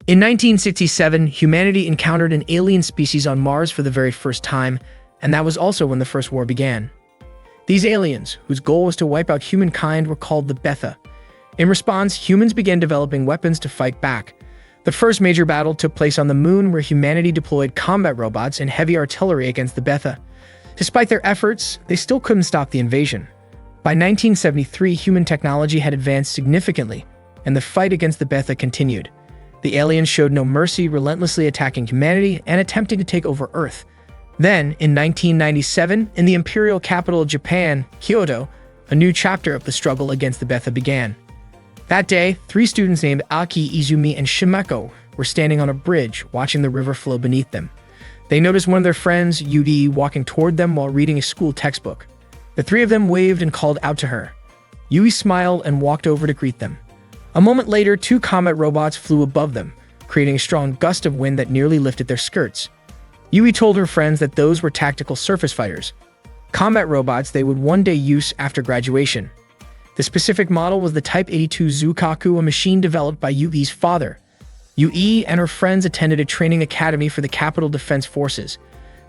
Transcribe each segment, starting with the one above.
In 1967, humanity encountered an alien species on Mars for the very first time, and that was also when the First War began. These aliens, whose goal was to wipe out humankind, were called the Betha. In response, humans began developing weapons to fight back. The first major battle took place on the Moon, where humanity deployed combat robots and heavy artillery against the Betha. Despite their efforts, they still couldn't stop the invasion. By 1973, human technology had advanced significantly, and the fight against the Betha continued. The aliens showed no mercy, relentlessly attacking humanity and attempting to take over Earth. Then, in 1997, in the imperial capital of Japan, Kyoto, a new chapter of the struggle against the Betha began. That day, 3 students named Aki, Izumi, and Shimeko were standing on a bridge, watching the river flow beneath them. They noticed one of their friends, Yudi, walking toward them while reading a school textbook. The 3 of them waved and called out to her. Yui smiled and walked over to greet them. A moment later, 2 combat robots flew above them, creating a strong gust of wind that nearly lifted their skirts. Yui told her friends that those were tactical surface fighters, combat robots they would one day use after graduation. The specific model was the Type 82 Zukaku, a machine developed by Yui's father. Yui and her friends attended a training academy for the Capital Defense Forces.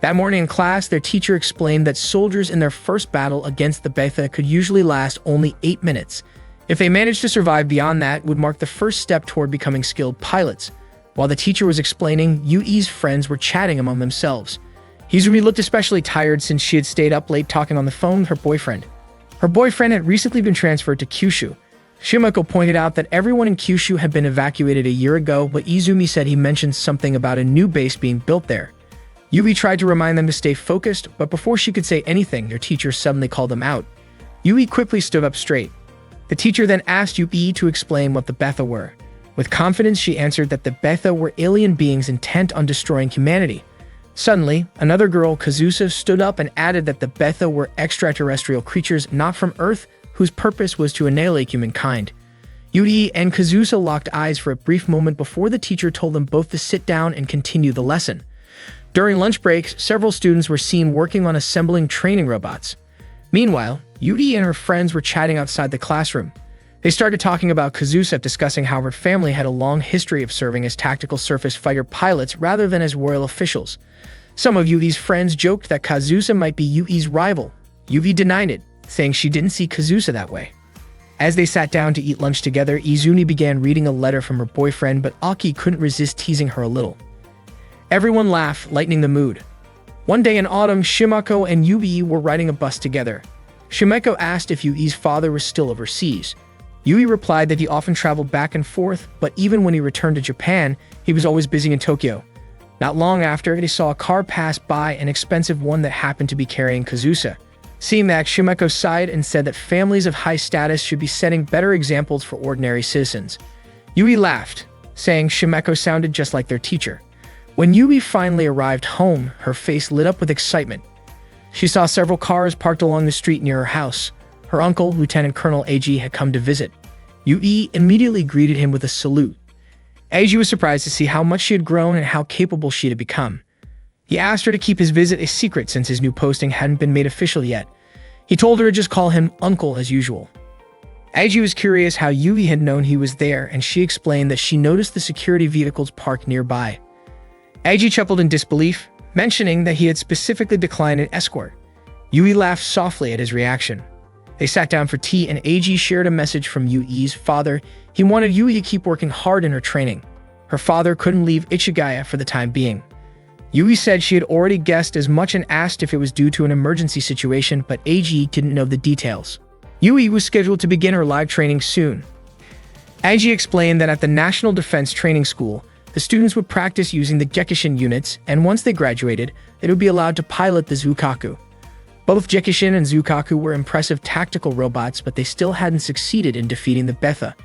That morning in class, their teacher explained that soldiers in their first battle against the Betha could usually last only 8 minutes. If they managed to survive beyond that, it would mark the first step toward becoming skilled pilots. While the teacher was explaining, Yui's friends were chatting among themselves. Izumi looked especially tired since she had stayed up late talking on the phone with her boyfriend. Her boyfriend had recently been transferred to Kyushu. Shimeko pointed out that everyone in Kyushu had been evacuated a year ago, but Izumi said he mentioned something about a new base being built there. Yui tried to remind them to stay focused, but before she could say anything, their teacher suddenly called them out. Yui quickly stood up straight. The teacher then asked Yui to explain what the Betha were. With confidence, she answered that the Betha were alien beings intent on destroying humanity. Suddenly, another girl, Kazusa, stood up and added that the Betha were extraterrestrial creatures not from Earth, whose purpose was to annihilate humankind. Yui and Kazusa locked eyes for a brief moment before the teacher told them both to sit down and continue the lesson. During lunch breaks, several students were seen working on assembling training robots. Meanwhile, Yui and her friends were chatting outside the classroom. They started talking about Kazusa, discussing how her family had a long history of serving as tactical surface fighter pilots rather than as royal officials. Some of Yui's friends joked that Kazusa might be Yui's rival. Yui denied it, saying she didn't see Kazusa that way. As they sat down to eat lunch together, Izumi began reading a letter from her boyfriend, but Aki couldn't resist teasing her a little. Everyone laughed, lightening the mood. One day in autumn, Shimeko and Yui were riding a bus together. Shimeko asked if Yui's father was still overseas. Yui replied that he often traveled back and forth, but even when he returned to Japan, he was always busy in Tokyo. Not long after, they saw a car pass by, an expensive one that happened to be carrying Kazusa. Seeing that, Shimeko sighed and said that families of high status should be setting better examples for ordinary citizens. Yui laughed, saying Shimeko sounded just like their teacher. When Yui finally arrived home, her face lit up with excitement. She saw several cars parked along the street near her house. Her uncle, Lieutenant Colonel Eiji, had come to visit. Yui immediately greeted him with a salute. Eiji was surprised to see how much she had grown and how capable she had become. He asked her to keep his visit a secret since his new posting hadn't been made official yet. He told her to just call him Uncle as usual. Eiji was curious how Yui had known he was there, and she explained that she noticed the security vehicles parked nearby. Eiji chuckled in disbelief, mentioning that he had specifically declined an escort. Yui laughed softly at his reaction. They sat down for tea, and Eiji shared a message from Yui's father. He wanted Yui to keep working hard in her training. Her father couldn't leave Ichigaya for the time being. Yui said she had already guessed as much and asked if it was due to an emergency situation, but Eiji didn't know the details. Yui was scheduled to begin her live training soon. Eiji explained that at the National Defense Training School, the students would practice using the Gekishin units, and once they graduated, they would be allowed to pilot the Zukaku. Both Gekishin and Zukaku were impressive tactical robots, but they still hadn't succeeded in defeating the Betha.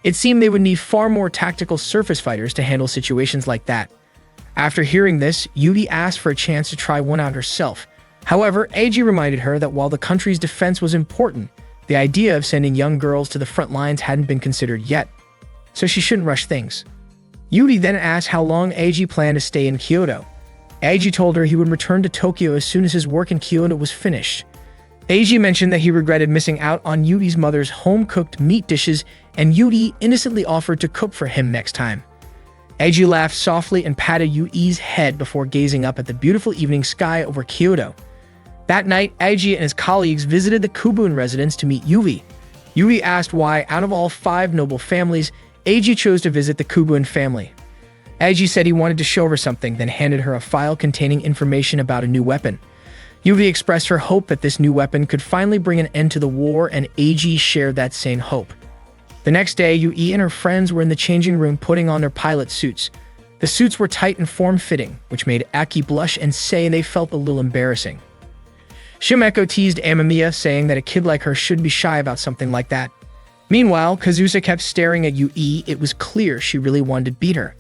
It seemed they would need far more tactical surface fighters to handle situations like that. After hearing this, Yui asked for a chance to try one out herself. However, Eiji reminded her that while the country's defense was important, the idea of sending young girls to the front lines hadn't been considered yet, so she shouldn't rush things. Yui then asked how long Eiji planned to stay in Kyoto. Eiji told her he would return to Tokyo as soon as his work in Kyoto was finished. Eiji mentioned that he regretted missing out on Yui's mother's home-cooked meat dishes, and Yui innocently offered to cook for him next time. Eiji laughed softly and patted Yui's head before gazing up at the beautiful evening sky over Kyoto. That night, Eiji and his colleagues visited the Kubun residence to meet Yui. Yui asked why, out of all 5 noble families, Eiji chose to visit the Kubun family. Eiji said he wanted to show her something, then handed her a file containing information about a new weapon. Yui expressed her hope that this new weapon could finally bring an end to the war, and Eiji shared that same hope. The next day, Yui and her friends were in the changing room putting on their pilot suits. The suits were tight and form-fitting, which made Aki blush and say they felt a little embarrassing. Shimeko teased Amamiya, saying that a kid like her should be shy about something like that. Meanwhile, Kazusa kept staring at Yui. It was clear she really wanted to beat her.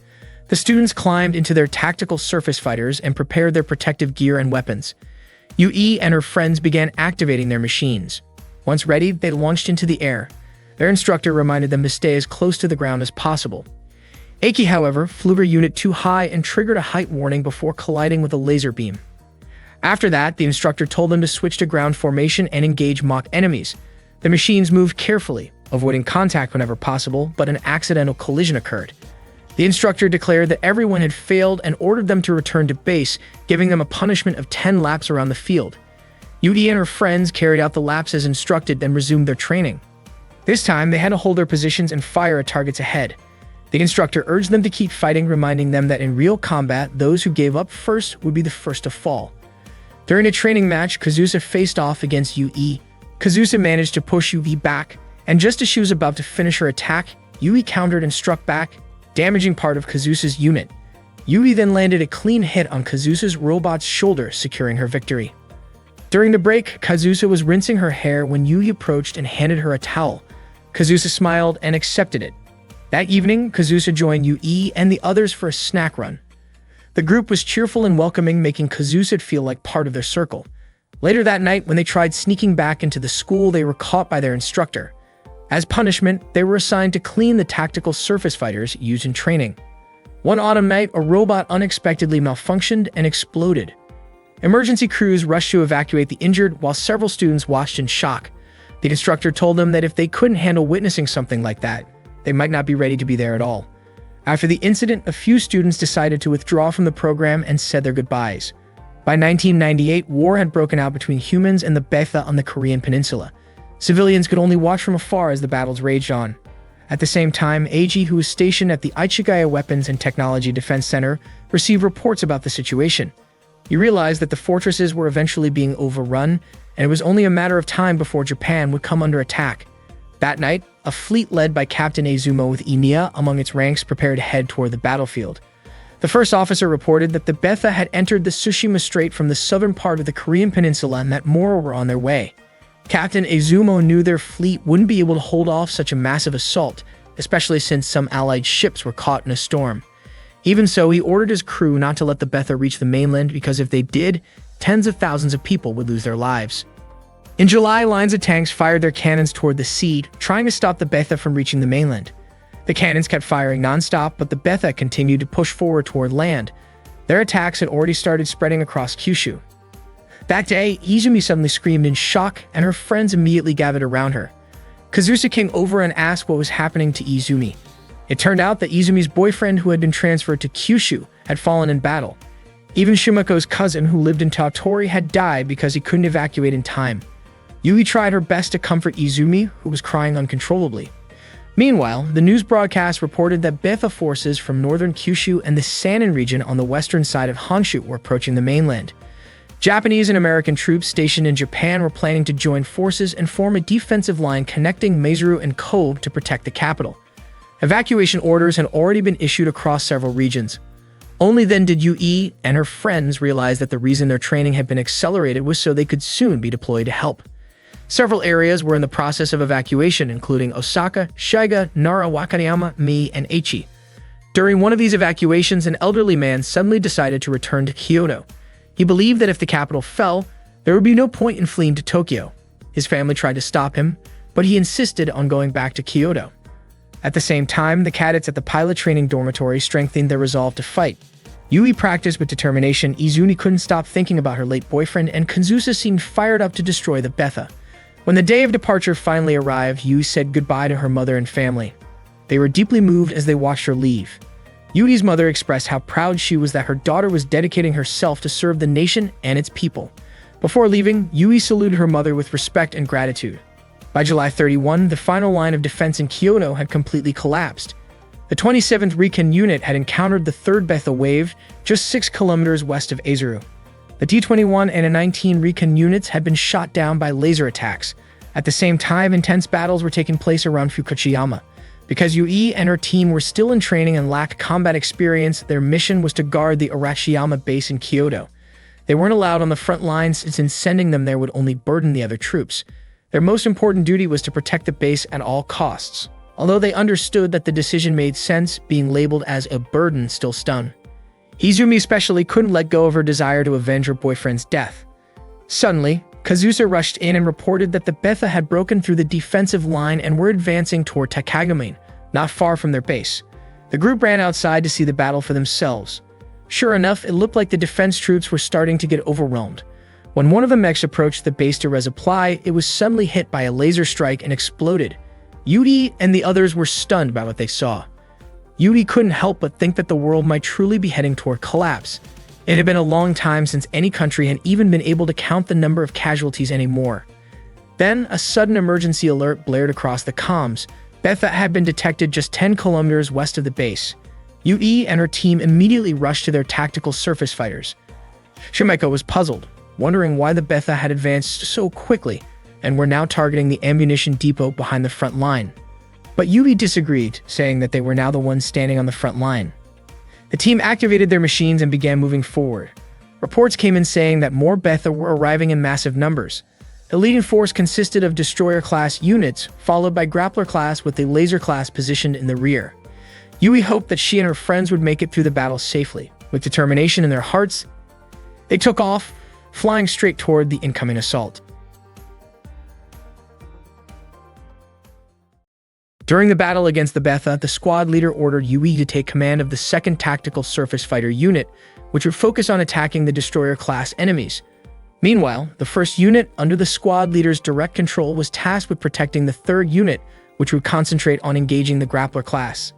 The students climbed into their tactical surface fighters and prepared their protective gear and weapons. Yui and her friends began activating their machines. Once ready, they launched into the air. Their instructor reminded them to stay as close to the ground as possible. Aki, however, flew her unit too high and triggered a height warning before colliding with a laser beam. After that, the instructor told them to switch to ground formation and engage mock enemies. The machines moved carefully, avoiding contact whenever possible, but an accidental collision occurred. The instructor declared that everyone had failed and ordered them to return to base, giving them a punishment of 10 laps around the field. Yui and her friends carried out the laps as instructed, then resumed their training. This time, they had to hold their positions and fire at targets ahead. The instructor urged them to keep fighting, reminding them that in real combat, those who gave up first would be the first to fall. During a training match, Kazusa faced off against Yui. Kazusa managed to push Yui back, and just as she was about to finish her attack, Yui countered and struck back, damaging part of Kazusa's unit. Yui then landed a clean hit on Kazusa's robot's shoulder, securing her victory. During the break, Kazusa was rinsing her hair when Yui approached and handed her a towel. Kazusa smiled and accepted it. That evening, Kazusa joined Yui and the others for a snack run. The group was cheerful and welcoming, making Kazusa feel like part of their circle. Later that night, when they tried sneaking back into the school, they were caught by their instructor. As punishment, they were assigned to clean the tactical surface fighters used in training. One autumn night, a robot unexpectedly malfunctioned and exploded. Emergency crews rushed to evacuate the injured, while several students watched in shock. The instructor told them that if they couldn't handle witnessing something like that, they might not be ready to be there at all. After the incident, a few students decided to withdraw from the program and said their goodbyes. By 1998, war had broken out between humans and the Betha on the Korean peninsula. Civilians could only watch from afar as the battles raged on. At the same time, Eiji, who was stationed at the Ichigaya Weapons and Technology Defense Center, received reports about the situation. He realized that the fortresses were eventually being overrun, and it was only a matter of time before Japan would come under attack. That night, a fleet led by Captain Izumo with Emiya among its ranks prepared to head toward the battlefield. The first officer reported that the Betha had entered the Tsushima Strait from the southern part of the Korean peninsula and that more were on their way. Captain Izumo knew their fleet wouldn't be able to hold off such a massive assault, especially since some allied ships were caught in a storm. Even so, he ordered his crew not to let the Betha reach the mainland, because if they did, tens of thousands of people would lose their lives. In July, lines of tanks fired their cannons toward the sea, trying to stop the Betha from reaching the mainland. The cannons kept firing non-stop, but the Betha continued to push forward toward land. Their attacks had already started spreading across Kyushu. That day, Izumi suddenly screamed in shock, and her friends immediately gathered around her. Kazusa came over and asked what was happening to Izumi. It turned out that Izumi's boyfriend, who had been transferred to Kyushu, had fallen in battle. Even Shimako's cousin, who lived in Tottori, had died because he couldn't evacuate in time. Yui tried her best to comfort Izumi, who was crying uncontrollably. Meanwhile, the news broadcast reported that Betha forces from northern Kyushu and the Sanin region on the western side of Honshu were approaching the mainland. Japanese and American troops stationed in Japan were planning to join forces and form a defensive line connecting Maizuru and Kobe to protect the capital. Evacuation orders had already been issued across several regions. Only then did Yui and her friends realize that the reason their training had been accelerated was so they could soon be deployed to help. Several areas were in the process of evacuation, including Osaka, Shiga, Nara, Wakayama, Mie, and Aichi. During one of these evacuations, an elderly man suddenly decided to return to Kyoto. He believed that if the capital fell, there would be no point in fleeing to Tokyo. His family tried to stop him, but he insisted on going back to Kyoto. At the same time, the cadets at the pilot training dormitory strengthened their resolve to fight. Yui practiced with determination, Izumi couldn't stop thinking about her late boyfriend, and Kazusa seemed fired up to destroy the Betha. When the day of departure finally arrived, Yui said goodbye to her mother and family. They were deeply moved as they watched her leave. Yui's mother expressed how proud she was that her daughter was dedicating herself to serve the nation and its people. Before leaving, Yui saluted her mother with respect and gratitude. By July 31, the final line of defense in Kyoto had completely collapsed. The 27th Recon Unit had encountered the 3rd Betha wave just 6 kilometers west of Azuru. The D-21 and A-19 Recon units had been shot down by laser attacks. At the same time, intense battles were taking place around Fukuchiyama. Because Yui and her team were still in training and lacked combat experience, their mission was to guard the Arashiyama base in Kyoto. They weren't allowed on the front lines since sending them there would only burden the other troops. Their most important duty was to protect the base at all costs. Although they understood that the decision made sense, being labeled as a burden still stung. Izumi especially couldn't let go of her desire to avenge her boyfriend's death. Suddenly, Kazusa rushed in and reported that the Betha had broken through the defensive line and were advancing toward Takagame, not far from their base. The group ran outside to see the battle for themselves. Sure enough, it looked like the defense troops were starting to get overwhelmed. When one of the mechs approached the base to resupply, it was suddenly hit by a laser strike and exploded. Yui and the others were stunned by what they saw. Yui couldn't help but think that the world might truly be heading toward collapse. It had been a long time since any country had even been able to count the number of casualties anymore. Then, a sudden emergency alert blared across the comms. Betha had been detected just 10 kilometers west of the base. Yui and her team immediately rushed to their tactical surface fighters. Shimeko was puzzled, wondering why the Betha had advanced so quickly and were now targeting the ammunition depot behind the front line. But Yui disagreed, saying that they were now the ones standing on the front line. The team activated their machines and began moving forward. Reports came in saying that more Betha were arriving in massive numbers. The leading force consisted of destroyer-class units, followed by grappler-class with the laser-class positioned in the rear. Yui hoped that she and her friends would make it through the battle safely. With determination in their hearts, they took off, flying straight toward the incoming assault. During the battle against the Betha, the squad leader ordered Yui to take command of the 2nd Tactical Surface Fighter Unit, which would focus on attacking the destroyer-class enemies. Meanwhile, the 1st unit, under the squad leader's direct control, was tasked with protecting the 3rd unit, which would concentrate on engaging the grappler class.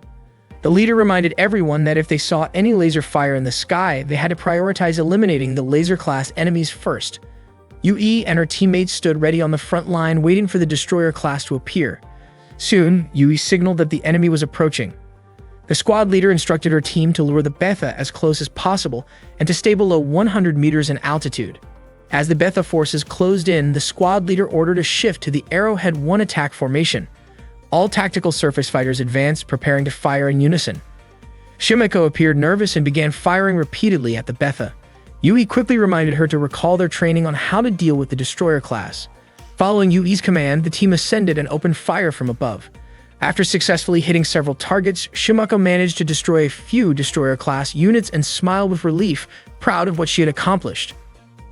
The leader reminded everyone that if they saw any laser fire in the sky, they had to prioritize eliminating the laser-class enemies first. Yui and her teammates stood ready on the front line, waiting for the destroyer class to appear. Soon, Yui signaled that the enemy was approaching. The squad leader instructed her team to lure the Betha as close as possible and to stay below 100 meters in altitude. As the Betha forces closed in, the squad leader ordered a shift to the Arrowhead 1 attack formation. All tactical surface fighters advanced, preparing to fire in unison. Shimeko appeared nervous and began firing repeatedly at the Betha. Yui quickly reminded her to recall their training on how to deal with the destroyer class. Following Yui's command, the team ascended and opened fire from above. After successfully hitting several targets, Shimeko managed to destroy a few destroyer-class units and smiled with relief, proud of what she had accomplished.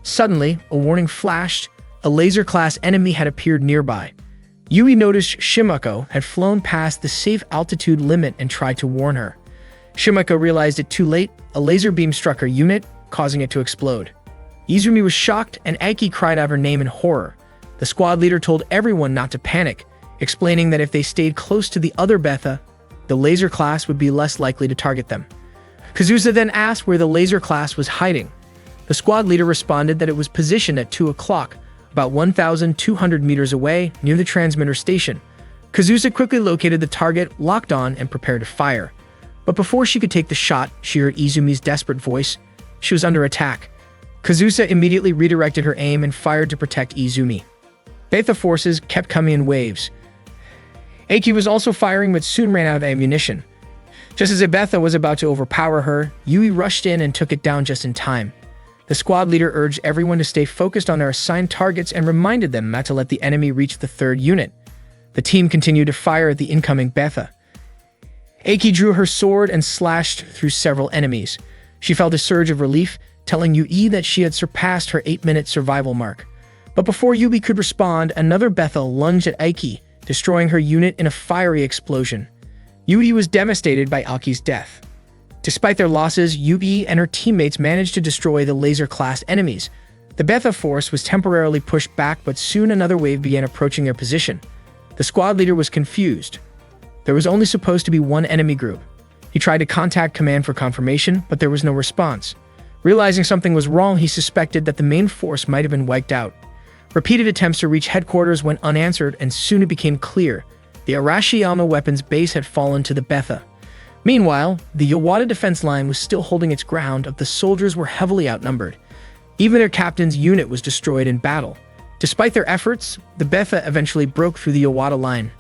Suddenly, a warning flashed. A laser-class enemy had appeared nearby. Yui noticed Shimeko had flown past the safe altitude limit and tried to warn her. Shimeko realized it too late. A laser beam struck her unit, causing it to explode. Izumi was shocked, and Aiki cried out her name in horror. The squad leader told everyone not to panic, explaining that if they stayed close to the other Betha, the laser class would be less likely to target them. Kazusa then asked where the laser class was hiding. The squad leader responded that it was positioned at 2 o'clock, about 1,200 meters away, near the transmitter station. Kazusa quickly located the target, locked on, and prepared to fire. But before she could take the shot, she heard Izumi's desperate voice. She was under attack. Kazusa immediately redirected her aim and fired to protect Izumi. Betha forces kept coming in waves. Aiki was also firing but soon ran out of ammunition. Just as Betha was about to overpower her, Yui rushed in and took it down just in time. The squad leader urged everyone to stay focused on their assigned targets and reminded them not to let the enemy reach the 3rd unit. The team continued to fire at the incoming Betha. Aiki drew her sword and slashed through several enemies. She felt a surge of relief, telling Yui that she had surpassed her 8-minute survival mark. But before Yui could respond, another Betha lunged at Aiki, destroying her unit in a fiery explosion. Yui was devastated by Aiki's death. Despite their losses, Yui and her teammates managed to destroy the laser-class enemies. The Betha force was temporarily pushed back, but soon another wave began approaching their position. The squad leader was confused. There was only supposed to be one enemy group. He tried to contact command for confirmation, but there was no response. Realizing something was wrong, he suspected that the main force might have been wiped out. Repeated attempts to reach headquarters went unanswered, and soon it became clear the Arashiyama weapons base had fallen to the Betha. Meanwhile, the Yawata defense line was still holding its ground, but the soldiers were heavily outnumbered. Even their captain's unit was destroyed in battle. Despite their efforts, the Betha eventually broke through the Yawata line.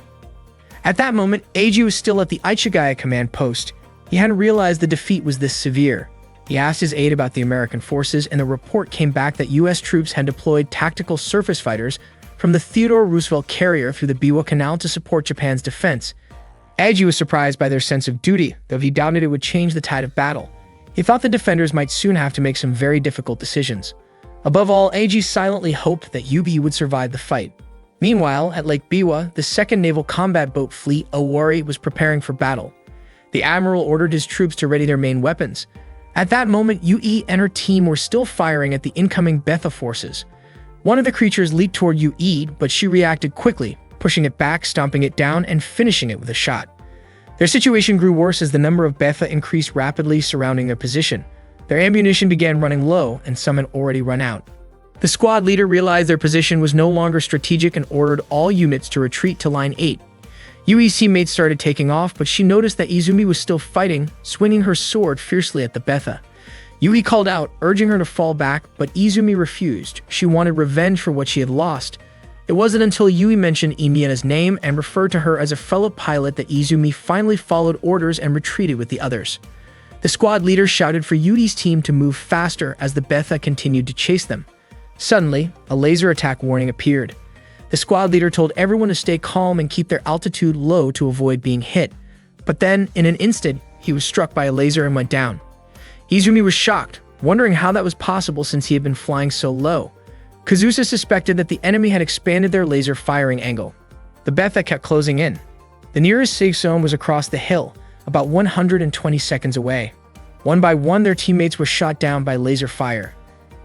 At that moment, Eiji was still at the Ichigaya command post. He hadn't realized the defeat was this severe. He asked his aide about the American forces, and the report came back that U.S. troops had deployed tactical surface fighters from the Theodore Roosevelt carrier through the Biwa Canal to support Japan's defense. Eiji was surprised by their sense of duty, though he doubted it would change the tide of battle. He thought the defenders might soon have to make some very difficult decisions. Above all, Eiji silently hoped that UB would survive the fight. Meanwhile, at Lake Biwa, the 2nd Naval Combat Boat Fleet, Owari, was preparing for battle. The admiral ordered his troops to ready their main weapons. At that moment, Yui and her team were still firing at the incoming Betha forces. One of the creatures leaped toward Yui, but she reacted quickly, pushing it back, stomping it down, and finishing it with a shot. Their situation grew worse as the number of Betha increased rapidly surrounding their position. Their ammunition began running low, and some had already run out. The squad leader realized their position was no longer strategic and ordered all units to retreat to Line 8. Yui's teammates started taking off, but she noticed that Izumi was still fighting, swinging her sword fiercely at the Betha. Yui called out, urging her to fall back, but Izumi refused. She wanted revenge for what she had lost. It wasn't until Yui mentioned Imiena's name and referred to her as a fellow pilot that Izumi finally followed orders and retreated with the others. The squad leader shouted for Yui's team to move faster as the Betha continued to chase them. Suddenly, a laser attack warning appeared. The squad leader told everyone to stay calm and keep their altitude low to avoid being hit. But then, in an instant, he was struck by a laser and went down. Izumi was shocked, wondering how that was possible since he had been flying so low. Kazusa suspected that the enemy had expanded their laser firing angle. The Betha kept closing in. The nearest safe zone was across the hill, about 120 seconds away. One by one, their teammates were shot down by laser fire.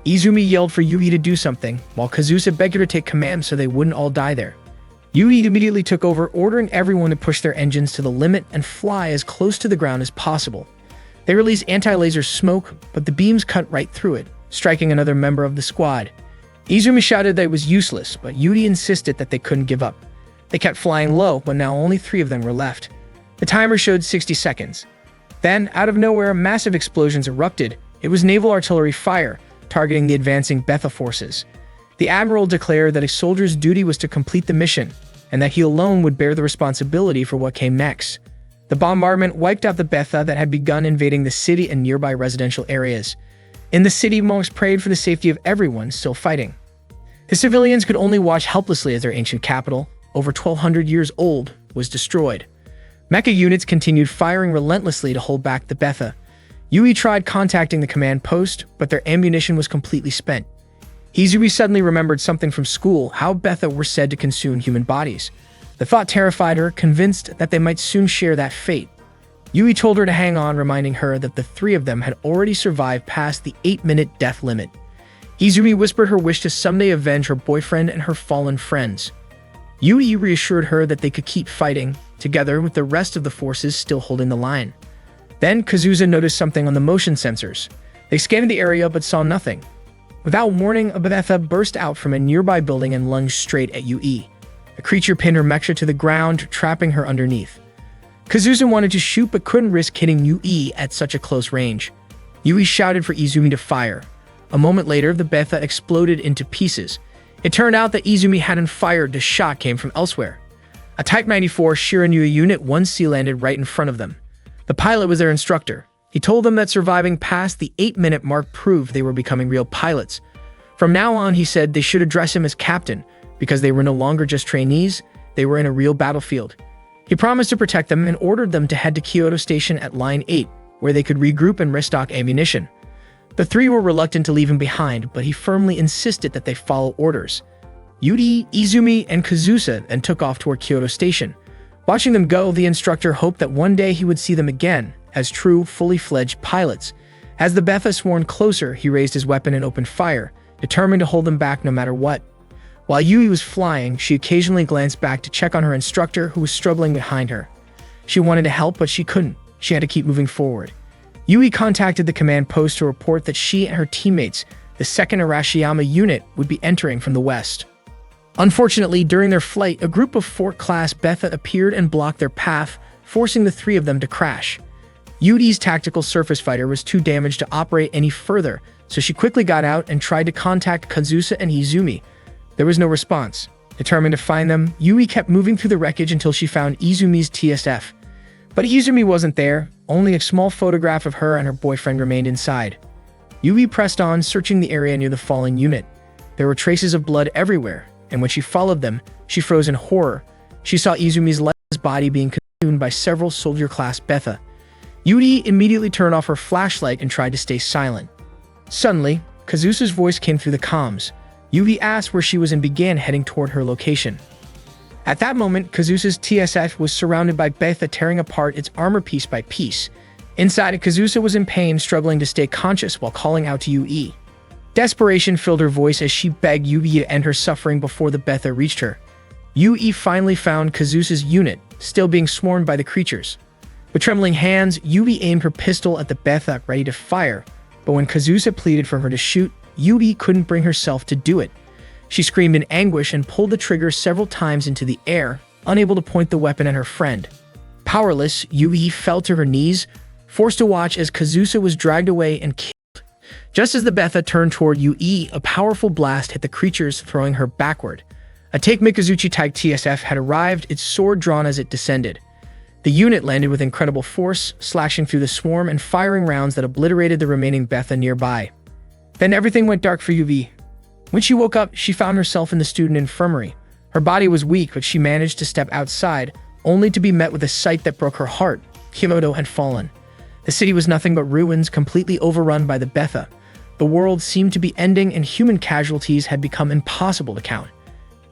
Izumi yelled for Yui to do something, while Kazusa begged her to take command so they wouldn't all die there. Yui immediately took over, ordering everyone to push their engines to the limit and fly as close to the ground as possible. They released anti-laser smoke, but the beams cut right through it, striking another member of the squad. Izumi shouted that it was useless, but Yui insisted that they couldn't give up. They kept flying low, but now only 3 of them were left. The timer showed 60 seconds. Then, out of nowhere, massive explosions erupted. It was naval artillery fire, targeting the advancing Betha forces. The admiral declared that a soldier's duty was to complete the mission, and that he alone would bear the responsibility for what came next. The bombardment wiped out the Betha that had begun invading the city and nearby residential areas. In the city, monks prayed for the safety of everyone still fighting. The civilians could only watch helplessly as their ancient capital, over 1,200 years old, was destroyed. Mecha units continued firing relentlessly to hold back the Betha. Yui tried contacting the command post, but their ammunition was completely spent. Izumi suddenly remembered something from school, how Betha were said to consume human bodies. The thought terrified her, convinced that they might soon share that fate. Yui told her to hang on, reminding her that the 3 of them had already survived past the 8-minute death limit. Izumi whispered her wish to someday avenge her boyfriend and her fallen friends. Yui reassured her that they could keep fighting, together with the rest of the forces still holding the line. Then Kazusa noticed something on the motion sensors. They scanned the area but saw nothing. Without warning, a Betha burst out from a nearby building and lunged straight at Yui. The creature pinned her mecha to the ground, trapping her underneath. Kazusa wanted to shoot but couldn't risk hitting Yui at such a close range. Yui shouted for Izumi to fire. A moment later, the Betha exploded into pieces. It turned out that Izumi hadn't fired, the shot came from elsewhere. A Type 94 Shiranui Unit 1C landed right in front of them. The pilot was their instructor. He told them that surviving past the 8-minute mark proved they were becoming real pilots. From now on, he said they should address him as captain, because they were no longer just trainees, they were in a real battlefield. He promised to protect them and ordered them to head to Kyoto Station at Line 8, where they could regroup and restock ammunition. The 3 were reluctant to leave him behind, but he firmly insisted that they follow orders. Yui, Izumi, and Kazusa then took off toward Kyoto Station. Watching them go, the instructor hoped that one day he would see them again, as true, fully fledged pilots. As the Betha swarmed closer, he raised his weapon and opened fire, determined to hold them back no matter what. While Yui was flying, she occasionally glanced back to check on her instructor, who was struggling behind her. She wanted to help, but she couldn't. she had to keep moving forward. Yui contacted the command post to report that she and her teammates, the 2nd Arashiyama unit, would be entering from the west. Unfortunately, during their flight, a group of Fort-class Betha appeared and blocked their path, forcing the 3 of them to crash. Yui's tactical surface fighter was too damaged to operate any further, so she quickly got out and tried to contact Kazusa and Izumi. There was no response. Determined to find them, Yui kept moving through the wreckage until she found Izumi's TSF. But Izumi wasn't there, only a small photograph of her and her boyfriend remained inside. Yui pressed on, searching the area near the fallen unit. There were traces of blood everywhere, and when she followed them, she froze in horror. She saw Izumi's lifeless body being consumed by several soldier-class Betha. Yui immediately turned off her flashlight and tried to stay silent. Suddenly, Kazusa's voice came through the comms. Yui asked where she was and began heading toward her location. At that moment, Kazusa's TSF was surrounded by Betha, tearing apart its armor piece by piece. Inside, Kazusa was in pain, struggling to stay conscious while calling out to Yui. Desperation filled her voice as she begged Yui to end her suffering before the Betha reached her. Yui finally found Kazusa's unit, still being swarmed by the creatures. With trembling hands, Yui aimed her pistol at the Betha, ready to fire, but when Kazusa pleaded for her to shoot, Yui couldn't bring herself to do it. She screamed in anguish and pulled the trigger several times into the air, unable to point the weapon at her friend. Powerless, Yui fell to her knees, forced to watch as Kazusa was dragged away and killed. Just as the Betha turned toward Yui, a powerful blast hit the creatures, throwing her backward. A Take Mikazuchi type TSF had arrived, its sword drawn as it descended. The unit landed with incredible force, slashing through the swarm and firing rounds that obliterated the remaining Betha nearby. Then everything went dark for Yui. When she woke up, she found herself in the student infirmary. Her body was weak, but she managed to step outside, only to be met with a sight that broke her heart. Kyoto had fallen. The city was nothing but ruins, completely overrun by the Betha. The world seemed to be ending, and human casualties had become impossible to count.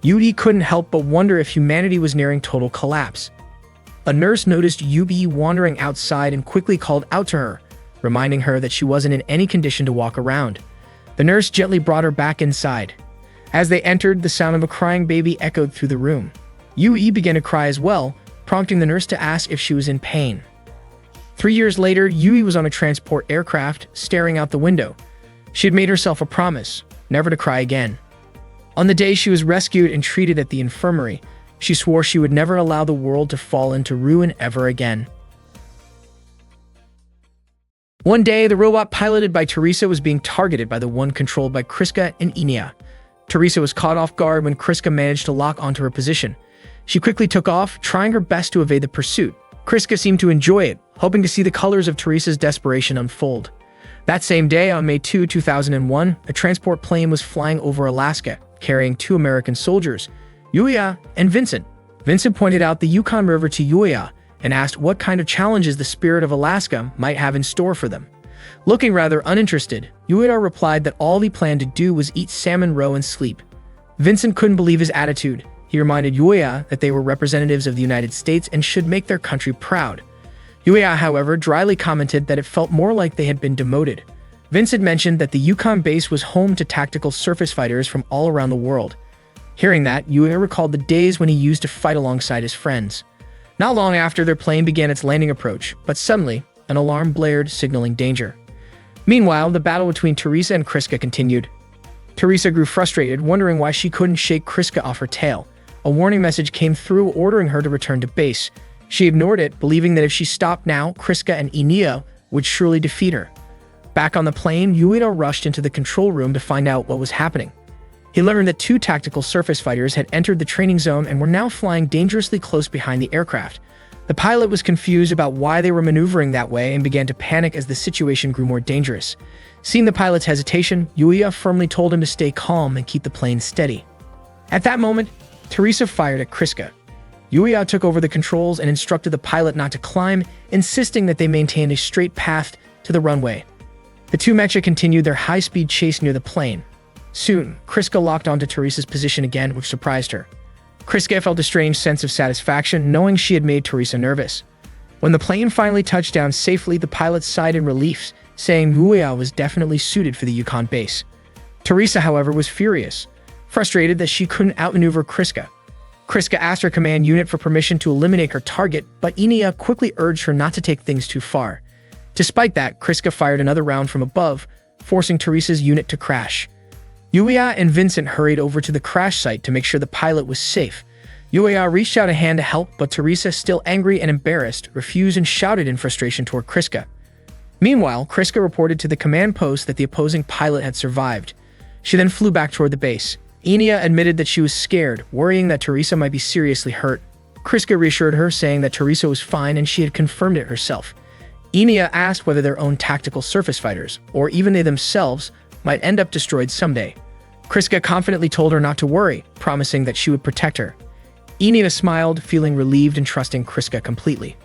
Yui couldn't help but wonder if humanity was nearing total collapse. A nurse noticed Yui wandering outside and quickly called out to her, reminding her that she wasn't in any condition to walk around. The nurse gently brought her back inside. As they entered, the sound of a crying baby echoed through the room. Yui began to cry as well, prompting the nurse to ask if she was in pain. 3 years later, Yui was on a transport aircraft, staring out the window. She had made herself a promise, never to cry again. On the day she was rescued and treated at the infirmary, she swore she would never allow the world to fall into ruin ever again. One day, the robot piloted by Teresa was being targeted by the one controlled by Kriska and Inia. Teresa was caught off guard when Kriska managed to lock onto her position. She quickly took off, trying her best to evade the pursuit. Kriska seemed to enjoy it, hoping to see the colors of Teresa's desperation unfold. That same day, on May 2, 2001, a transport plane was flying over Alaska, carrying 2 American soldiers, Yuya and Vincent. Vincent pointed out the Yukon River to Yuya and asked what kind of challenges the spirit of Alaska might have in store for them. Looking rather uninterested, Yuya replied that all he planned to do was eat salmon roe and sleep. Vincent couldn't believe his attitude. He reminded Yuya that they were representatives of the United States and should make their country proud. Yuya, however, dryly commented that it felt more like they had been demoted. Vincent mentioned that the Yukon base was home to tactical surface fighters from all around the world. Hearing that, Yuya recalled the days when he used to fight alongside his friends. Not long after, their plane began its landing approach, but suddenly, an alarm blared, signaling danger. Meanwhile, the battle between Teresa and Kriska continued. Teresa grew frustrated, wondering why she couldn't shake Kriska off her tail. A warning message came through ordering her to return to base. She ignored it, believing that if she stopped now, Kriska and Inia would surely defeat her. Back on the plane, Yuita rushed into the control room to find out what was happening. He learned that 2 tactical surface fighters had entered the training zone and were now flying dangerously close behind the aircraft. The pilot was confused about why they were maneuvering that way and began to panic as the situation grew more dangerous. Seeing the pilot's hesitation, Yuya firmly told him to stay calm and keep the plane steady. At that moment, Teresa fired at Kriska. Yuya took over the controls and instructed the pilot not to climb, insisting that they maintain a straight path to the runway. The 2 mecha continued their high-speed chase near the plane. Soon, Kriska locked onto Teresa's position again, which surprised her. Kriska felt a strange sense of satisfaction, knowing she had made Teresa nervous. When the plane finally touched down safely, the pilot sighed in relief, saying Yuya was definitely suited for the Yukon base. Teresa, however, was furious, frustrated that she couldn't outmaneuver Kriska. Kriska asked her command unit for permission to eliminate her target, but Enia quickly urged her not to take things too far. Despite that, Kriska fired another round from above, forcing Teresa's unit to crash. Yuya and Vincent hurried over to the crash site to make sure the pilot was safe. Yuya reached out a hand to help, but Teresa, still angry and embarrassed, refused and shouted in frustration toward Kriska. Meanwhile, Kriska reported to the command post that the opposing pilot had survived. She then flew back toward the base. Enia admitted that she was scared, worrying that Teresa might be seriously hurt. Kriska reassured her, saying that Teresa was fine and she had confirmed it herself. Enia asked whether their own tactical surface fighters, or even they themselves, might end up destroyed someday. Kriska confidently told her not to worry, promising that she would protect her. Enia smiled, feeling relieved and trusting Kriska completely.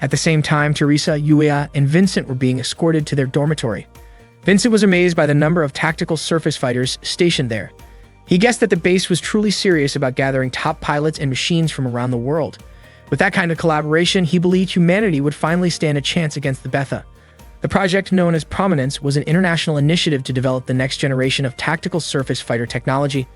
At the same time, Teresa, Yuya, and Vincent were being escorted to their dormitory. Vincent was amazed by the number of tactical surface fighters stationed there. He guessed that the base was truly serious about gathering top pilots and machines from around the world. With that kind of collaboration, he believed humanity would finally stand a chance against the Betha. The project, known as Prominence, was an international initiative to develop the next generation of tactical surface fighter technology.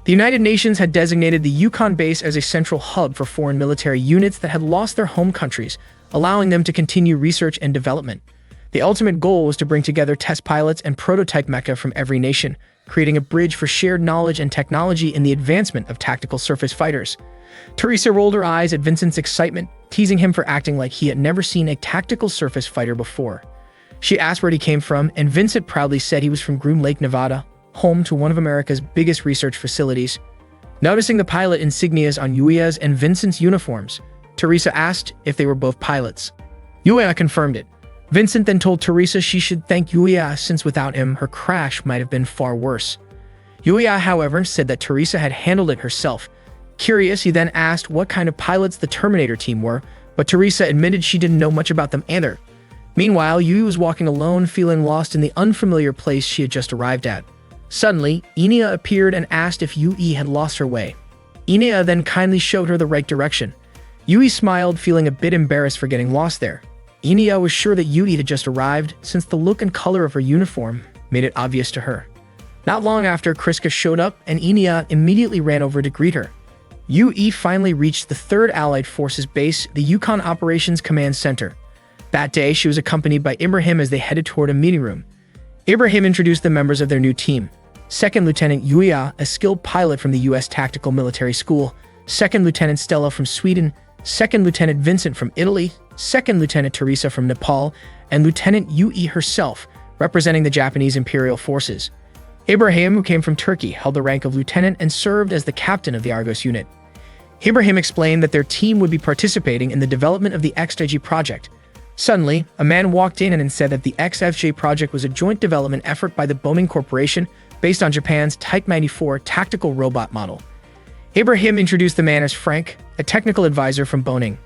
The United Nations had designated the Yukon base as a central hub for foreign military units that had lost their home countries, allowing them to continue research and development. The ultimate goal was to bring together test pilots and prototype mecha from every nation, creating a bridge for shared knowledge and technology in the advancement of tactical surface fighters. Teresa rolled her eyes at Vincent's excitement, teasing him for acting like he had never seen a tactical surface fighter before. She asked where he came from, and Vincent proudly said he was from Groom Lake, Nevada, home to one of America's biggest research facilities. Noticing the pilot insignias on Yuya's and Vincent's uniforms, Teresa asked if they were both pilots. Yuya confirmed it. Vincent then told Teresa she should thank Yuya, since without him, her crash might have been far worse. Yuya, however, said that Teresa had handled it herself. Curious, he then asked what kind of pilots the Terminator team were, but Teresa admitted she didn't know much about them either. Meanwhile, Yui was walking alone, feeling lost in the unfamiliar place she had just arrived at. Suddenly, Enia appeared and asked if Yui had lost her way. Enia then kindly showed her the right direction. Yui smiled, feeling a bit embarrassed for getting lost there. Enia was sure that Yui had just arrived, since the look and color of her uniform made it obvious to her. Not long after, Kriska showed up, and Enia immediately ran over to greet her. Yui finally reached the 3rd Allied Forces base, the Yukon Operations Command Center. That day, she was accompanied by Ibrahim as they headed toward a meeting room. Ibrahim introduced the members of their new team. 2nd Lieutenant Yuya, a skilled pilot from the U.S. Tactical Military School, 2nd Lieutenant Stella from Sweden, 2nd Lieutenant Vincent from Italy, 2nd Lieutenant Teresa from Nepal, and Lieutenant Yui herself, representing the Japanese Imperial Forces. Ibrahim, who came from Turkey, held the rank of lieutenant and served as the captain of the Argos unit. Ibrahim explained that their team would be participating in the development of the XFJ project. Suddenly, a man walked in and said that the XFJ project was a joint development effort by the Boeing Corporation based on Japan's Type 94 tactical robot model. Ibrahim introduced the man as Frank, a technical advisor from Boeing.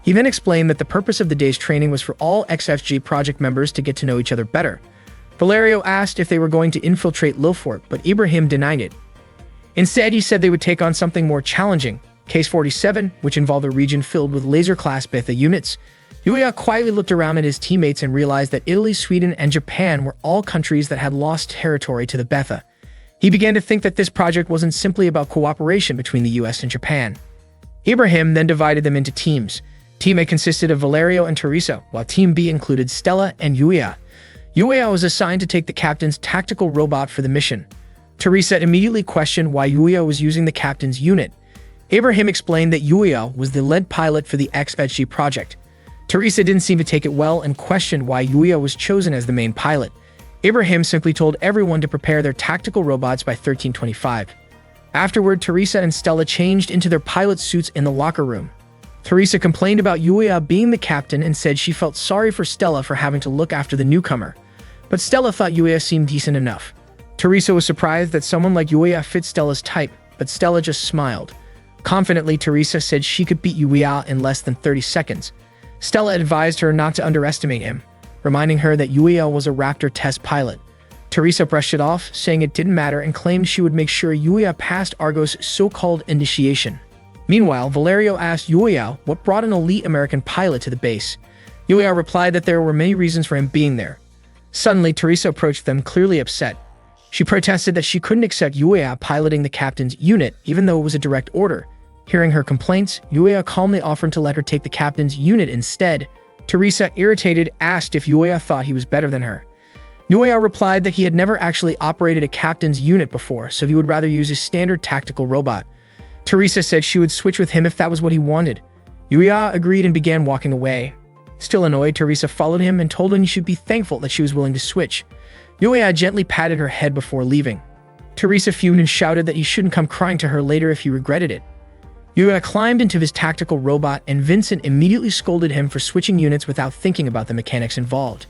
He then explained that the purpose of the day's training was for all XFJ project members to get to know each other better. Valerio asked if they were going to infiltrate Lilfort, but Ibrahim denied it. Instead, he said they would take on something more challenging, Case 47, which involved a region filled with laser-class Betha units. Yuya quietly looked around at his teammates and realized that Italy, Sweden, and Japan were all countries that had lost territory to the Betha. He began to think that this project wasn't simply about cooperation between the US and Japan. Ibrahim then divided them into teams. Team A consisted of Valerio and Teresa, while Team B included Stella and Yuya. Yuya was assigned to take the captain's tactical robot for the mission. Teresa immediately questioned why Yuya was using the captain's unit. Ibrahim explained that Yuya was the lead pilot for the XFG project. Teresa didn't seem to take it well and questioned why Yuya was chosen as the main pilot. Ibrahim simply told everyone to prepare their tactical robots by 1325. Afterward, Teresa and Stella changed into their pilot suits in the locker room. Teresa complained about Yuya being the captain and said she felt sorry for Stella for having to look after the newcomer. But Stella thought Yuya seemed decent enough. Teresa was surprised that someone like Yuya fit Stella's type, but Stella just smiled. Confidently, Teresa said she could beat Yuya in less than 30 seconds. Stella advised her not to underestimate him, reminding her that Yuya was a Raptor test pilot. Teresa brushed it off, saying it didn't matter, and claimed she would make sure Yuya passed Argo's so-called initiation. Meanwhile, Valerio asked Yuya what brought an elite American pilot to the base. Yuya replied that there were many reasons for him being there. Suddenly, Teresa approached them, clearly upset. She protested that she couldn't accept Yuya piloting the captain's unit, even though it was a direct order. Hearing her complaints, Yuya calmly offered to let her take the captain's unit instead. Teresa, irritated, asked if Yuya thought he was better than her. Yuya replied that he had never actually operated a captain's unit before, so he would rather use his standard tactical robot. Teresa said she would switch with him if that was what he wanted. Yuya agreed and began walking away. Still annoyed, Teresa followed him and told him he should be thankful that she was willing to switch. Yuya gently patted her head before leaving. Teresa fumed and shouted that he shouldn't come crying to her later if he regretted it. Yuya climbed into his tactical robot and Vincent immediately scolded him for switching units without thinking about the mechanics involved.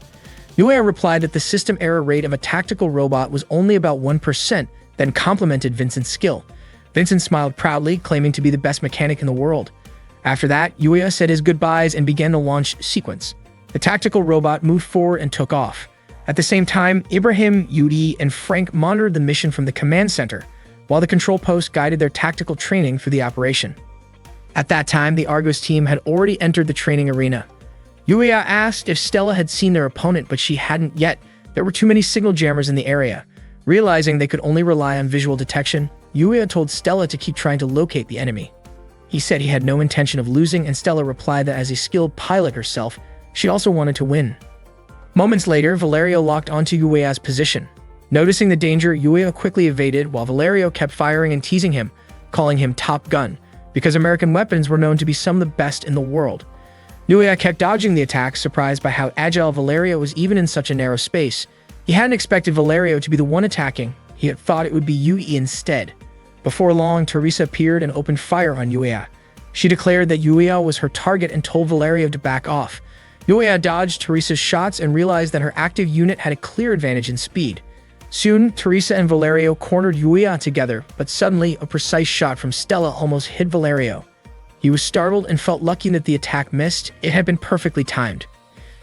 Yuya replied that the system error rate of a tactical robot was only about 1%, then complimented Vincent's skill. Vincent smiled proudly, claiming to be the best mechanic in the world. After that, Yuya said his goodbyes and began the launch sequence. The tactical robot moved forward and took off. At the same time, Ibrahim, Yudi, and Frank monitored the mission from the command center, while the control post guided their tactical training through the operation. At that time, the Argos team had already entered the training arena. Yuya asked if Stella had seen their opponent, but she hadn't yet. There were too many signal jammers in the area. Realizing they could only rely on visual detection, Yuya told Stella to keep trying to locate the enemy. He said he had no intention of losing, and Stella replied that as a skilled pilot herself, she also wanted to win. Moments later, Valerio locked onto Yuya's position. Noticing the danger, Yuya quickly evaded while Valerio kept firing and teasing him, calling him Top Gun, because American weapons were known to be some of the best in the world. Yuya kept dodging the attacks, surprised by how agile Valerio was even in such a narrow space. He hadn't expected Valerio to be the one attacking. He had thought it would be Yui instead. Before long, Teresa appeared and opened fire on Yuya. She declared that Yuya was her target and told Valerio to back off. Yuya dodged Teresa's shots and realized that her active unit had a clear advantage in speed. Soon, Teresa and Valerio cornered Yuya together, but suddenly, a precise shot from Stella almost hit Valerio. He was startled and felt lucky that the attack missed. It had been perfectly timed.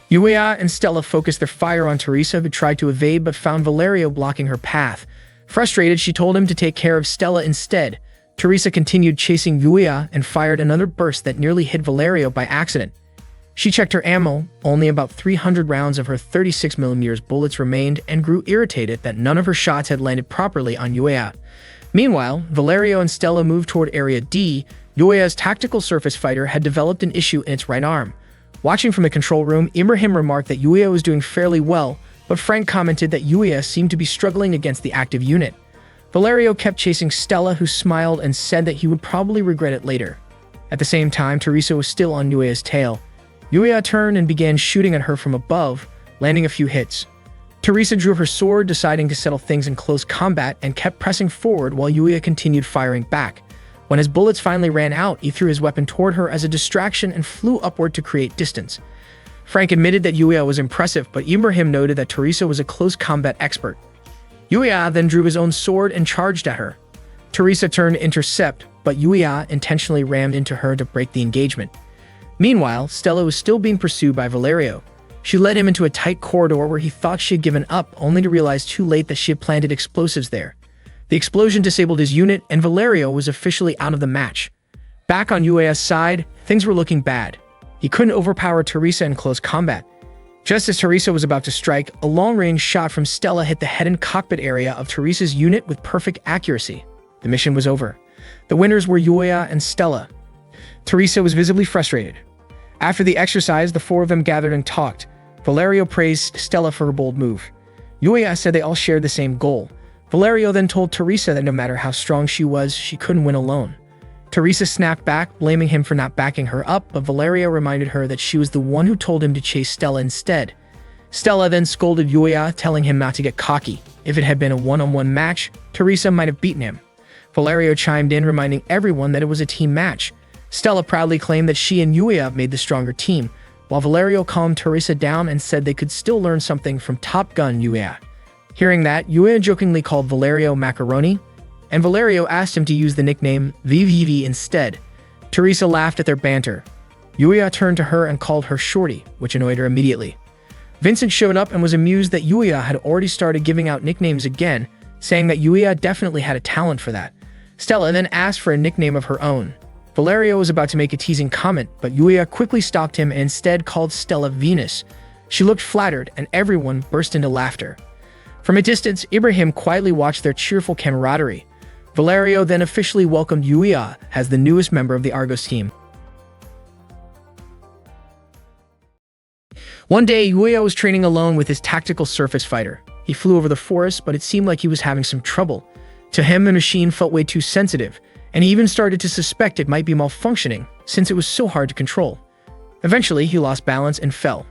Yuya and Stella focused their fire on Teresa, who tried to evade but found Valerio blocking her path. Frustrated, she told him to take care of Stella instead. Teresa continued chasing Yuya and fired another burst that nearly hit Valerio by accident. She checked her ammo. Only about 300 rounds of her 36mm bullets remained and grew irritated that none of her shots had landed properly on Yuya. Meanwhile, Valerio and Stella moved toward Area D. Yuya's tactical surface fighter had developed an issue in its right arm. Watching from the control room, Ibrahim remarked that Yuya was doing fairly well, but Frank commented that Yuya seemed to be struggling against the active unit. Valerio kept chasing Stella, who smiled and said that he would probably regret it later. At the same time, Teresa was still on Yuya's tail. Yuya turned and began shooting at her from above, landing a few hits. Teresa drew her sword, deciding to settle things in close combat, and kept pressing forward while Yuya continued firing back. When his bullets finally ran out, he threw his weapon toward her as a distraction and flew upward to create distance. Frank admitted that Yuya was impressive, but Ibrahim noted that Teresa was a close combat expert. Yuya then drew his own sword and charged at her. Teresa turned to intercept, but Yuya intentionally rammed into her to break the engagement. Meanwhile, Stella was still being pursued by Valerio. She led him into a tight corridor where he thought she had given up, only to realize too late that she had planted explosives there. The explosion disabled his unit, and Valerio was officially out of the match. Back on Yuya's side, things were looking bad. He couldn't overpower Teresa in close combat. Just as Teresa was about to strike, a long-range shot from Stella hit the head and cockpit area of Teresa's unit with perfect accuracy. The mission was over. The winners were Yuya and Stella. Teresa was visibly frustrated. After the exercise, the four of them gathered and talked. Valerio praised Stella for her bold move. Yuya said they all shared the same goal. Valerio then told Teresa that no matter how strong she was, she couldn't win alone. Teresa snapped back, blaming him for not backing her up, but Valerio reminded her that she was the one who told him to chase Stella instead. Stella then scolded Yuya, telling him not to get cocky. If it had been a one-on-one match, Teresa might have beaten him. Valerio chimed in, reminding everyone that it was a team match. Stella proudly claimed that she and Yuya made the stronger team, while Valerio calmed Teresa down and said they could still learn something from Top Gun Yuya. Hearing that, Yuya jokingly called Valerio Macaroni, and Valerio asked him to use the nickname VVV instead. Teresa laughed at their banter. Yuya turned to her and called her Shorty, which annoyed her immediately. Vincent showed up and was amused that Yuya had already started giving out nicknames again, saying that Yuya definitely had a talent for that. Stella then asked for a nickname of her own. Valerio was about to make a teasing comment, but Yuya quickly stopped him and instead called Stella Venus. She looked flattered, and everyone burst into laughter. From a distance, Ibrahim quietly watched their cheerful camaraderie. Valerio then officially welcomed Yuya as the newest member of the Argos team. One day, Yuya was training alone with his tactical surface fighter. He flew over the forest, but it seemed like he was having some trouble. To him, the machine felt way too sensitive, and he even started to suspect it might be malfunctioning, since it was so hard to control. Eventually, he lost balance and fell.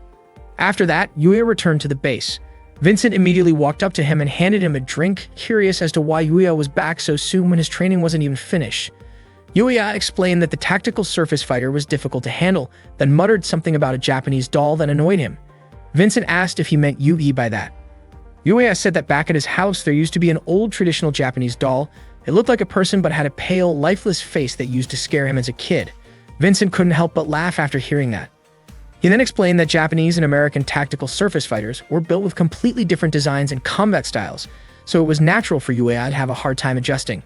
After that, Yuya returned to the base. Vincent immediately walked up to him and handed him a drink, curious as to why Yuya was back so soon when his training wasn't even finished. Yuya explained that the tactical surface fighter was difficult to handle, then muttered something about a Japanese doll that annoyed him. Vincent asked if he meant Yugi by that. Yuya said that back at his house there used to be an old traditional Japanese doll. It looked like a person but had a pale, lifeless face that used to scare him as a kid. Vincent couldn't help but laugh after hearing that. He then explained that Japanese and American tactical surface fighters were built with completely different designs and combat styles, so it was natural for Yuya to have a hard time adjusting.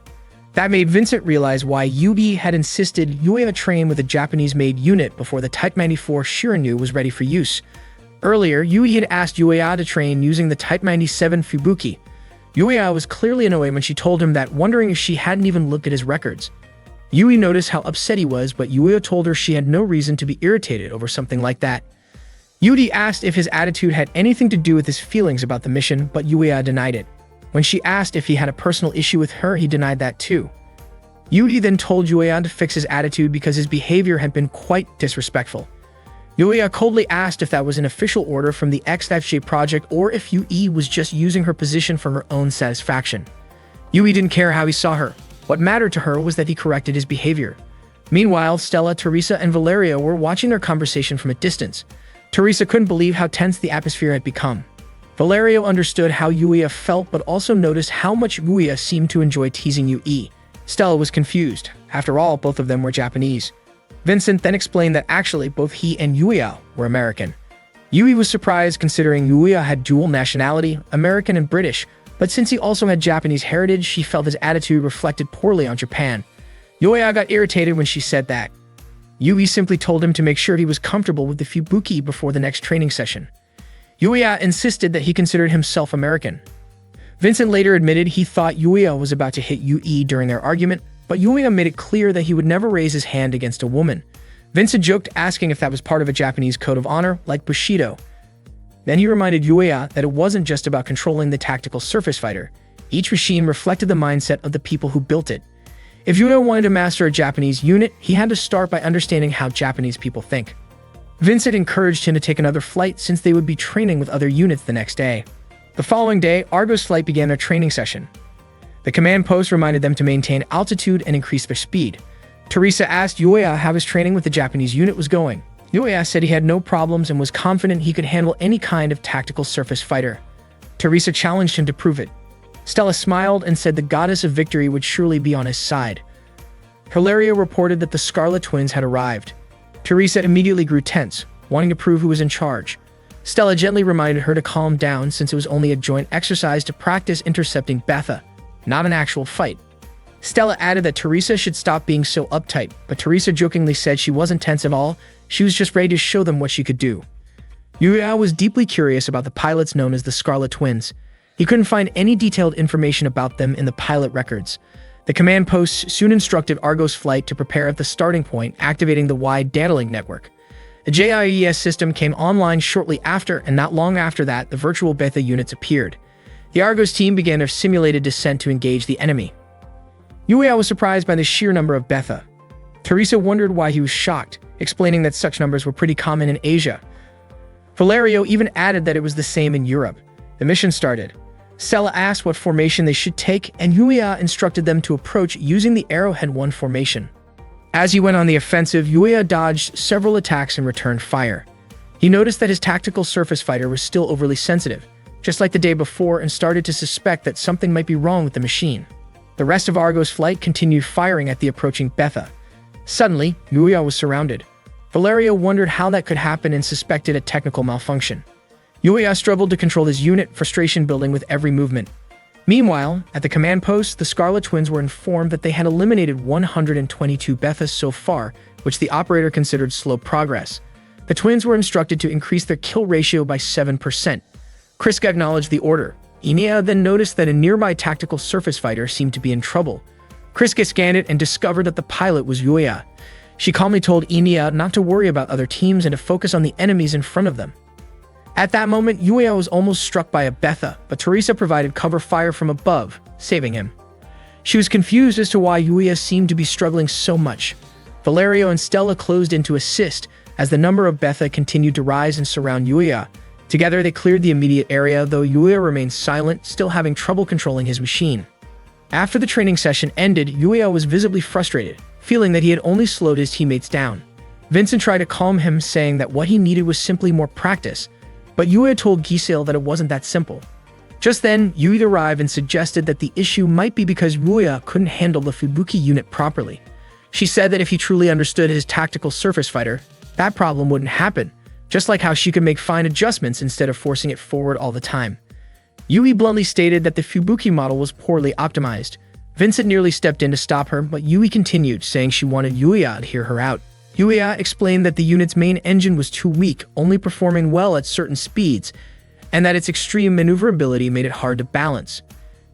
That made Vincent realize why Yugi had insisted Yuya train with a Japanese-made unit before the Type 94 Shirinu was ready for use. Earlier, Yugi had asked Yuya to train using the Type 97 Fubuki. Yuya was clearly annoyed when she told him that, wondering if she hadn't even looked at his records. Yui noticed how upset he was, but Yuya told her she had no reason to be irritated over something like that. Yudi asked if his attitude had anything to do with his feelings about the mission, but Yuya denied it. When she asked if he had a personal issue with her, he denied that too. Yudi then told Yuya to fix his attitude because his behavior had been quite disrespectful. Yuya coldly asked if that was an official order from the XFJ project or if Yui was just using her position for her own satisfaction. Yui didn't care how he saw her. What mattered to her was that he corrected his behavior. Meanwhile, Stella, Teresa, and Valeria were watching their conversation from a distance. Teresa couldn't believe how tense the atmosphere had become. Valerio understood how Yuya felt, but also noticed how much Yuya seemed to enjoy teasing Yui. Stella was confused. After all, both of them were Japanese. Vincent then explained that actually both he and Yuya were American. Yui was surprised considering Yuya had dual nationality, American and British, but since he also had Japanese heritage, she felt his attitude reflected poorly on Japan. Yuya got irritated when she said that. Yui simply told him to make sure he was comfortable with the Fubuki before the next training session. Yuya insisted that he considered himself American. Vincent later admitted he thought Yuya was about to hit Yui during their argument, but Yuya made it clear that he would never raise his hand against a woman. Vincent joked, asking if that was part of a Japanese code of honor, like Bushido. Then he reminded Yuya that it wasn't just about controlling the tactical surface fighter. Each machine reflected the mindset of the people who built it. If Yuya wanted to master a Japanese unit, he had to start by understanding how Japanese people think. Vincent encouraged him to take another flight since they would be training with other units the next day. The following day, Argo's flight began their training session. The command post reminded them to maintain altitude and increase their speed. Teresa asked Yuya how his training with the Japanese unit was going. Yuya said he had no problems and was confident he could handle any kind of tactical surface fighter. Teresa challenged him to prove it. Stella smiled and said the goddess of victory would surely be on his side. Hilaria reported that the Scarlet Twins had arrived. Teresa immediately grew tense, wanting to prove who was in charge. Stella gently reminded her to calm down since it was only a joint exercise to practice intercepting Betha, not an actual fight. Stella added that Teresa should stop being so uptight, but Teresa jokingly said she wasn't tense at all, she was just ready to show them what she could do. Yuya was deeply curious about the pilots known as the Scarlet Twins. He couldn't find any detailed information about them in the pilot records. The command post soon instructed Argo's flight to prepare at the starting point, activating the wide data link network. The JIES system came online shortly after, and not long after that, the virtual Betha units appeared. The Argos team began their simulated descent to engage the enemy. Yuya was surprised by the sheer number of Betha. Teresa wondered why he was shocked, explaining that such numbers were pretty common in Asia. Valerio even added that it was the same in Europe. The mission started. Stella asked what formation they should take, and Yuya instructed them to approach using the Arrowhead 1 formation. As he went on the offensive, Yuya dodged several attacks and returned fire. He noticed that his tactical surface fighter was still overly sensitive, just like the day before, and started to suspect that something might be wrong with the machine. The rest of Argo's flight continued firing at the approaching Betha. Suddenly, Yuya was surrounded. Valerio wondered how that could happen and suspected a technical malfunction. Yuya struggled to control his unit, frustration building with every movement. Meanwhile, at the command post, the Scarlet Twins were informed that they had eliminated 122 Bethas so far, which the operator considered slow progress. The twins were instructed to increase their kill ratio by 7%. Kriska acknowledged the order. Inia then noticed that a nearby tactical surface fighter seemed to be in trouble. Kriska scanned it and discovered that the pilot was Yuya. She calmly told Inia not to worry about other teams and to focus on the enemies in front of them. At that moment, Yuya was almost struck by a Betha, but Teresa provided cover fire from above, saving him. She was confused as to why Yuya seemed to be struggling so much. Valerio and Stella closed in to assist as the number of Betha continued to rise and surround Yuya. Together, they cleared the immediate area, though Yuya remained silent, still having trouble controlling his machine. After the training session ended, Yuya was visibly frustrated, feeling that he had only slowed his teammates down. Vincent tried to calm him, saying that what he needed was simply more practice, but Yuya told Giselle that it wasn't that simple. Just then, Yui arrived and suggested that the issue might be because Yuya couldn't handle the Fubuki unit properly. She said that if he truly understood his tactical surface fighter, that problem wouldn't happen, just like how she could make fine adjustments instead of forcing it forward all the time. Yui bluntly stated that the Fubuki model was poorly optimized. Vincent nearly stepped in to stop her, but Yui continued, saying she wanted Yuya to hear her out. Yuya explained that the unit's main engine was too weak, only performing well at certain speeds, and that its extreme maneuverability made it hard to balance.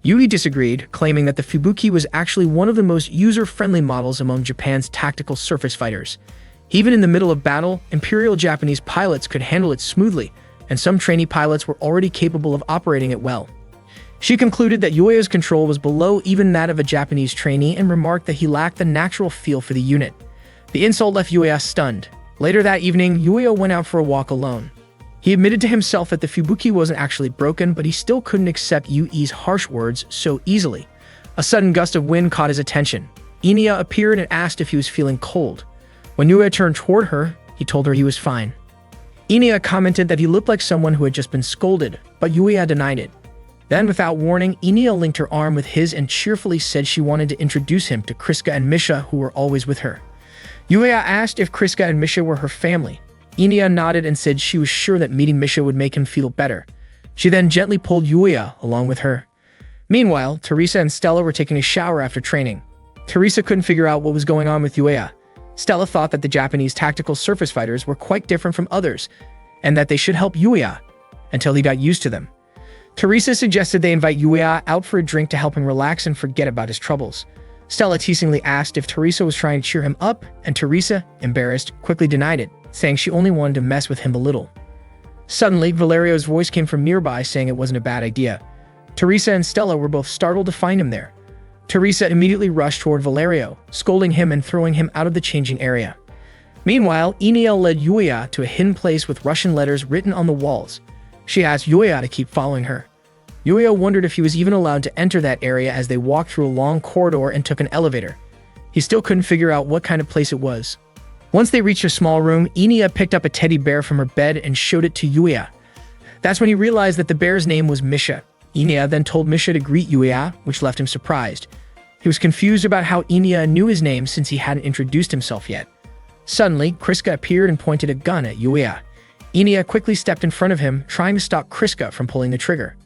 Yui disagreed, claiming that the Fubuki was actually one of the most user-friendly models among Japan's tactical surface fighters. Even in the middle of battle, Imperial Japanese pilots could handle it smoothly, and some trainee pilots were already capable of operating it well. She concluded that Yuya's control was below even that of a Japanese trainee and remarked that he lacked the natural feel for the unit. The insult left Yuya stunned. Later that evening, Yuya went out for a walk alone. He admitted to himself that the Fubuki wasn't actually broken, but he still couldn't accept Yui's harsh words so easily. A sudden gust of wind caught his attention. Inia appeared and asked if he was feeling cold. When Yuya turned toward her, he told her he was fine. Inia commented that he looked like someone who had just been scolded, but Yuya denied it. Then, without warning, Inia linked her arm with his and cheerfully said she wanted to introduce him to Kriska and Misha, who were always with her. Yuya asked if Kriska and Misha were her family. Inia nodded and said she was sure that meeting Misha would make him feel better. She then gently pulled Yuya along with her. Meanwhile, Teresa and Stella were taking a shower after training. Teresa couldn't figure out what was going on with Yuya. Stella thought that the Japanese tactical surface fighters were quite different from others, and that they should help Yuya until he got used to them. Teresa suggested they invite Yuya out for a drink to help him relax and forget about his troubles. Stella teasingly asked if Teresa was trying to cheer him up, and Teresa, embarrassed, quickly denied it, saying she only wanted to mess with him a little. Suddenly, Valerio's voice came from nearby saying it wasn't a bad idea. Teresa and Stella were both startled to find him there. Teresa immediately rushed toward Valerio, scolding him and throwing him out of the changing area. Meanwhile, Eniel led Yuya to a hidden place with Russian letters written on the walls. She asked Yuya to keep following her. Yuya wondered if he was even allowed to enter that area as they walked through a long corridor and took an elevator. He still couldn't figure out what kind of place it was. Once they reached a small room, Inia picked up a teddy bear from her bed and showed it to Yuya. That's when he realized that the bear's name was Misha. Inia then told Misha to greet Yuya, which left him surprised. He was confused about how Inia knew his name since he hadn't introduced himself yet. Suddenly, Kriska appeared and pointed a gun at Yuya. Inia quickly stepped in front of him, trying to stop Kriska from pulling the trigger.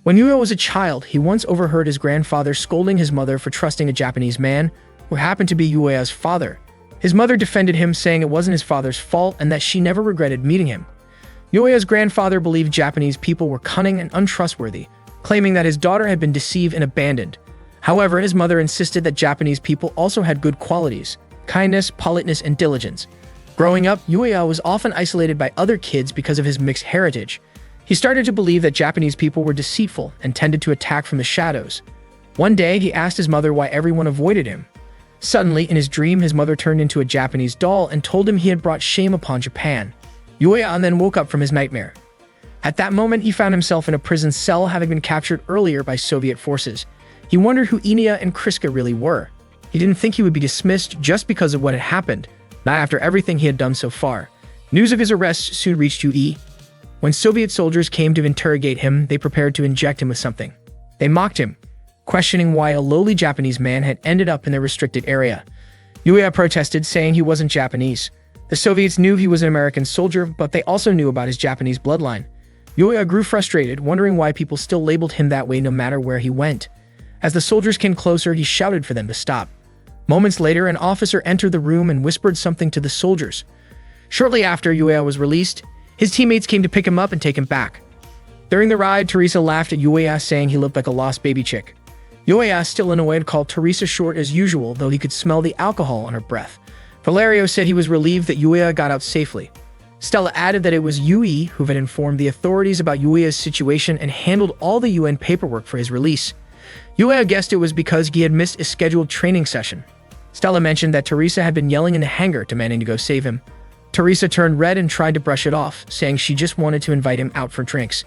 When Yuya was a child, he once overheard his grandfather scolding his mother for trusting a Japanese man, who happened to be Yuya's father. His mother defended him, saying it wasn't his father's fault and that she never regretted meeting him. Yuya's grandfather believed Japanese people were cunning and untrustworthy, claiming that his daughter had been deceived and abandoned. However, his mother insisted that Japanese people also had good qualities: kindness, politeness, and diligence. Growing up, Yuya was often isolated by other kids because of his mixed heritage. He started to believe that Japanese people were deceitful and tended to attack from the shadows. One day, he asked his mother why everyone avoided him. Suddenly, in his dream, his mother turned into a Japanese doll and told him he had brought shame upon Japan. Yuya then woke up from his nightmare. At that moment, he found himself in a prison cell, having been captured earlier by Soviet forces. He wondered who Inia and Kriska really were. He didn't think he would be dismissed just because of what had happened, not after everything he had done so far. News of his arrest soon reached Yui. When Soviet soldiers came to interrogate him, they prepared to inject him with something. They mocked him, questioning why a lowly Japanese man had ended up in the restricted area. Yuya protested, saying he wasn't Japanese. The Soviets knew he was an American soldier, but they also knew about his Japanese bloodline. Yuya grew frustrated, wondering why people still labeled him that way no matter where he went. As the soldiers came closer, he shouted for them to stop. Moments later, an officer entered the room and whispered something to the soldiers. Shortly after Yuya was released, his teammates came to pick him up and take him back. During the ride, Teresa laughed at Yuya, saying he looked like a lost baby chick. Yuya, still annoyed, called Teresa short as usual, though he could smell the alcohol on her breath. Valerio said he was relieved that Yuya got out safely. Stella added that it was Yui who had informed the authorities about Yuya's situation and handled all the UN paperwork for his release. Yuya guessed it was because he had missed a scheduled training session. Stella mentioned that Teresa had been yelling in the hangar, demanding to go save him. Teresa turned red and tried to brush it off, saying she just wanted to invite him out for drinks.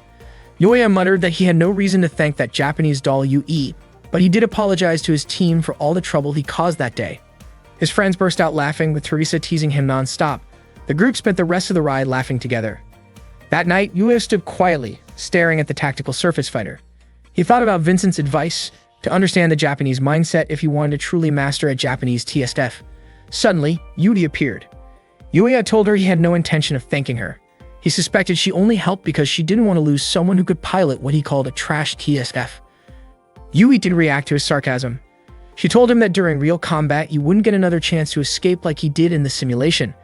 Yuya muttered that he had no reason to thank that Japanese doll Yui, but he did apologize to his team for all the trouble he caused that day. His friends burst out laughing, with Teresa teasing him non-stop. The group spent the rest of the ride laughing together. That night, Yuya stood quietly, staring at the tactical surface fighter. He thought about Vincent's advice to understand the Japanese mindset if he wanted to truly master a Japanese TSF. Suddenly, Yuri appeared. Yuya told her he had no intention of thanking her. He suspected she only helped because she didn't want to lose someone who could pilot what he called a trash TSF. Yui didn't react to his sarcasm. She told him that during real combat, he wouldn't get another chance to escape like he did in the simulation.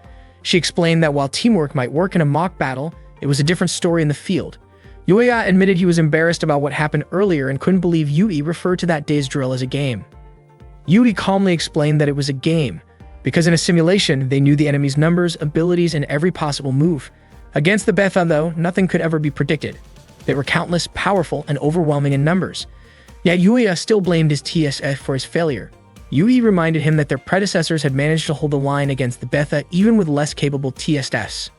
She explained that while teamwork might work in a mock battle, it was a different story in the field. Yuya admitted he was embarrassed about what happened earlier and couldn't believe Yui referred to that day's drill as a game. Yui calmly explained that it was a game, because in a simulation, they knew the enemy's numbers, abilities, and every possible move. Against the Betha, though, nothing could ever be predicted. They were countless, powerful, and overwhelming in numbers. Yet Yuya still blamed his TSF for his failure. Yui reminded him that their predecessors had managed to hold the line against the Betha even with less capable TSFs.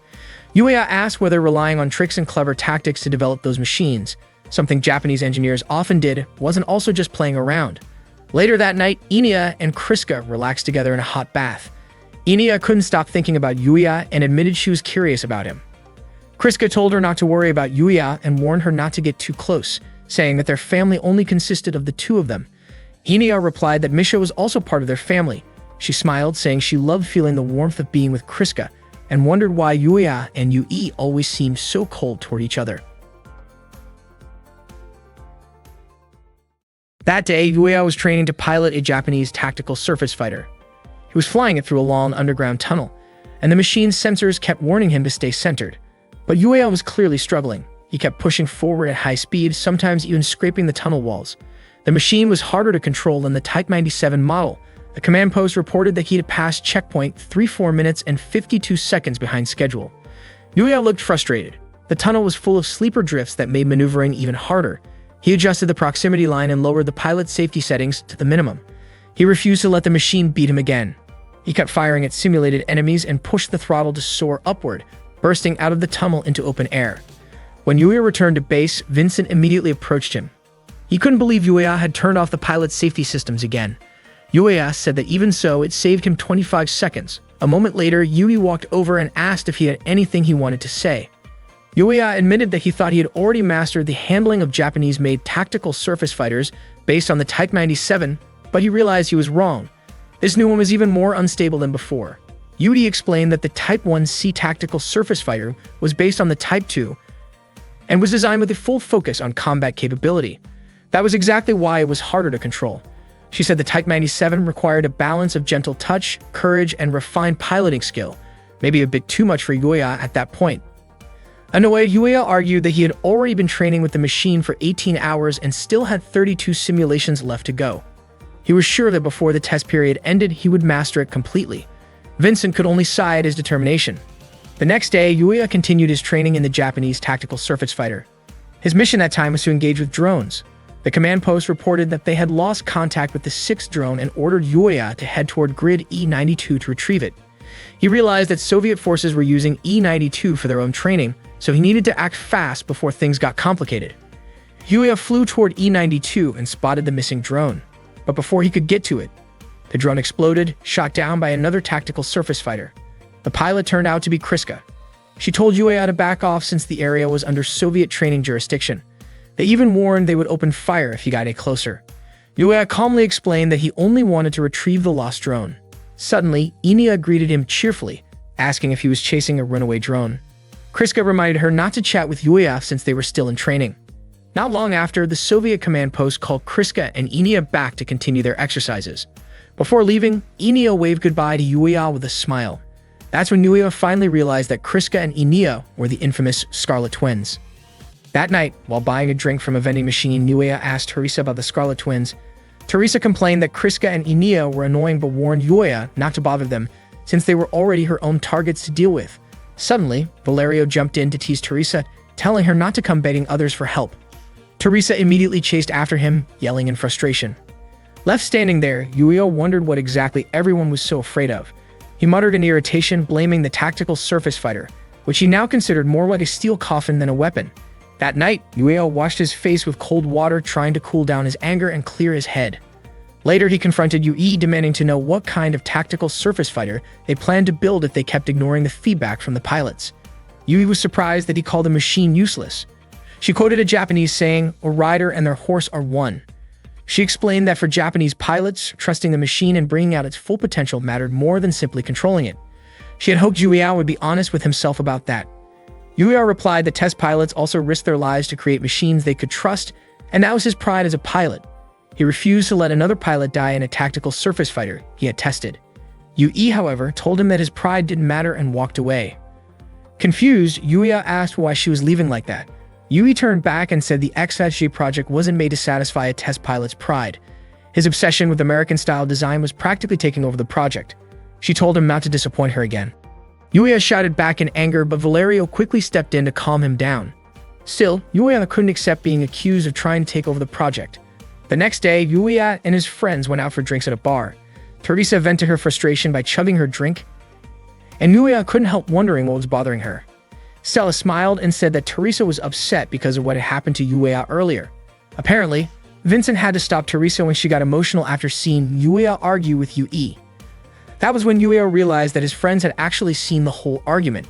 Yuya asked whether relying on tricks and clever tactics to develop those machines, something Japanese engineers often did, wasn't also just playing around. Later that night, Inia and Kriska relaxed together in a hot bath. Inia couldn't stop thinking about Yuya and admitted she was curious about him. Kriska told her not to worry about Yuya and warned her not to get too close, saying that their family only consisted of the two of them. Inia replied that Misha was also part of their family. She smiled, saying she loved feeling the warmth of being with Kriska, and wondered why Yuya and Yui always seemed so cold toward each other. That day, Yuya was training to pilot a Japanese tactical surface fighter. He was flying it through a long underground tunnel, and the machine's sensors kept warning him to stay centered. But Yuya was clearly struggling. He kept pushing forward at high speed, sometimes even scraping the tunnel walls. The machine was harder to control than the Type 97 model. The command post reported that he had passed checkpoint 4 minutes and 52 seconds behind schedule. Yuya looked frustrated. The tunnel was full of sleeper drifts that made maneuvering even harder. He adjusted the proximity line and lowered the pilot's safety settings to the minimum. He refused to let the machine beat him again. He kept firing at simulated enemies and pushed the throttle to soar upward, bursting out of the tunnel into open air. When Yuya returned to base, Vincent immediately approached him. He couldn't believe Yuya had turned off the pilot's safety systems again. Yuya said that even so, it saved him 25 seconds. A moment later, Yui walked over and asked if he had anything he wanted to say. Yuya admitted that he thought he had already mastered the handling of Japanese-made tactical surface fighters based on the Type 97, but he realized he was wrong. This new one was even more unstable than before. Yui explained that the Type 1C tactical surface fighter was based on the Type 2 and was designed with a full focus on combat capability. That was exactly why it was harder to control. She said the Type 97 required a balance of gentle touch, courage, and refined piloting skill, maybe a bit too much for Yuya at that point. Annoyed, Yuya argued that he had already been training with the machine for 18 hours and still had 32 simulations left to go. He was sure that before the test period ended, he would master it completely. Vincent could only sigh at his determination. The next day, Yuya continued his training in the Japanese tactical surface fighter. His mission that time was to engage with drones. The command post reported that they had lost contact with the 6th drone and ordered Yuya to head toward grid E92 to retrieve it. He realized that Soviet forces were using E92 for their own training, so he needed to act fast before things got complicated. Yuya flew toward E92 and spotted the missing drone. But before he could get to it, the drone exploded, shot down by another tactical surface fighter. The pilot turned out to be Kriska. She told Yuya to back off since the area was under Soviet training jurisdiction. They even warned they would open fire if he got any closer. Yuya calmly explained that he only wanted to retrieve the lost drone. Suddenly, Inia greeted him cheerfully, asking if he was chasing a runaway drone. Kriska reminded her not to chat with Yuya since they were still in training. Not long after, the Soviet command post called Kriska and Inia back to continue their exercises. Before leaving, Inia waved goodbye to Yuya with a smile. That's when Yuya finally realized that Kriska and Inia were the infamous Scarlet Twins. That night, while buying a drink from a vending machine, Yuya asked Teresa about the Scarlet Twins. Teresa complained that Kriska and Enia were annoying but warned Yuya not to bother them, since they were already her own targets to deal with. Suddenly, Valerio jumped in to tease Teresa, telling her not to come begging others for help. Teresa immediately chased after him, yelling in frustration. Left standing there, Yuya wondered what exactly everyone was so afraid of. He muttered in irritation, blaming the tactical surface fighter, which he now considered more like a steel coffin than a weapon. That night, Yuya washed his face with cold water, trying to cool down his anger and clear his head. Later, he confronted Yui, demanding to know what kind of tactical surface fighter they planned to build if they kept ignoring the feedback from the pilots. Yui was surprised that he called the machine useless. She quoted a Japanese saying, "A rider and their horse are one." She explained that for Japanese pilots, trusting the machine and bringing out its full potential mattered more than simply controlling it. She had hoped Yuya would be honest with himself about that. Yuya replied that test pilots also risked their lives to create machines they could trust, and that was his pride as a pilot. He refused to let another pilot die in a tactical surface fighter he had tested. Yui, however, told him that his pride didn't matter and walked away. Confused, Yuya asked why she was leaving like that. Yui turned back and said the XSG project wasn't made to satisfy a test pilot's pride. His obsession with American-style design was practically taking over the project. She told him not to disappoint her again. Yuya shouted back in anger, but Valerio quickly stepped in to calm him down. Still, Yuya couldn't accept being accused of trying to take over the project. The next day, Yuya and his friends went out for drinks at a bar. Teresa vented her frustration by chugging her drink, and Yuya couldn't help wondering what was bothering her. Stella smiled and said that Teresa was upset because of what had happened to Yuya earlier. Apparently, Vincent had to stop Teresa when she got emotional after seeing Yuya argue with Yui. That was when Yuya realized that his friends had actually seen the whole argument.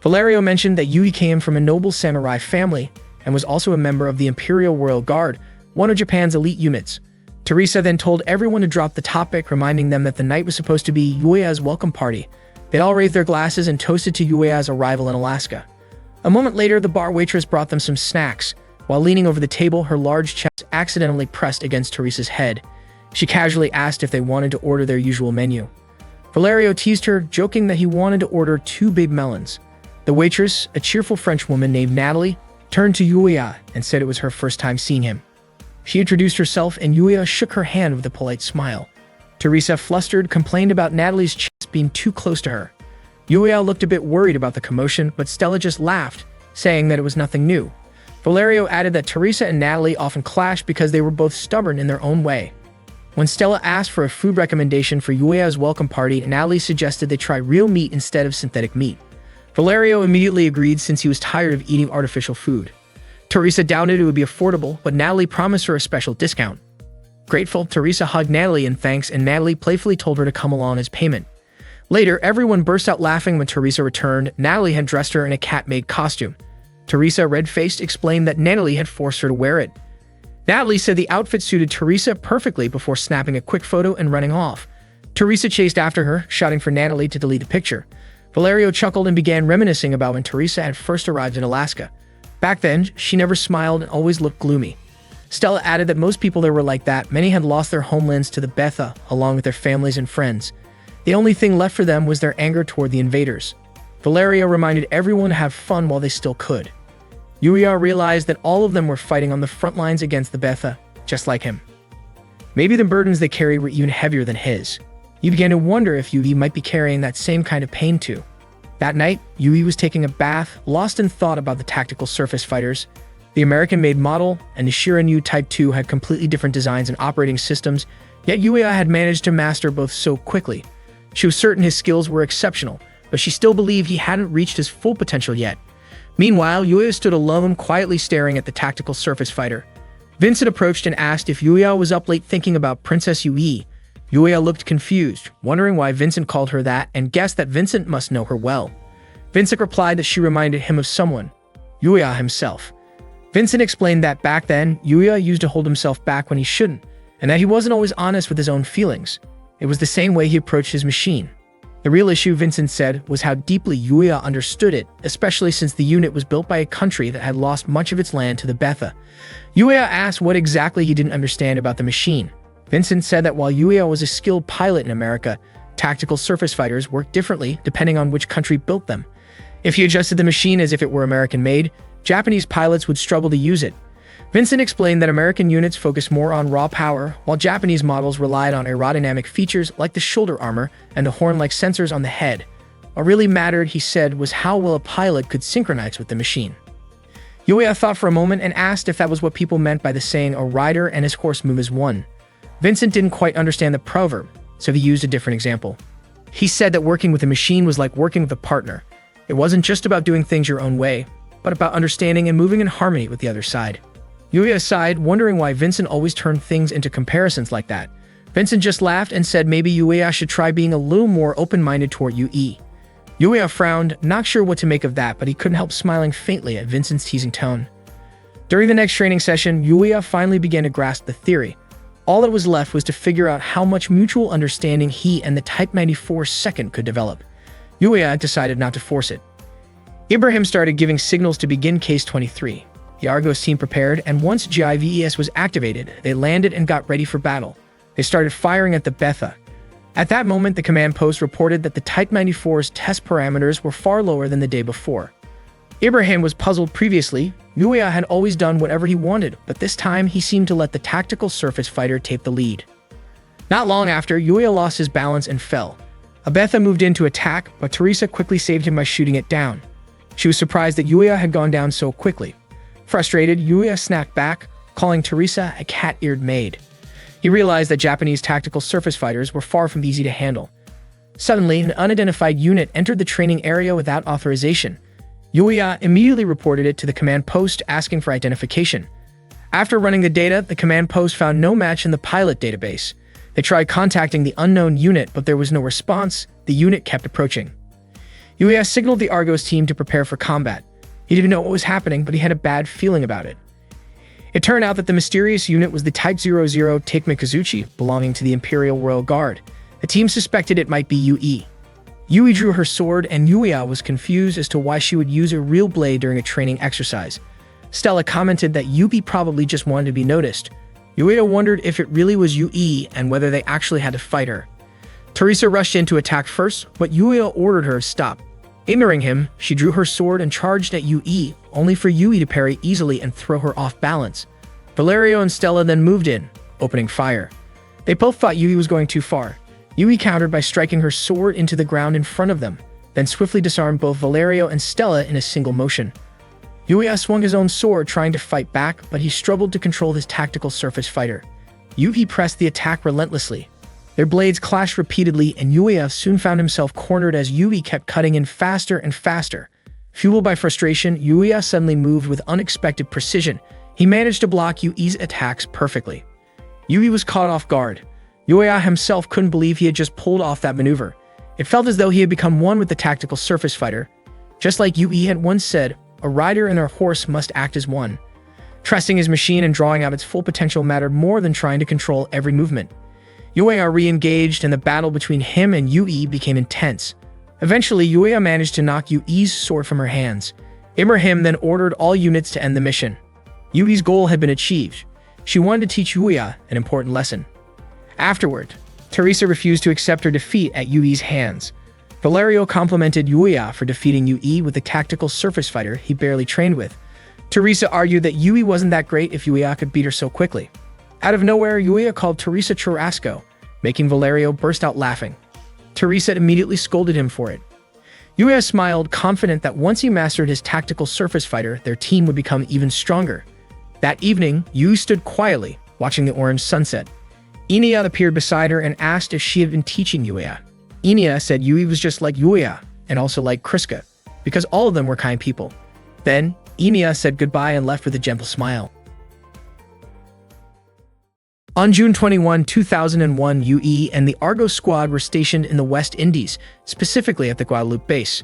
Valerio mentioned that Yui came from a noble samurai family and was also a member of the Imperial Royal Guard, one of Japan's elite units. Teresa then told everyone to drop the topic, reminding them that the night was supposed to be Yuya's welcome party. They all raised their glasses and toasted to Yuya's arrival in Alaska. A moment later, the bar waitress brought them some snacks. While leaning over the table, her large chest accidentally pressed against Teresa's head. She casually asked if they wanted to order their usual menu. Valerio teased her, joking that he wanted to order 2 big melons. The waitress, a cheerful French woman named Natalie, turned to Yuya and said it was her first time seeing him. She introduced herself and Yuya shook her hand with a polite smile. Teresa, flustered, complained about Natalie's chest being too close to her. Yuya looked a bit worried about the commotion, but Stella just laughed, saying that it was nothing new. Valerio added that Teresa and Natalie often clashed because they were both stubborn in their own way. When Stella asked for a food recommendation for Yuya's welcome party, Natalie suggested they try real meat instead of synthetic meat. Valerio immediately agreed since he was tired of eating artificial food. Teresa doubted it would be affordable, but Natalie promised her a special discount. Grateful, Teresa hugged Natalie in thanks, and Natalie playfully told her to come along as payment. Later, everyone burst out laughing when Teresa returned. Natalie had dressed her in a cat-made costume. Teresa, red-faced, explained that Natalie had forced her to wear it. Natalie said the outfit suited Teresa perfectly before snapping a quick photo and running off. Teresa chased after her, shouting for Natalie to delete the picture. Valerio chuckled and began reminiscing about when Teresa had first arrived in Alaska. Back then, she never smiled and always looked gloomy. Stella added that most people there were like that. Many had lost their homelands to the Betha, along with their families and friends. The only thing left for them was their anger toward the invaders. Valerio reminded everyone to have fun while they still could. Yuya realized that all of them were fighting on the front lines against the Betha, just like him. Maybe the burdens they carried were even heavier than his. He began to wonder if Yui might be carrying that same kind of pain too. That night, Yui was taking a bath, lost in thought about the tactical surface fighters. The American-made model and the Shirinu Type 2 had completely different designs and operating systems, yet Yuya had managed to master both so quickly. She was certain his skills were exceptional, but she still believed he hadn't reached his full potential yet. Meanwhile, Yuya stood alone, quietly staring at the tactical surface fighter. Vincent approached and asked if Yuya was up late thinking about Princess Yui. Yuya looked confused, wondering why Vincent called her that, and guessed that Vincent must know her well. Vincent replied that she reminded him of someone, Yuya himself. Vincent explained that back then, Yuya used to hold himself back when he shouldn't, and that he wasn't always honest with his own feelings. It was the same way he approached his machine. The real issue, Vincent said, was how deeply Yuya understood it, especially since the unit was built by a country that had lost much of its land to the Betha. Yuya asked what exactly he didn't understand about the machine. Vincent said that while Yuya was a skilled pilot in America, tactical surface fighters worked differently depending on which country built them. If he adjusted the machine as if it were American-made, Japanese pilots would struggle to use it. Vincent explained that American units focused more on raw power, while Japanese models relied on aerodynamic features like the shoulder armor and the horn-like sensors on the head. What really mattered, he said, was how well a pilot could synchronize with the machine. Yuya thought for a moment and asked if that was what people meant by the saying, "A rider and his horse move as one." Vincent didn't quite understand the proverb, so he used a different example. He said that working with a machine was like working with a partner. It wasn't just about doing things your own way, but about understanding and moving in harmony with the other side. Yuya sighed, wondering why Vincent always turned things into comparisons like that. Vincent just laughed and said maybe Yuya should try being a little more open-minded toward Yui. Yuya frowned, not sure what to make of that, but he couldn't help smiling faintly at Vincent's teasing tone. During the next training session, Yuya finally began to grasp the theory. All that was left was to figure out how much mutual understanding he and the Type 94 second could develop. Yuya decided not to force it. Ibrahim started giving signals to begin Case 23. The Argos team prepared, and once GIVES was activated, they landed and got ready for battle. They started firing at the Betha. At that moment, the command post reported that the Type 94's test parameters were far lower than the day before. Ibrahim was puzzled previously. Yuya had always done whatever he wanted, but this time he seemed to let the tactical surface fighter take the lead. Not long after, Yuya lost his balance and fell. A Betha moved in to attack, but Teresa quickly saved him by shooting it down. She was surprised that Yuya had gone down so quickly. Frustrated, Yuya snapped back, calling Teresa a cat-eared maid. He realized that Japanese tactical surface fighters were far from easy to handle. Suddenly, an unidentified unit entered the training area without authorization. Yuya immediately reported it to the command post, asking for identification. After running the data, the command post found no match in the pilot database. They tried contacting the unknown unit, but there was no response. The unit kept approaching. Yuya signaled the Argos team to prepare for combat. He didn't know what was happening, but he had a bad feeling about it. It turned out that the mysterious unit was the Type 00 Takemikazuchi, belonging to the Imperial Royal Guard. The team suspected it might be Yui. Yui drew her sword, and Yuya was confused as to why she would use a real blade during a training exercise. Stella commented that Yui probably just wanted to be noticed. Yuya wondered if it really was Yui and whether they actually had to fight her. Teresa rushed in to attack first, but Yuya ordered her to stop. Ignoring him, she drew her sword and charged at Yui, only for Yui to parry easily and throw her off balance. Valerio and Stella then moved in, opening fire. They both thought Yui was going too far. Yui countered by striking her sword into the ground in front of them, then swiftly disarmed both Valerio and Stella in a single motion. Yuya swung his own sword trying to fight back, but he struggled to control his tactical surface fighter. Yui pressed the attack relentlessly. Their blades clashed repeatedly, and Yuya soon found himself cornered as Yui kept cutting in faster and faster. Fueled by frustration, Yuya suddenly moved with unexpected precision. He managed to block Yui's attacks perfectly. Yui was caught off guard. Yuya himself couldn't believe he had just pulled off that maneuver. It felt as though he had become one with the tactical surface fighter. Just like Yui had once said, a rider and their horse must act as one. Trusting his machine and drawing out its full potential mattered more than trying to control every movement. Yuya re-engaged, and the battle between him and Yui became intense. Eventually, Yuya managed to knock Yui's sword from her hands. Ibrahim then ordered all units to end the mission. Yui's goal had been achieved. She wanted to teach Yuya an important lesson. Afterward, Teresa refused to accept her defeat at Yui's hands. Valerio complimented Yuya for defeating Yui with the tactical surface fighter he barely trained with. Teresa argued that Yui wasn't that great if Yuya could beat her so quickly. Out of nowhere, Yuya called Teresa Churrasco, making Valerio burst out laughing. Teresa immediately scolded him for it. Yuya smiled, confident that once he mastered his tactical surface fighter, their team would become even stronger. That evening, Yui stood quietly, watching the orange sunset. Inia appeared beside her and asked if she had been teaching Yuya. Inia said Yui was just like Yuya, and also like Kriska, because all of them were kind people. Then, Inia said goodbye and left with a gentle smile. On June 21, 2001, Yui and the Argos squad were stationed in the West Indies, specifically at the Guadeloupe base.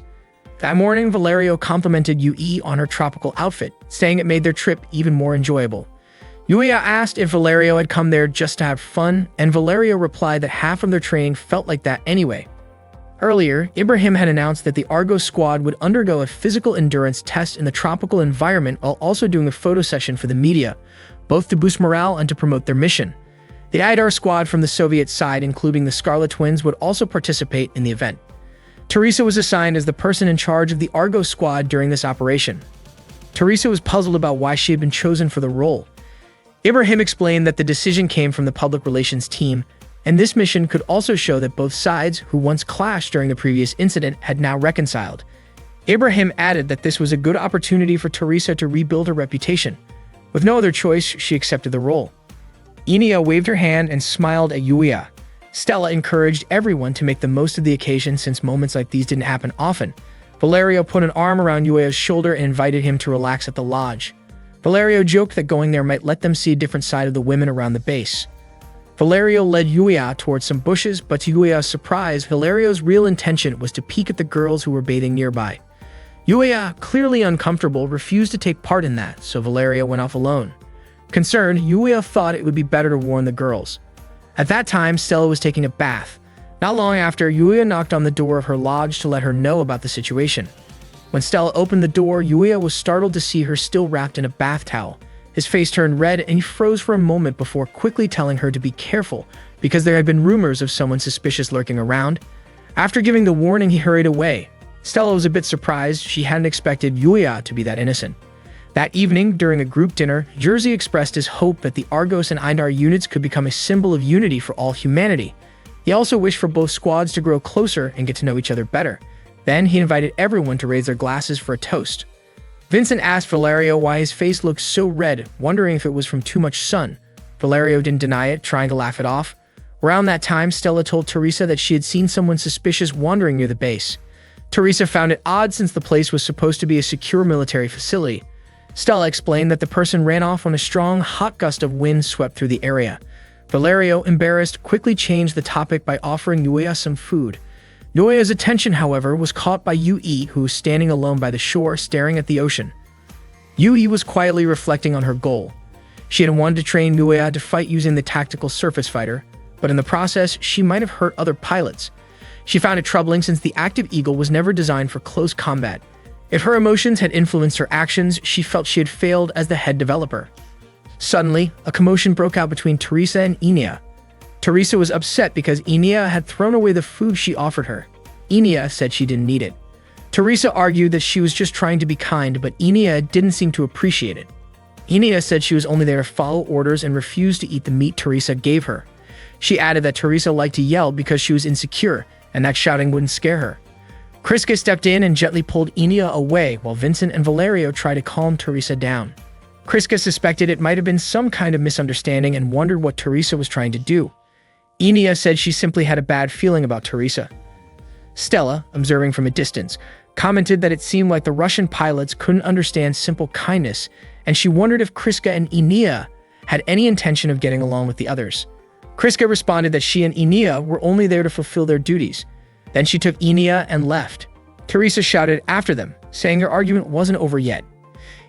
That morning, Valerio complimented Yui on her tropical outfit, saying it made their trip even more enjoyable. Yuya asked if Valerio had come there just to have fun, and Valerio replied that half of their training felt like that anyway. Earlier, Ibrahim had announced that the Argos squad would undergo a physical endurance test in the tropical environment while also doing a photo session for the media, both to boost morale and to promote their mission. The Idar squad from the Soviet side, including the Scarlet Twins, would also participate in the event. Teresa was assigned as the person in charge of the Argos squad during this operation. Teresa was puzzled about why she had been chosen for the role. Ibrahim explained that the decision came from the public relations team, and this mission could also show that both sides, who once clashed during the previous incident, had now reconciled. Ibrahim added that this was a good opportunity for Teresa to rebuild her reputation. With no other choice, she accepted the role. Inia waved her hand and smiled at Yuya. Stella encouraged everyone to make the most of the occasion since moments like these didn't happen often. Valerio put an arm around Yuya's shoulder and invited him to relax at the lodge. Valerio joked that going there might let them see a different side of the women around the base. Valerio led Yuya towards some bushes, but to Yuya's surprise, Valerio's real intention was to peek at the girls who were bathing nearby. Yuya, clearly uncomfortable, refused to take part in that, so Valerio went off alone. Concerned, Yuya thought it would be better to warn the girls. At that time, Stella was taking a bath. Not long after, Yuya knocked on the door of her lodge to let her know about the situation. When Stella opened the door, Yuya was startled to see her still wrapped in a bath towel. His face turned red and he froze for a moment before quickly telling her to be careful because there had been rumors of someone suspicious lurking around. After giving the warning, he hurried away. Stella was a bit surprised. She hadn't expected Yuya to be that innocent. That evening, during a group dinner, Jersey expressed his hope that the Argos and Eindar units could become a symbol of unity for all humanity. He also wished for both squads to grow closer and get to know each other better. Then he invited everyone to raise their glasses for a toast. Vincent asked Valerio why his face looked so red, wondering if it was from too much sun. Valerio didn't deny it, trying to laugh it off. Around that time, Stella told Teresa that she had seen someone suspicious wandering near the base. Teresa found it odd since the place was supposed to be a secure military facility. Stella explained that the person ran off when a strong, hot gust of wind swept through the area. Valerio, embarrassed, quickly changed the topic by offering Yuya some food. Yuya's attention, however, was caught by Yui, who was standing alone by the shore, staring at the ocean. Yui was quietly reflecting on her goal. She had wanted to train Yuya to fight using the tactical surface fighter, but in the process, she might have hurt other pilots. She found it troubling since the active eagle was never designed for close combat. If her emotions had influenced her actions, she felt she had failed as the head developer. Suddenly, a commotion broke out between Teresa and Inia. Teresa was upset because Inia had thrown away the food she offered her. Inia said she didn't need it. Teresa argued that she was just trying to be kind, but Inia didn't seem to appreciate it. Inia said she was only there to follow orders and refused to eat the meat Teresa gave her. She added that Teresa liked to yell because she was insecure, and that shouting wouldn't scare her. Kriska stepped in and gently pulled Inia away while Vincent and Valerio tried to calm Teresa down. Kriska suspected it might have been some kind of misunderstanding and wondered what Teresa was trying to do. Inia said she simply had a bad feeling about Teresa. Stella, observing from a distance, commented that it seemed like the Russian pilots couldn't understand simple kindness, and she wondered if Kriska and Inia had any intention of getting along with the others. Kriska responded that she and Inia were only there to fulfill their duties. Then she took Inia and left. Teresa shouted after them, saying their argument wasn't over yet.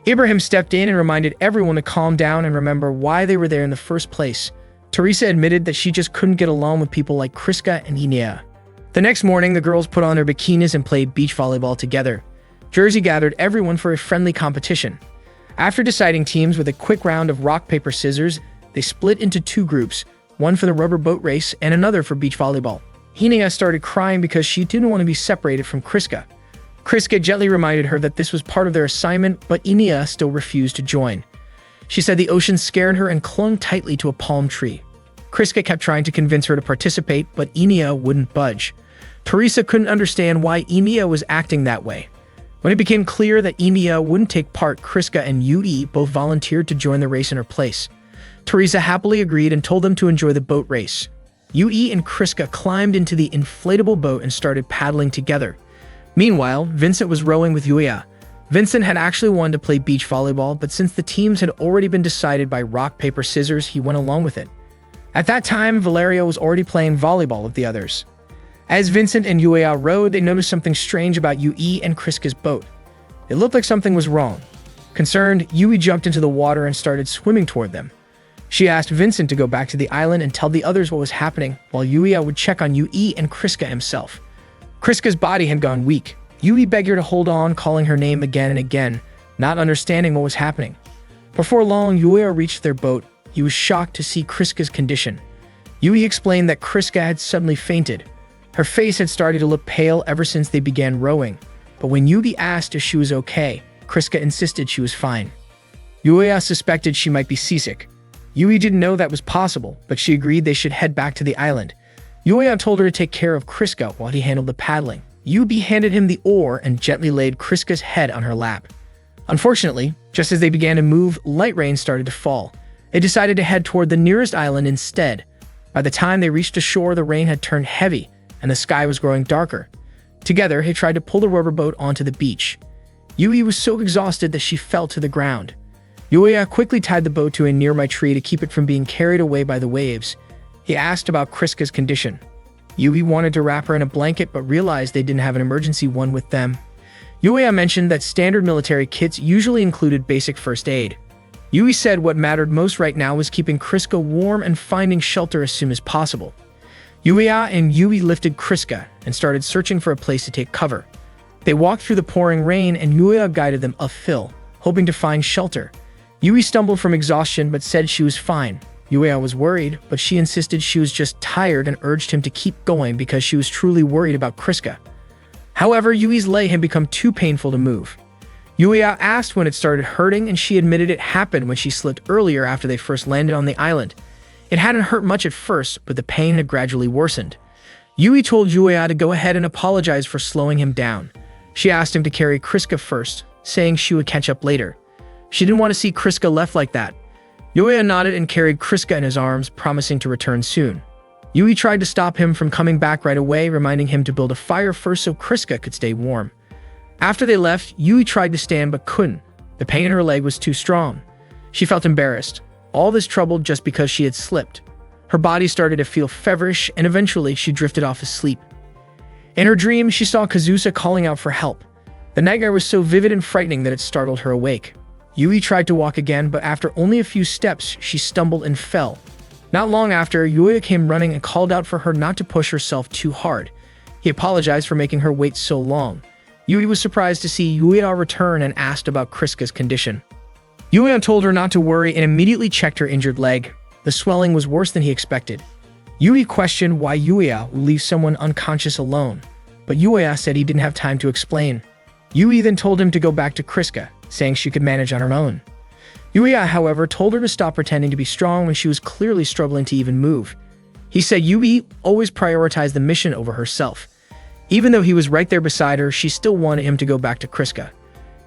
Ibrahim stepped in and reminded everyone to calm down and remember why they were there in the first place. Teresa admitted that she just couldn't get along with people like Kriska and Inia. The next morning, the girls put on their bikinis and played beach volleyball together. Jersey gathered everyone for a friendly competition. After deciding teams with a quick round of rock, paper, scissors, they split into two groups, one for the rubber boat race and another for beach volleyball. Inia started crying because she didn't want to be separated from Kriska. Kriska gently reminded her that this was part of their assignment, but Inia still refused to join. She said the ocean scared her and clung tightly to a palm tree. Kriska kept trying to convince her to participate, but Inia wouldn't budge. Teresa couldn't understand why Inia was acting that way. When it became clear that Inia wouldn't take part, Kriska and Yui both volunteered to join the race in her place. Teresa happily agreed and told them to enjoy the boat race. Yui and Kriska climbed into the inflatable boat and started paddling together. Meanwhile, Vincent was rowing with Yuya. Vincent had actually wanted to play beach volleyball, but since the teams had already been decided by rock, paper, scissors, he went along with it. At that time, Valerio was already playing volleyball with the others. As Vincent and Yuya rowed, they noticed something strange about Yui and Kriska's boat. It looked like something was wrong. Concerned, Yui jumped into the water and started swimming toward them. She asked Vincent to go back to the island and tell the others what was happening, while Yuya would check on Yui and Kriska himself. Kriska's body had gone weak. Yui begged her to hold on, calling her name again and again, not understanding what was happening. Before long, Yuya reached their boat. He was shocked to see Kriska's condition. Yui explained that Kriska had suddenly fainted. Her face had started to look pale ever since they began rowing, but when Yui asked if she was okay, Kriska insisted she was fine. Yuya suspected she might be seasick. Yui didn't know that was possible, but she agreed they should head back to the island. Yuya told her to take care of Kriska while he handled the paddling. Yui handed him the oar and gently laid Kriska's head on her lap. Unfortunately, just as they began to move, light rain started to fall. They decided to head toward the nearest island instead. By the time they reached the shore, the rain had turned heavy, and the sky was growing darker. Together, they tried to pull the rubber boat onto the beach. Yui was so exhausted that she fell to the ground. Yuya quickly tied the boat to a nearby tree to keep it from being carried away by the waves. He asked about Kriska's condition. Yui wanted to wrap her in a blanket but realized they didn't have an emergency one with them. Yuya mentioned that standard military kits usually included basic first aid. Yui said what mattered most right now was keeping Kriska warm and finding shelter as soon as possible. Yuya and Yui lifted Kriska and started searching for a place to take cover. They walked through the pouring rain and Yuya guided them uphill, hoping to find shelter. Yui stumbled from exhaustion but said she was fine. Yuya was worried, but she insisted she was just tired and urged him to keep going because she was truly worried about Kriska. However, Yui's leg had become too painful to move. Yuya asked when it started hurting and she admitted it happened when she slipped earlier after they first landed on the island. It hadn't hurt much at first, but the pain had gradually worsened. Yui told Yuya to go ahead and apologize for slowing him down. She asked him to carry Kriska first, saying she would catch up later. She didn't want to see Kriska left like that. Yuya nodded and carried Kriska in his arms, promising to return soon. Yui tried to stop him from coming back right away, reminding him to build a fire first so Kriska could stay warm. After they left, Yui tried to stand but couldn't. The pain in her leg was too strong. She felt embarrassed. All this trouble just because she had slipped. Her body started to feel feverish and eventually she drifted off asleep. In her dream, she saw Kazusa calling out for help. The nightmare was so vivid and frightening that it startled her awake. Yui tried to walk again, but after only a few steps, she stumbled and fell. Not long after, Yuya came running and called out for her not to push herself too hard. He apologized for making her wait so long. Yui was surprised to see Yuya return and asked about Kriska's condition. Yuya told her not to worry and immediately checked her injured leg. The swelling was worse than he expected. Yui questioned why Yuya would leave someone unconscious alone, but Yuya said he didn't have time to explain. Yui then told him to go back to Kriska, saying she could manage on her own. Yuya, however, told her to stop pretending to be strong when she was clearly struggling to even move. He said Yui always prioritized the mission over herself. Even though he was right there beside her, she still wanted him to go back to Kriska.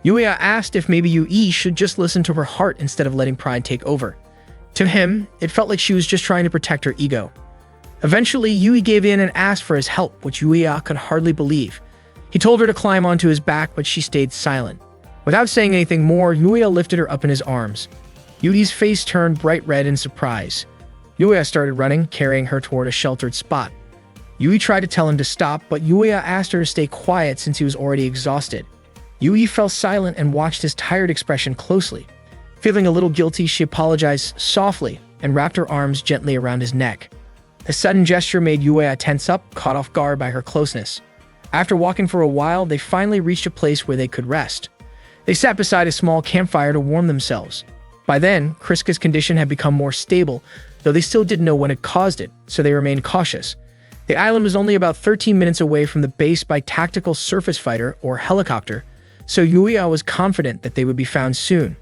Yuya asked if maybe Yui should just listen to her heart instead of letting pride take over. To him, it felt like she was just trying to protect her ego. Eventually, Yui gave in and asked for his help, which Yuya could hardly believe. He told her to climb onto his back, but she stayed silent. Without saying anything more, Yuya lifted her up in his arms. Yui's face turned bright red in surprise. Yuya started running, carrying her toward a sheltered spot. Yui tried to tell him to stop, but Yuya asked her to stay quiet since he was already exhausted. Yui fell silent and watched his tired expression closely. Feeling a little guilty, she apologized softly and wrapped her arms gently around his neck. The sudden gesture made Yuya tense up, caught off guard by her closeness. After walking for a while, they finally reached a place where they could rest. They sat beside a small campfire to warm themselves. By then, Kriska's condition had become more stable, though they still didn't know what had caused it, so they remained cautious. The island was only about 13 minutes away from the base by tactical surface fighter or helicopter, so Yuya was confident that they would be found soon.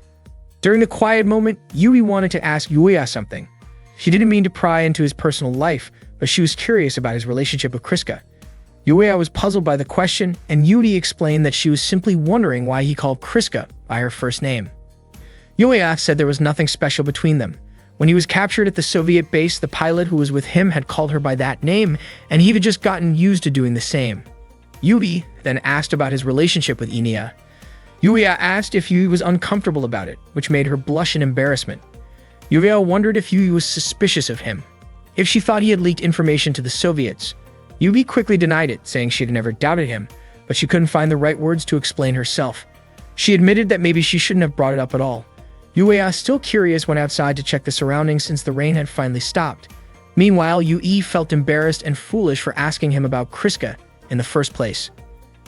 During the quiet moment, Yui wanted to ask Yuya something. She didn't mean to pry into his personal life, but she was curious about his relationship with Kriska. Yuya was puzzled by the question, and Yui explained that she was simply wondering why he called Kriska by her first name. Yuya said there was nothing special between them. When he was captured at the Soviet base, the pilot who was with him had called her by that name, and he had just gotten used to doing the same. Yui then asked about his relationship with Inia. Yuya asked if Yui was uncomfortable about it, which made her blush in embarrassment. Yuya wondered if Yui was suspicious of him, if she thought he had leaked information to the Soviets. Yui quickly denied it, saying she had never doubted him, but she couldn't find the right words to explain herself. She admitted that maybe she shouldn't have brought it up at all. Yuya, still curious, went outside to check the surroundings since the rain had finally stopped. Meanwhile, Yui felt embarrassed and foolish for asking him about Kriska in the first place.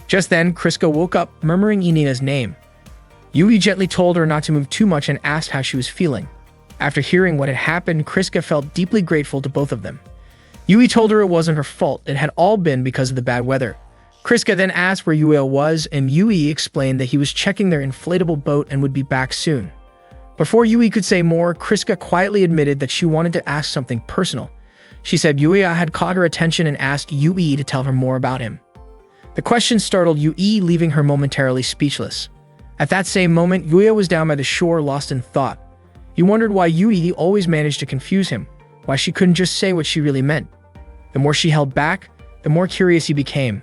Just then, Kriska woke up, murmuring Inina's name. Yui gently told her not to move too much and asked how she was feeling. After hearing what had happened, Kriska felt deeply grateful to both of them. Yui told her it wasn't her fault, it had all been because of the bad weather. Kriska then asked where Yuya was, and Yui explained that he was checking their inflatable boat and would be back soon. Before Yui could say more, Kriska quietly admitted that she wanted to ask something personal. She said Yuya had caught her attention and asked Yui to tell her more about him. The question startled Yui, leaving her momentarily speechless. At that same moment, Yuya was down by the shore, lost in thought. He wondered why Yui always managed to confuse him, why she couldn't just say what she really meant. The more she held back, the more curious he became.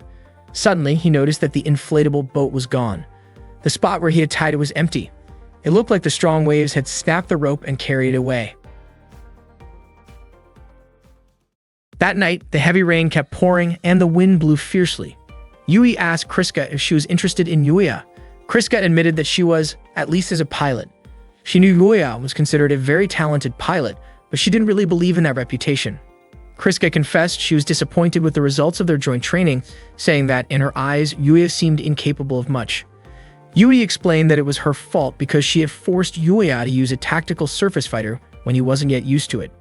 Suddenly, he noticed that the inflatable boat was gone. The spot where he had tied it was empty. It looked like the strong waves had snapped the rope and carried it away. That night, the heavy rain kept pouring and the wind blew fiercely. Yui asked Kriska if she was interested in Yuya. Kriska admitted that she was, at least as a pilot. She knew Yuya was considered a very talented pilot, but she didn't really believe in that reputation. Kriska confessed she was disappointed with the results of their joint training, saying that, in her eyes, Yuya seemed incapable of much. Yui explained that it was her fault because she had forced Yuya to use a tactical surface fighter when he wasn't yet used to it.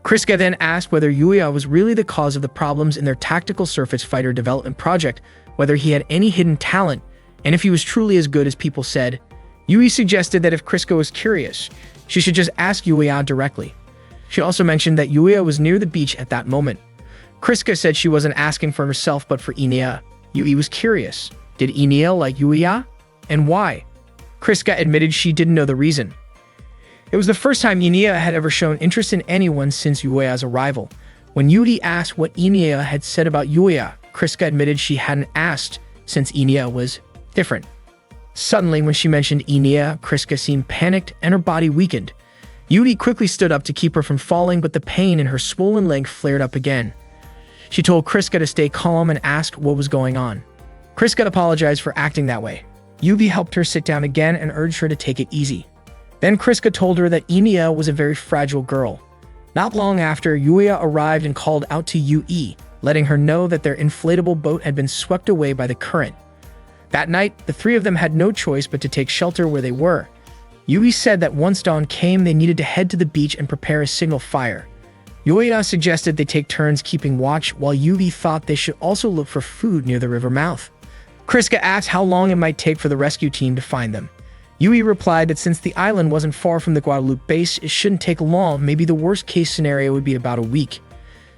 Kriska then asked whether Yuya was really the cause of the problems in their tactical surface fighter development project, whether he had any hidden talent, and if he was truly as good as people said. Yui suggested that if Kriska was curious, she should just ask Yuya directly. She also mentioned that Yuya was near the beach at that moment. Kriska said she wasn't asking for herself but for Inia. Yui was curious. Did Inia like Yuya? And why? Kriska admitted she didn't know the reason. It was the first time Inia had ever shown interest in anyone since Yuya's arrival. When Yuri asked what Inia had said about Yuya, Kriska admitted she hadn't asked since Inia was different. Suddenly, when she mentioned Inia, Kriska seemed panicked and her body weakened. Yuri quickly stood up to keep her from falling, but the pain in her swollen leg flared up again. She told Kriska to stay calm and asked what was going on. Kriska apologized for acting that way. Yui helped her sit down again and urged her to take it easy. Then Kriska told her that Inia was a very fragile girl. Not long after, Yuya arrived and called out to Yui, letting her know that their inflatable boat had been swept away by the current. That night, the three of them had no choice but to take shelter where they were. Yui said that once dawn came, they needed to head to the beach and prepare a signal fire. Yuya suggested they take turns keeping watch, while Yui thought they should also look for food near the river mouth. Kriska asked how long it might take for the rescue team to find them. Yui replied that since the island wasn't far from the Guadalupe base, it shouldn't take long. Maybe the worst-case scenario would be about a week.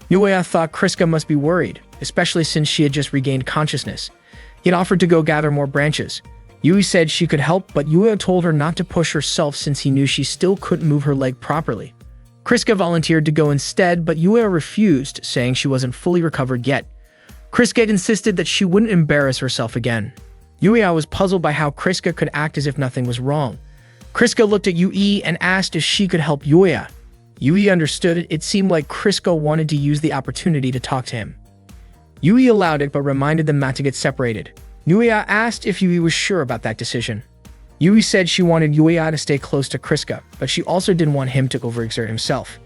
Yuya thought Kriska must be worried, especially since she had just regained consciousness. He had offered to go gather more branches. Yui said she could help, but Yuya told her not to push herself since he knew she still couldn't move her leg properly. Kriska volunteered to go instead, but Yuya refused, saying she wasn't fully recovered yet. Kriska insisted that she wouldn't embarrass herself again. Yuya was puzzled by how Kriska could act as if nothing was wrong. Kriska looked at Yui and asked if she could help Yuya. Yui understood it. It seemed like Kriska wanted to use the opportunity to talk to him. Yui allowed it but reminded them not to get separated. Yuya asked if Yui was sure about that decision. Yui said she wanted Yuya to stay close to Kriska, but she also didn't want him to overexert himself.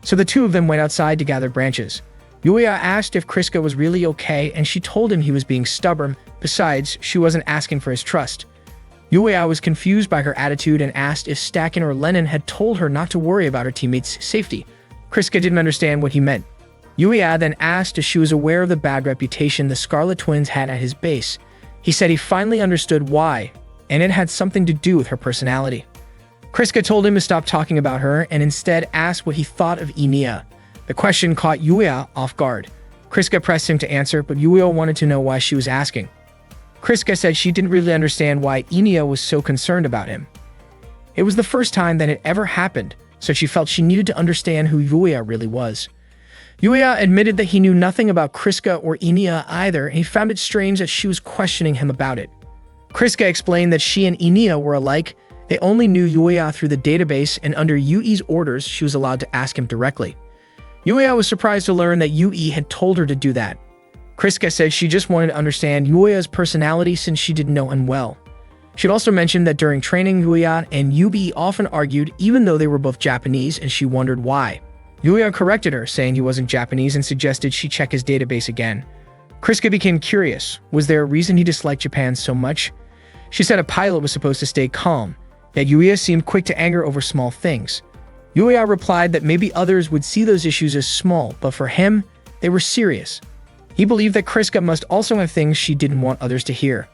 So the two of them went outside to gather branches. Yuya asked if Kriska was really okay, and she told him he was being stubborn. Besides, she wasn't asking for his trust. Yuya was confused by her attitude and asked if Stakin or Lennon had told her not to worry about her teammates' safety. Kriska didn't understand what he meant. Yuya then asked if she was aware of the bad reputation the Scarlet Twins had at his base. He said he finally understood why, and it had something to do with her personality. Kriska told him to stop talking about her and instead asked what he thought of Inia. The question caught Yuya off guard. Kriska pressed him to answer, but Yuya wanted to know why she was asking. Kriska said she didn't really understand why Inia was so concerned about him. It was the first time that it ever happened, so she felt she needed to understand who Yuya really was. Yuya admitted that he knew nothing about Kriska or Inia either, and he found it strange that she was questioning him about it. Kriska explained that she and Inia were alike. They only knew Yuya through the database, and under Yui's orders, she was allowed to ask him directly. Yuya was surprised to learn that Yui had told her to do that. Kriska said she just wanted to understand Yuya's personality since she didn't know him well. She'd also mentioned that during training, Yuya and Yui often argued even though they were both Japanese, and she wondered why. Yuya corrected her, saying he wasn't Japanese, and suggested she check his database again. Kriska became curious. Was there a reason he disliked Japan so much? She said a pilot was supposed to stay calm, yet Yuya seemed quick to anger over small things. Yuya replied that maybe others would see those issues as small, but for him, they were serious. He believed that Kriska must also have things she didn't want others to hear.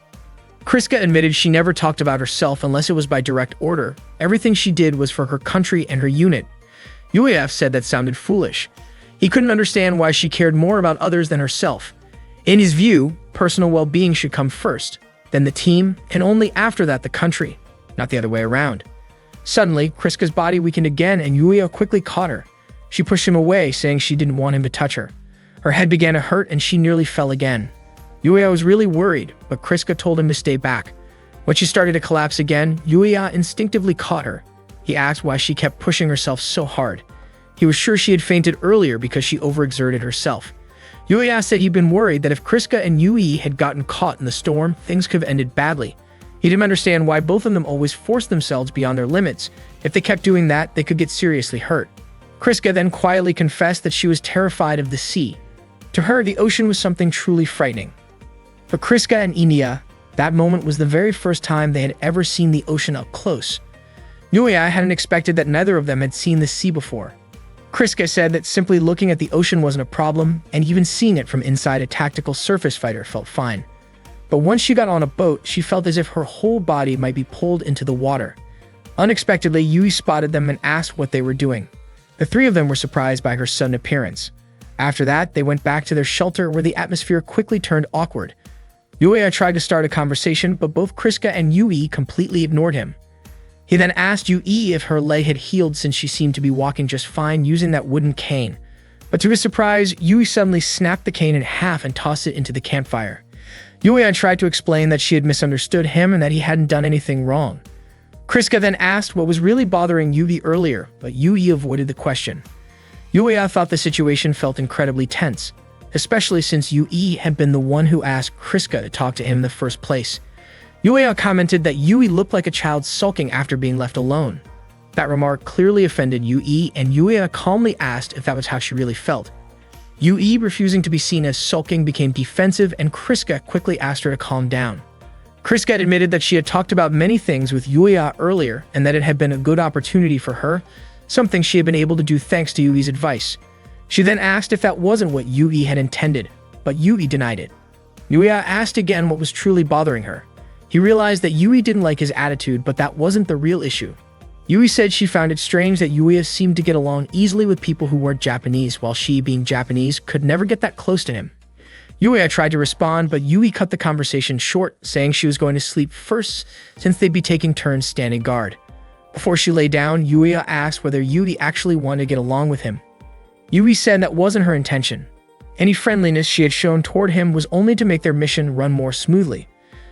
Kriska admitted she never talked about herself unless it was by direct order. Everything she did was for her country and her unit. Yuef said that sounded foolish. He couldn't understand why she cared more about others than herself. In his view, personal well-being should come first, then the team, and only after that the country, not the other way around. Suddenly, Kriska's body weakened again and Yuya quickly caught her. She pushed him away, saying she didn't want him to touch her. Her head began to hurt and she nearly fell again. Yuya was really worried, but Kriska told him to stay back. When she started to collapse again, Yuya instinctively caught her. He asked why she kept pushing herself so hard. He was sure she had fainted earlier because she overexerted herself. Yuya said he'd been worried that if Kriska and Yui had gotten caught in the storm, things could have ended badly. He didn't understand why both of them always forced themselves beyond their limits. If they kept doing that, they could get seriously hurt. Kriska then quietly confessed that she was terrified of the sea. To her, the ocean was something truly frightening. For Kriska and Inia, that moment was the very first time they had ever seen the ocean up close. Yuya hadn't expected that neither of them had seen the sea before. Kriska said that simply looking at the ocean wasn't a problem, and even seeing it from inside a tactical surface fighter felt fine. But once she got on a boat, she felt as if her whole body might be pulled into the water. Unexpectedly, Yui spotted them and asked what they were doing. The three of them were surprised by her sudden appearance. After that, they went back to their shelter where the atmosphere quickly turned awkward. Yuya tried to start a conversation, but both Kriska and Yui completely ignored him. He then asked Yui if her leg had healed since she seemed to be walking just fine using that wooden cane. But to his surprise, Yui suddenly snapped the cane in half and tossed it into the campfire. Yuya tried to explain that she had misunderstood him and that he hadn't done anything wrong. Kriska then asked what was really bothering Yui earlier, but Yui avoided the question. Yuya thought the situation felt incredibly tense, especially since Yui had been the one who asked Kriska to talk to him in the first place. Yuya commented that Yui looked like a child sulking after being left alone. That remark clearly offended Yui, and Yuya calmly asked if that was how she really felt. Yui, refusing to be seen as sulking, became defensive, and Kriska quickly asked her to calm down. Kriska admitted that she had talked about many things with Yuya earlier and that it had been a good opportunity for her, something she had been able to do thanks to Yui's advice. She then asked if that wasn't what Yui had intended, but Yui denied it. Yuya asked again what was truly bothering her. He realized that Yui didn't like his attitude, but that wasn't the real issue. Yui said she found it strange that Yuya seemed to get along easily with people who weren't Japanese, while she, being Japanese, could never get that close to him. Yuya tried to respond, but Yui cut the conversation short, saying she was going to sleep first since they'd be taking turns standing guard. Before she lay down, Yuya asked whether Yui actually wanted to get along with him. Yui said that wasn't her intention. Any friendliness she had shown toward him was only to make their mission run more smoothly.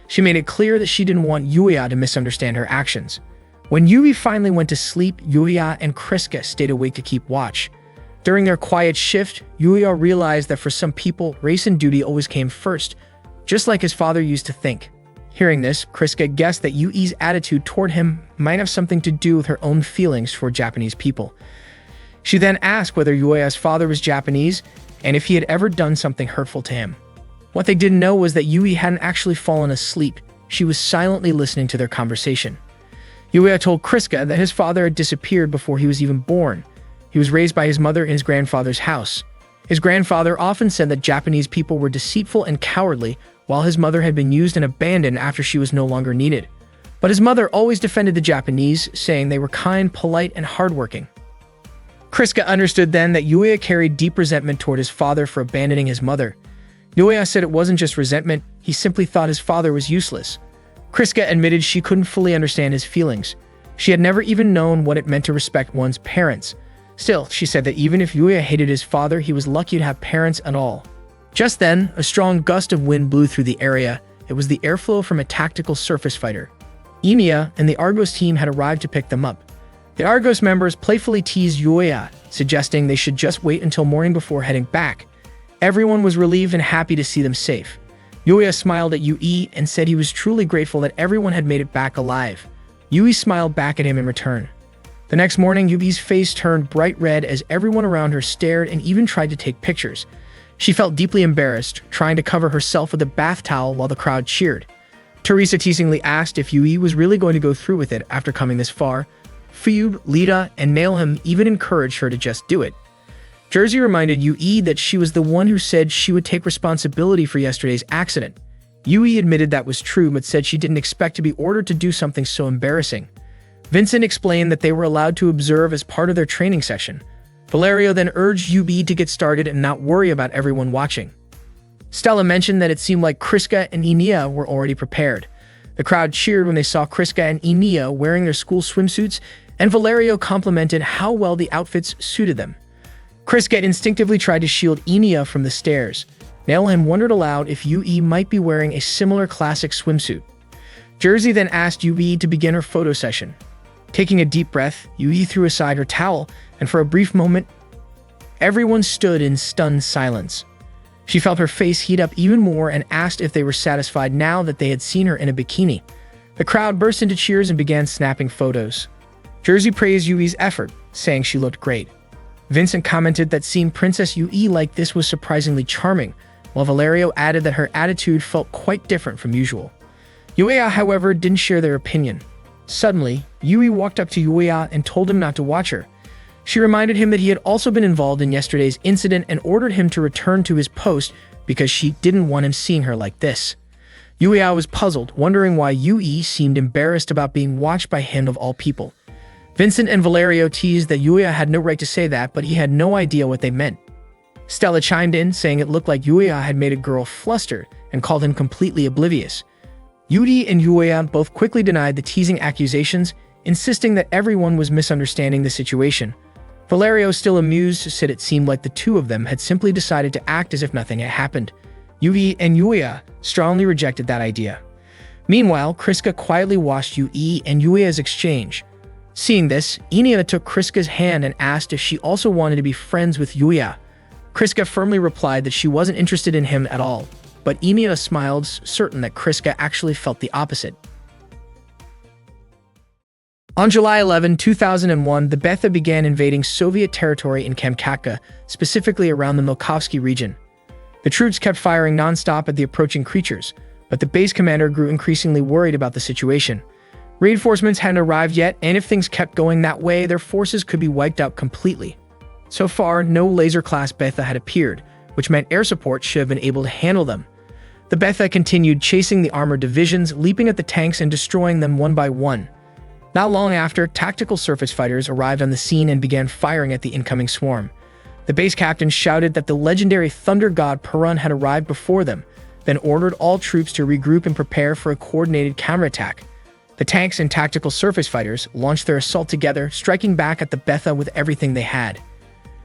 She made it clear that she didn't want Yuya to misunderstand her actions. When Yui finally went to sleep, Yuya and Kriska stayed awake to keep watch. During their quiet shift, Yuya realized that for some people, race and duty always came first, just like his father used to think. Hearing this, Kriska guessed that Yui's attitude toward him might have something to do with her own feelings for Japanese people. She then asked whether Yuya's father was Japanese and if he had ever done something hurtful to him. What they didn't know was that Yui hadn't actually fallen asleep. She was silently listening to their conversation. Yuya told Kriska that his father had disappeared before he was even born. He was raised by his mother in his grandfather's house. His grandfather often said that Japanese people were deceitful and cowardly, while his mother had been used and abandoned after she was no longer needed. But his mother always defended the Japanese, saying they were kind, polite, and hardworking. Kriska understood then that Yuya carried deep resentment toward his father for abandoning his mother. Yuya said it wasn't just resentment, he simply thought his father was useless. Kriska admitted she couldn't fully understand his feelings. She had never even known what it meant to respect one's parents. Still, she said that even if Yuya hated his father, he was lucky to have parents at all. Just then, a strong gust of wind blew through the area. It was the airflow from a tactical surface fighter. Emiya and the Argos team had arrived to pick them up. The Argos members playfully teased Yuya, suggesting they should just wait until morning before heading back. Everyone was relieved and happy to see them safe. Yuya smiled at Yui and said he was truly grateful that everyone had made it back alive. Yui smiled back at him in return. The next morning, Yui's face turned bright red as everyone around her stared and even tried to take pictures. She felt deeply embarrassed, trying to cover herself with a bath towel while the crowd cheered. Teresa teasingly asked if Yui was really going to go through with it after coming this far. Fuyub, Lita, and Nailham even encouraged her to just do it. Jersey reminded Yui that she was the one who said she would take responsibility for yesterday's accident. Yui admitted that was true, but said she didn't expect to be ordered to do something so embarrassing. Vincent explained that they were allowed to observe as part of their training session. Valerio then urged Yui to get started and not worry about everyone watching. Stella mentioned that it seemed like Kriska and Enia were already prepared. The crowd cheered when they saw Kriska and Enia wearing their school swimsuits, and Valerio complimented how well the outfits suited them. Kriska instinctively tried to shield Enia from the stairs. Nelhem wondered aloud if Yui might be wearing a similar classic swimsuit. Jersey then asked Yui to begin her photo session. Taking a deep breath, Yui threw aside her towel, and for a brief moment, everyone stood in stunned silence. She felt her face heat up even more and asked if they were satisfied now that they had seen her in a bikini. The crowd burst into cheers and began snapping photos. Jersey praised Yui's effort, saying she looked great. Vincent commented that seeing Princess Yui like this was surprisingly charming, while Valerio added that her attitude felt quite different from usual. Yuya, however, didn't share their opinion. Suddenly, Yui walked up to Yuya and told him not to watch her. She reminded him that he had also been involved in yesterday's incident and ordered him to return to his post because she didn't want him seeing her like this. Yuya was puzzled, wondering why Yui seemed embarrassed about being watched by him of all people. Vincent and Valerio teased that Yuya had no right to say that, but he had no idea what they meant. Stella chimed in, saying it looked like Yuya had made a girl flustered and called him completely oblivious. Yuri and Yuya both quickly denied the teasing accusations, insisting that everyone was misunderstanding the situation. Valerio, still amused, said it seemed like the two of them had simply decided to act as if nothing had happened. Yui and Yuya strongly rejected that idea. Meanwhile, Kriska quietly watched Yui and Yuya's exchange. Seeing this, Enia took Kriska's hand and asked if she also wanted to be friends with Yuya. Kriska firmly replied that she wasn't interested in him at all, but Enia smiled, certain that Kriska actually felt the opposite. On July 11, 2001, the Betha began invading Soviet territory in Kamchatka, specifically around the Milkovsky region. The troops kept firing non-stop at the approaching creatures, but the base commander grew increasingly worried about the situation. Reinforcements hadn't arrived yet, and if things kept going that way, their forces could be wiped out completely. So far, no laser-class Betha had appeared, which meant air support should have been able to handle them. The Betha continued chasing the armored divisions, leaping at the tanks and destroying them one by one. Not long after, tactical surface fighters arrived on the scene and began firing at the incoming swarm. The base captain shouted that the legendary Thunder God Perun had arrived before them, then ordered all troops to regroup and prepare for a coordinated counterattack. The tanks and tactical surface fighters launched their assault together, striking back at the Betha with everything they had.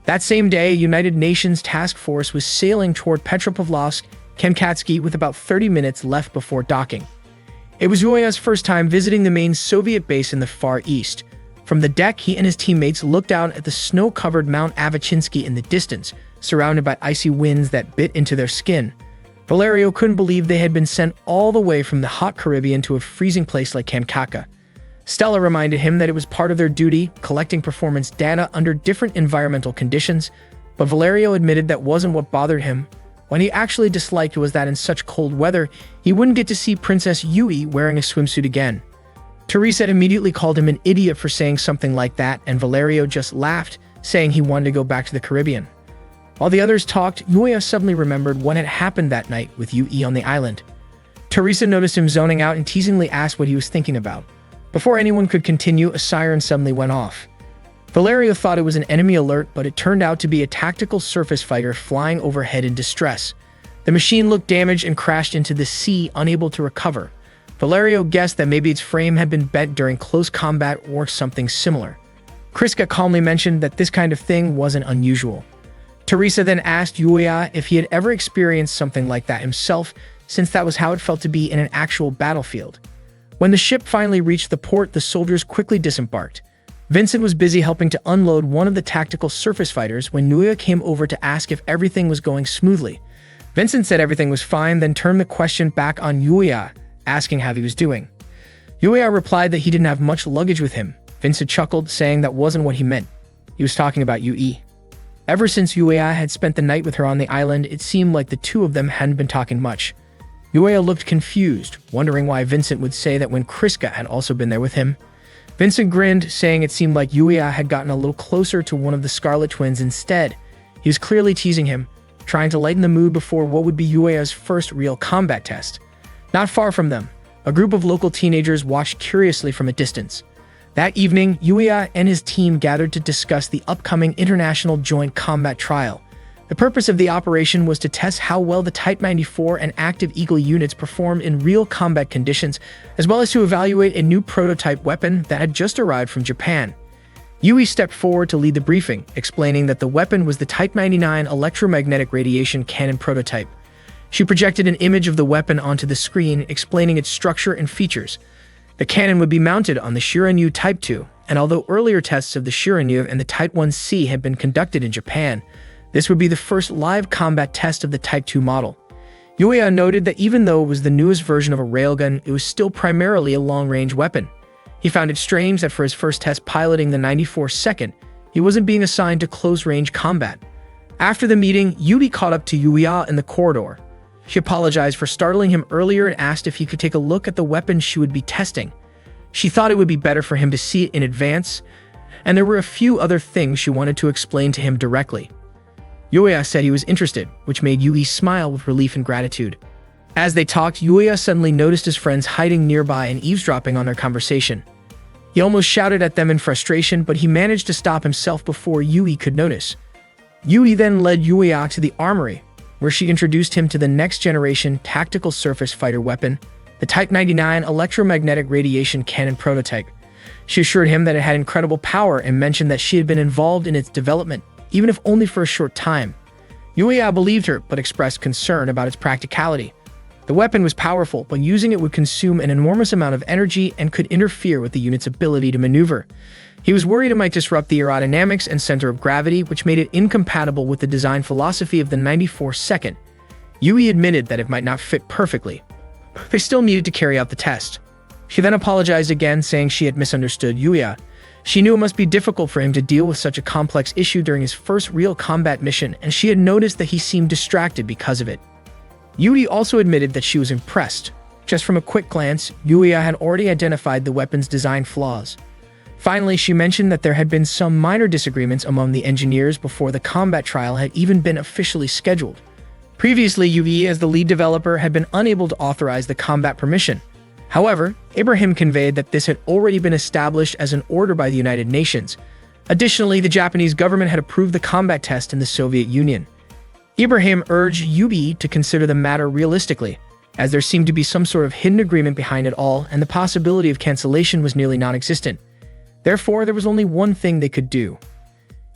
That same day, a United Nations task force was sailing toward Petropavlovsk, Kamchatsky, with about 30 minutes left before docking. It was Yuya's first time visiting the main Soviet base in the Far East. From the deck, he and his teammates looked out at the snow-covered Mount Avachinsky in the distance, surrounded by icy winds that bit into their skin. Valerio couldn't believe they had been sent all the way from the hot Caribbean to a freezing place like Kamchatka. Stella reminded him that it was part of their duty, collecting performance data under different environmental conditions, but Valerio admitted that wasn't what bothered him. What he actually disliked was that in such cold weather, he wouldn't get to see Princess Yui wearing a swimsuit again. Teresa immediately called him an idiot for saying something like that, and Valerio just laughed, saying he wanted to go back to the Caribbean. While the others talked, Yuya suddenly remembered what had happened that night with Yui on the island. Teresa noticed him zoning out and teasingly asked what he was thinking about. Before anyone could continue, a siren suddenly went off. Valerio thought it was an enemy alert, but it turned out to be a tactical surface fighter flying overhead in distress. The machine looked damaged and crashed into the sea, unable to recover. Valerio guessed that maybe its frame had been bent during close combat or something similar. Kriska calmly mentioned that this kind of thing wasn't unusual. Teresa then asked Yuya if he had ever experienced something like that himself, since that was how it felt to be in an actual battlefield. When the ship finally reached the port, the soldiers quickly disembarked. Vincent was busy helping to unload one of the tactical surface fighters when Yuya came over to ask if everything was going smoothly. Vincent said everything was fine, then turned the question back on Yuya, asking how he was doing. Yuya replied that he didn't have much luggage with him. Vincent chuckled, saying that wasn't what he meant. He was talking about Yui. Ever since Yuya had spent the night with her on the island, it seemed like the two of them hadn't been talking much. Yuya looked confused, wondering why Vincent would say that when Kriska had also been there with him. Vincent grinned, saying it seemed like Yuya had gotten a little closer to one of the Scarlet Twins instead. He was clearly teasing him, trying to lighten the mood before what would be Yuya's first real combat test. Not far from them, a group of local teenagers watched curiously from a distance. That evening, Yuya and his team gathered to discuss the upcoming International Joint Combat Trial. The purpose of the operation was to test how well the Type 94 and Active Eagle units performed in real combat conditions, as well as to evaluate a new prototype weapon that had just arrived from Japan. Yui stepped forward to lead the briefing, explaining that the weapon was the Type 99 electromagnetic radiation cannon prototype. She projected an image of the weapon onto the screen, explaining its structure and features. The cannon would be mounted on the Shiryu Type 2, and although earlier tests of the Shiryu and the Type 1C had been conducted in Japan, this would be the first live combat test of the Type 2 model. Yuya noted that even though it was the newest version of a railgun, it was still primarily a long-range weapon. He found it strange that for his first test piloting the 94-second, he wasn't being assigned to close-range combat. After the meeting, Yui caught up to Yuya in the corridor. She apologized for startling him earlier and asked if he could take a look at the weapon she would be testing. She thought it would be better for him to see it in advance, and there were a few other things she wanted to explain to him directly. Yuya said he was interested, which made Yui smile with relief and gratitude. As they talked, Yuya suddenly noticed his friends hiding nearby and eavesdropping on their conversation. He almost shouted at them in frustration, but he managed to stop himself before Yui could notice. Yui then led Yuya to the armory, where she introduced him to the next-generation tactical surface fighter weapon, the Type 99 electromagnetic radiation cannon prototype. She assured him that it had incredible power and mentioned that she had been involved in its development, even if only for a short time. Yuya believed her, but expressed concern about its practicality. The weapon was powerful, but using it would consume an enormous amount of energy and could interfere with the unit's ability to maneuver. He was worried it might disrupt the aerodynamics and center of gravity, which made it incompatible with the design philosophy of the 94-second. Yui admitted that it might not fit perfectly. They still needed to carry out the test. She then apologized again, saying she had misunderstood Yuya. She knew it must be difficult for him to deal with such a complex issue during his first real combat mission, and she had noticed that he seemed distracted because of it. Yui also admitted that she was impressed. Just from a quick glance, Yuya had already identified the weapon's design flaws. Finally, she mentioned that there had been some minor disagreements among the engineers before the combat trial had even been officially scheduled. Previously, Yui, as the lead developer, had been unable to authorize the combat permission. However, Harem conveyed that this had already been established as an order by the United Nations. Additionally, the Japanese government had approved the combat test in the Soviet Union. Harem urged Yui to consider the matter realistically, as there seemed to be some sort of hidden agreement behind it all, and the possibility of cancellation was nearly non-existent. Therefore, there was only one thing they could do.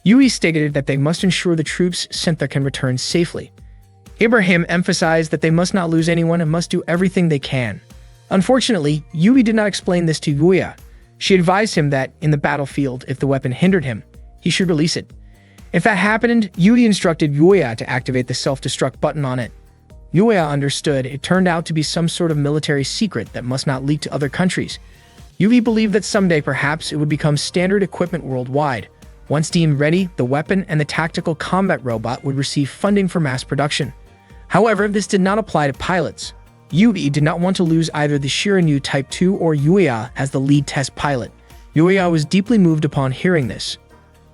Yui stated that they must ensure the troops sent there can return safely. Harem emphasized that they must not lose anyone and must do everything they can. Unfortunately, Yui did not explain this to Yuya. She advised him that, in the battlefield, if the weapon hindered him, he should release it. If that happened, Yui instructed Yuya to activate the self-destruct button on it. Yuya understood it turned out to be some sort of military secret that must not leak to other countries. Yui believed that someday perhaps it would become standard equipment worldwide. Once deemed ready, the weapon and the tactical combat robot would receive funding for mass production. However, this did not apply to pilots. Yui did not want to lose either the Shiryu Type 2 or Yuya as the lead test pilot. Yuya was deeply moved upon hearing this.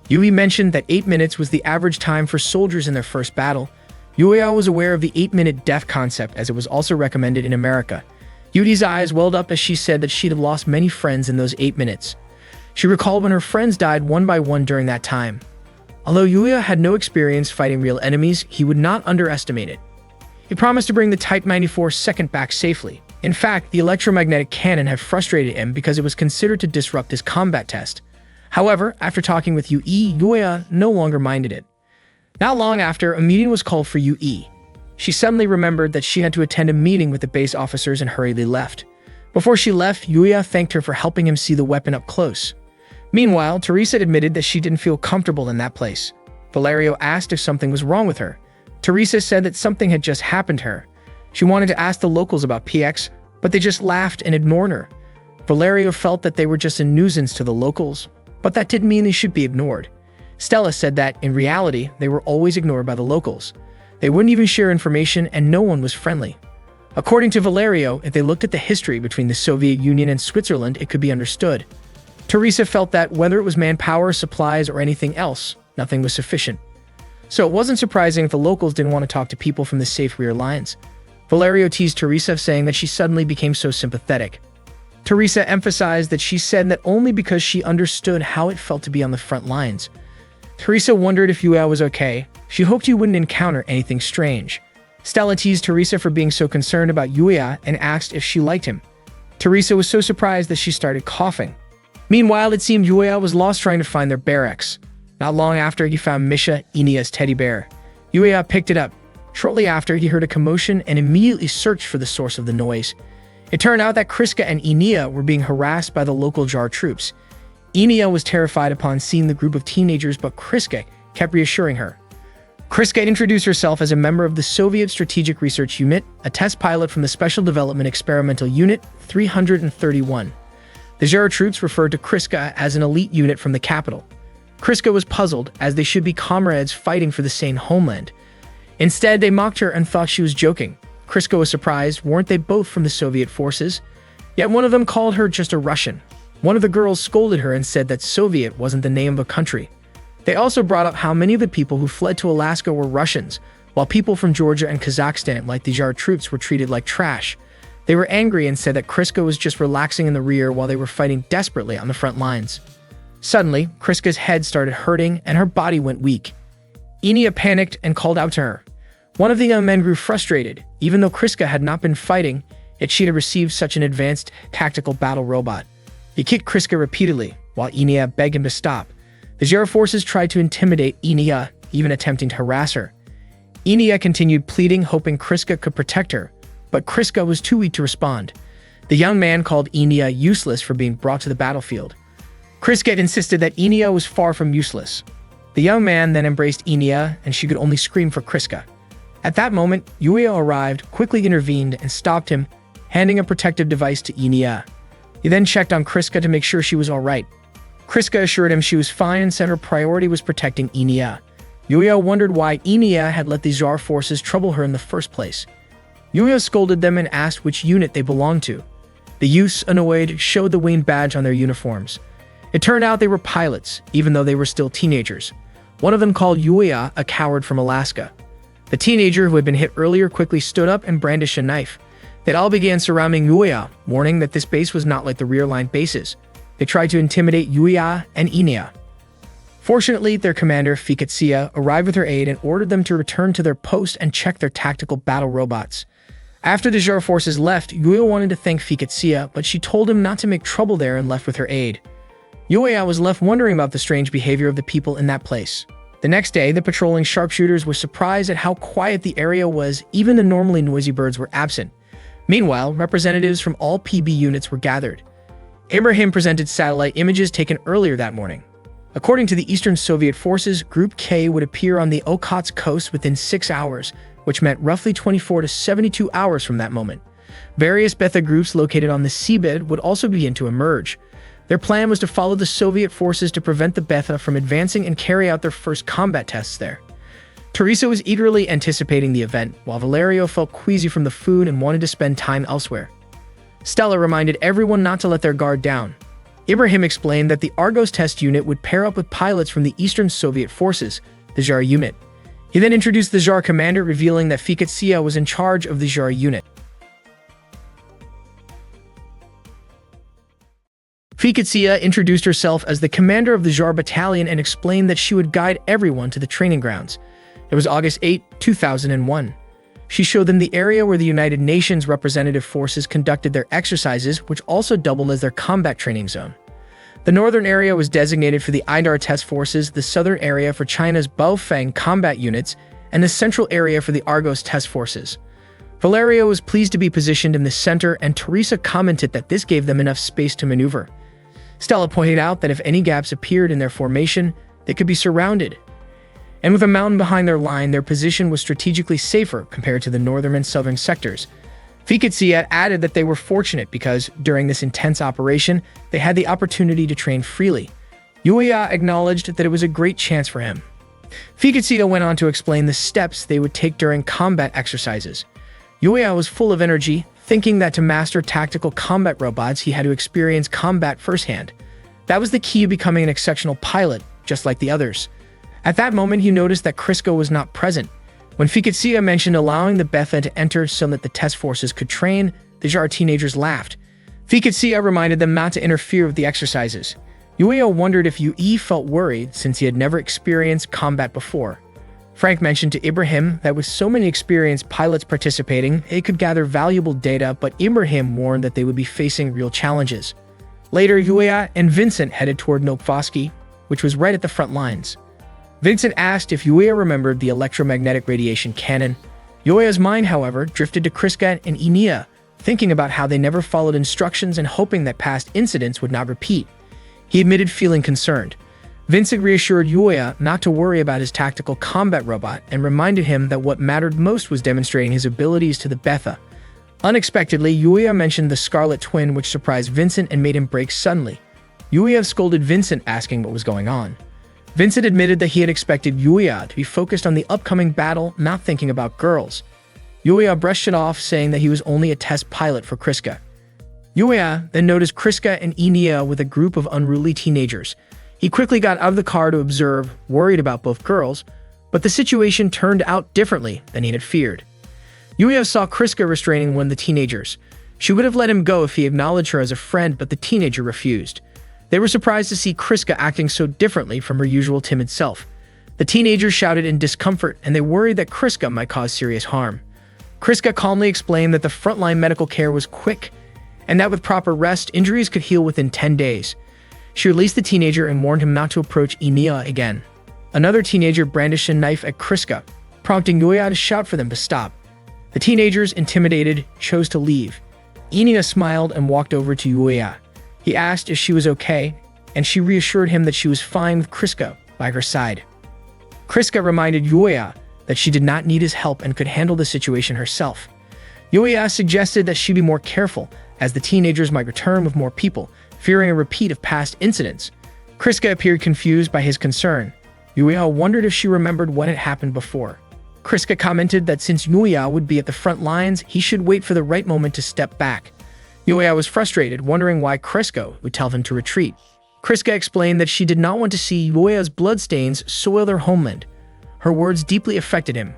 Yui mentioned that 8 minutes was the average time for soldiers in their first battle. Yuya was aware of the 8-minute death concept, as it was also recommended in America. Yui's eyes welled up as she said that she'd have lost many friends in those 8 minutes. She recalled when her friends died one by one during that time. Although Yuya had no experience fighting real enemies, he would not underestimate it. He promised to bring the Type 94 second back safely. In fact, the electromagnetic cannon had frustrated him because it was considered to disrupt his combat test. However, after talking with Yui, Yuya no longer minded it. Not long after, a meeting was called for Yui. She suddenly remembered that she had to attend a meeting with the base officers and hurriedly left. Before she left, Yuya thanked her for helping him see the weapon up close. Meanwhile, Teresa admitted that she didn't feel comfortable in that place. Valerio asked if something was wrong with her. Teresa said that something had just happened to her. She wanted to ask the locals about PX, but they just laughed and ignored her. Valerio felt that they were just a nuisance to the locals, but that didn't mean they should be ignored. Stella said that, in reality, they were always ignored by the locals. They wouldn't even share information and no one was friendly. According to Valerio, if they looked at the history between the Soviet Union and Switzerland, it could be understood. Teresa felt that whether it was manpower, supplies, or anything else, nothing was sufficient. So it wasn't surprising if the locals didn't want to talk to people from the safe rear lines. Valerio teased Teresa, saying that she suddenly became so sympathetic. Teresa emphasized that she said that only because she understood how it felt to be on the front lines. Teresa wondered if Yuya was okay. She hoped he wouldn't encounter anything strange. Stella teased Teresa for being so concerned about Yuya and asked if she liked him. Teresa was so surprised that she started coughing. Meanwhile, it seemed Yuya was lost trying to find their barracks. Not long after, he found Misha, Inia's teddy bear. Yuya picked it up. Shortly after, he heard a commotion and immediately searched for the source of the noise. It turned out that Kriska and Inia were being harassed by the local Jar troops. Inia was terrified upon seeing the group of teenagers, but Kriska kept reassuring her. Kriska introduced herself as a member of the Soviet Strategic Research Unit, a test pilot from the Special Development Experimental Unit 331. The Jar troops referred to Kriska as an elite unit from the capital. Kriska was puzzled, as they should be comrades fighting for the same homeland. Instead, they mocked her and thought she was joking. Kriska was surprised. Weren't they both from the Soviet forces? Yet one of them called her just a Russian. One of the girls scolded her and said that Soviet wasn't the name of a country. They also brought up how many of the people who fled to Alaska were Russians, while people from Georgia and Kazakhstan, like the Jar troops, were treated like trash. They were angry and said that Kriska was just relaxing in the rear while they were fighting desperately on the front lines. Suddenly, Kriska's head started hurting and her body went weak. Inia panicked and called out to her. One of the young men grew frustrated. Even though Kriska had not been fighting, yet she had received such an advanced tactical battle robot. He kicked Kriska repeatedly, while Inia begged him to stop. The Jar forces tried to intimidate Inia, even attempting to harass her. Inia continued pleading, hoping Kriska could protect her, but Kriska was too weak to respond. The young man called Inia useless for being brought to the battlefield. Kriska insisted that Inia was far from useless. The young man then embraced Inia, and she could only scream for Kriska. At that moment, Yuya arrived, quickly intervened, and stopped him, handing a protective device to Inia. He then checked on Kriska to make sure she was alright. Kriska assured him she was fine and said her priority was protecting Inia. Yuya wondered why Inia had let the Jar forces trouble her in the first place. Yuya scolded them and asked which unit they belonged to. The youths, annoyed, showed the Wayne badge on their uniforms. It turned out they were pilots, even though they were still teenagers. One of them called Yuya a coward from Alaska. The teenager who had been hit earlier quickly stood up and brandished a knife. They all began surrounding Yuya, warning that this base was not like the rear-line bases. They tried to intimidate Yuya and Inia. Fortunately, their commander, Fikatsia, arrived with her aid and ordered them to return to their post and check their tactical battle robots. After the Jar forces left, Yuya wanted to thank Fikatsia, but she told him not to make trouble there and left with her aid. Yuya was left wondering about the strange behavior of the people in that place. The next day, the patrolling sharpshooters were surprised at how quiet the area was. Even the normally noisy birds were absent. Meanwhile, representatives from all PB units were gathered. Ibrahim presented satellite images taken earlier that morning. According to the Eastern Soviet forces, Group K would appear on the Okhotsk coast within 6 hours, which meant roughly 24 to 72 hours from that moment. Various Betha groups located on the seabed would also begin to emerge. Their plan was to follow the Soviet forces to prevent the Betha from advancing and carry out their first combat tests there. Teresa was eagerly anticipating the event, while Valerio felt queasy from the food and wanted to spend time elsewhere. Stella reminded everyone not to let their guard down. Ibrahim explained that the Argos test unit would pair up with pilots from the Eastern Soviet forces, the Jar unit. He then introduced the Jar commander, revealing that Fikatsia was in charge of the Jar unit. Fikatsia introduced herself as the commander of the Jar battalion and explained that she would guide everyone to the training grounds. It was August 8, 2001. She showed them the area where the United Nations representative forces conducted their exercises, which also doubled as their combat training zone. The northern area was designated for the IDAR test forces, the southern area for China's Baofeng combat units, and the central area for the Argos test forces. Valerio was pleased to be positioned in the center, and Teresa commented that this gave them enough space to maneuver. Stella pointed out that if any gaps appeared in their formation, they could be surrounded. And with a mountain behind their line, their position was strategically safer compared to the northern and southern sectors. Fikatsia added that they were fortunate because, during this intense operation, they had the opportunity to train freely. Yuya acknowledged that it was a great chance for him. Fikatsia went on to explain the steps they would take during combat exercises. Yuya was full of energy, thinking that to master tactical combat robots, he had to experience combat firsthand. That was the key to becoming an exceptional pilot, just like the others. At that moment, he noticed that Kriska was not present. When Fiketsia mentioned allowing the Betha to enter so that the test forces could train, the Jar teenagers laughed. Fiketsia reminded them not to interfere with the exercises. Yuya wondered if Yui felt worried since he had never experienced combat before. Frank mentioned to Ibrahim that with so many experienced pilots participating, it could gather valuable data, but Ibrahim warned that they would be facing real challenges. Later, Yuya and Vincent headed toward Nokvoski, which was right at the front lines. Vincent asked if Yuya remembered the electromagnetic radiation cannon. Yuya's mind, however, drifted to Kriska and Enia, thinking about how they never followed instructions and hoping that past incidents would not repeat. He admitted feeling concerned. Vincent reassured Yuya not to worry about his tactical combat robot and reminded him that what mattered most was demonstrating his abilities to the Betha. Unexpectedly, Yuya mentioned the Scarlet Twin, which surprised Vincent and made him break suddenly. Yuya scolded Vincent, asking what was going on. Vincent admitted that he had expected Yuya to be focused on the upcoming battle, not thinking about girls. Yuya brushed it off, saying that he was only a test pilot for Kriska. Yuya then noticed Kriska and Enia with a group of unruly teenagers. He quickly got out of the car to observe, worried about both girls, but the situation turned out differently than he had feared. Yuya saw Kriska restraining one of the teenagers. She would have let him go if he acknowledged her as a friend, but the teenager refused. They were surprised to see Kriska acting so differently from her usual timid self. The teenagers shouted in discomfort, and they worried that Kriska might cause serious harm. Kriska calmly explained that the frontline medical care was quick, and that with proper rest, injuries could heal within 10 days. She released the teenager and warned him not to approach Enia again. Another teenager brandished a knife at Kriska, prompting Yuya to shout for them to stop. The teenagers, intimidated, chose to leave. Enia smiled and walked over to Yuya. He asked if she was okay, and she reassured him that she was fine with Kriska by her side. Kriska reminded Yuya that she did not need his help and could handle the situation herself. Yuya suggested that she be more careful, as the teenagers might return with more people, fearing a repeat of past incidents. Kriska appeared confused by his concern. Yuya wondered if she remembered what had happened before. Kriska commented that since Yuya would be at the front lines, he should wait for the right moment to step back. Yuya was frustrated, wondering why Kriska would tell him to retreat. Kriska explained that she did not want to see Yuya's bloodstains soil their homeland. Her words deeply affected him.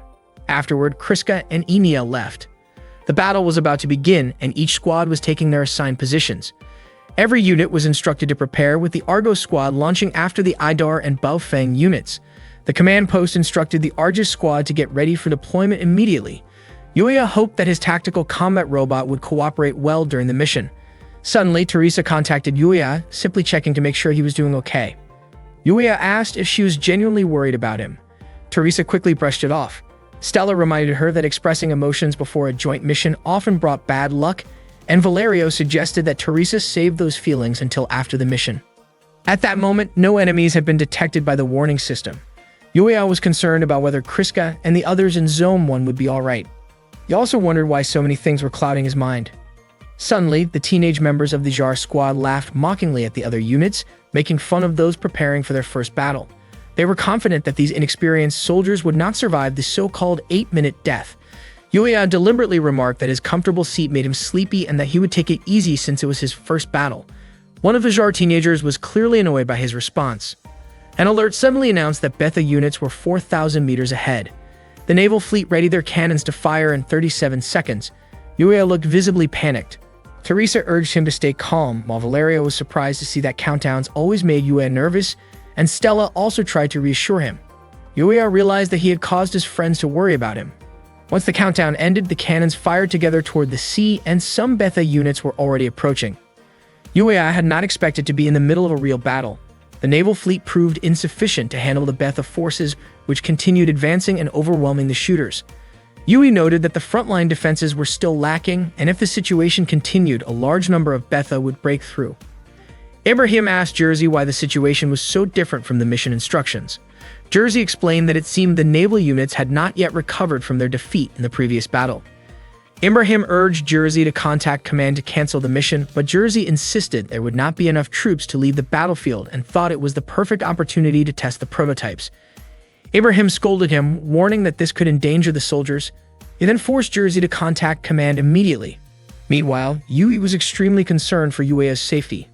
Afterward, Kriska and Enia left. The battle was about to begin, and each squad was taking their assigned positions. Every unit was instructed to prepare, with the Argos squad launching after the Idar and Baofeng units. The command post instructed the Argus squad to get ready for deployment immediately. Yuya hoped that his tactical combat robot would cooperate well during the mission. Suddenly, Teresa contacted Yuya, simply checking to make sure he was doing okay. Yuya asked if she was genuinely worried about him. Teresa quickly brushed it off. Stella reminded her that expressing emotions before a joint mission often brought bad luck, and Valerio suggested that Teresa save those feelings until after the mission. At that moment, no enemies had been detected by the warning system. Yuya was concerned about whether Kriska and the others in Zone 1 would be alright. He also wondered why so many things were clouding his mind. Suddenly, the teenage members of the Jar squad laughed mockingly at the other units, making fun of those preparing for their first battle. They were confident that these inexperienced soldiers would not survive the so-called 8-minute death. Yuya deliberately remarked that his comfortable seat made him sleepy and that he would take it easy since it was his first battle. One of the Jar teenagers was clearly annoyed by his response. An alert suddenly announced that Betha units were 4,000 meters ahead. The naval fleet readied their cannons to fire in 37 seconds. Yuya looked visibly panicked. Teresa urged him to stay calm, while Valerio was surprised to see that countdowns always made Yuya nervous, and Stella also tried to reassure him. Yuya realized that he had caused his friends to worry about him. Once the countdown ended, the cannons fired together toward the sea, and some Betha units were already approaching. Yuya had not expected to be in the middle of a real battle. The naval fleet proved insufficient to handle the Betha forces, which continued advancing and overwhelming the shooters. Yui noted that the frontline defenses were still lacking, and if the situation continued, a large number of Betha would break through. Ibrahim asked Jersey why the situation was so different from the mission instructions. Jersey explained that it seemed the naval units had not yet recovered from their defeat in the previous battle. Ibrahim urged Jersey to contact command to cancel the mission, but Jersey insisted there would not be enough troops to leave the battlefield and thought it was the perfect opportunity to test the prototypes. Ibrahim scolded him, warning that this could endanger the soldiers. He then forced Jersey to contact command immediately. Meanwhile, Yui was extremely concerned for Yuya's safety.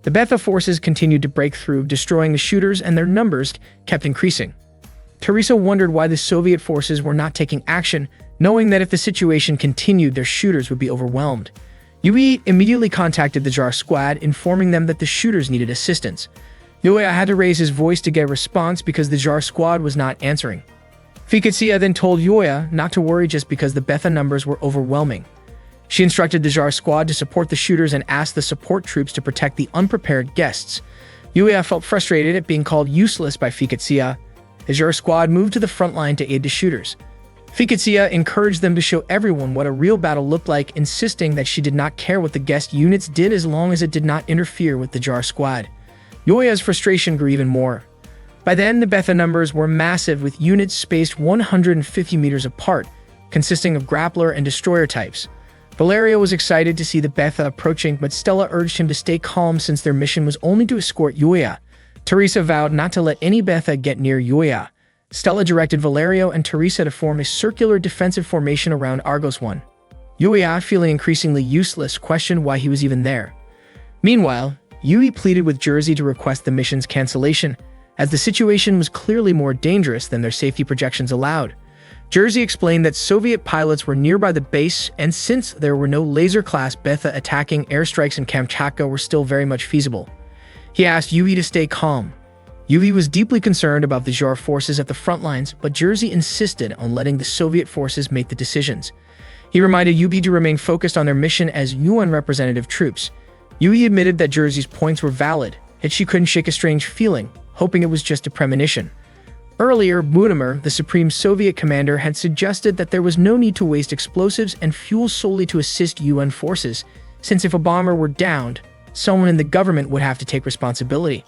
The Betha forces continued to break through, destroying the shooters, and their numbers kept increasing. Teresa wondered why the Soviet forces were not taking action, knowing that if the situation continued, their shooters would be overwhelmed. Yui immediately contacted the JAR squad, informing them that the shooters needed assistance. Yui had to raise his voice to get a response because the JAR squad was not answering. Fiketsia then told Yuya not to worry just because the Betha numbers were overwhelming. She instructed the JAR squad to support the shooters and asked the support troops to protect the unprepared guests. Yuya felt frustrated at being called useless by Fiketsia. The JAR squad moved to the front line to aid the shooters. Fiketsia encouraged them to show everyone what a real battle looked like, insisting that she did not care what the guest units did as long as it did not interfere with the JAR squad. Yuya's frustration grew even more. By then, the Betha numbers were massive, with units spaced 150 meters apart, consisting of grappler and destroyer types. Valerio was excited to see the Betha approaching, but Stella urged him to stay calm since their mission was only to escort Yuya. Teresa vowed not to let any Betha get near Yuya. Stella directed Valerio and Teresa to form a circular defensive formation around Argos 1. Yuya, feeling increasingly useless, questioned why he was even there. Meanwhile, Yui pleaded with Jersey to request the mission's cancellation, as the situation was clearly more dangerous than their safety projections allowed. Jersey explained that Soviet pilots were nearby the base, and since there were no laser-class Betha, attacking airstrikes in Kamchatka were still very much feasible. He asked Yui to stay calm. Yui was deeply concerned about the JAR forces at the front lines, but Jersey insisted on letting the Soviet forces make the decisions. He reminded Yui to remain focused on their mission as UN representative troops. Yui admitted that Jersey's points were valid, yet she couldn't shake a strange feeling, hoping it was just a premonition. Earlier, Budimir, the Supreme Soviet commander, had suggested that there was no need to waste explosives and fuel solely to assist UN forces, since if a bomber were downed, someone in the government would have to take responsibility.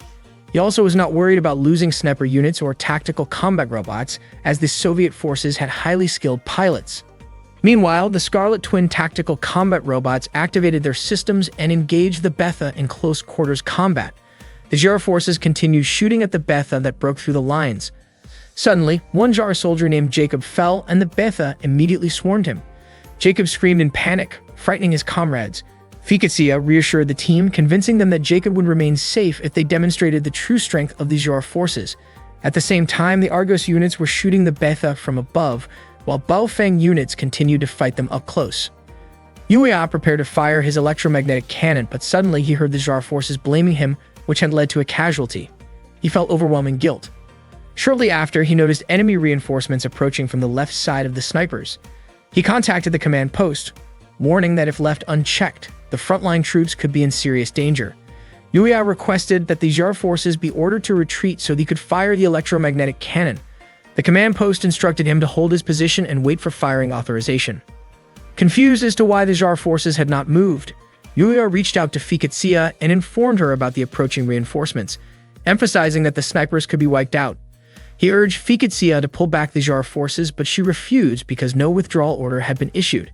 He also was not worried about losing sniper units or tactical combat robots, as the Soviet forces had highly skilled pilots. Meanwhile, the Scarlet Twin tactical combat robots activated their systems and engaged the Betha in close-quarters combat. The JAR forces continued shooting at the Betha that broke through the lines. Suddenly, one JAR soldier named Jacob fell, and the Betha immediately swarmed him. Jacob screamed in panic, frightening his comrades. Fiketsia reassured the team, convincing them that Jacob would remain safe if they demonstrated the true strength of the JAR forces. At the same time, the Argos units were shooting the Betha from above, while Baofeng units continued to fight them up close. Yuya prepared to fire his electromagnetic cannon, but suddenly he heard the JAR forces blaming him, which had led to a casualty. He felt overwhelming guilt. Shortly after, he noticed enemy reinforcements approaching from the left side of the snipers. He contacted the command post, warning that if left unchecked, the frontline troops could be in serious danger. Yuya requested that the JAR forces be ordered to retreat so he could fire the electromagnetic cannon. The command post instructed him to hold his position and wait for firing authorization. Confused as to why the JAR forces had not moved, Yuya reached out to Fiketsia and informed her about the approaching reinforcements, emphasizing that the snipers could be wiped out. He urged Fiketsia to pull back the JAR forces, but she refused because no withdrawal order had been issued.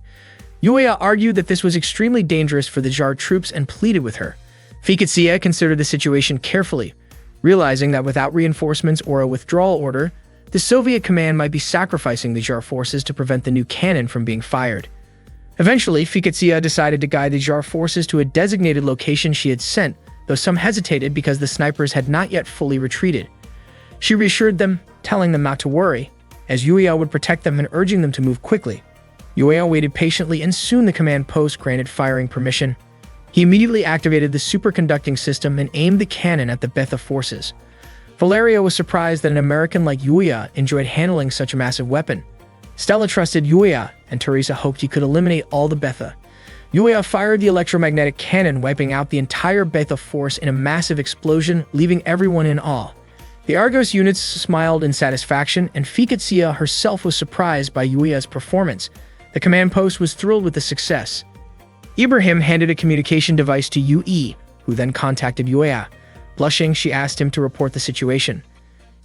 Yuya argued that this was extremely dangerous for the JAR troops and pleaded with her. Fiketsia considered the situation carefully, realizing that without reinforcements or a withdrawal order, the Soviet command might be sacrificing the JAR forces to prevent the new cannon from being fired. Eventually, Fiketsia decided to guide the JAR forces to a designated location she had sent, though some hesitated because the snipers had not yet fully retreated. She reassured them, telling them not to worry, as Yuya would protect them and urging them to move quickly. Yuya waited patiently, and soon the command post granted firing permission. He immediately activated the superconducting system and aimed the cannon at the Betha forces. Valerio was surprised that an American like Yuya enjoyed handling such a massive weapon. Stella trusted Yuya, and Teresa hoped he could eliminate all the Betha. Yuya fired the electromagnetic cannon, wiping out the entire Betha force in a massive explosion, leaving everyone in awe. The Argos units smiled in satisfaction, and Fiketsia herself was surprised by Yuya's performance. The command post was thrilled with the success. Ibrahim handed a communication device to Yui, who then contacted Yuya. Blushing, she asked him to report the situation.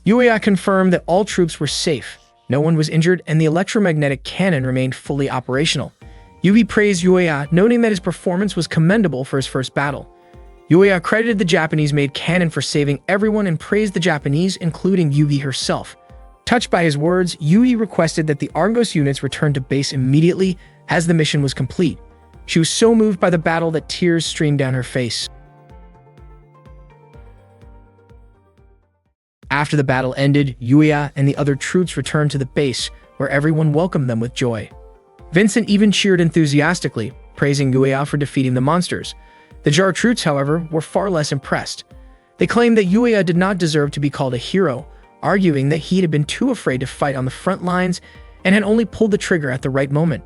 Yuya confirmed that all troops were safe, no one was injured, and the electromagnetic cannon remained fully operational. Yui praised Yuya, noting that his performance was commendable for his first battle. Yuya credited the Japanese-made cannon for saving everyone and praised the Japanese, including Yui herself. Touched by his words, Yui requested that the Argos units return to base immediately as the mission was complete. She was so moved by the battle that tears streamed down her face. After the battle ended, Yuya and the other troops returned to the base, where everyone welcomed them with joy. Vincent even cheered enthusiastically, praising Yuya for defeating the monsters. The Jar troops, however, were far less impressed. They claimed that Yuya did not deserve to be called a hero, arguing that he had been too afraid to fight on the front lines and had only pulled the trigger at the right moment.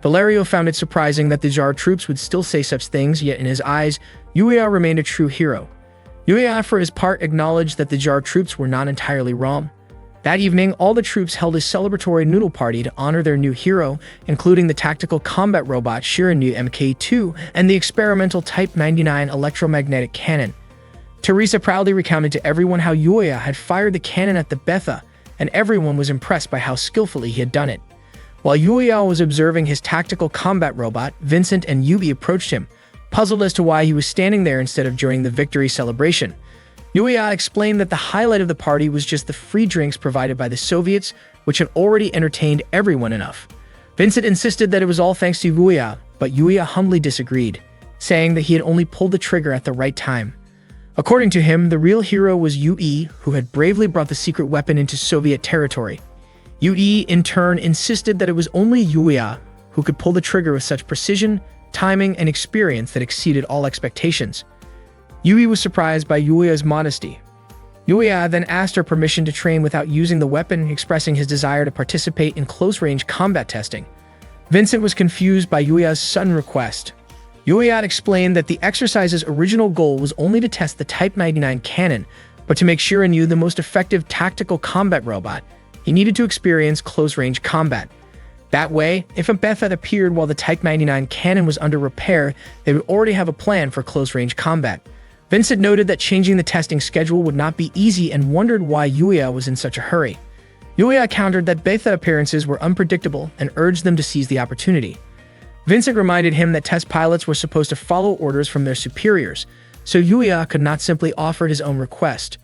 Valerio found it surprising that the Jar troops would still say such things, yet in his eyes, Yuya remained a true hero. Yuya, for his part, acknowledged that the Jar troops were not entirely wrong. That evening, all the troops held a celebratory noodle party to honor their new hero, including the tactical combat robot Shiranyu Mk2 and the experimental Type 99 electromagnetic cannon. Teresa proudly recounted to everyone how Yuya had fired the cannon at the Betha, and everyone was impressed by how skillfully he had done it. While Yuya was observing his tactical combat robot, Vincent and Yubi approached him, puzzled as to why he was standing there instead of during the victory celebration. Yuya explained that the highlight of the party was just the free drinks provided by the Soviets, which had already entertained everyone enough. Vincent insisted that it was all thanks to Yuya, but Yuya humbly disagreed, saying that he had only pulled the trigger at the right time. According to him, the real hero was Yu-E, who had bravely brought the secret weapon into Soviet territory. Yu-E, in turn, insisted that it was only Yuya who could pull the trigger with such precision, timing, and experience that exceeded all expectations. Yui was surprised by Yuya's modesty. Yuya then asked her permission to train without using the weapon, expressing his desire to participate in close-range combat testing. Vincent was confused by Yuya's sudden request. Yuya explained that the exercise's original goal was only to test the Type 99 cannon, but to make Shiranyu the most effective tactical combat robot, he needed to experience close-range combat. That way, if a Betha appeared while the Type 99 cannon was under repair, they would already have a plan for close-range combat. Vincent noted that changing the testing schedule would not be easy and wondered why Yuya was in such a hurry. Yuya countered that Betha appearances were unpredictable and urged them to seize the opportunity. Vincent reminded him that test pilots were supposed to follow orders from their superiors, so Yuya could not simply offer his own request.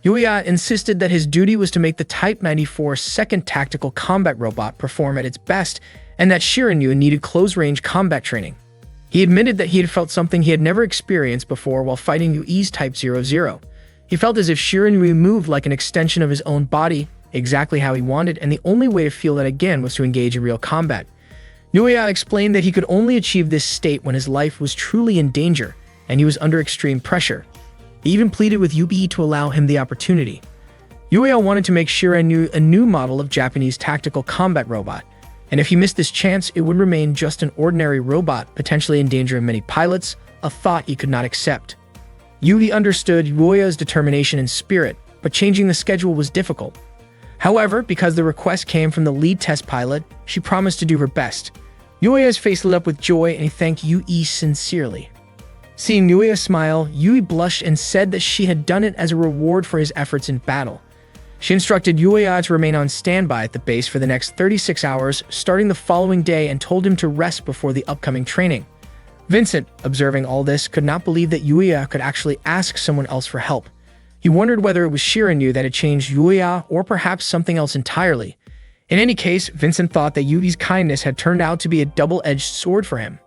Yuya insisted that his duty was to make the Type 94 second tactical combat robot perform at its best, and that Shiranyu needed close-range combat training. He admitted that he had felt something he had never experienced before while fighting Yui's Type 00. He felt as if Shiranyu moved like an extension of his own body, exactly how he wanted, and the only way to feel that again was to engage in real combat. Yuya explained that he could only achieve this state when his life was truly in danger, and he was under extreme pressure. He even pleaded with Yubi to allow him the opportunity. Yuya wanted to make Shiranyu a new model of Japanese tactical combat robot, and if he missed this chance, it would remain just an ordinary robot, potentially endangering many pilots, a thought he could not accept. Yubi understood Yuya's determination and spirit, but changing the schedule was difficult. However, because the request came from the lead test pilot, she promised to do her best. Yuya's face lit up with joy and he thanked Yui sincerely. Seeing Yuya smile, Yui blushed and said that she had done it as a reward for his efforts in battle. She instructed Yuya to remain on standby at the base for the next 36 hours, starting the following day, and told him to rest before the upcoming training. Vincent, observing all this, could not believe that Yuya could actually ask someone else for help. He wondered whether it was Shiranyu that had changed Yuya or perhaps something else entirely. In any case, Vincent thought that Yui's kindness had turned out to be a double-edged sword for him.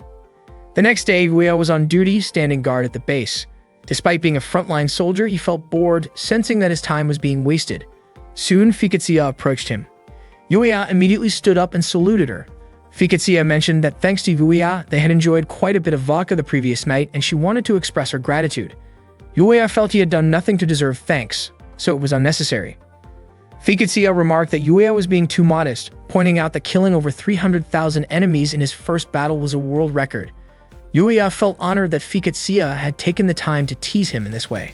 The next day, Yuya was on duty, standing guard at the base. Despite being a frontline soldier, he felt bored, sensing that his time was being wasted. Soon, Fiketsuya approached him. Yuya immediately stood up and saluted her. Fiketsuya mentioned that thanks to Yuya, they had enjoyed quite a bit of vodka the previous night, and she wanted to express her gratitude. Yuya felt he had done nothing to deserve thanks, so it was unnecessary. Fiketsuya remarked that Yuya was being too modest, pointing out that killing over 300,000 enemies in his first battle was a world record. Yuya felt honored that Fiketsuya had taken the time to tease him in this way.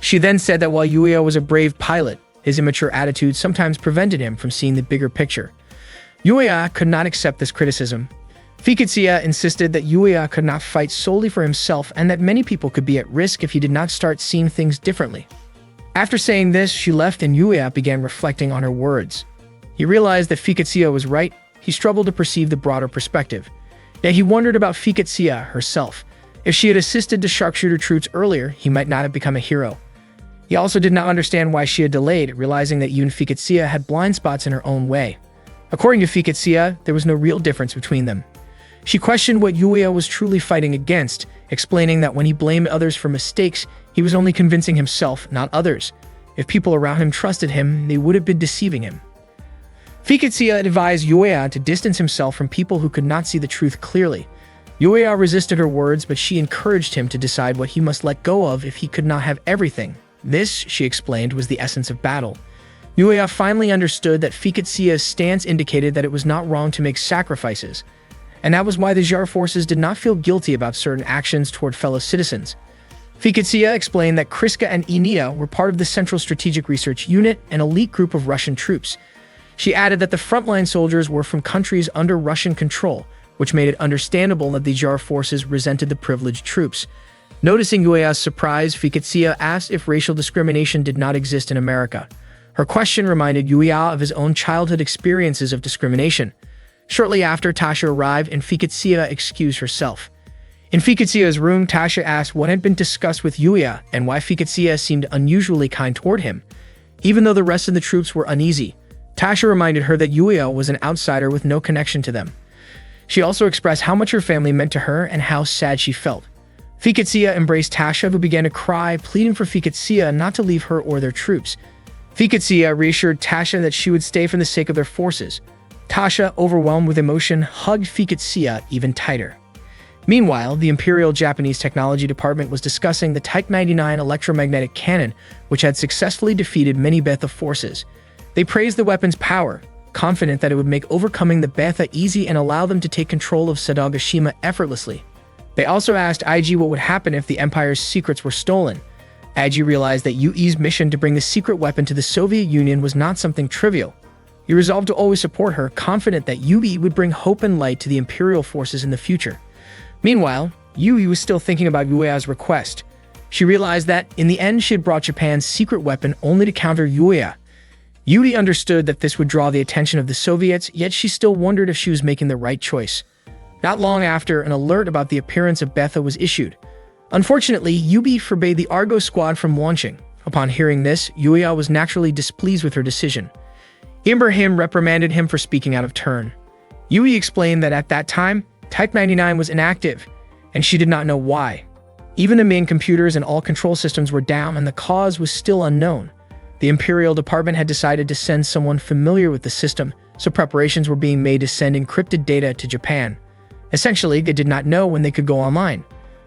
She then said that while Yuya was a brave pilot, his immature attitude sometimes prevented him from seeing the bigger picture. Yuya could not accept this criticism. Fiketsuya insisted that Yuya could not fight solely for himself and that many people could be at risk if he did not start seeing things differently. After saying this, she left and Yuya began reflecting on her words. He realized that Fiketsuya was right. He struggled to perceive the broader perspective. Yet he wondered about Fiketsuya herself. If she had assisted the sharpshooter troops earlier, he might not have become a hero. He also did not understand why she had delayed, realizing that even Fiketsuya had blind spots in her own way. According to Fiketsuya, there was no real difference between them. She questioned what Yuya was truly fighting against, explaining that when he blamed others for mistakes, he was only convincing himself, not others. If people around him trusted him, they would have been deceiving him. Fiketsia advised Yuya to distance himself from people who could not see the truth clearly. Yuya resisted her words, but she encouraged him to decide what he must let go of if he could not have everything. This, she explained, was the essence of battle. Yuya finally understood that Fiketsia's stance indicated that it was not wrong to make sacrifices, and that was why the Jar forces did not feel guilty about certain actions toward fellow citizens. Fiketsia explained that Kriska and Enia were part of the Central Strategic Research Unit, an elite group of Russian troops. She added that the frontline soldiers were from countries under Russian control, which made it understandable that the Jar forces resented the privileged troops. Noticing Yuya's surprise, Fiketsia asked if racial discrimination did not exist in America. Her question reminded Yuya of his own childhood experiences of discrimination. Shortly after, Tasha arrived and Fiketsia excused herself. In Fiketsia's room, Tasha asked what had been discussed with Yuya and why Fiketsia seemed unusually kind toward him. Even though the rest of the troops were uneasy, Tasha reminded her that Yuya was an outsider with no connection to them. She also expressed how much her family meant to her and how sad she felt. Fiketsia embraced Tasha, who began to cry, pleading for Fiketsia not to leave her or their troops. Fiketsia reassured Tasha that she would stay for the sake of their forces. Tasha, overwhelmed with emotion, hugged Fiketsia even tighter. Meanwhile, the Imperial Japanese Technology Department was discussing the Type 99 electromagnetic cannon, which had successfully defeated many Betha forces. They praised the weapon's power, confident that it would make overcoming the Betha easy and allow them to take control of Sadagashima effortlessly. They also asked IG what would happen if the Empire's secrets were stolen. IG realized that UE's mission to bring the secret weapon to the Soviet Union was not something trivial. He resolved to always support her, confident that UE would bring hope and light to the Imperial forces in the future. Meanwhile, UE was still thinking about Yuya's request. She realized that, in the end, she had brought Japan's secret weapon only to counter Yuya. Yuri understood that this would draw the attention of the Soviets, yet she still wondered if she was making the right choice. Not long after, an alert about the appearance of Betha was issued. Unfortunately, Yubi forbade the Argo squad from launching. Upon hearing this, Yuya was naturally displeased with her decision. Ibrahim reprimanded him for speaking out of turn. Yui explained that at that time, Type 99 was inactive, and she did not know why. Even the main computers and all control systems were down, and the cause was still unknown. The Imperial Department had decided to send someone familiar with the system, so preparations were being made to send encrypted data to Japan. Essentially, they did not know when they could go online.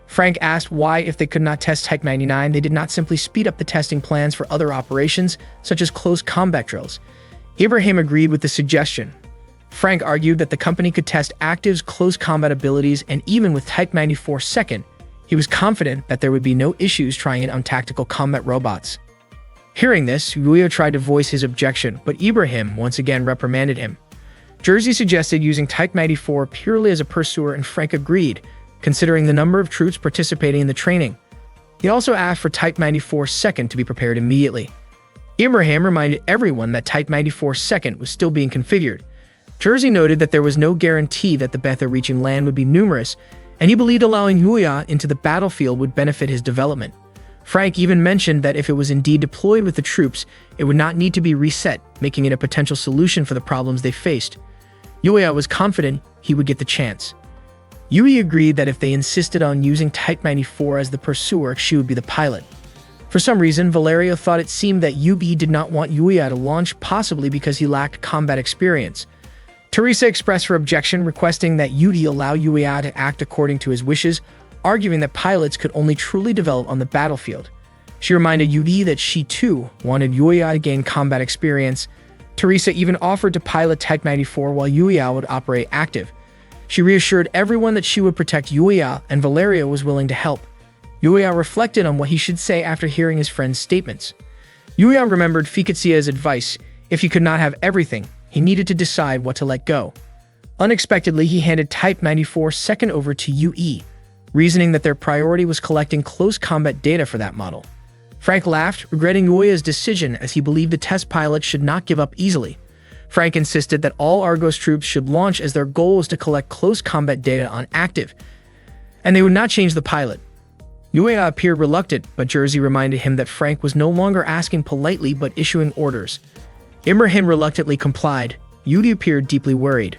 Frank asked why, if they could not test Type 99, they did not simply speed up the testing plans for other operations, such as close combat drills. Ibrahim agreed with the suggestion. Frank argued that the company could test Active's close combat abilities, and even with Type 94 second, he was confident that there would be no issues trying it on tactical combat robots. Hearing this, Yuya tried to voice his objection, but Ibrahim once again reprimanded him. Jersey suggested using Type 94 purely as a pursuer, and Frank agreed, considering the number of troops participating in the training. He also asked for Type 94 second to be prepared immediately. Ibrahim reminded everyone that Type 94 second was still being configured. Jersey noted that there was no guarantee that the Betha reaching land would be numerous, and he believed allowing Yuya into the battlefield would benefit his development. Frank even mentioned that if it was indeed deployed with the troops, it would not need to be reset, making it a potential solution for the problems they faced. Yuya was confident he would get the chance. Yui agreed that if they insisted on using Type 94 as the pursuer, she would be the pilot. For some reason, Valerio thought it seemed that Yubi did not want Yuya to launch, possibly because he lacked combat experience. Teresa expressed her objection, requesting that Yudi allow Yuya to act according to his wishes, arguing that pilots could only truly develop on the battlefield. She reminded Yudi that she too wanted Yuya to gain combat experience. Teresa even offered to pilot Type 94 while Yuya would operate Active. She reassured everyone that she would protect Yuya, and Valerio was willing to help. Yuya reflected on what he should say after hearing his friend's statements. Yuya remembered Fiketsia's advice: if he could not have everything, he needed to decide what to let go. Unexpectedly, he handed Type 94 second over to UE, reasoning that their priority was collecting close combat data for that model. Frank laughed, regretting Yuya's decision, as he believed the test pilot should not give up easily. Frank insisted that all Argos troops should launch, as their goal was to collect close combat data on Active, and they would not change the pilot. Yuya appeared reluctant, but Jersey reminded him that Frank was no longer asking politely but issuing orders. Ibrahim reluctantly complied. Yudi appeared deeply worried.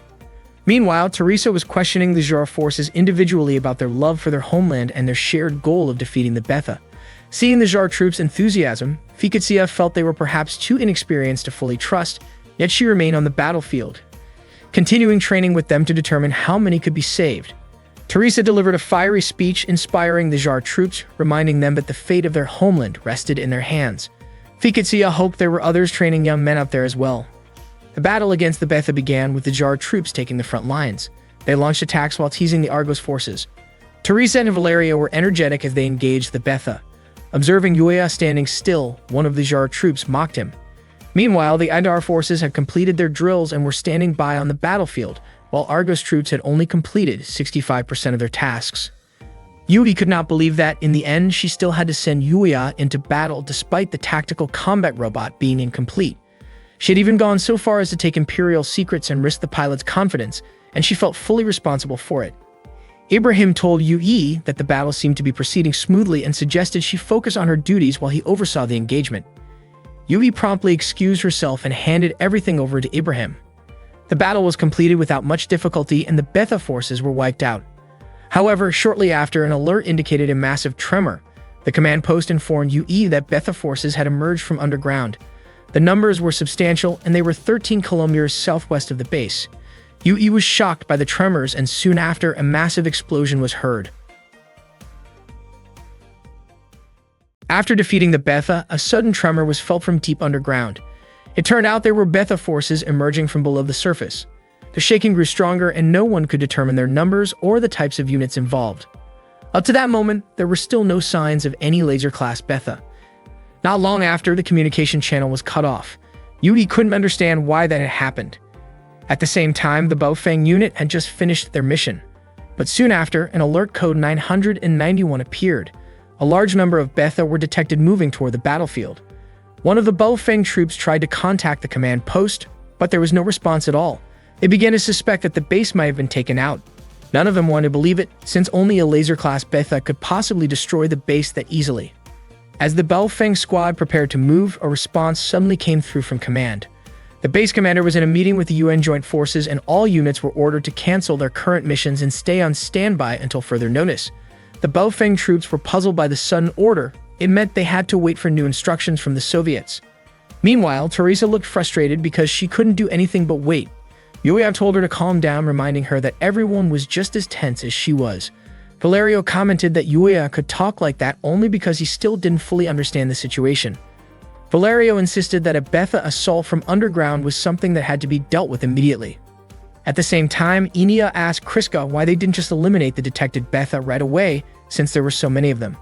Meanwhile, Teresa was questioning the Jar forces individually about their love for their homeland and their shared goal of defeating the Betha. Seeing the Jar troops' enthusiasm, Ficazia felt they were perhaps too inexperienced to fully trust, yet she remained on the battlefield, continuing training with them to determine how many could be saved. Teresa delivered a fiery speech inspiring the Jar troops, reminding them that the fate of their homeland rested in their hands. Ficazia hoped there were others training young men out there as well. The battle against the Betha began with the Jar troops taking the front lines. They launched attacks while teasing the Argos forces. Teresa and Valerio were energetic as they engaged the Betha. Observing Yuya standing still, one of the Jar troops mocked him. Meanwhile, the Adar forces had completed their drills and were standing by on the battlefield, while Argos troops had only completed 65% of their tasks. Yui could not believe that, in the end, she still had to send Yuya into battle despite the tactical combat robot being incomplete. She had even gone so far as to take Imperial secrets and risk the pilot's confidence, and she felt fully responsible for it. Ibrahim told Yui that the battle seemed to be proceeding smoothly and suggested she focus on her duties while he oversaw the engagement. Yui promptly excused herself and handed everything over to Ibrahim. The battle was completed without much difficulty and the Betha forces were wiped out. However, shortly after, an alert indicated a massive tremor. The command post informed Yui that Betha forces had emerged from underground. The numbers were substantial and they were 13 kilometers southwest of the base. Yui was shocked by the tremors and soon after, a massive explosion was heard. After defeating the Betha, a sudden tremor was felt from deep underground. It turned out there were Betha forces emerging from below the surface. The shaking grew stronger and no one could determine their numbers or the types of units involved. Up to that moment, there were still no signs of any laser-class Betha. Not long after, the communication channel was cut off. Yui couldn't understand why that had happened. At the same time, the Baofeng unit had just finished their mission. But soon after, an alert code 991 appeared. A large number of Betha were detected moving toward the battlefield. One of the Baofeng troops tried to contact the command post, but there was no response at all. They began to suspect that the base might have been taken out. None of them wanted to believe it, since only a laser-class Betha could possibly destroy the base that easily. As the Baofeng squad prepared to move, a response suddenly came through from command. The base commander was in a meeting with the UN Joint Forces and all units were ordered to cancel their current missions and stay on standby until further notice. The Baofeng troops were puzzled by the sudden order. It meant they had to wait for new instructions from the Soviets. Meanwhile, Teresa looked frustrated because she couldn't do anything but wait. Yuya told her to calm down, reminding her that everyone was just as tense as she was. Valerio commented that Yuya could talk like that only because he still didn't fully understand the situation. Valerio insisted that a Betha assault from underground was something that had to be dealt with immediately. At the same time, Enia asked Kriska why they didn't just eliminate the detected Betha right away, since there were so many of them.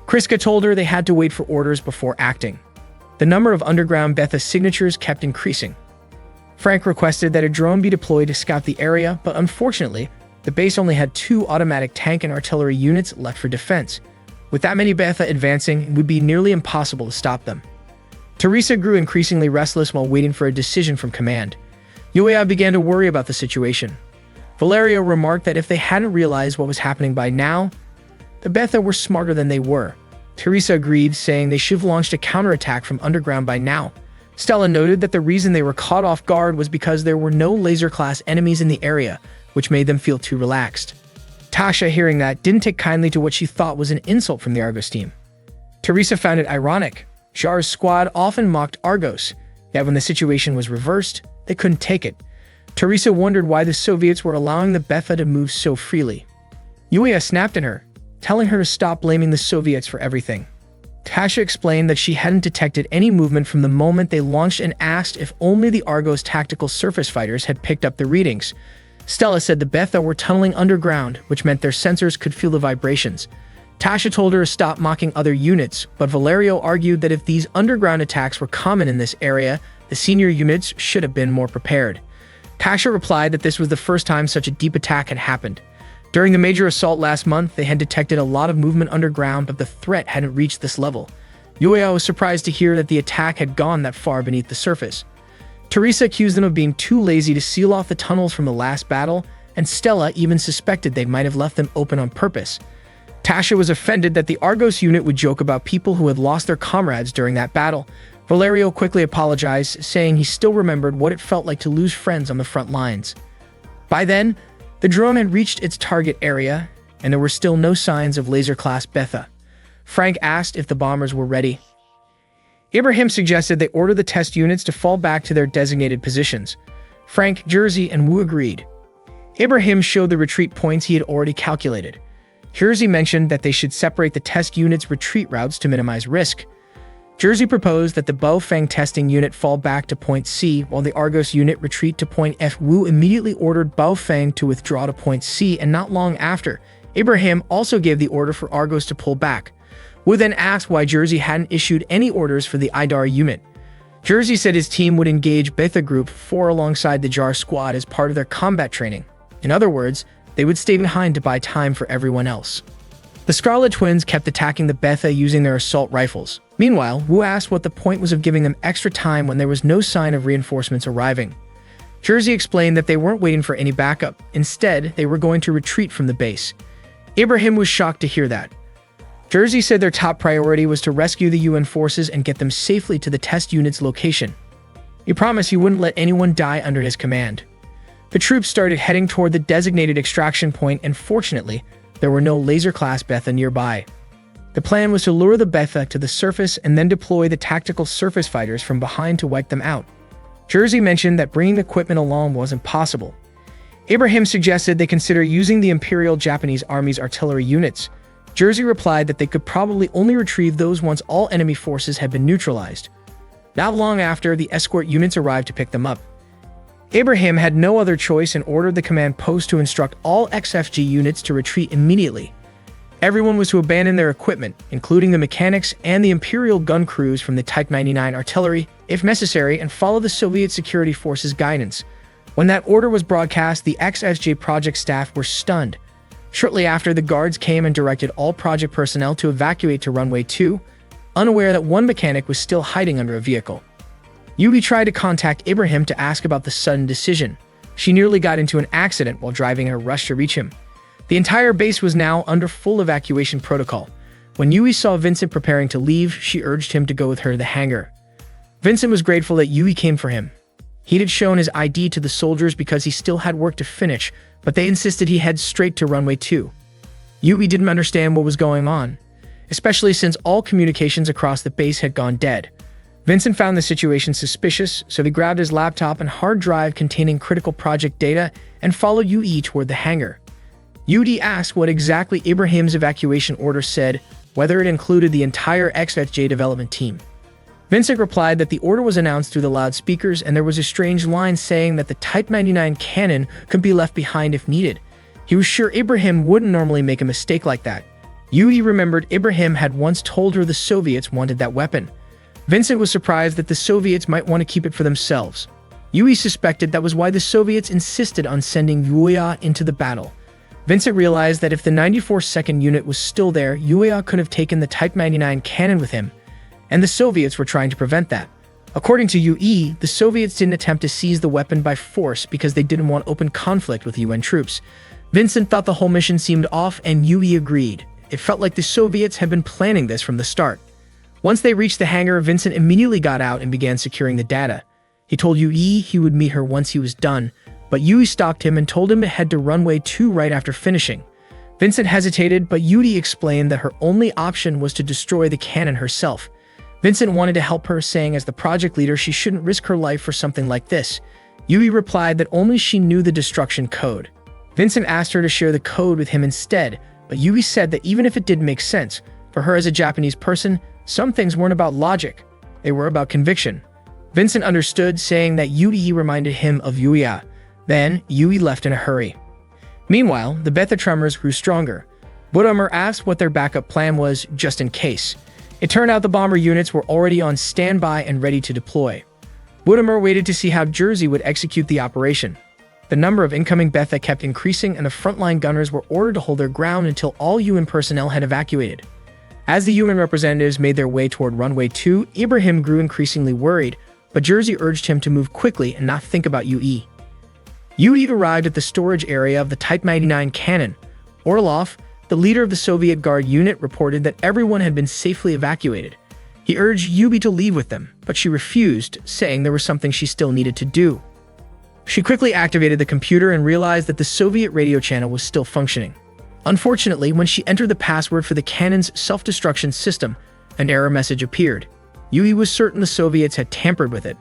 Kriska told her they had to wait for orders before acting. The number of underground Betha signatures kept increasing. Frank requested that a drone be deployed to scout the area, but unfortunately, the base only had 2 automatic tank and artillery units left for defense. With that many Betha advancing, it would be nearly impossible to stop them. Teresa grew increasingly restless while waiting for a decision from command. Yuya began to worry about the situation. Valerio remarked that if they hadn't realized what was happening by now, the Betha were smarter than they were. Teresa agreed, saying they should have launched a counterattack from underground by now. Stella noted that the reason they were caught off guard was because there were no laser-class enemies in the area, which made them feel too relaxed. Tasha, hearing that, didn't take kindly to what she thought was an insult from the Argos team. Teresa found it ironic. Jar's squad often mocked Argos, yet when the situation was reversed, they couldn't take it. Teresa wondered why the Soviets were allowing the Betha to move so freely. Yuya snapped at her, telling her to stop blaming the Soviets for everything. Tasha explained that she hadn't detected any movement from the moment they launched and asked if only the Argos tactical surface fighters had picked up the readings. Stella said the Betha were tunneling underground, which meant their sensors could feel the vibrations. Tasha told her to stop mocking other units, but Valerio argued that if these underground attacks were common in this area, the senior units should have been more prepared. Tasha replied that this was the first time such a deep attack had happened. During the major assault last month, they had detected a lot of movement underground, but the threat hadn't reached this level. Yuya was surprised to hear that the attack had gone that far beneath the surface. Teresa accused them of being too lazy to seal off the tunnels from the last battle, and Stella even suspected they might have left them open on purpose. Tasha was offended that the Argos unit would joke about people who had lost their comrades during that battle. Valerio quickly apologized, saying he still remembered what it felt like to lose friends on the front lines. By then, the drone had reached its target area, and there were still no signs of laser-class Betha. Frank asked if the bombers were ready. Ibrahim suggested they order the test units to fall back to their designated positions. Frank, Jersey, and Wu agreed. Ibrahim showed the retreat points he had already calculated. Jersey mentioned that they should separate the test units' retreat routes to minimize risk. Jersey proposed that the Baofeng testing unit fall back to point C, while the Argos unit retreat to point F. Wu immediately ordered Baofeng to withdraw to point C, and not long after, Ibrahim also gave the order for Argos to pull back. Wu then asked why Jersey hadn't issued any orders for the Idar unit. Jersey said his team would engage Beta Group 4 alongside the JAR squad as part of their combat training. In other words, they would stay behind to buy time for everyone else. The Scarlet Twins kept attacking the Betha using their assault rifles. Meanwhile, Wu asked what the point was of giving them extra time when there was no sign of reinforcements arriving. Jersey explained that they weren't waiting for any backup. Instead, they were going to retreat from the base. Ibrahim was shocked to hear that. Jersey said their top priority was to rescue the UN forces and get them safely to the test unit's location. He promised he wouldn't let anyone die under his command. The troops started heading toward the designated extraction point, and fortunately, there were no laser-class Betha nearby. The plan was to lure the Betha to the surface and then deploy the tactical surface fighters from behind to wipe them out. Jersey mentioned that bringing equipment along wasn't possible. Ibrahim suggested they consider using the Imperial Japanese Army's artillery units. Jersey replied that they could probably only retrieve those once all enemy forces had been neutralized. Not long after, the escort units arrived to pick them up. Ibrahim had no other choice and ordered the command post to instruct all XFG units to retreat immediately. Everyone was to abandon their equipment, including the mechanics and the Imperial gun crews from the Type 99 artillery, if necessary, and follow the Soviet security forces' guidance. When that order was broadcast, the XFJ project staff were stunned. Shortly after, the guards came and directed all project personnel to evacuate to runway 2, unaware that one mechanic was still hiding under a vehicle. Yubi tried to contact Ibrahim to ask about the sudden decision. She nearly got into an accident while driving in a rush to reach him. The entire base was now under full evacuation protocol. When Yui saw Vincent preparing to leave, she urged him to go with her to the hangar. Vincent was grateful that Yui came for him. He'd had shown his ID to the soldiers because he still had work to finish, but they insisted he head straight to runway 2. Yui didn't understand what was going on, especially since all communications across the base had gone dead. Vincent found the situation suspicious, so he grabbed his laptop and hard drive containing critical project data and followed Yui toward the hangar. Yui asked what exactly Ibrahim's evacuation order said, whether it included the entire XFJ development team. Vincent replied that the order was announced through the loudspeakers, and there was a strange line saying that the Type 99 cannon could be left behind if needed. He was sure Ibrahim wouldn't normally make a mistake like that. Yui remembered Ibrahim had once told her the Soviets wanted that weapon. Vincent was surprised that the Soviets might want to keep it for themselves. Yui suspected that was why the Soviets insisted on sending Yuya into the battle. Vincent realized that if the 94th Unit was still there, Yuya could have taken the Type 99 cannon with him, and the Soviets were trying to prevent that. According to Yui, the Soviets didn't attempt to seize the weapon by force because they didn't want open conflict with UN troops. Vincent thought the whole mission seemed off, and Yui agreed. It felt like the Soviets had been planning this from the start. Once they reached the hangar, Vincent immediately got out and began securing the data. He told Yui he would meet her once he was done, but Yui stopped him and told him to head to runway 2 right after finishing. Vincent hesitated, but Yui explained that her only option was to destroy the cannon herself. Vincent wanted to help her, saying as the project leader she shouldn't risk her life for something like this. Yui replied that only she knew the destruction code. Vincent asked her to share the code with him instead, but Yui said that even if it didn't make sense, for her as a Japanese person, some things weren't about logic, they were about conviction. Vincent understood, saying that Yui reminded him of Yuya. Then, Yui left in a hurry. Meanwhile, the Betha tremors grew stronger. Budamur asked what their backup plan was, just in case. It turned out the bomber units were already on standby and ready to deploy. Budamur waited to see how Jersey would execute the operation. The number of incoming Betha kept increasing, and the frontline gunners were ordered to hold their ground until all UN personnel had evacuated. As the UN representatives made their way toward runway 2, Ibrahim grew increasingly worried, but Jersey urged him to move quickly and not think about Yui. Yui arrived at the storage area of the Type 99 cannon. Orlov, the leader of the Soviet Guard unit, reported that everyone had been safely evacuated. He urged Yui to leave with them, but she refused, saying there was something she still needed to do. She quickly activated the computer and realized that the Soviet radio channel was still functioning. Unfortunately, when she entered the password for the cannon's self-destruction system, an error message appeared. Yui was certain the Soviets had tampered with it.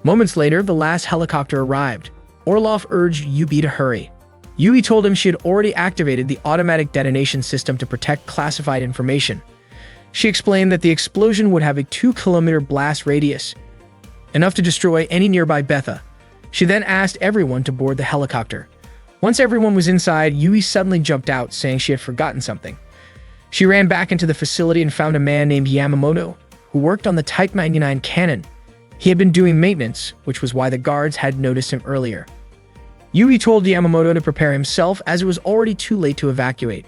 Moments later, the last helicopter arrived. Orlov urged Yui to hurry. Yui told him she had already activated the automatic detonation system to protect classified information. She explained that the explosion would have a 2-kilometer blast radius, enough to destroy any nearby Betha. She then asked everyone to board the helicopter. Once everyone was inside, Yui suddenly jumped out, saying she had forgotten something. She ran back into the facility and found a man named Yamamoto, who worked on the Type 99 cannon. He had been doing maintenance, which was why the guards had noticed him earlier. Yui told Yamamoto to prepare himself as it was already too late to evacuate.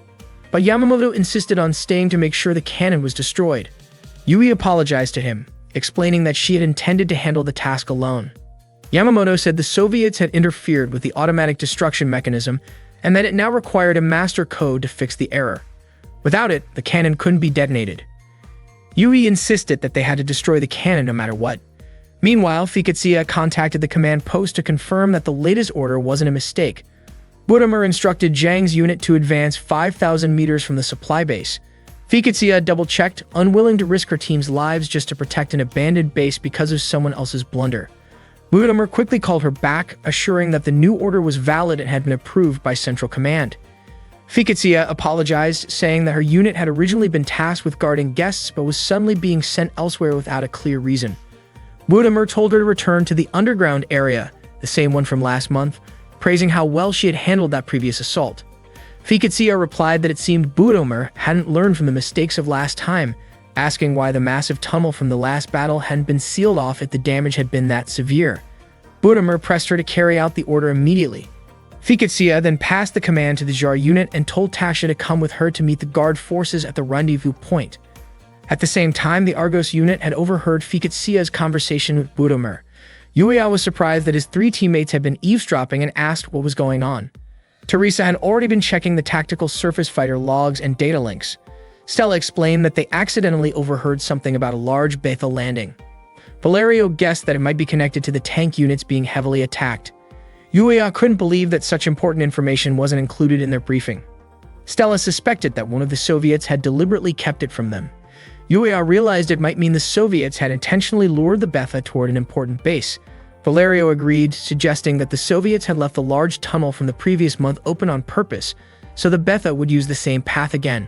But Yamamoto insisted on staying to make sure the cannon was destroyed. Yui apologized to him, explaining that she had intended to handle the task alone. Yamamoto said the Soviets had interfered with the automatic destruction mechanism and that it now required a master code to fix the error. Without it, the cannon couldn't be detonated. Yui insisted that they had to destroy the cannon no matter what. Meanwhile, Fiketsia contacted the command post to confirm that the latest order wasn't a mistake. Budamer instructed Zhang's unit to advance 5,000 meters from the supply base. Fiketsia double-checked, unwilling to risk her team's lives just to protect an abandoned base because of someone else's blunder. Budamer quickly called her back, assuring that the new order was valid and had been approved by Central Command. Fiketsia apologized, saying that her unit had originally been tasked with guarding guests but was suddenly being sent elsewhere without a clear reason. Budamer told her to return to the underground area, the same one from last month, praising how well she had handled that previous assault. Fiketsia replied that it seemed Budamer hadn't learned from the mistakes of last time, asking why the massive tunnel from the last battle hadn't been sealed off if the damage had been that severe. Budamer pressed her to carry out the order immediately. Fiketsia then passed the command to the Jar unit and told Tasha to come with her to meet the guard forces at the rendezvous point. At the same time, the Argos unit had overheard Fiketsia's conversation with Budamer. Yuya was surprised that his 3 teammates had been eavesdropping and asked what was going on. Teresa had already been checking the tactical surface fighter logs and data links. Stella explained that they accidentally overheard something about a large Beta landing. Valerio guessed that it might be connected to the tank units being heavily attacked. Yuya couldn't believe that such important information wasn't included in their briefing. Stella suspected that one of the Soviets had deliberately kept it from them. Yuya realized it might mean the Soviets had intentionally lured the Betha toward an important base. Valerio agreed, suggesting that the Soviets had left the large tunnel from the previous month open on purpose, so the Betha would use the same path again.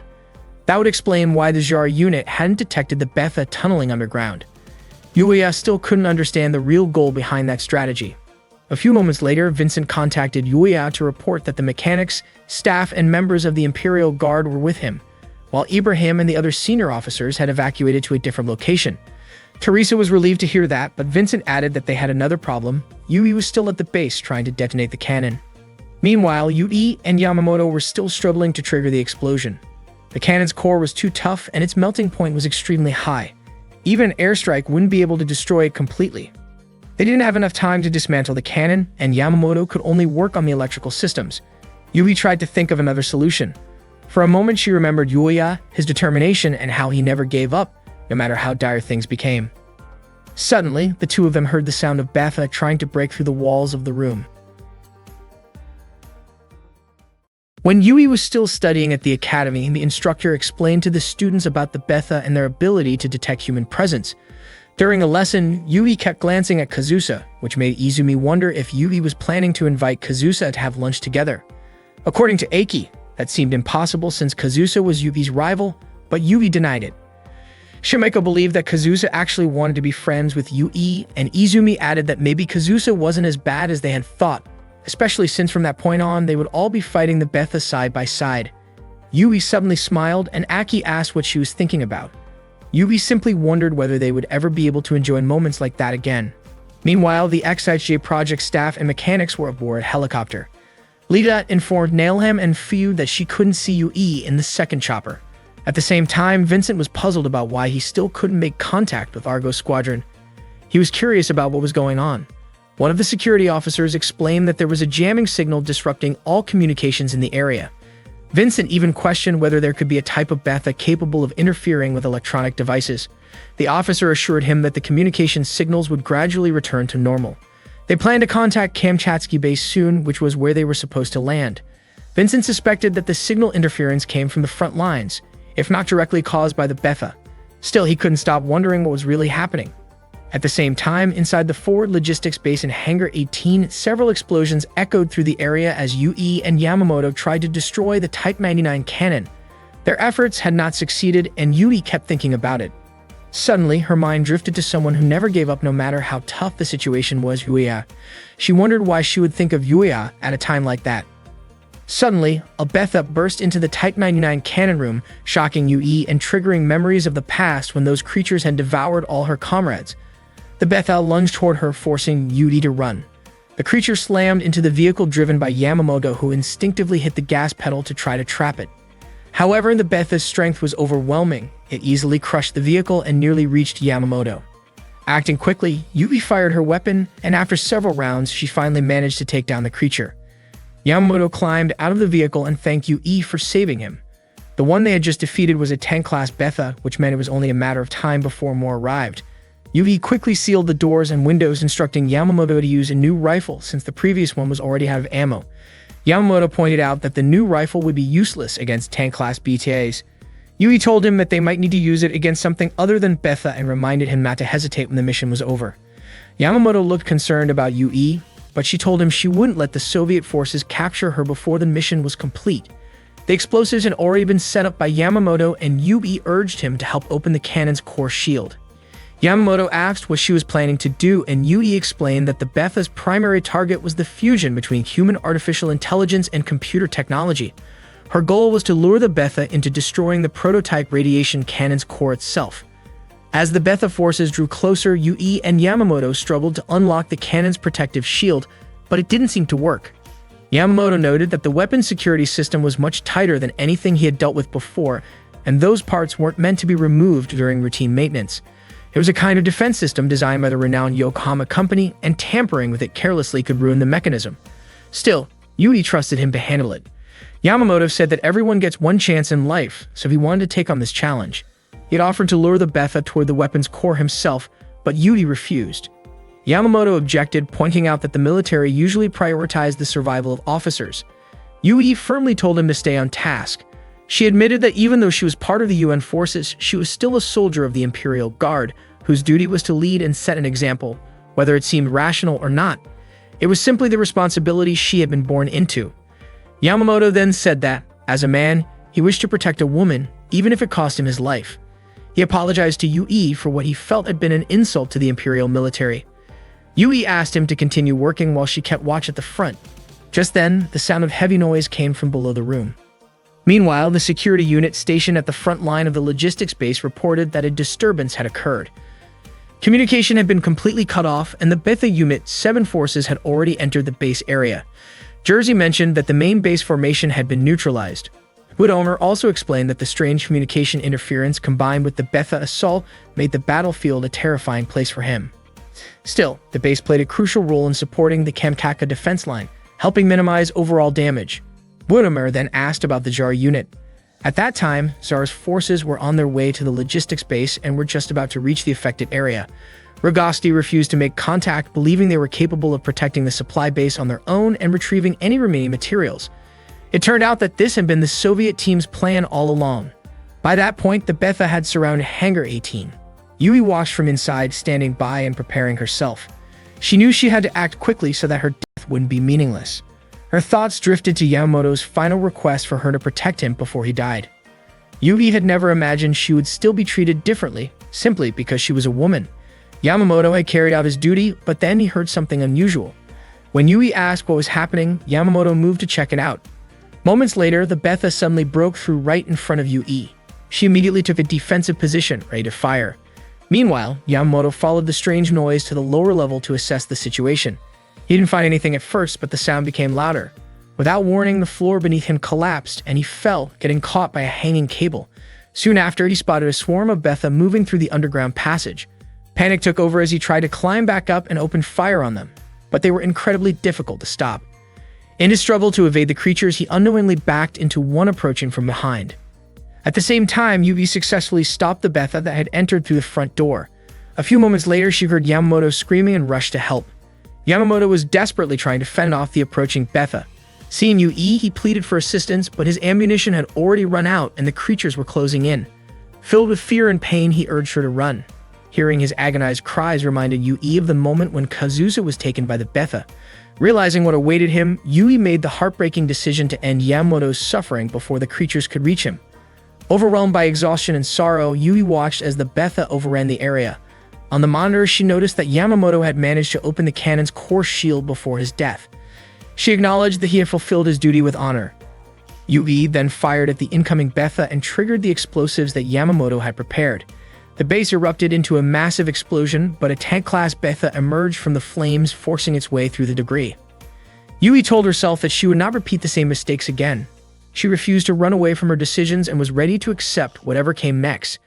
That would explain why the Jar unit hadn't detected the Betha tunneling underground. Yuya still couldn't understand the real goal behind that strategy. A few moments later, Vincent contacted Yuya to report that the mechanics, staff, and members of the Imperial Guard were with him, while Ibrahim and the other senior officers had evacuated to a different location. Teresa was relieved to hear that, but Vincent added that they had another problem. Yui was still at the base trying to detonate the cannon. Meanwhile, Yui and Yamamoto were still struggling to trigger the explosion. The cannon's core was too tough and its melting point was extremely high. Even an airstrike wouldn't be able to destroy it completely. They didn't have enough time to dismantle the cannon, and Yamamoto could only work on the electrical systems. Yui tried to think of another solution. For a moment, she remembered Yuya, his determination, and how he never gave up, no matter how dire things became. Suddenly, the two of them heard the sound of Betha trying to break through the walls of the room. When Yui was still studying at the academy, the instructor explained to the students about the Betha and their ability to detect human presence. During a lesson, Yui kept glancing at Kazusa, which made Izumi wonder if Yui was planning to invite Kazusa to have lunch together. According to Eiki, that seemed impossible since Kazusa was Yui's rival, but Yui denied it. Shimeko believed that Kazusa actually wanted to be friends with Yui, and Izumi added that maybe Kazusa wasn't as bad as they had thought, especially since from that point on they would all be fighting the Betha side by side. Yui suddenly smiled, and Aki asked what she was thinking about. Yui simply wondered whether they would ever be able to enjoy moments like that again. Meanwhile, the XIJ project staff and mechanics were aboard a helicopter. Lita informed Nailham and Fiu that she couldn't see Yui in the second chopper. At the same time, Vincent was puzzled about why he still couldn't make contact with Argos Squadron. He was curious about what was going on. One of the security officers explained that there was a jamming signal disrupting all communications in the area. Vincent even questioned whether there could be a type of Betha capable of interfering with electronic devices. The officer assured him that the communication signals would gradually return to normal. They planned to contact Kamchatsky base soon, which was where they were supposed to land. Vincent suspected that the signal interference came from the front lines, if not directly caused by the Betha. Still, he couldn't stop wondering what was really happening. At the same time, inside the forward logistics base in Hangar 18, several explosions echoed through the area as Yui and Yamamoto tried to destroy the Type 99 cannon. Their efforts had not succeeded, and Yui kept thinking about it. Suddenly, her mind drifted to someone who never gave up no matter how tough the situation was, Yuya. She wondered why she would think of Yuya at a time like that. Suddenly, a Betha burst into the Type 99 cannon room, shocking Yui and triggering memories of the past when those creatures had devoured all her comrades. The Betha lunged toward her, forcing Yui to run. The creature slammed into the vehicle driven by Yamamoto, who instinctively hit the gas pedal to try to trap it. However, the Betha's strength was overwhelming. It easily crushed the vehicle and nearly reached Yamamoto. Acting quickly, Yui fired her weapon, and after several rounds, she finally managed to take down the creature. Yamamoto climbed out of the vehicle and thanked Yui for saving him. The one they had just defeated was a 10-class Betha, which meant it was only a matter of time before more arrived. Yui quickly sealed the doors and windows, instructing Yamamoto to use a new rifle since the previous one was already out of ammo. Yamamoto pointed out that the new rifle would be useless against 10-class BTAs. Yui told him that they might need to use it against something other than Betha and reminded him not to hesitate when the mission was over. Yamamoto looked concerned about Yui, but she told him she wouldn't let the Soviet forces capture her before the mission was complete. The explosives had already been set up by Yamamoto, and Yui urged him to help open the cannon's core shield. Yamamoto asked what she was planning to do, and Yui explained that the Betha's primary target was the fusion between human artificial intelligence and computer technology. Her goal was to lure the Betha into destroying the prototype radiation cannon's core itself. As the Betha forces drew closer, Yui and Yamamoto struggled to unlock the cannon's protective shield, but it didn't seem to work. Yamamoto noted that the weapon security system was much tighter than anything he had dealt with before, and those parts weren't meant to be removed during routine maintenance. It was a kind of defense system designed by the renowned Yokohama company, and tampering with it carelessly could ruin the mechanism. Still, Yui trusted him to handle it. Yamamoto said that everyone gets one chance in life, so he wanted to take on this challenge. He had offered to lure the Betha toward the weapon's core himself, but Yui refused. Yamamoto objected, pointing out that the military usually prioritized the survival of officers. Yui firmly told him to stay on task. She admitted that even though she was part of the UN forces, she was still a soldier of the Imperial Guard, whose duty was to lead and set an example, whether it seemed rational or not. It was simply the responsibility she had been born into. Yamamoto then said that, as a man, he wished to protect a woman, even if it cost him his life. He apologized to Yui for what he felt had been an insult to the Imperial military. Yui asked him to continue working while she kept watch at the front. Just then, the sound of heavy noise came from below the room. Meanwhile, the security unit stationed at the front line of the logistics base reported that a disturbance had occurred. Communication had been completely cut off, and the Betha Unit 7 forces had already entered the base area. Jersey mentioned that the main base formation had been neutralized. Woodomer also explained that the strange communication interference combined with the Betha assault made the battlefield a terrifying place for him. Still, the base played a crucial role in supporting the Kamchatka defense line, helping minimize overall damage. Woodomer then asked about the Tsar unit. At that time, Tsar's forces were on their way to the logistics base and were just about to reach the affected area. Rogosti refused to make contact, believing they were capable of protecting the supply base on their own and retrieving any remaining materials. It turned out that this had been the Soviet team's plan all along. By that point, the Betha had surrounded Hangar 18. Yui watched from inside, standing by and preparing herself. She knew she had to act quickly so that her death wouldn't be meaningless. Her thoughts drifted to Yamamoto's final request for her to protect him before he died. Yui had never imagined she would still be treated differently, simply because she was a woman. Yamamoto had carried out his duty, but then he heard something unusual. When Yui asked what was happening, Yamamoto moved to check it out. Moments later, the Betha suddenly broke through right in front of Yui. She immediately took a defensive position, ready to fire. Meanwhile, Yamamoto followed the strange noise to the lower level to assess the situation. He didn't find anything at first, but the sound became louder. Without warning, the floor beneath him collapsed, and he fell, getting caught by a hanging cable. Soon after, he spotted a swarm of Betha moving through the underground passage. Panic took over as he tried to climb back up and open fire on them, but they were incredibly difficult to stop. In his struggle to evade the creatures, he unknowingly backed into one approaching from behind. At the same time, Yui successfully stopped the Betha that had entered through the front door. A few moments later, she heard Yamamoto screaming and rushed to help. Yamamoto was desperately trying to fend off the approaching Betha. Seeing Yui, he pleaded for assistance, but his ammunition had already run out and the creatures were closing in. Filled with fear and pain, he urged her to run. Hearing his agonized cries reminded Yui of the moment when Kazusa was taken by the Betha. Realizing what awaited him, Yui made the heartbreaking decision to end Yamamoto's suffering before the creatures could reach him. Overwhelmed by exhaustion and sorrow, Yui watched as the Betha overran the area. On the monitor, she noticed that Yamamoto had managed to open the cannon's core shield before his death. She acknowledged that he had fulfilled his duty with honor. Yui then fired at the incoming Betha and triggered the explosives that Yamamoto had prepared. The base erupted into a massive explosion, but a tank-class Betha emerged from the flames, forcing its way through the debris. Yui told herself that she would not repeat the same mistakes again. She refused to run away from her decisions and was ready to accept whatever came next.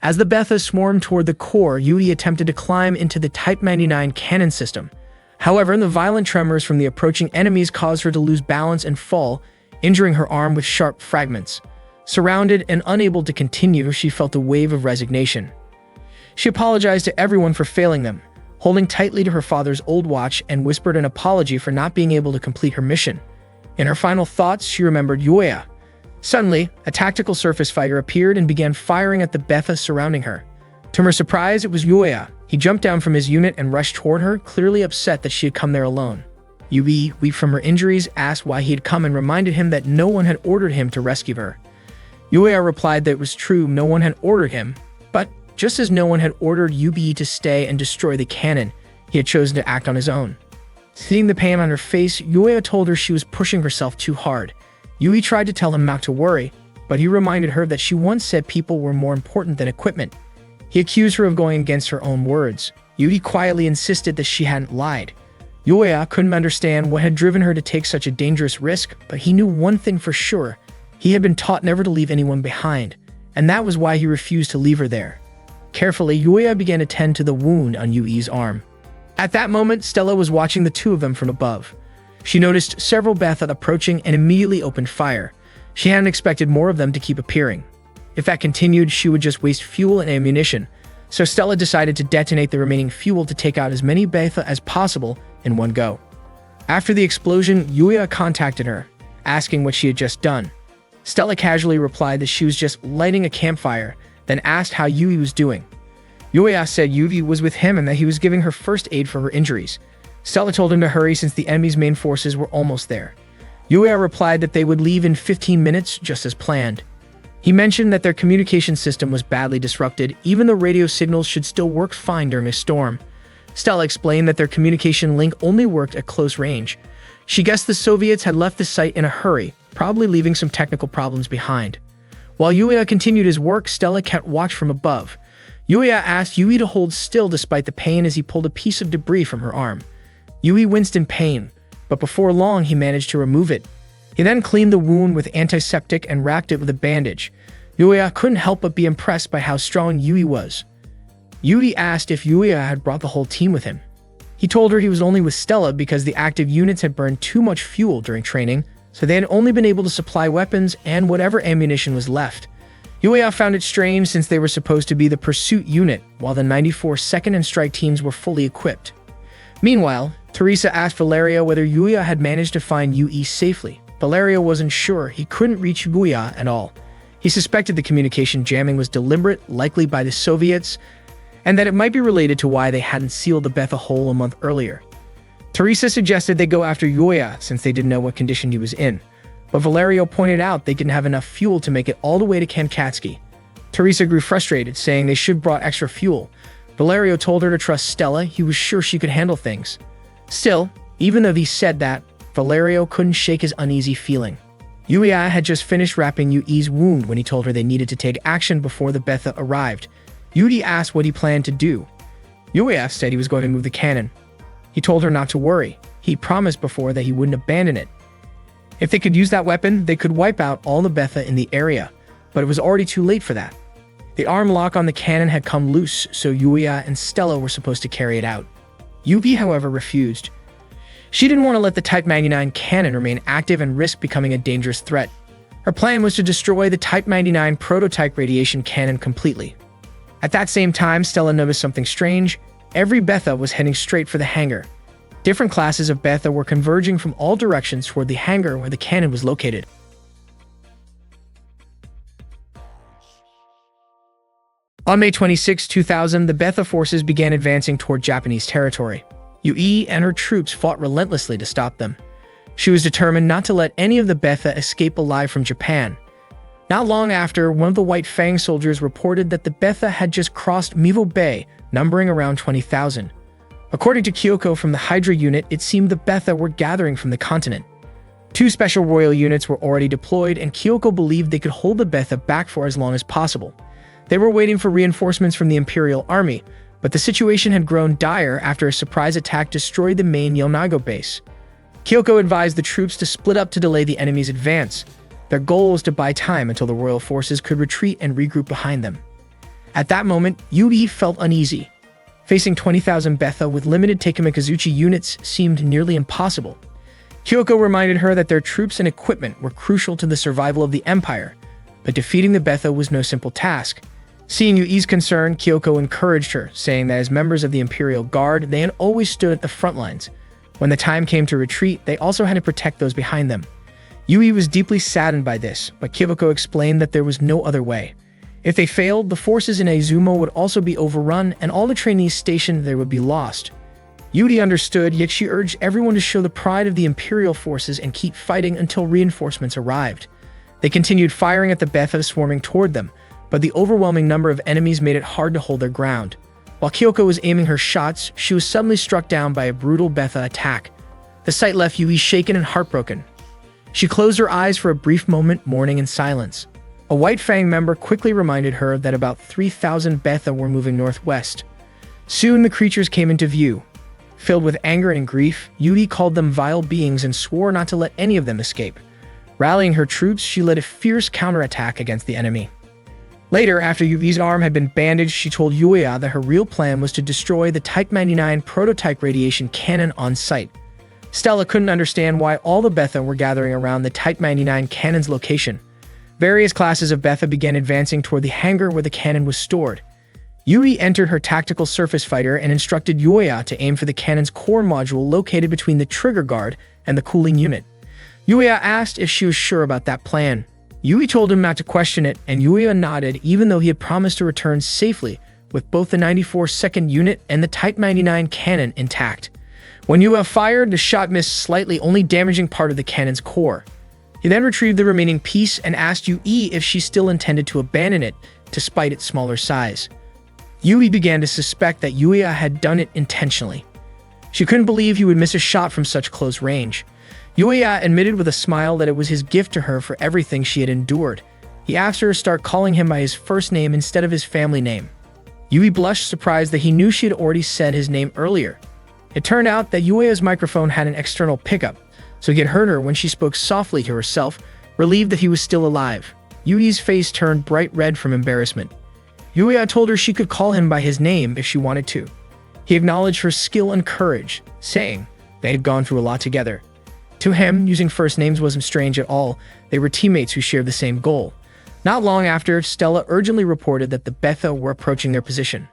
As the Betha swarmed toward the core, Yui attempted to climb into the Type 99 cannon system. However, the violent tremors from the approaching enemies caused her to lose balance and fall, injuring her arm with sharp fragments. Surrounded and unable to continue, she felt a wave of resignation. She apologized to everyone for failing them, holding tightly to her father's old watch, and whispered an apology for not being able to complete her mission. In her final thoughts, she remembered Yuya. Suddenly, a tactical surface fighter appeared and began firing at the Betha surrounding her. To her surprise, it was Yuya. He jumped down from his unit and rushed toward her, clearly upset that she had come there alone. Yui, weak from her injuries, asked why he had come and reminded him that no one had ordered him to rescue her. Yuya replied that it was true, no one had ordered him, but just as no one had ordered Yui to stay and destroy the cannon, he had chosen to act on his own. Seeing the pain on her face, Yuya told her she was pushing herself too hard. Yui tried to tell him not to worry, but he reminded her that she once said people were more important than equipment. He accused her of going against her own words. Yui quietly insisted that she hadn't lied. Yuya couldn't understand what had driven her to take such a dangerous risk, but he knew one thing for sure. He had been taught never to leave anyone behind, and that was why he refused to leave her there. Carefully, Yuya began to tend to the wound on Yui's arm. At that moment, Stella was watching the two of them from above. She noticed several Betha approaching and immediately opened fire. She hadn't expected more of them to keep appearing. If that continued, she would just waste fuel and ammunition, so Stella decided to detonate the remaining fuel to take out as many Betha as possible in one go. After the explosion, Yuya contacted her, asking what she had just done. Stella casually replied that she was just lighting a campfire, then asked how Yui was doing. Yuya said Yui was with him and that he was giving her first aid for her injuries. Stella told him to hurry since the enemy's main forces were almost there. Yuya replied that they would leave in 15 minutes, just as planned. He mentioned that their communication system was badly disrupted, even though radio signals should still work fine during a storm. Stella explained that their communication link only worked at close range. She guessed the Soviets had left the site in a hurry, probably leaving some technical problems behind. While Yuya continued his work, Stella kept watch from above. Yuya asked Yui to hold still despite the pain as he pulled a piece of debris from her arm. Yui winced in pain, but before long he managed to remove it. He then cleaned the wound with antiseptic and wrapped it with a bandage. Yuya couldn't help but be impressed by how strong Yui was. Yui asked if Yuya had brought the whole team with him. He told her he was only with Stella because the active units had burned too much fuel during training, so they had only been able to supply weapons and whatever ammunition was left. Yuya found it strange since they were supposed to be the pursuit unit, while the 94 second and strike teams were fully equipped. Meanwhile, Teresa asked Valerio whether Yuya had managed to find Yui safely. Valerio wasn't sure. He couldn't reach Yuya at all. He suspected the communication jamming was deliberate, likely by the Soviets, and that it might be related to why they hadn't sealed the Betha hole a month earlier. Teresa suggested they go after Yuya since they didn't know what condition he was in, but Valerio pointed out they didn't have enough fuel to make it all the way to Kankatsky. Teresa grew frustrated, saying they should have brought extra fuel. Valerio told her to trust Stella. He was sure she could handle things. Still, even though he said that, Valerio couldn't shake his uneasy feeling. Yuya had just finished wrapping Yui's wound when he told her they needed to take action before the Betha arrived. Yui asked what he planned to do. Yuya said he was going to move the cannon. He told her not to worry. He promised before that he wouldn't abandon it. If they could use that weapon, they could wipe out all the Betha in the area, but it was already too late for that. The arm lock on the cannon had come loose, so Yuya and Stella were supposed to carry it out. Yui, however, refused. She didn't want to let the Type 99 cannon remain active and risk becoming a dangerous threat. Her plan was to destroy the Type 99 prototype radiation cannon completely. At that same time, Stella noticed something strange. Every Betha was heading straight for the hangar. Different classes of Betha were converging from all directions toward the hangar where the cannon was located. On May 26, 2000, the Betha forces began advancing toward Japanese territory. Yui and her troops fought relentlessly to stop them. She was determined not to let any of the Betha escape alive from Japan. Not long after, one of the White Fang soldiers reported that the Betha had just crossed Mivo Bay, numbering around 20,000. According to Kyoko from the Hydra unit, it seemed the Betha were gathering from the continent. 2 special royal units were already deployed, and Kyoko believed they could hold the Betha back for as long as possible. They were waiting for reinforcements from the Imperial Army, but the situation had grown dire after a surprise attack destroyed the main Yonago base. Kyoko advised the troops to split up to delay the enemy's advance. Their goal was to buy time until the royal forces could retreat and regroup behind them. At that moment, Yui felt uneasy. Facing 20,000 Betha with limited Takamikazuchi units seemed nearly impossible. Kyoko reminded her that their troops and equipment were crucial to the survival of the Empire, but defeating the Betha was no simple task. Seeing Yui's concern, Kyoko encouraged her, saying that as members of the Imperial Guard, they had always stood at the front lines. When the time came to retreat, they also had to protect those behind them. Yui was deeply saddened by this, but Kyoko explained that there was no other way. If they failed, the forces in Izumo would also be overrun, and all the trainees stationed there would be lost. Yui understood, yet she urged everyone to show the pride of the Imperial forces and keep fighting until reinforcements arrived. They continued firing at the Betha swarming toward them, but the overwhelming number of enemies made it hard to hold their ground. While Kyoko was aiming her shots, she was suddenly struck down by a brutal Betha attack. The sight left Yui shaken and heartbroken. She closed her eyes for a brief moment, mourning in silence. A White Fang member quickly reminded her that about 3,000 Betha were moving northwest. Soon the creatures came into view. Filled with anger and grief, Yui called them vile beings and swore not to let any of them escape. Rallying her troops, she led a fierce counterattack against the enemy. Later, after Yui's arm had been bandaged, she told Yuya that her real plan was to destroy the Type 99 prototype radiation cannon on site. Stella couldn't understand why all the Betha were gathering around the Type 99 cannon's location. Various classes of Betha began advancing toward the hangar where the cannon was stored. Yui entered her tactical surface fighter and instructed Yuya to aim for the cannon's core module located between the trigger guard and the cooling unit. Yuya asked if she was sure about that plan. Yui told him not to question it, and Yuya nodded even though he had promised to return safely with both the 94th unit and the Type 99 cannon intact. When Yuya fired, the shot missed slightly, only damaging part of the cannon's core. He then retrieved the remaining piece and asked Yui if she still intended to abandon it despite its smaller size. Yui began to suspect that Yuya had done it intentionally. She couldn't believe he would miss a shot from such close range. Yuya admitted with a smile that it was his gift to her for everything she had endured. He asked her to start calling him by his first name instead of his family name. Yui blushed, surprised that he knew she had already said his name earlier. It turned out that Yuya's microphone had an external pickup, so he had heard her when she spoke softly to herself, relieved that he was still alive. Yui's face turned bright red from embarrassment. Yuya told her she could call him by his name if she wanted to. He acknowledged her skill and courage, saying they had gone through a lot together. To him, using first names wasn't strange at all. They were teammates who shared the same goal. Not long after, Stella urgently reported that the Betha were approaching their position.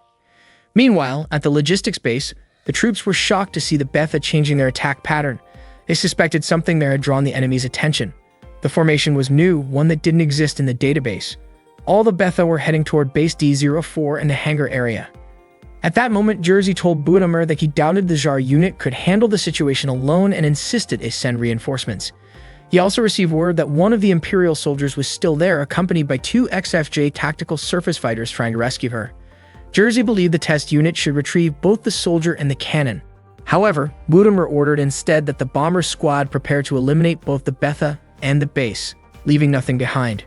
Meanwhile, at the logistics base, the troops were shocked to see the Betha changing their attack pattern. They suspected something there had drawn the enemy's attention. The formation was new, one that didn't exist in the database. All the Betha were heading toward Base D04 in the hangar area. At that moment, Jersey told Budamur that he doubted the Jar unit could handle the situation alone and insisted they send reinforcements. He also received word that one of the Imperial soldiers was still there, accompanied by 2 XFJ tactical surface fighters trying to rescue her. Jersey believed the test unit should retrieve both the soldier and the cannon. However, Budamur ordered instead that the bomber squad prepare to eliminate both the Betha and the base, leaving nothing behind.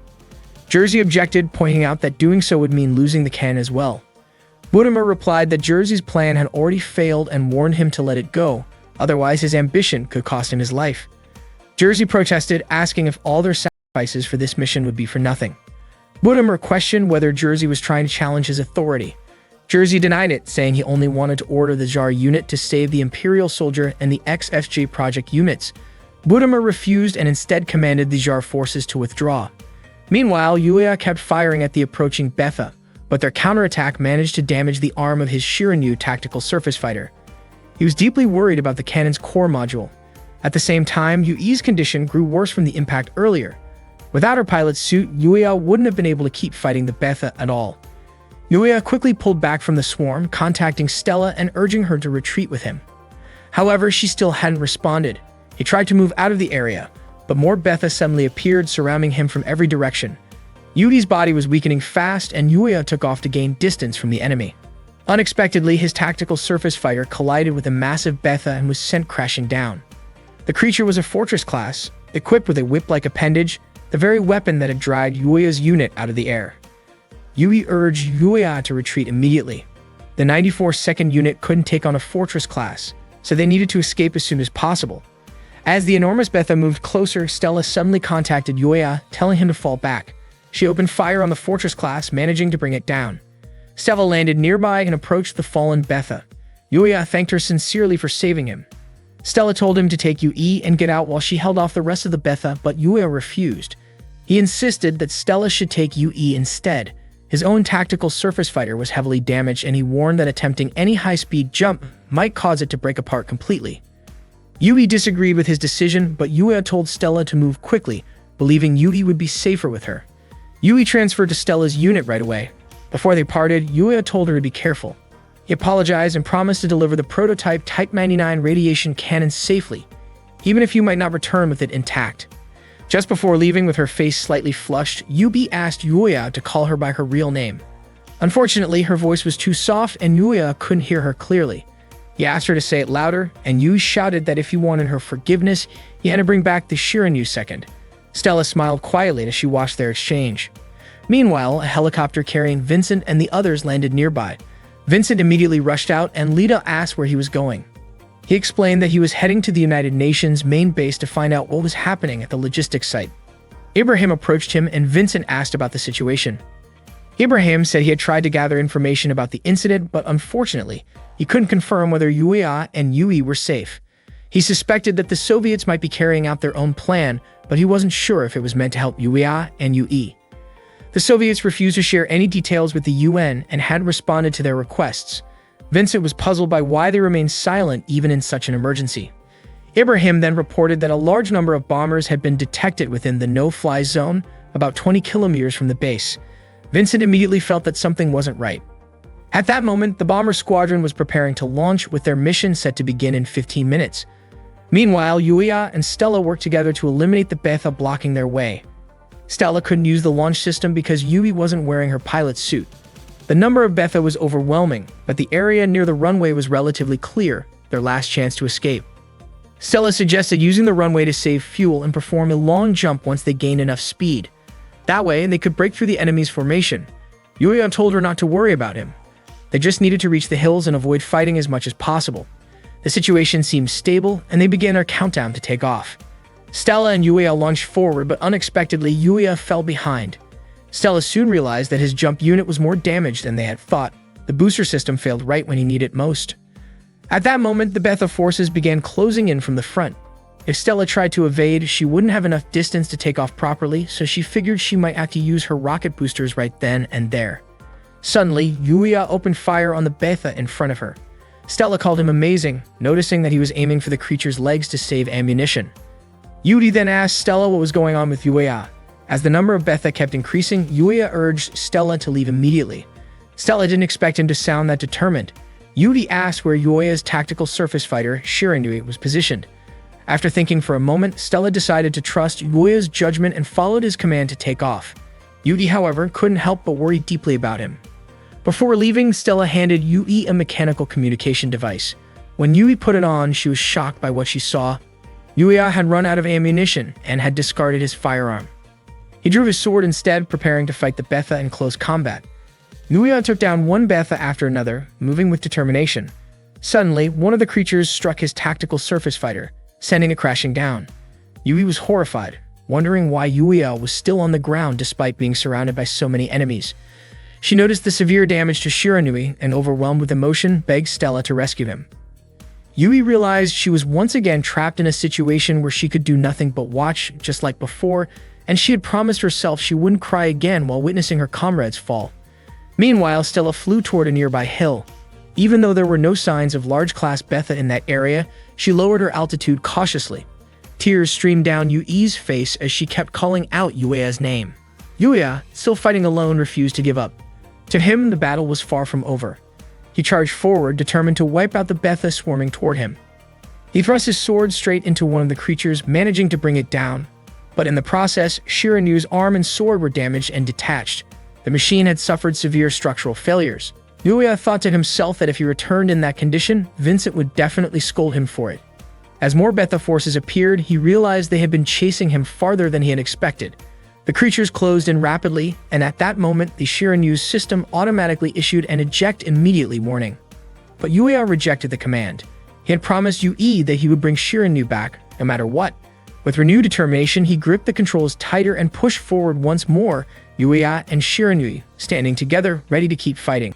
Jersey objected, pointing out that doing so would mean losing the cannon as well. Budamur replied that Jersey's plan had already failed and warned him to let it go, otherwise his ambition could cost him his life. Jersey protested, asking if all their sacrifices for this mission would be for nothing. Budamur questioned whether Jersey was trying to challenge his authority. Jersey denied it, saying he only wanted to order the Jar unit to save the Imperial soldier and the XFJ project units. Budamur refused and instead commanded the Jar forces to withdraw. Meanwhile, Yuya kept firing at the approaching Betha, but their counterattack managed to damage the arm of his Shiranyu tactical surface fighter. He was deeply worried about the cannon's core module. At the same time, Yui's condition grew worse from the impact earlier. Without her pilot's suit, Yuya wouldn't have been able to keep fighting the Betha at all. Yuya quickly pulled back from the swarm, contacting Stella and urging her to retreat with him. However, she still hadn't responded. He tried to move out of the area, but more Betha suddenly appeared, surrounding him from every direction. Yudi's body was weakening fast, and Yuya took off to gain distance from the enemy. Unexpectedly, his tactical surface fighter collided with a massive Betha and was sent crashing down. The creature was a fortress class, equipped with a whip-like appendage, the very weapon that had dragged Yuya's unit out of the air. Yui urged Yuya to retreat immediately. The 94th unit couldn't take on a fortress class, so they needed to escape as soon as possible. As the enormous Betha moved closer, Stella suddenly contacted Yuya, telling him to fall back. She opened fire on the fortress class, managing to bring it down. Stella landed nearby and approached the fallen Betha. Yuya thanked her sincerely for saving him. Stella told him to take Yui and get out while she held off the rest of the Betha, but Yuya refused. He insisted that Stella should take Yui instead. His own tactical surface fighter was heavily damaged, and he warned that attempting any high-speed jump might cause it to break apart completely. Yui disagreed with his decision, but Yuya told Stella to move quickly, believing Yui would be safer with her. Yui transferred to Stella's unit right away. Before they parted, Yuya told her to be careful. He apologized and promised to deliver the prototype Type 99 radiation cannon safely, even if you might not return with it intact. Just before leaving with her face slightly flushed, Yui asked Yuya to call her by her real name. Unfortunately, her voice was too soft and Yuya couldn't hear her clearly. He asked her to say it louder, and Yui shouted that if he wanted her forgiveness, he had to bring back the Shirinu second. Stella smiled quietly as she watched their exchange. Meanwhile, a helicopter carrying Vincent and the others landed nearby. Vincent immediately rushed out, and Lita asked where he was going. He explained that he was heading to the United Nations main base to find out what was happening at the logistics site. Abraham approached him, and Vincent asked about the situation. Abraham said he had tried to gather information about the incident, but unfortunately, he couldn't confirm whether Yuya and Yui were safe. He suspected that the Soviets might be carrying out their own plan, but he wasn't sure if it was meant to help Yuya and Yui. The Soviets refused to share any details with the UN and hadn't responded to their requests. Vincent was puzzled by why they remained silent even in such an emergency. Abraham then reported that a large number of bombers had been detected within the no-fly zone, about 20 kilometers from the base. Vincent immediately felt that something wasn't right. At that moment, the bomber squadron was preparing to launch, with their mission set to begin in 15 minutes. Meanwhile, Yuya and Stella worked together to eliminate the Betha blocking their way. Stella couldn't use the launch system because Yui wasn't wearing her pilot's suit. The number of Betha was overwhelming, but the area near the runway was relatively clear, their last chance to escape. Stella suggested using the runway to save fuel and perform a long jump once they gained enough speed. That way, they could break through the enemy's formation. Yuya told her not to worry about him. They just needed to reach the hills and avoid fighting as much as possible. The situation seemed stable, and they began their countdown to take off. Stella and Yuya launched forward, but unexpectedly, Yuya fell behind. Stella soon realized that his jump unit was more damaged than they had thought. The booster system failed right when he needed it most. At that moment, the Betha forces began closing in from the front. If Stella tried to evade, she wouldn't have enough distance to take off properly, so she figured she might have to use her rocket boosters right then and there. Suddenly, Yuya opened fire on the Betha in front of her. Stella called him amazing, noticing that he was aiming for the creature's legs to save ammunition. Yui then asked Stella what was going on with Yuya. As the number of Betha kept increasing, Yuya urged Stella to leave immediately. Stella didn't expect him to sound that determined. Yui asked where Yuya's tactical surface fighter, Shirinu, was positioned. After thinking for a moment, Stella decided to trust Yuya's judgment and followed his command to take off. Yui, however, couldn't help but worry deeply about him. Before leaving, Stella handed Yui a mechanical communication device. When Yui put it on, she was shocked by what she saw. Yuya had run out of ammunition and had discarded his firearm. He drew his sword instead, preparing to fight the Betha in close combat. Yuya took down one Betha after another, moving with determination. Suddenly, one of the creatures struck his tactical surface fighter, sending it crashing down. Yui was horrified, wondering why Yuya was still on the ground despite being surrounded by so many enemies. She noticed the severe damage to Shirinu and, overwhelmed with emotion, begged Stella to rescue him. Yui realized she was once again trapped in a situation where she could do nothing but watch, just like before, and she had promised herself she wouldn't cry again while witnessing her comrades fall. Meanwhile, Stella flew toward a nearby hill. Even though there were no signs of large-class Betha in that area, she lowered her altitude cautiously. Tears streamed down Yui's face as she kept calling out Yuya's name. Yuya, still fighting alone, refused to give up. To him, the battle was far from over. He charged forward, determined to wipe out the Betha swarming toward him. He thrust his sword straight into one of the creatures, managing to bring it down. But in the process, Shiranu's arm and sword were damaged and detached. The machine had suffered severe structural failures. Yuya thought to himself that if he returned in that condition, Vincent would definitely scold him for it. As more Betha forces appeared, he realized they had been chasing him farther than he had expected. The creatures closed in rapidly, and at that moment, the Shiranu's system automatically issued an eject immediately warning. But Yuya rejected the command. He had promised Yui that he would bring Shiranu back, no matter what. With renewed determination, he gripped the controls tighter and pushed forward once more, Yuya and Shiranu standing together, ready to keep fighting.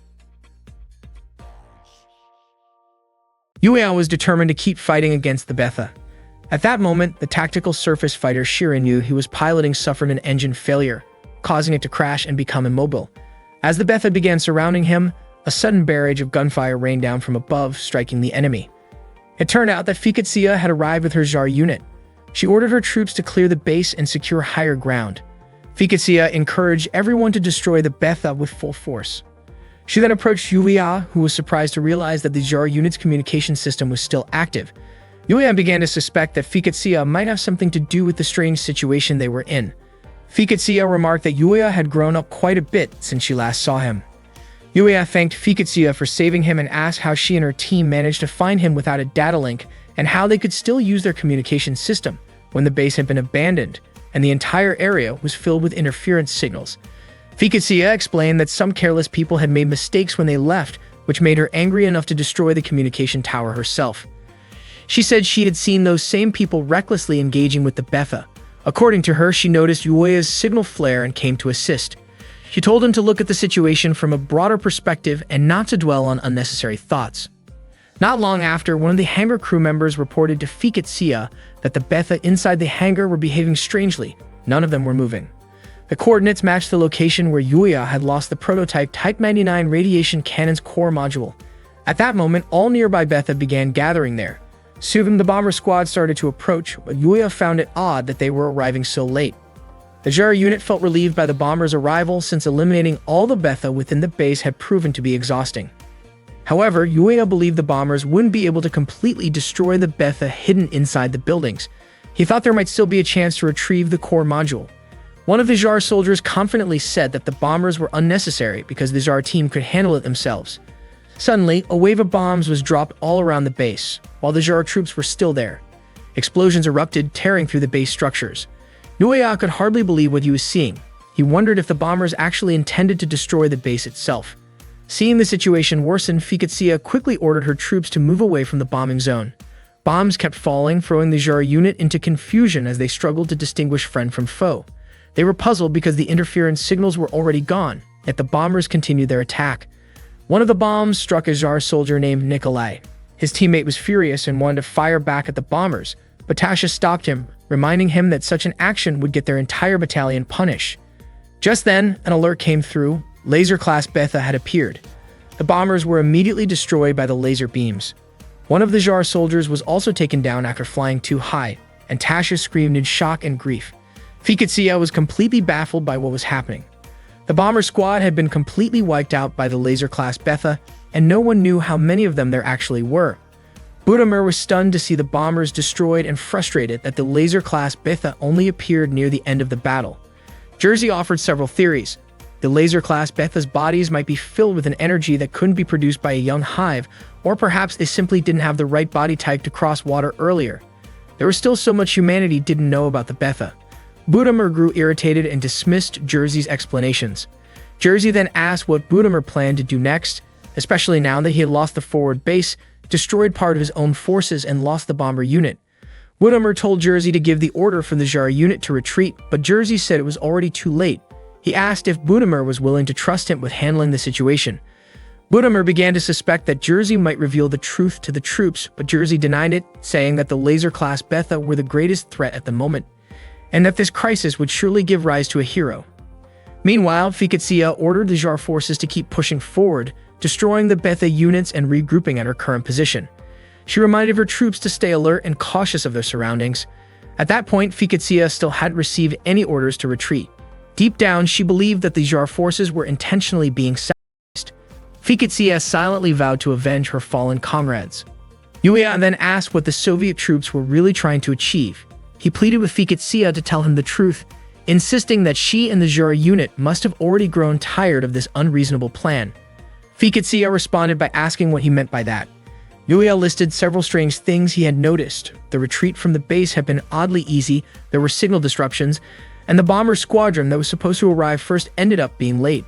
Yuya was determined to keep fighting against the Betha. At that moment, the tactical surface fighter Shiranu he was piloting suffered an engine failure, causing it to crash and become immobile. As the Betha began surrounding him, a sudden barrage of gunfire rained down from above, striking the enemy. It turned out that Fikatsia had arrived with her Jar unit. She ordered her troops to clear the base and secure higher ground. Fikatsia encouraged everyone to destroy the Betha with full force. She then approached Yuya, who was surprised to realize that the Jar unit's communication system was still active. Yuya began to suspect that Fikatsia might have something to do with the strange situation they were in. Fikatsia remarked that Yuya had grown up quite a bit since she last saw him. Yuya thanked Fikatsia for saving him and asked how she and her team managed to find him without a data link and how they could still use their communication system when the base had been abandoned and the entire area was filled with interference signals. Fikatsia explained that some careless people had made mistakes when they left, which made her angry enough to destroy the communication tower herself. She said she had seen those same people recklessly engaging with the Betha. According to her, she noticed Yuya's signal flare and came to assist. She told him to look at the situation from a broader perspective and not to dwell on unnecessary thoughts. Not long after, one of the hangar crew members reported to Fikatsia that the Betha inside the hangar were behaving strangely. None of them were moving. The coordinates matched the location where Yuya had lost the prototype Type 99 radiation cannon's core module. At that moment, all nearby Betha began gathering there. Soon the bomber squad started to approach, but Yuya found it odd that they were arriving so late. The Jar unit felt relieved by the bomber's arrival since eliminating all the Betha within the base had proven to be exhausting. However, Yuya believed the bombers wouldn't be able to completely destroy the Betha hidden inside the buildings. He thought there might still be a chance to retrieve the core module. One of the Jar soldiers confidently said that the bombers were unnecessary because the Jar team could handle it themselves. Suddenly, a wave of bombs was dropped all around the base, while the Jar troops were still there. Explosions erupted, tearing through the base structures. Yuya could hardly believe what he was seeing. He wondered if the bombers actually intended to destroy the base itself. Seeing the situation worsen, Fikatsia quickly ordered her troops to move away from the bombing zone. Bombs kept falling, throwing the Jar unit into confusion as they struggled to distinguish friend from foe. They were puzzled because the interference signals were already gone, yet the bombers continued their attack. One of the bombs struck a Jar soldier named Nikolai. His teammate was furious and wanted to fire back at the bombers, but Tasha stopped him, reminding him that such an action would get their entire battalion punished. Just then, an alert came through. Laser-class Betha had appeared. The bombers were immediately destroyed by the laser beams. One of the Jar soldiers was also taken down after flying too high, and Tasha screamed in shock and grief. Fikatsia was completely baffled by what was happening. The bomber squad had been completely wiped out by the laser-class Betha, and no one knew how many of them there actually were. Budamir was stunned to see the bombers destroyed and frustrated that the laser-class Betha only appeared near the end of the battle. Jersey offered several theories. The laser-class Betha's bodies might be filled with an energy that couldn't be produced by a young hive, or perhaps they simply didn't have the right body type to cross water earlier. There was still so much humanity didn't know about the Betha. Budamir grew irritated and dismissed Jersey's explanations. Jersey then asked what Budamir planned to do next, especially now that he had lost the forward base, destroyed part of his own forces, and lost the bomber unit. Budamir told Jersey to give the order for the Jar unit to retreat, but Jersey said it was already too late. He asked if Budamir was willing to trust him with handling the situation. Budamir began to suspect that Jersey might reveal the truth to the troops, but Jersey denied it, saying that the laser-class Betha were the greatest threat at the moment, and that this crisis would surely give rise to a hero. Meanwhile, Fikatsia ordered the Jar forces to keep pushing forward, destroying the Betha units and regrouping at her current position. She reminded her troops to stay alert and cautious of their surroundings. At that point, Fikatsia still hadn't received any orders to retreat. Deep down, she believed that the Jar forces were intentionally being Fiketsia silently vowed to avenge her fallen comrades. Yuya then asked what the Soviet troops were really trying to achieve. He pleaded with Fiketsia to tell him the truth, insisting that she and the Jura unit must have already grown tired of this unreasonable plan. Fiketsia responded by asking what he meant by that. Yuya listed several strange things he had noticed. The retreat from the base had been oddly easy, there were signal disruptions, and the bomber squadron that was supposed to arrive first ended up being late.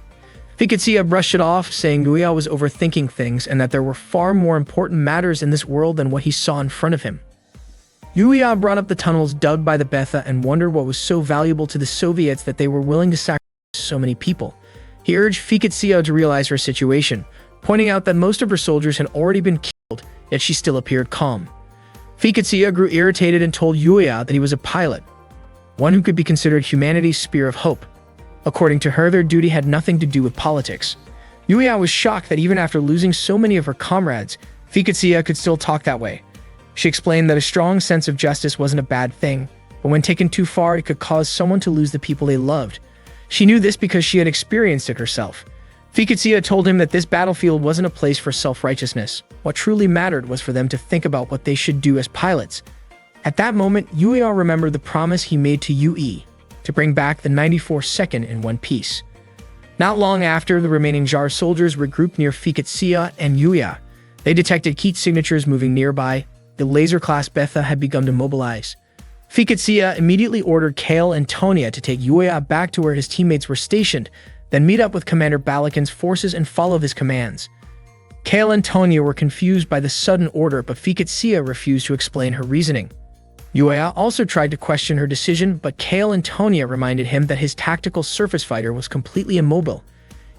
Fiketsia brushed it off, saying Yuya was overthinking things and that there were far more important matters in this world than what he saw in front of him. Yuya brought up the tunnels dug by the Betha and wondered what was so valuable to the Soviets that they were willing to sacrifice so many people. He urged Fiketsia to realize her situation, pointing out that most of her soldiers had already been killed, yet she still appeared calm. Fiketsia grew irritated and told Yuya that he was a pilot, one who could be considered humanity's spear of hope. According to her, their duty had nothing to do with politics. Yuya was shocked that even after losing so many of her comrades, Fiketsia could still talk that way. She explained that a strong sense of justice wasn't a bad thing, but when taken too far, it could cause someone to lose the people they loved. She knew this because she had experienced it herself. Fiketsia told him that this battlefield wasn't a place for self-righteousness. What truly mattered was for them to think about what they should do as pilots. At that moment, Yuya remembered the promise he made to Yue to bring back the 94th in one piece. Not long after, the remaining Jar soldiers regrouped near Fiketsia and Yuya. They detected Keat's signatures moving nearby. The laser-class Betha had begun to mobilize. Fiketsia immediately ordered Kale and Tonya to take Yuya back to where his teammates were stationed, then meet up with Commander Balakin's forces and follow his commands. Kale and Tonya were confused by the sudden order, but Fiketsia refused to explain her reasoning. Yuya also tried to question her decision, but Kale and Tonya reminded him that his tactical surface fighter was completely immobile.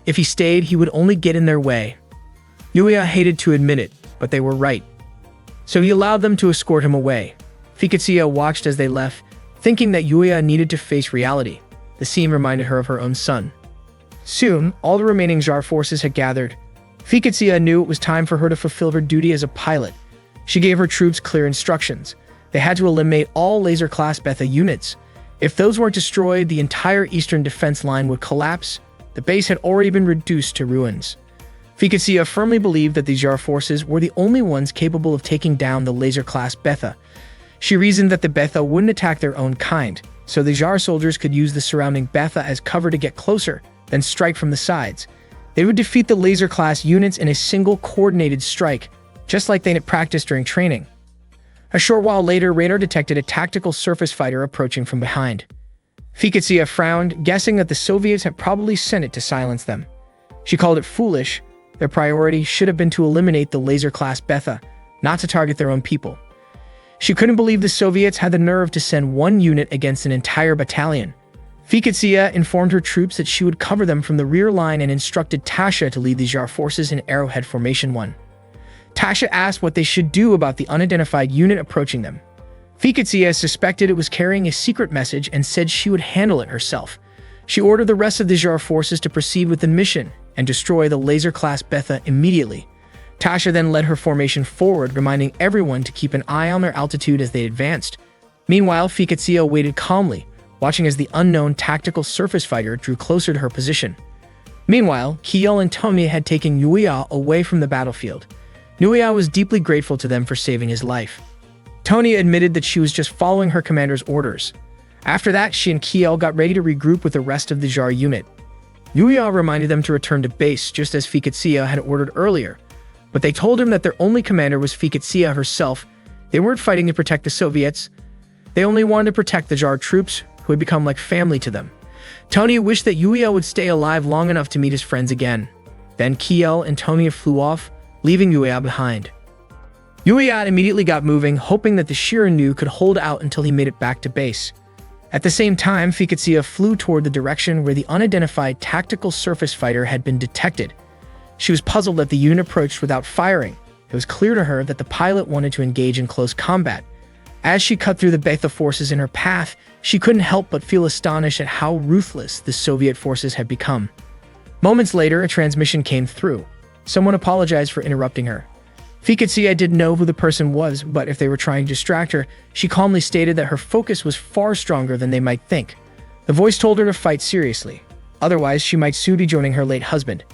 If he stayed, he would only get in their way. Yuya hated to admit it, but they were right. So he allowed them to escort him away. Fiketsia watched as they left, thinking that Yuya needed to face reality. The scene reminded her of her own son. Soon, all the remaining Jar forces had gathered. Fiketsia knew it was time for her to fulfill her duty as a pilot. She gave her troops clear instructions. They had to eliminate all laser-class Betha units. If those weren't destroyed, the entire eastern defense line would collapse. The base had already been reduced to ruins. Fiketsia firmly believed that the Jar forces were the only ones capable of taking down the laser-class Betha. She reasoned that the Betha wouldn't attack their own kind, so the Jar soldiers could use the surrounding Betha as cover to get closer, then strike from the sides. They would defeat the laser-class units in a single coordinated strike, just like they had practiced during training. A short while later, radar detected a tactical surface fighter approaching from behind. Fiketsia frowned, guessing that the Soviets had probably sent it to silence them. She called it foolish. Their priority should have been to eliminate the laser-class Betha, not to target their own people. She couldn't believe the Soviets had the nerve to send one unit against an entire battalion. Fiketsia informed her troops that she would cover them from the rear line and instructed Tasha to lead the Jar forces in Arrowhead Formation 1. Tasha asked what they should do about the unidentified unit approaching them. Fiketsia suspected it was carrying a secret message and said she would handle it herself. She ordered the rest of the Jar forces to proceed with the mission and destroy the laser-class Betha immediately. Tasha then led her formation forward, reminding everyone to keep an eye on their altitude as they advanced. Meanwhile, Fiketsia waited calmly, watching as the unknown tactical surface fighter drew closer to her position. Meanwhile, Kiel and Tonya had taken Yuya away from the battlefield. Yuya was deeply grateful to them for saving his life. Tonya admitted that she was just following her commander's orders. After that, she and Kiel got ready to regroup with the rest of the Jar unit. Yuya reminded them to return to base, just as Fiketsia had ordered earlier, but they told him that their only commander was Fiketsia herself. They weren't fighting to protect the Soviets. They only wanted to protect the Jar troops, who had become like family to them. Tonya wished that Yuya would stay alive long enough to meet his friends again. Then Kiel and Tonya flew off, leaving Yuya behind. Yuya immediately got moving, hoping that the Shirinu could hold out until he made it back to base. At the same time, Fiketsia flew toward the direction where the unidentified tactical surface fighter had been detected. She was puzzled that the unit approached without firing. It was clear to her that the pilot wanted to engage in close combat. As she cut through the Betha forces in her path, she couldn't help but feel astonished at how ruthless the Soviet forces had become. Moments later, a transmission came through. Someone apologized for interrupting her. Fiketsia didn't know who the person was, but if they were trying to distract her, she calmly stated that her focus was far stronger than they might think. The voice told her to fight seriously. Otherwise, she might soon be joining her late husband.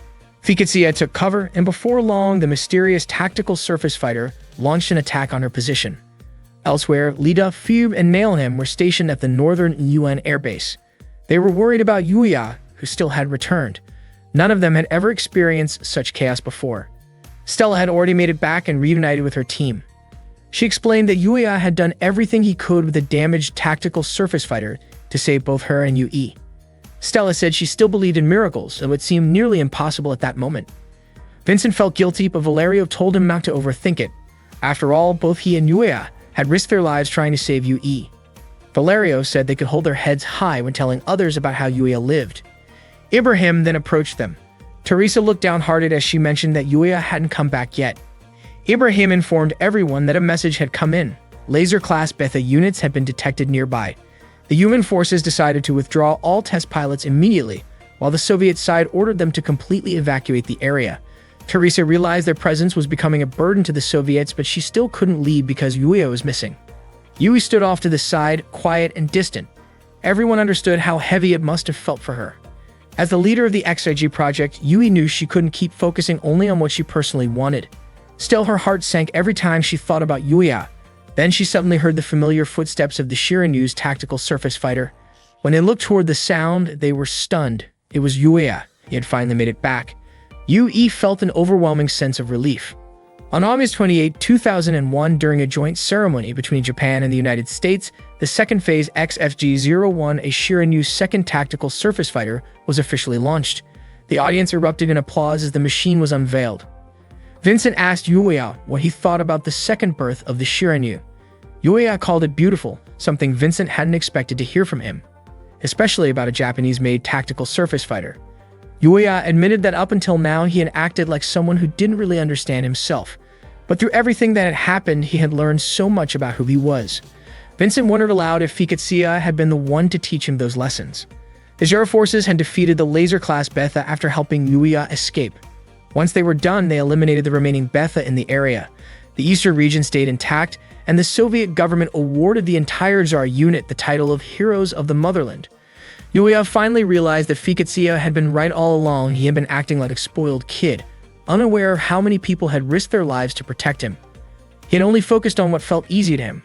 Fiketsia took cover, and before long, the mysterious tactical surface fighter launched an attack on her position. Elsewhere, Lida, Phoebe, and Harem were stationed at the northern UN airbase. They were worried about Yuya, who still had returned. None of them had ever experienced such chaos before. Stella had already made it back and reunited with her team. She explained that Yuya had done everything he could with the damaged tactical surface fighter to save both her and Yui. Stella said she still believed in miracles, though it seemed nearly impossible at that moment. Vincent felt guilty, but Valerio told him not to overthink it. After all, both he and Yuya had risked their lives trying to save Yui. Valerio said they could hold their heads high when telling others about how Yuya lived. Ibrahim then approached them. Teresa looked downhearted as she mentioned that Yuya hadn't come back yet. Ibrahim informed everyone that a message had come in. Laser-class Beta units had been detected nearby. The human forces decided to withdraw all test pilots immediately, while the Soviet side ordered them to completely evacuate the area. Teresa realized their presence was becoming a burden to the Soviets, but she still couldn't leave because Yuya was missing. Yui stood off to the side, quiet and distant. Everyone understood how heavy it must have felt for her. As the leader of the XIG project, Yui knew she couldn't keep focusing only on what she personally wanted. Still, her heart sank every time she thought about Yuya. Then she suddenly heard the familiar footsteps of the Shiranu's tactical surface fighter. When they looked toward the sound, they were stunned. It was Yuya. He had finally made it back. Yui felt an overwhelming sense of relief. On August 28, 2001, during a joint ceremony between Japan and the United States, the second phase XFG-01, a Shiranu's second tactical surface fighter, was officially launched. The audience erupted in applause as the machine was unveiled. Vincent asked Yuya what he thought about the second birth of the Shiranu. Yuya called it beautiful, something Vincent hadn't expected to hear from him, especially about a Japanese-made tactical surface fighter. Yuya admitted that up until now he had acted like someone who didn't really understand himself, but through everything that had happened, he had learned so much about who he was. Vincent wondered aloud if Fiketsia had been the one to teach him those lessons. The Zero forces had defeated the laser-class Betha after helping Yuya escape. Once they were done, they eliminated the remaining Betha in the area. The eastern region stayed intact, and the Soviet government awarded the entire Tsar unit the title of Heroes of the Motherland. Yuya finally realized that Fiketsia had been right all along. He had been acting like a spoiled kid, unaware of how many people had risked their lives to protect him. He had only focused on what felt easy to him.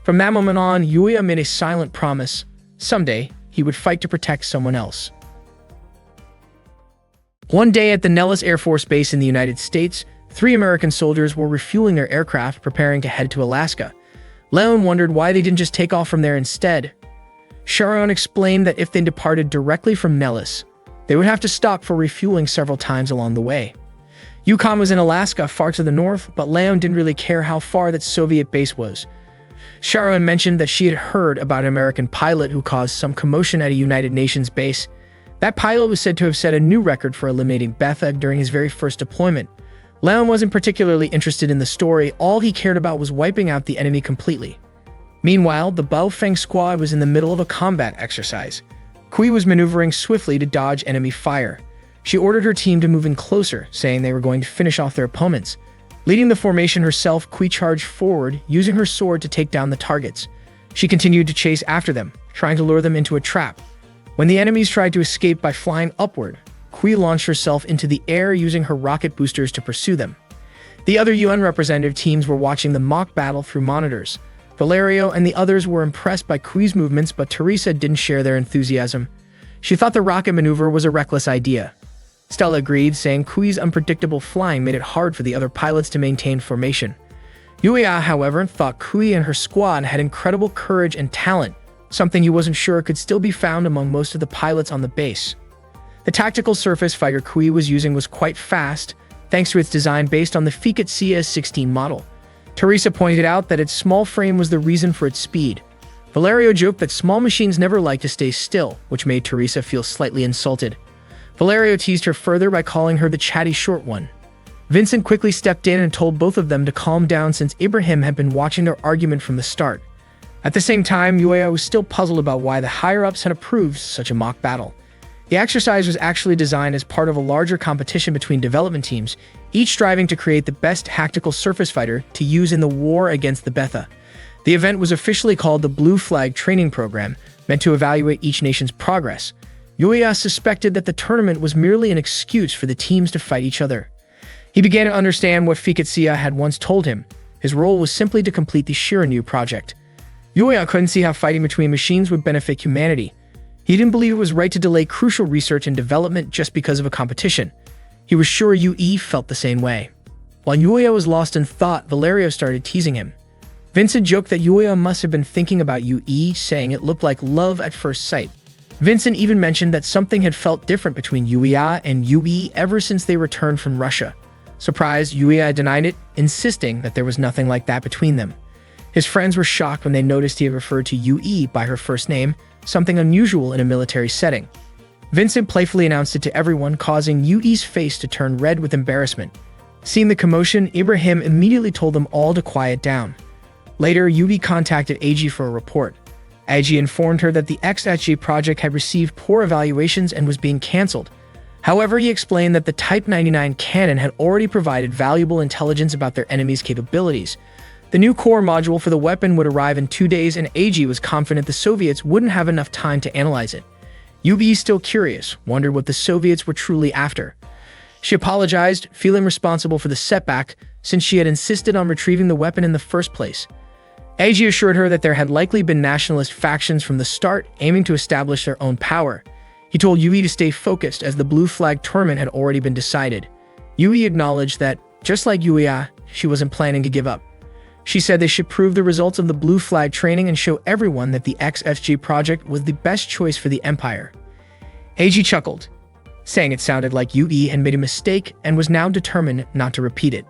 From that moment on, Yuya made a silent promise. Someday, he would fight to protect someone else. One day at the Nellis Air Force Base in the United States, 3 American soldiers were refueling their aircraft, preparing to head to Alaska. Leon wondered why they didn't just take off from there instead. Sharon explained that if they departed directly from Nellis, they would have to stop for refueling several times along the way. Yukon was in Alaska, far to the north, but Leon didn't really care how far that Soviet base was. Sharon mentioned that she had heard about an American pilot who caused some commotion at a United Nations base. That pilot was said to have set a new record for eliminating Betha during his very first deployment. Leon wasn't particularly interested in the story. All he cared about was wiping out the enemy completely. Meanwhile, the Baofeng squad was in the middle of a combat exercise. Kui was maneuvering swiftly to dodge enemy fire. She ordered her team to move in closer, saying they were going to finish off their opponents. Leading the formation herself, Kui charged forward, using her sword to take down the targets. She continued to chase after them, trying to lure them into a trap. When the enemies tried to escape by flying upward, Kui launched herself into the air using her rocket boosters to pursue them. The other UN representative teams were watching the mock battle through monitors. Valerio and the others were impressed by Kui's movements, but Teresa didn't share their enthusiasm. She thought the rocket maneuver was a reckless idea. Stella agreed, saying Kui's unpredictable flying made it hard for the other pilots to maintain formation. Yuya, however, thought Kui and her squad had incredible courage and talent, something he wasn't sure could still be found among most of the pilots on the base. The tactical surface fighter Kui was using was quite fast, thanks to its design based on the Fiketsia 16 model. Teresa pointed out that its small frame was the reason for its speed. Valerio joked that small machines never like to stay still, which made Teresa feel slightly insulted. Valerio teased her further by calling her the chatty short one. Vincent quickly stepped in and told both of them to calm down since Ibrahim had been watching their argument from the start. At the same time, Yuya was still puzzled about why the higher-ups had approved such a mock battle. The exercise was actually designed as part of a larger competition between development teams, each striving to create the best tactical surface fighter to use in the war against the Betha. The event was officially called the Blue Flag Training Program, meant to evaluate each nation's progress. Yuya suspected that the tournament was merely an excuse for the teams to fight each other. He began to understand what Fiketsuya had once told him. His role was simply to complete the Shirinu project. Yuya couldn't see how fighting between machines would benefit humanity. He didn't believe it was right to delay crucial research and development just because of a competition. He was sure Yui felt the same way. While Yuya was lost in thought, Valerio started teasing him. Vincent joked that Yuya must have been thinking about Yui, saying it looked like love at first sight. Vincent even mentioned that something had felt different between Yuya and Yui ever since they returned from Russia. Surprised, Yuya denied it, insisting that there was nothing like that between them. His friends were shocked when they noticed he had referred to Yui by her first name, something unusual in a military setting. Vincent playfully announced it to everyone, causing Yui's face to turn red with embarrassment. Seeing the commotion, Ibrahim immediately told them all to quiet down. Later, Yui contacted AG for a report. AG informed her that the XSG project had received poor evaluations and was being cancelled. However, he explained that the Type 99 cannon had already provided valuable intelligence about their enemy's capabilities. The new core module for the weapon would arrive in 2 days, and AG was confident the Soviets wouldn't have enough time to analyze it. Yui, still curious, wondered what the Soviets were truly after. She apologized, feeling responsible for the setback since she had insisted on retrieving the weapon in the first place. AG assured her that there had likely been nationalist factions from the start, aiming to establish their own power. He told Yui to stay focused as the Blue Flag tournament had already been decided. Yui acknowledged that, just like Yuya, she wasn't planning to give up. She said they should prove the results of the Blue Flag training and show everyone that the XFG project was the best choice for the Empire. AG chuckled, saying it sounded like Yui had made a mistake and was now determined not to repeat it.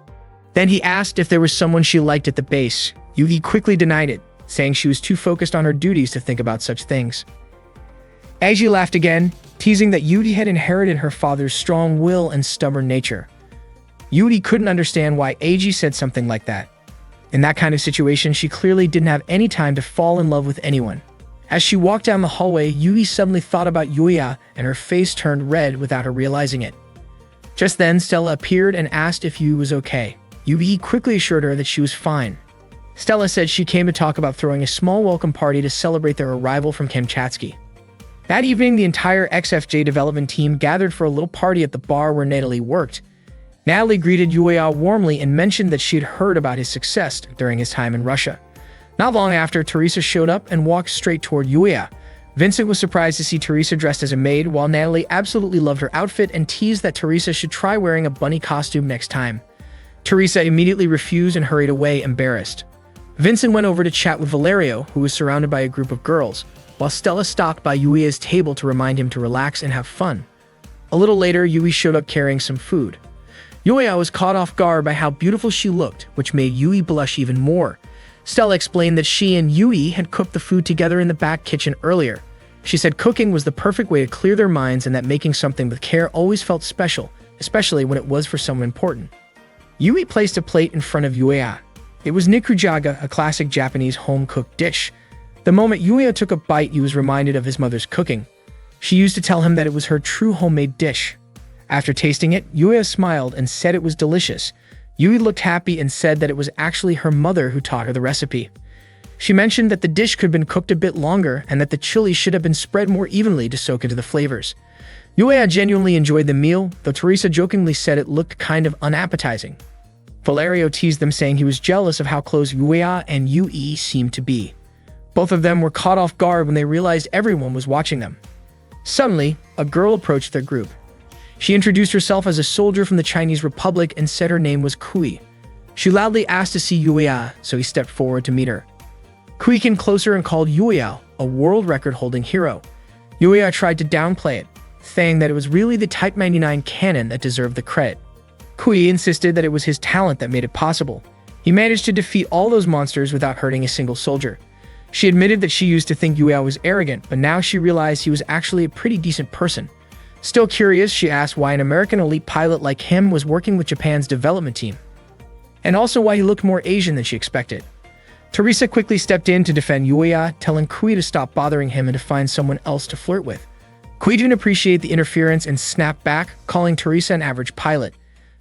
Then he asked if there was someone she liked at the base. Yui quickly denied it, saying she was too focused on her duties to think about such things. Eiji laughed again, teasing that Yui had inherited her father's strong will and stubborn nature. Yui couldn't understand why Eiji said something like that. In that kind of situation, she clearly didn't have any time to fall in love with anyone. As she walked down the hallway, Yui suddenly thought about Yuya, and her face turned red without her realizing it. Just then, Stella appeared and asked if Yui was okay. Yui quickly assured her that she was fine. Stella said she came to talk about throwing a small welcome party to celebrate their arrival from Kamchatsky. That evening, the entire XFJ development team gathered for a little party at the bar where Natalie worked. Natalie greeted Yuya warmly and mentioned that she had heard about his success during his time in Russia. Not long after, Teresa showed up and walked straight toward Yuya. Vincent was surprised to see Teresa dressed as a maid, while Natalie absolutely loved her outfit and teased that Teresa should try wearing a bunny costume next time. Teresa immediately refused and hurried away, embarrassed. Vincent went over to chat with Valerio, who was surrounded by a group of girls, while Stella stopped by Yui's table to remind him to relax and have fun. A little later, Yui showed up carrying some food. Yuya was caught off guard by how beautiful she looked, which made Yui blush even more. Stella explained that she and Yui had cooked the food together in the back kitchen earlier. She said cooking was the perfect way to clear their minds and that making something with care always felt special, especially when it was for someone important. Yui placed a plate in front of Yuya. It was nikujaga, a classic Japanese home-cooked dish. The moment Yuya took a bite, he was reminded of his mother's cooking. She used to tell him that it was her true homemade dish. After tasting it, Yuya smiled and said it was delicious. Yui looked happy and said that it was actually her mother who taught her the recipe. She mentioned that the dish could have been cooked a bit longer and that the chili should have been spread more evenly to soak into the flavors. Yuya genuinely enjoyed the meal, though Teresa jokingly said it looked kind of unappetizing. Valerio teased them, saying he was jealous of how close Yuya and Yui seemed to be. Both of them were caught off guard when they realized everyone was watching them. Suddenly, a girl approached their group. She introduced herself as a soldier from the Chinese Republic and said her name was Kui. She loudly asked to see Yuya, so he stepped forward to meet her. Kui came closer and called Yuya a world record-holding hero. Yuya tried to downplay it, saying that it was really the Type 99 cannon that deserved the credit. Kui insisted that it was his talent that made it possible. He managed to defeat all those monsters without hurting a single soldier. She admitted that she used to think Yuya was arrogant, but now she realized he was actually a pretty decent person. Still curious, she asked why an American elite pilot like him was working with Japan's development team, and also why he looked more Asian than she expected. Teresa quickly stepped in to defend Yuya, telling Kui to stop bothering him and to find someone else to flirt with. Kui didn't appreciate the interference and snapped back, calling Teresa an average pilot.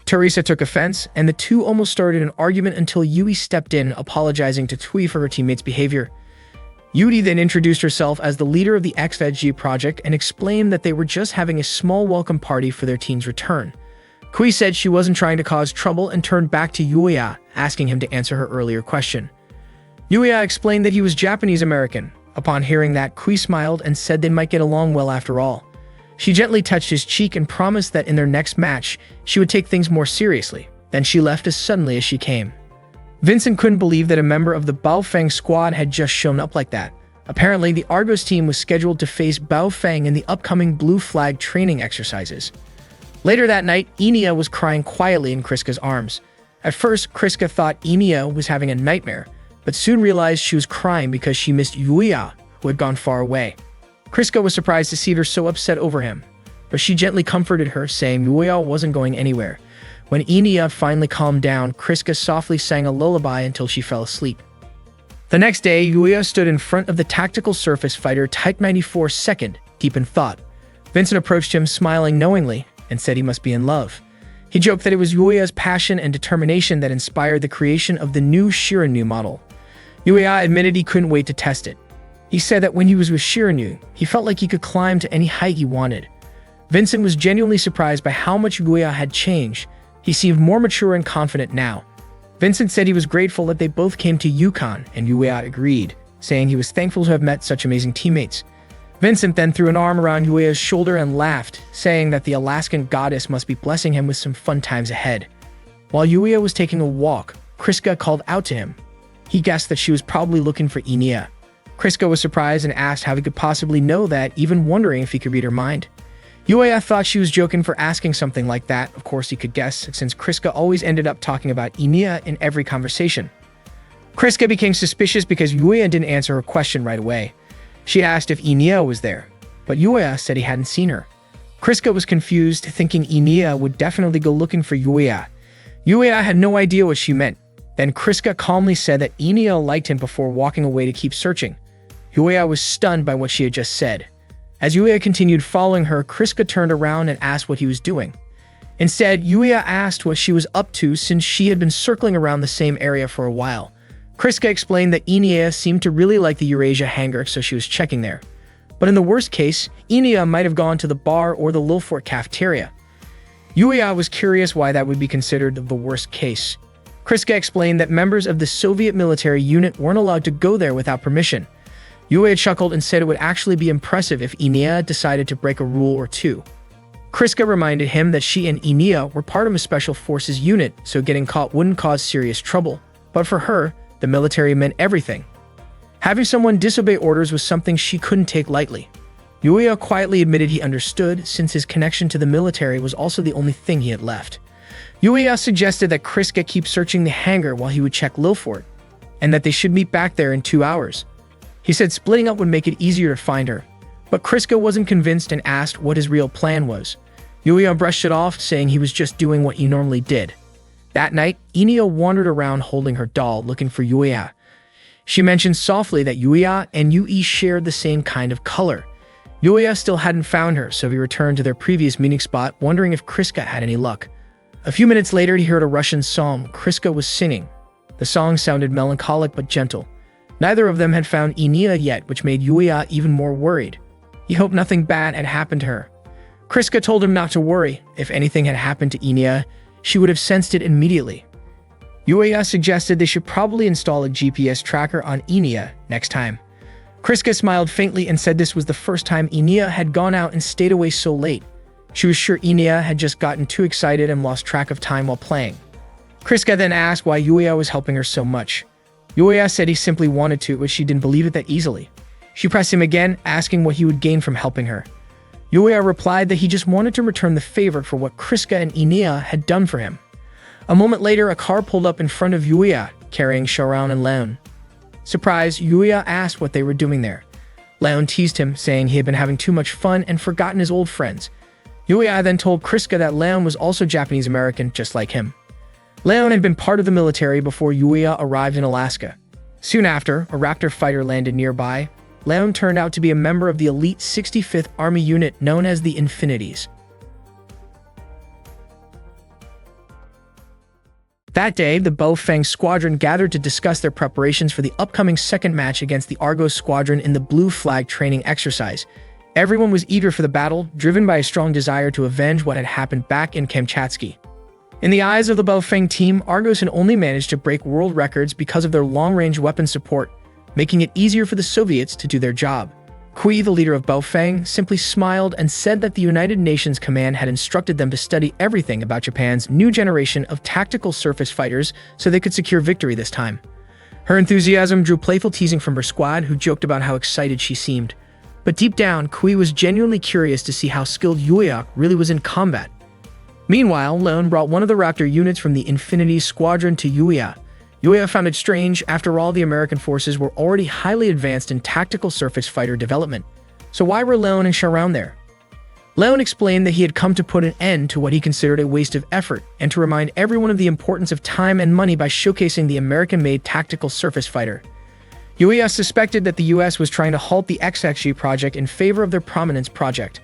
Teresa took offense, and the two almost started an argument until Yui stepped in, apologizing to Kui for her teammate's behavior. Yudi then introduced herself as the leader of the XVG project and explained that they were just having a small welcome party for their teen's return. Kui said she wasn't trying to cause trouble and turned back to Yuya, asking him to answer her earlier question. Yuya explained that he was Japanese-American. Upon hearing that, Kui smiled and said they might get along well after all. She gently touched his cheek and promised that in their next match, she would take things more seriously. Then she left as suddenly as she came. Vincent couldn't believe that a member of the Baofeng squad had just shown up like that. Apparently, the Argos team was scheduled to face Baofeng in the upcoming Blue Flag training exercises. Later that night, Enya was crying quietly in Kriska's arms. At first, Kriska thought Enya was having a nightmare, but soon realized she was crying because she missed Yuya, who had gone far away. Kriska was surprised to see her so upset over him, but she gently comforted her, saying Yuya wasn't going anywhere. When Enya finally calmed down, Kriska softly sang a lullaby until she fell asleep. The next day, Yuya stood in front of the tactical surface fighter Type 94 second, deep in thought. Vincent approached him, smiling knowingly, and said he must be in love. He joked that it was Yuya's passion and determination that inspired the creation of the new Shirinu model. Yuya admitted he couldn't wait to test it. He said that when he was with Shirinu, he felt like he could climb to any height he wanted. Vincent was genuinely surprised by how much Yuya had changed. He seemed more mature and confident now. Vincent said he was grateful that they both came to Yukon, and Yuya agreed, saying he was thankful to have met such amazing teammates. Vincent then threw an arm around Yuya's shoulder and laughed, saying that the Alaskan goddess must be blessing him with some fun times ahead. While Yuya was taking a walk, Kriska called out to him. He guessed that she was probably looking for Enya. Kriska was surprised and asked how he could possibly know that, even wondering if he could read her mind. Yuya thought she was joking for asking something like that. Of course he could guess, since Kriska always ended up talking about Enya in every conversation. Kriska became suspicious because Yuya didn't answer her question right away. She asked if Enya was there, but Yuya said he hadn't seen her. Kriska was confused, thinking Enya would definitely go looking for Yuya. Yuya had no idea what she meant. Then Kriska calmly said that Enya liked him before walking away to keep searching. Yuya was stunned by what she had just said. As Yuya continued following her, Kriska turned around and asked what he was doing. Instead, Yuya asked what she was up to since she had been circling around the same area for a while. Kriska explained that Enya seemed to really like the Eurasia hangar, so she was checking there. But in the worst case, Enya might have gone to the bar or the Lilfort cafeteria. Yuya was curious why that would be considered the worst case. Kriska explained that members of the Soviet military unit weren't allowed to go there without permission. Yuya chuckled and said it would actually be impressive if Enya decided to break a rule or two. Kriska reminded him that she and Enya were part of a special forces unit, so getting caught wouldn't cause serious trouble. But for her, the military meant everything. Having someone disobey orders was something she couldn't take lightly. Yuya quietly admitted he understood, since his connection to the military was also the only thing he had left. Yuya suggested that Kriska keep searching the hangar while he would check Lilfort, and that they should meet back there in 2 hours. He said splitting up would make it easier to find her, but Kriska wasn't convinced and asked what his real plan was. Yuya brushed it off, saying he was just doing what he normally did. That night, Enya wandered around holding her doll, looking for Yuya. She mentioned softly that Yuya and Yui shared the same kind of color. Yuya still hadn't found her, so he returned to their previous meeting spot, wondering if Kriska had any luck. A few minutes later, he heard a Russian song Kriska was singing. The song sounded melancholic but gentle. Neither of them had found Enya yet, which made Yuya even more worried. He hoped nothing bad had happened to her. Kriska told him not to worry. If anything had happened to Enya, she would have sensed it immediately. Yuya suggested they should probably install a GPS tracker on Enya next time. Kriska smiled faintly and said this was the first time Enya had gone out and stayed away so late. She was sure Enya had just gotten too excited and lost track of time while playing. Kriska then asked why Yuya was helping her so much. Yuya said he simply wanted to, but she didn't believe it that easily. She pressed him again, asking what he would gain from helping her. Yuya replied that he just wanted to return the favor for what Kriska and Enya had done for him. A moment later, a car pulled up in front of Yuya, carrying Sharon and Leon. Surprised, Yuya asked what they were doing there. Leon teased him, saying he had been having too much fun and forgotten his old friends. Yuya then told Kriska that Leon was also Japanese-American, just like him. Leon had been part of the military before Yuya arrived in Alaska. Soon after, a Raptor fighter landed nearby. Leon turned out to be a member of the elite 65th Army unit known as the Infinities. That day, the Baofeng squadron gathered to discuss their preparations for the upcoming second match against the Argos squadron in the Blue Flag training exercise. Everyone was eager for the battle, driven by a strong desire to avenge what had happened back in Kamchatsky. In the eyes of the Baofeng team, Argos had only managed to break world records because of their long-range weapon support, making it easier for the Soviets to do their job. Kui, the leader of Baofeng, simply smiled and said that the United Nations Command had instructed them to study everything about Japan's new generation of tactical surface fighters so they could secure victory this time. Her enthusiasm drew playful teasing from her squad, who joked about how excited she seemed. But deep down, Kui was genuinely curious to see how skilled Yuiak really was in combat. Meanwhile, Leon brought one of the Raptor units from the Infinity Squadron to Yuya. Yuya found it strange. After all, the American forces were already highly advanced in tactical surface fighter development. So why were Leon and Sharon there? Leon explained that he had come to put an end to what he considered a waste of effort and to remind everyone of the importance of time and money by showcasing the American-made tactical surface fighter. Yuya suspected that the US was trying to halt the XXG project in favor of their Prominence project.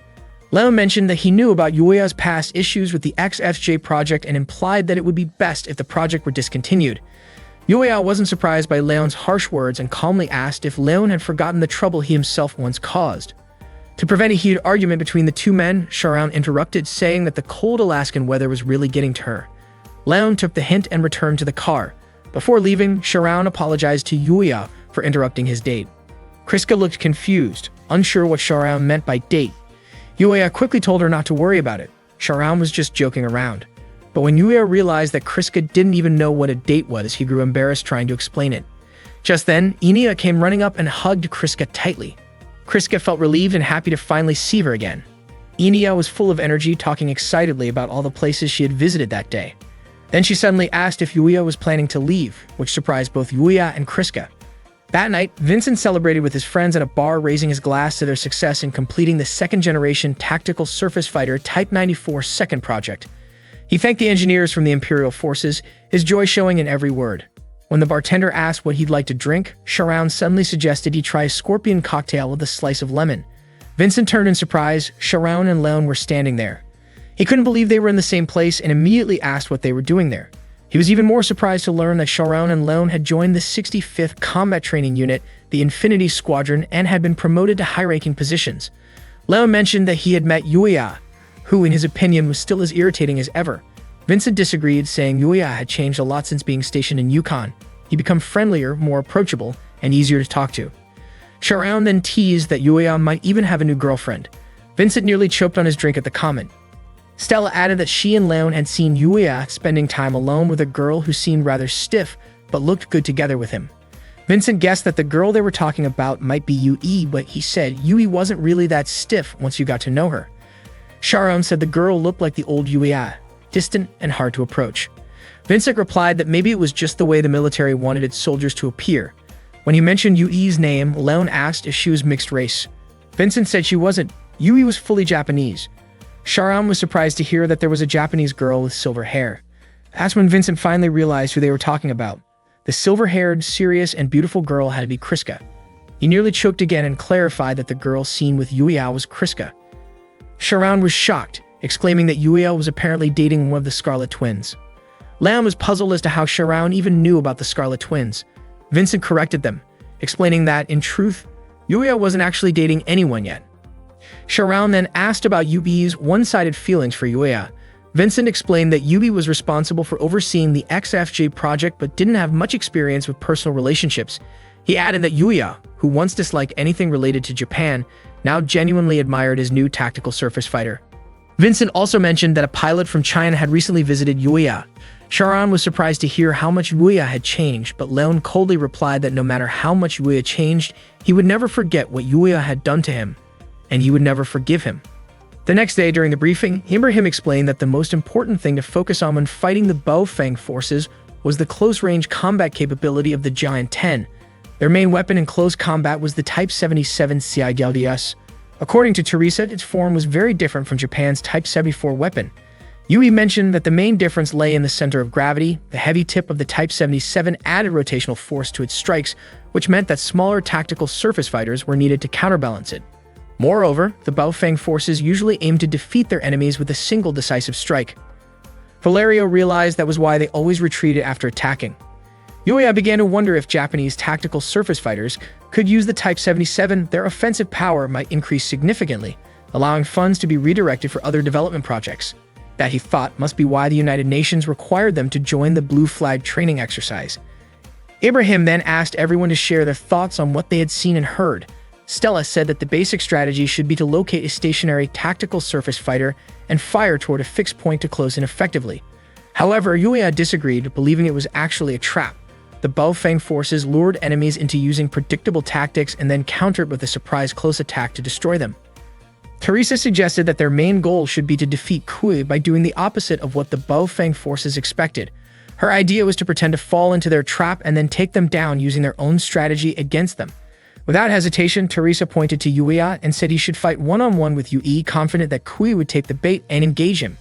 Leon mentioned that he knew about Yuya's past issues with the XFJ project and implied that it would be best if the project were discontinued. Yuya wasn't surprised by Leon's harsh words and calmly asked if Leon had forgotten the trouble he himself once caused. To prevent a heated argument between the two men, Sharon interrupted, saying that the cold Alaskan weather was really getting to her. Leon took the hint and returned to the car. Before leaving, Sharon apologized to Yuya for interrupting his date. Kriska looked confused, unsure what Sharon meant by date. Yuya quickly told her not to worry about it. Sharon was just joking around. But when Yuya realized that Kriska didn't even know what a date was, he grew embarrassed trying to explain it. Just then, Inia came running up and hugged Kriska tightly. Kriska felt relieved and happy to finally see her again. Inia was full of energy, talking excitedly about all the places she had visited that day. Then she suddenly asked if Yuya was planning to leave, which surprised both Yuya and Kriska. That night, Vincent celebrated with his friends at a bar, raising his glass to their success in completing the second-generation tactical surface fighter Type 94 second project. He thanked the engineers from the Imperial Forces, his joy showing in every word. When the bartender asked what he'd like to drink, Sharon suddenly suggested he try a scorpion cocktail with a slice of lemon. Vincent turned in surprise. Sharon and Leon were standing there. He couldn't believe they were in the same place and immediately asked what they were doing there. He was even more surprised to learn that Sharon and Leon had joined the 65th Combat Training Unit, the Infinity Squadron, and had been promoted to high-ranking positions. Leon mentioned that he had met Yuya, who, in his opinion, was still as irritating as ever. Vincent disagreed, saying Yuya had changed a lot since being stationed in Yukon. He'd become friendlier, more approachable, and easier to talk to. Sharon then teased that Yuya might even have a new girlfriend. Vincent nearly choked on his drink at the comment. Stella added that she and Leon had seen Yuya spending time alone with a girl who seemed rather stiff but looked good together with him. Vincent guessed that the girl they were talking about might be Yui, but he said Yui wasn't really that stiff once you got to know her. Sharon said the girl looked like the old Yuya, distant and hard to approach. Vincent replied that maybe it was just the way the military wanted its soldiers to appear. When he mentioned Yui's name, Leon asked if she was mixed race. Vincent said she wasn't. Yui was fully Japanese. Sharon was surprised to hear that there was a Japanese girl with silver hair. That's when Vincent finally realized who they were talking about. The silver-haired, serious, and beautiful girl had to be Kriska. He nearly choked again and clarified that the girl seen with Yuya was Kriska. Sharon was shocked, exclaiming that Yuya was apparently dating one of the Scarlet Twins. Leon was puzzled as to how Sharon even knew about the Scarlet Twins. Vincent corrected them, explaining that, in truth, Yuya wasn't actually dating anyone yet. Sharon then asked about Yubi's one-sided feelings for Yuya. Vincent explained that Yubi was responsible for overseeing the XFJ project but didn't have much experience with personal relationships. He added that Yuya, who once disliked anything related to Japan, now genuinely admired his new tactical surface fighter. Vincent also mentioned that a pilot from China had recently visited Yuya. Sharon was surprised to hear how much Yuya had changed, but Leon coldly replied that no matter how much Yuya changed, he would never forget what Yuya had done to him, and he would never forgive him. The next day, during the briefing, Ibrahim explained that the most important thing to focus on when fighting the Baofeng forces was the close-range combat capability of the Giant 10. Their main weapon in close combat was the Type 77 CIGLDS. According to Teresa, its form was very different from Japan's Type 74 weapon. Yui mentioned that the main difference lay in the center of gravity. The heavy tip of the Type 77 added rotational force to its strikes, which meant that smaller tactical surface fighters were needed to counterbalance it. Moreover, the Baofeng forces usually aimed to defeat their enemies with a single decisive strike. Valerio realized that was why they always retreated after attacking. Yuya began to wonder if Japanese tactical surface fighters could use the Type 77. Their offensive power might increase significantly, allowing funds to be redirected for other development projects. That, he thought, must be why the United Nations required them to join the Blue Flag training exercise. Ibrahim then asked everyone to share their thoughts on what they had seen and heard. Stella said that the basic strategy should be to locate a stationary tactical surface fighter and fire toward a fixed point to close in effectively. However, Yuya disagreed, believing it was actually a trap. The Baofeng forces lured enemies into using predictable tactics and then countered with a surprise close attack to destroy them. Teresa suggested that their main goal should be to defeat Kui by doing the opposite of what the Baofeng forces expected. Her idea was to pretend to fall into their trap and then take them down using their own strategy against them. Without hesitation, Teresa pointed to Yuya and said he should fight one-on-one with Yui, confident that Kui would take the bait and engage him.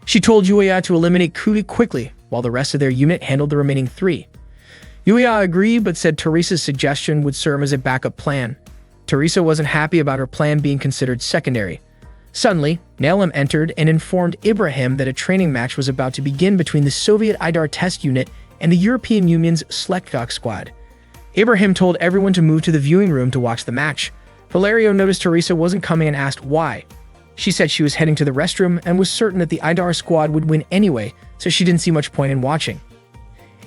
She told Yuya to eliminate Kui quickly, while the rest of their unit handled the remaining three. Yuya agreed, but said Teresa's suggestion would serve as a backup plan. Teresa wasn't happy about her plan being considered secondary. Suddenly, Nalem entered and informed Ibrahim that a training match was about to begin between the Soviet IDAR test unit and the European Union's Slekvok squad. Ibrahim told everyone to move to the viewing room to watch the match. Valerio noticed Teresa wasn't coming and asked why. She said she was heading to the restroom and was certain that the IDAR squad would win anyway, so she didn't see much point in watching.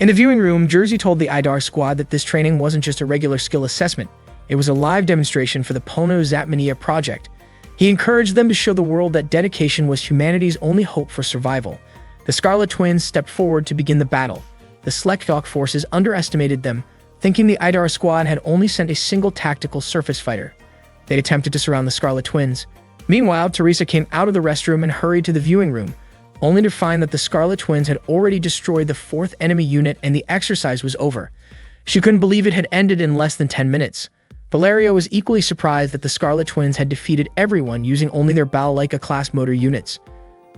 In the viewing room, Jersey told the IDAR squad that this training wasn't just a regular skill assessment. It was a live demonstration for the Polno Zatmania project. He encouraged them to show the world that dedication was humanity's only hope for survival. The Scarlet Twins stepped forward to begin the battle. The Slekvok forces underestimated them, thinking the IDAR squad had only sent a single tactical surface fighter. They attempted to surround the Scarlet Twins. Meanwhile, Teresa came out of the restroom and hurried to the viewing room, only to find that the Scarlet Twins had already destroyed the fourth enemy unit and the exercise was over. She couldn't believe it had ended in less than 10 minutes. Valerio was equally surprised that the Scarlet Twins had defeated everyone using only their Balaika-class motor units.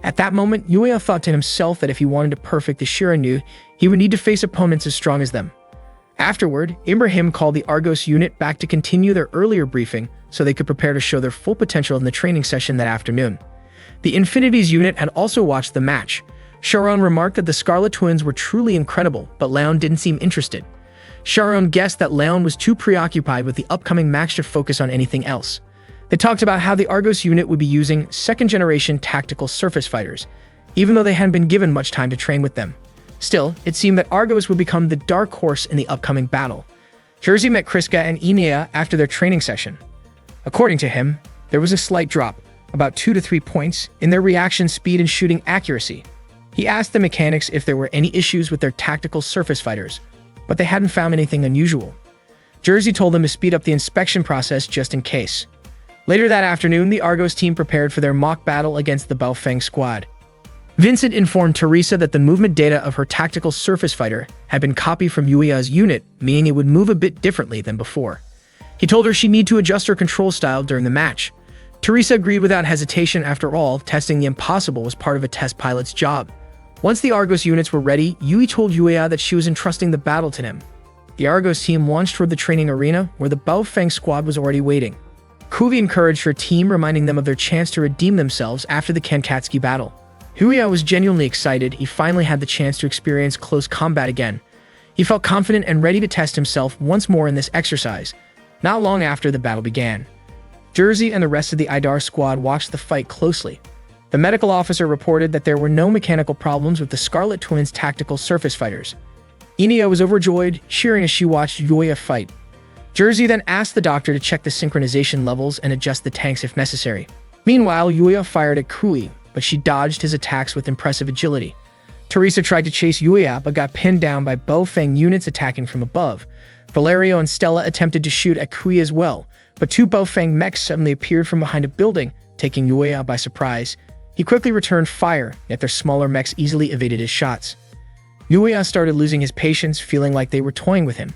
At that moment, Yuya thought to himself that if he wanted to perfect the Shiranu, he would need to face opponents as strong as them. Afterward, Ibrahim called the Argos unit back to continue their earlier briefing so they could prepare to show their full potential in the training session that afternoon. The Infinities unit had also watched the match. Sharon remarked that the Scarlet Twins were truly incredible, but Leon didn't seem interested. Sharon guessed that Leon was too preoccupied with the upcoming match to focus on anything else. They talked about how the Argos unit would be using second-generation tactical surface fighters, even though they hadn't been given much time to train with them. Still, it seemed that Argos would become the dark horse in the upcoming battle. Jersey met Kriska and Inea after their training session. According to him, there was a slight drop, about 2 to 3 points, in their reaction speed and shooting accuracy. He asked the mechanics if there were any issues with their tactical surface fighters, but they hadn't found anything unusual. Jersey told them to speed up the inspection process just in case. Later that afternoon, the Argos team prepared for their mock battle against the Baofeng squad. Vincent informed Teresa that the movement data of her tactical surface fighter had been copied from Yuya's unit, meaning it would move a bit differently than before. He told her she'd need to adjust her control style during the match. Teresa agreed without hesitation. After all, testing the impossible was part of a test pilot's job. Once the Argos units were ready, Yui told Yuya that she was entrusting the battle to him. The Argos team launched toward the training arena, where the Baofeng squad was already waiting. Kuvi encouraged her team, reminding them of their chance to redeem themselves after the Kankatsuki battle. Yuya was genuinely excited. He finally had the chance to experience close combat again. He felt confident and ready to test himself once more in this exercise. Not long after the battle began, Jersey and the rest of the IDAR squad watched the fight closely. The medical officer reported that there were no mechanical problems with the Scarlet Twins' tactical surface fighters. Inea was overjoyed, cheering as she watched Yuya fight. Jersey then asked the doctor to check the synchronization levels and adjust the tanks if necessary. Meanwhile, Yuya fired at Kui, but she dodged his attacks with impressive agility. Teresa tried to chase Yuya, but got pinned down by Baofeng units attacking from above. Valerio and Stella attempted to shoot at Kui as well, but 2 Baofeng mechs suddenly appeared from behind a building, taking Yuya by surprise. He quickly returned fire, yet their smaller mechs easily evaded his shots. Yuya started losing his patience, feeling like they were toying with him.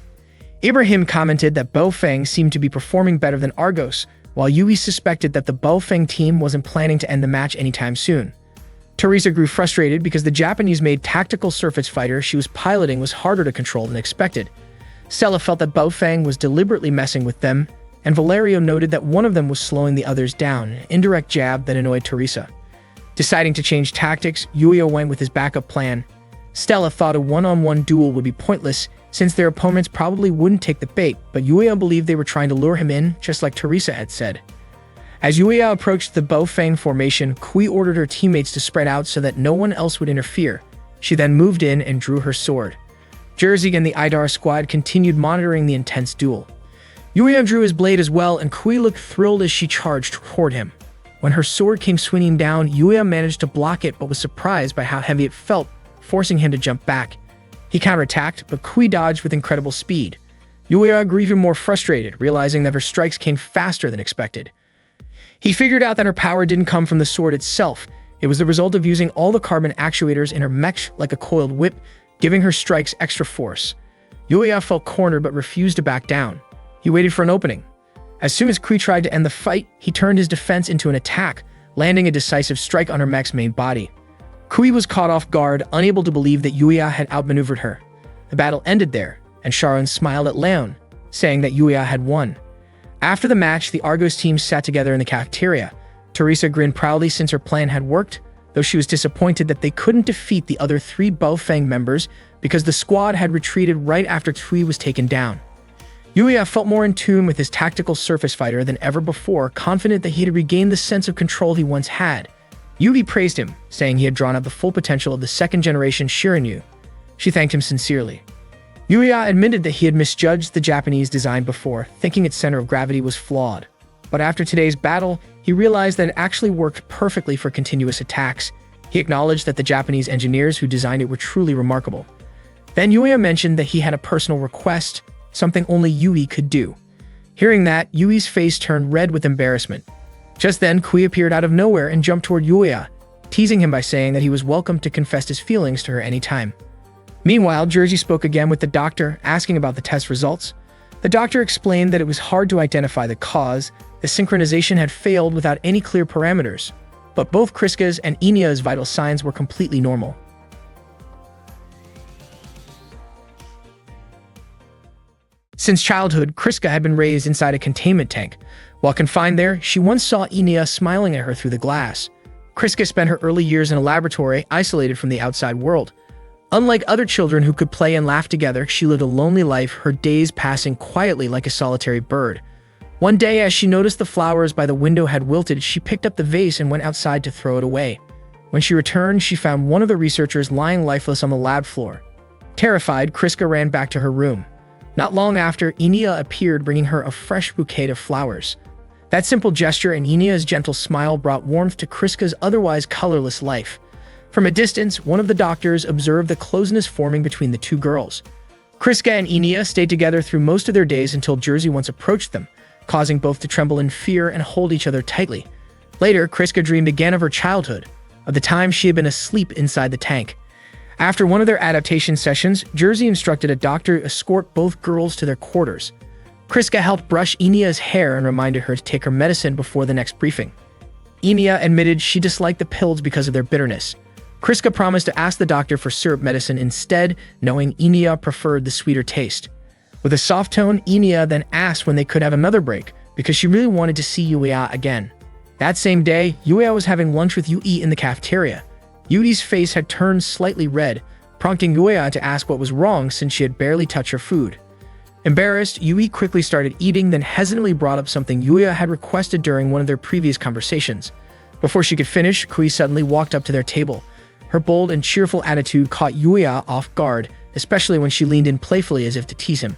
Ibrahim commented that Baofeng seemed to be performing better than Argos, while Yui suspected that the Baofeng team wasn't planning to end the match anytime soon. Teresa grew frustrated because the Japanese-made tactical surface fighter she was piloting was harder to control than expected. Stella felt that Baofeng was deliberately messing with them, and Valerio noted that one of them was slowing the others down, an indirect jab that annoyed Teresa. Deciding to change tactics, Yuya went with his backup plan. Stella thought a one-on-one duel would be pointless since their opponents probably wouldn't take the bait, but Yuya believed they were trying to lure him in, just like Teresa had said. As Yuya approached the Baofeng formation, Kui ordered her teammates to spread out so that no one else would interfere. She then moved in and drew her sword. Jersey and the Idar squad continued monitoring the intense duel. Yuya drew his blade as well, and Kui looked thrilled as she charged toward him. When her sword came swinging down, Yuya managed to block it but was surprised by how heavy it felt, forcing him to jump back. He counterattacked, but Kui dodged with incredible speed. Yuya grew even more frustrated, realizing that her strikes came faster than expected. He figured out that her power didn't come from the sword itself. It was the result of using all the carbon actuators in her mech like a coiled whip, giving her strikes extra force. Yuya felt cornered but refused to back down. He waited for an opening. As soon as Kui tried to end the fight, he turned his defense into an attack, landing a decisive strike on her mech's main body. Kui was caught off guard, unable to believe that Yuya had outmaneuvered her. The battle ended there, and Sharon smiled at Leon, saying that Yuya had won. After the match, the Argos team sat together in the cafeteria. Teresa grinned proudly since her plan had worked, though she was disappointed that they couldn't defeat the other 3 Baofeng members because the squad had retreated right after Kui was taken down. Yuya felt more in tune with his tactical surface fighter than ever before, confident that he had regained the sense of control he once had. Yui praised him, saying he had drawn out the full potential of the second-generation Shiranyu. She thanked him sincerely. Yuya admitted that he had misjudged the Japanese design before, thinking its center of gravity was flawed. But after today's battle, he realized that it actually worked perfectly for continuous attacks. He acknowledged that the Japanese engineers who designed it were truly remarkable. Then Yuya mentioned that he had a personal request, something only Yui could do. Hearing that, Yui's face turned red with embarrassment. Just then, Kui appeared out of nowhere and jumped toward Yuya, teasing him by saying that he was welcome to confess his feelings to her anytime. Meanwhile, Jersey spoke again with the doctor, asking about the test results. The doctor explained that it was hard to identify the cause. The synchronization had failed without any clear parameters, but both Kriska's and Inya's vital signs were completely normal. Since childhood, Kriska had been raised inside a containment tank. While confined there, she once saw Inya smiling at her through the glass. Kriska spent her early years in a laboratory, isolated from the outside world. Unlike other children who could play and laugh together, she lived a lonely life, her days passing quietly like a solitary bird. One day, as she noticed the flowers by the window had wilted, she picked up the vase and went outside to throw it away. When she returned, she found one of the researchers lying lifeless on the lab floor. Terrified, Kriska ran back to her room. Not long after, Inya appeared, bringing her a fresh bouquet of flowers. That simple gesture and Inya's gentle smile brought warmth to Kriska's otherwise colorless life. From a distance, one of the doctors observed the closeness forming between the two girls. Kriska and Inya stayed together through most of their days until Jersey once approached them, causing both to tremble in fear and hold each other tightly. Later, Kriska dreamed again of her childhood, of the time she had been asleep inside the tank. After one of their adaptation sessions, Jersey instructed a doctor to escort both girls to their quarters. Kriska helped brush Inya's hair and reminded her to take her medicine before the next briefing. Inya admitted she disliked the pills because of their bitterness. Kriska promised to ask the doctor for syrup medicine instead, knowing Inya preferred the sweeter taste. With a soft tone, Inya then asked when they could have another break, because she really wanted to see Yuya again. That same day, Yuya was having lunch with Yui in the cafeteria. Yui's face had turned slightly red, prompting Yuya to ask what was wrong since she had barely touched her food. Embarrassed, Yui quickly started eating, then hesitantly brought up something Yuya had requested during one of their previous conversations. Before she could finish, Kui suddenly walked up to their table. Her bold and cheerful attitude caught Yuya off guard, especially when she leaned in playfully as if to tease him.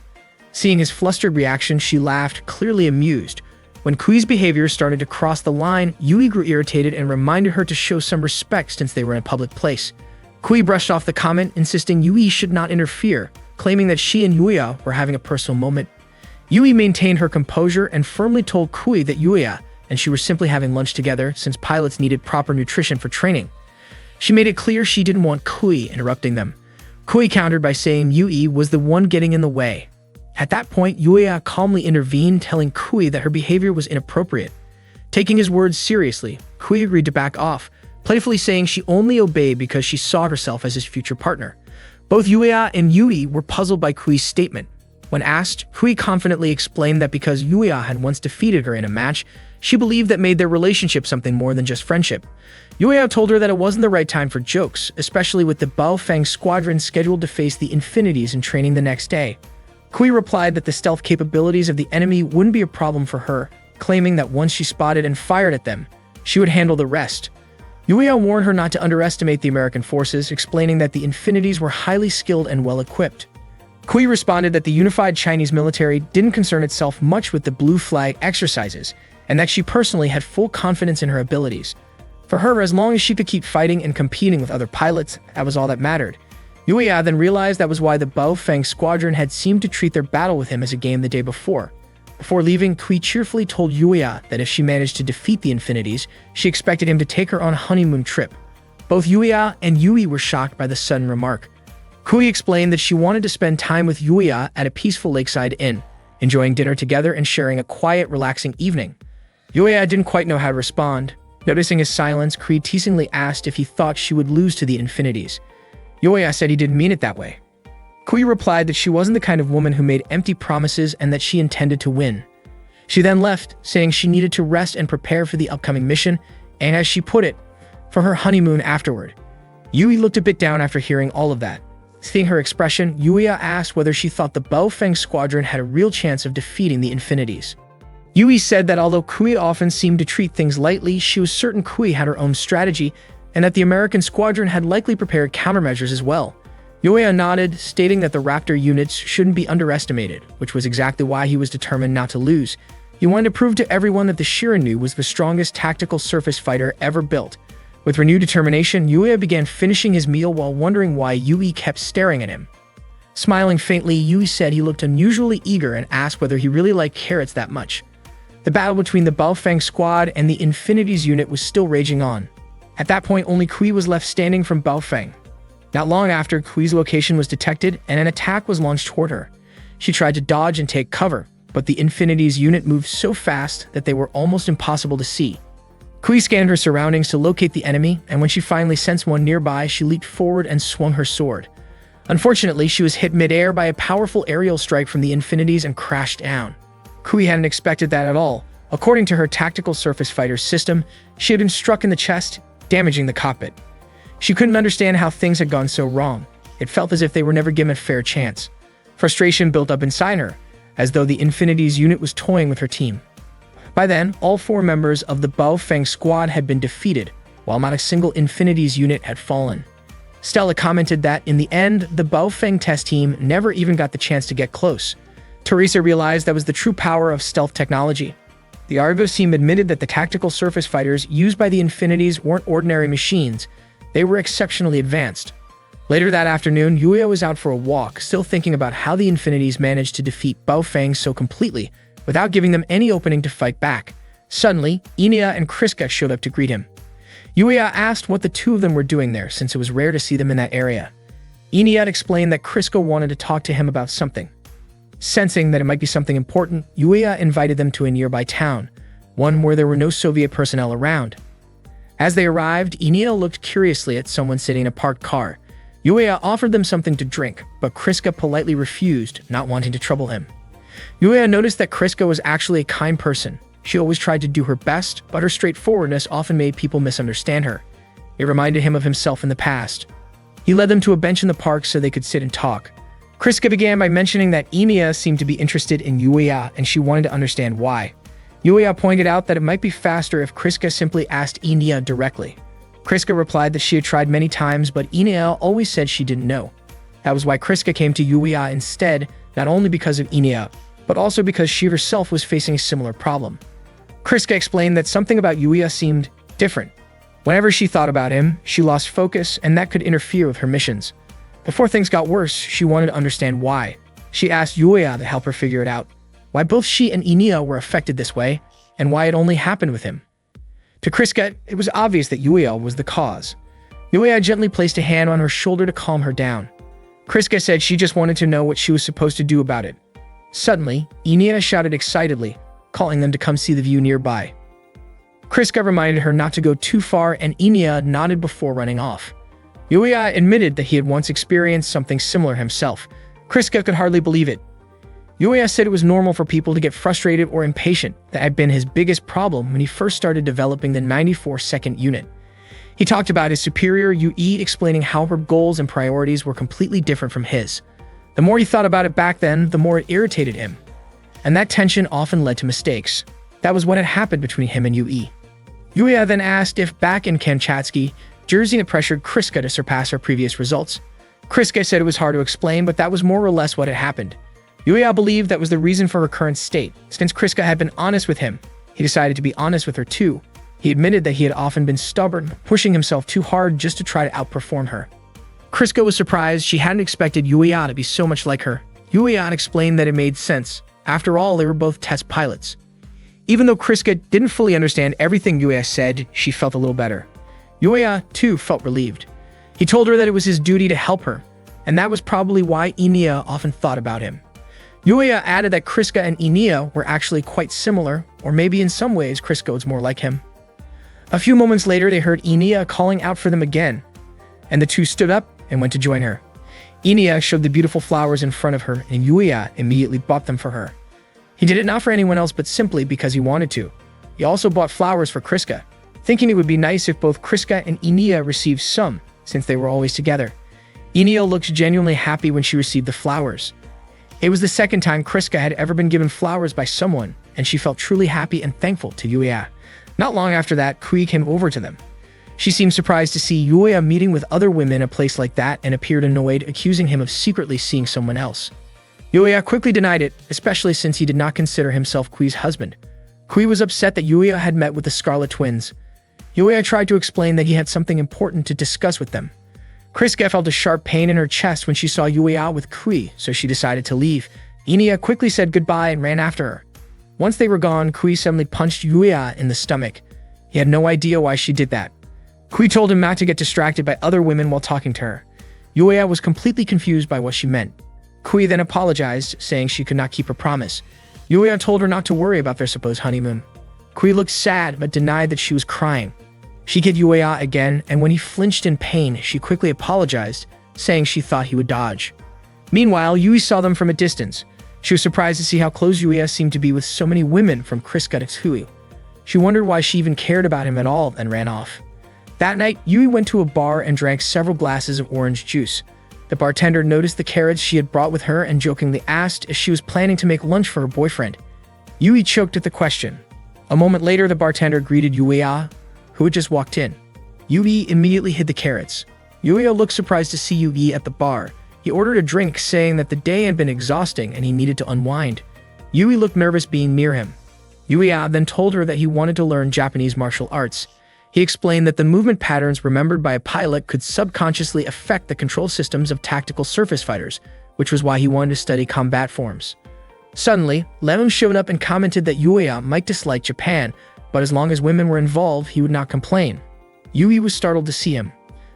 Seeing his flustered reaction, she laughed, clearly amused. When Kui's behavior started to cross the line, Yui grew irritated and reminded her to show some respect since they were in a public place. Kui brushed off the comment, insisting Yui should not interfere, claiming that she and Yuya were having a personal moment. Yui maintained her composure and firmly told Kui that Yuya and she were simply having lunch together since pilots needed proper nutrition for training. She made it clear she didn't want Kui interrupting them. Kui countered by saying Yui was the one getting in the way. At that point, Yuya calmly intervened, telling Kui that her behavior was inappropriate. Taking his words seriously, Kui agreed to back off, playfully saying she only obeyed because she saw herself as his future partner. Both Yuya and Yui were puzzled by Kui's statement. When asked, Kui confidently explained that because Yuya had once defeated her in a match, she believed that made their relationship something more than just friendship. Yuya told her that it wasn't the right time for jokes, especially with the Baofeng squadron scheduled to face the Infinities in training the next day. Kui replied that the stealth capabilities of the enemy wouldn't be a problem for her, claiming that once she spotted and fired at them, she would handle the rest. Yuya warned her not to underestimate the American forces, explaining that the Infinities were highly skilled and well-equipped. Kui responded that the unified Chinese military didn't concern itself much with the Blue Flag exercises, and that she personally had full confidence in her abilities. For her, as long as she could keep fighting and competing with other pilots, that was all that mattered. Yuya then realized that was why the Baofeng squadron had seemed to treat their battle with him as a game the day before. Before leaving, Kui cheerfully told Yuya that if she managed to defeat the Infinities, she expected him to take her on a honeymoon trip. Both Yuya and Yui were shocked by the sudden remark. Kui explained that she wanted to spend time with Yuya at a peaceful lakeside inn, enjoying dinner together and sharing a quiet, relaxing evening. Yuya didn't quite know how to respond. Noticing his silence, Kui teasingly asked if he thought she would lose to the Infinities. Yuya said he didn't mean it that way. Kui replied that she wasn't the kind of woman who made empty promises and that she intended to win. She then left, saying she needed to rest and prepare for the upcoming mission, and as she put it, for her honeymoon afterward. Yui looked a bit down after hearing all of that. Seeing her expression, Yuya asked whether she thought the Baofeng squadron had a real chance of defeating the Infinities. Yui said that although Kui often seemed to treat things lightly, she was certain Kui had her own strategy, and that the American squadron had likely prepared countermeasures as well. Yuya nodded, stating that the Raptor units shouldn't be underestimated, which was exactly why he was determined not to lose. He wanted to prove to everyone that the Shirinu was the strongest tactical surface fighter ever built. With renewed determination, Yuya began finishing his meal while wondering why Yui kept staring at him. Smiling faintly, Yui said he looked unusually eager and asked whether he really liked carrots that much. The battle between the Baofeng squad and the Infinities unit was still raging on. At that point, only Kui was left standing from Baofeng. Not long after, Kui's location was detected and an attack was launched toward her. She tried to dodge and take cover, but the Infinities unit moved so fast that they were almost impossible to see. Kui scanned her surroundings to locate the enemy, and when she finally sensed one nearby, she leaped forward and swung her sword. Unfortunately, she was hit mid-air by a powerful aerial strike from the Infinities and crashed down. Kui hadn't expected that at all. According to her tactical surface fighter system, she had been struck in the chest, damaging the cockpit. She couldn't understand how things had gone so wrong. It felt as if they were never given a fair chance. Frustration built up inside her, as though the Infinities unit was toying with her team. By then, all 4 members of the Baofeng squad had been defeated, while not a single Infinities unit had fallen. Stella commented that, in the end, the Baofeng test team never even got the chance to get close. Teresa realized that was the true power of stealth technology. The Argos team admitted that the tactical surface fighters used by the Infinities weren't ordinary machines. They were exceptionally advanced. Later that afternoon, Yuya was out for a walk, still thinking about how the Infinities managed to defeat Baofeng so completely, without giving them any opening to fight back. Suddenly, Inia and Kriska showed up to greet him. Yuya asked what the two of them were doing there, since it was rare to see them in that area. Inia explained that Kriska wanted to talk to him about something. Sensing that it might be something important, Yuya invited them to a nearby town, one where there were no Soviet personnel around. As they arrived, Inia looked curiously at someone sitting in a parked car. Yuya offered them something to drink, but Kriska politely refused, not wanting to trouble him. Yuya noticed that Kriska was actually a kind person. She always tried to do her best, but her straightforwardness often made people misunderstand her. It reminded him of himself in the past. He led them to a bench in the park so they could sit and talk. Kriska began by mentioning that Inia seemed to be interested in Yuya, and she wanted to understand why. Yuya pointed out that it might be faster if Kriska simply asked Inia directly. Kriska replied that she had tried many times, but Inia always said she didn't know. That was why Kriska came to Yuya instead, not only because of Inia, but also because she herself was facing a similar problem. Kriska explained that something about Yuya seemed different. Whenever she thought about him, she lost focus, and that could interfere with her missions. Before things got worse, she wanted to understand why. She asked Yuya to help her figure it out, why both she and Inia were affected this way, and why it only happened with him. To Kriska, it was obvious that Yuya was the cause. Yuya gently placed a hand on her shoulder to calm her down. Kriska said she just wanted to know what she was supposed to do about it. Suddenly, Inia shouted excitedly, calling them to come see the view nearby. Kriska reminded her not to go too far, and Inia nodded before running off. Yuya admitted that he had once experienced something similar himself. Kriska could hardly believe it. Yuya said it was normal for people to get frustrated or impatient. That had been his biggest problem when he first started developing the 94-second unit. He talked about his superior Yui explaining how her goals and priorities were completely different from his. The more he thought about it back then, the more it irritated him. And that tension often led to mistakes. That was what had happened between him and Yui. Yuya then asked if back in Kamchatsky, Jersey had pressured Kriska to surpass her previous results. Kriska said it was hard to explain, but that was more or less what had happened. Yuya believed that was the reason for her current state. Since Kriska had been honest with him, he decided to be honest with her too. He admitted that he had often been stubborn, pushing himself too hard just to try to outperform her. Kriska was surprised. She hadn't expected Yuya to be so much like her. Yuya explained that it made sense. After all, they were both test pilots. Even though Kriska didn't fully understand everything Yuya said, she felt a little better. Yuya, too, felt relieved. He told her that it was his duty to help her, and that was probably why Inia often thought about him. Yuya added that Kriska and Inia were actually quite similar, or maybe in some ways Kriska was more like him. A few moments later, they heard Inia calling out for them again, and the two stood up and went to join her. Inia showed the beautiful flowers in front of her, and Yuya immediately bought them for her. He did it not for anyone else but simply because he wanted to. He also bought flowers for Kriska, thinking it would be nice if both Kriska and Inia received some, since they were always together. Inia looked genuinely happy when she received the flowers. It was the second time Kriska had ever been given flowers by someone, and she felt truly happy and thankful to Yuya. Not long after that, Kui came over to them. She seemed surprised to see Yuya meeting with other women in a place like that and appeared annoyed, accusing him of secretly seeing someone else. Yuya quickly denied it, especially since he did not consider himself Kui's husband. Kui was upset that Yuya had met with the Scarlet Twins. Yuya tried to explain that he had something important to discuss with them. Kriska felt a sharp pain in her chest when she saw Yuya with Kui, so she decided to leave. Inia quickly said goodbye and ran after her. Once they were gone, Kui suddenly punched Yuya in the stomach. He had no idea why she did that. Kui told him not to get distracted by other women while talking to her. Yuya was completely confused by what she meant. Kui then apologized, saying she could not keep her promise. Yuya told her not to worry about their supposed honeymoon. Kui looked sad but denied that she was crying. She hit Yuya again, and when he flinched in pain, she quickly apologized, saying she thought he would dodge. Meanwhile, Yui saw them from a distance. She was surprised to see how close Yuya seemed to be with so many women from Kriska to Tsui. She wondered why she even cared about him at all and ran off. That night, Yui went to a bar and drank several glasses of orange juice. The bartender noticed the carrots she had brought with her and jokingly asked if she was planning to make lunch for her boyfriend. Yui choked at the question. A moment later, the bartender greeted Yuya, who had just walked in. Yui immediately hid the carrots. Yuya looked surprised to see Yui at the bar. He ordered a drink, saying that the day had been exhausting and he needed to unwind. Yui looked nervous being near him. Yuya then told her that he wanted to learn Japanese martial arts. He explained that the movement patterns remembered by a pilot could subconsciously affect the control systems of tactical surface fighters, which was why he wanted to study combat forms. Suddenly, Leon showed up and commented that Yuya might dislike Japan, but as long as women were involved, he would not complain. Yui was startled to see him.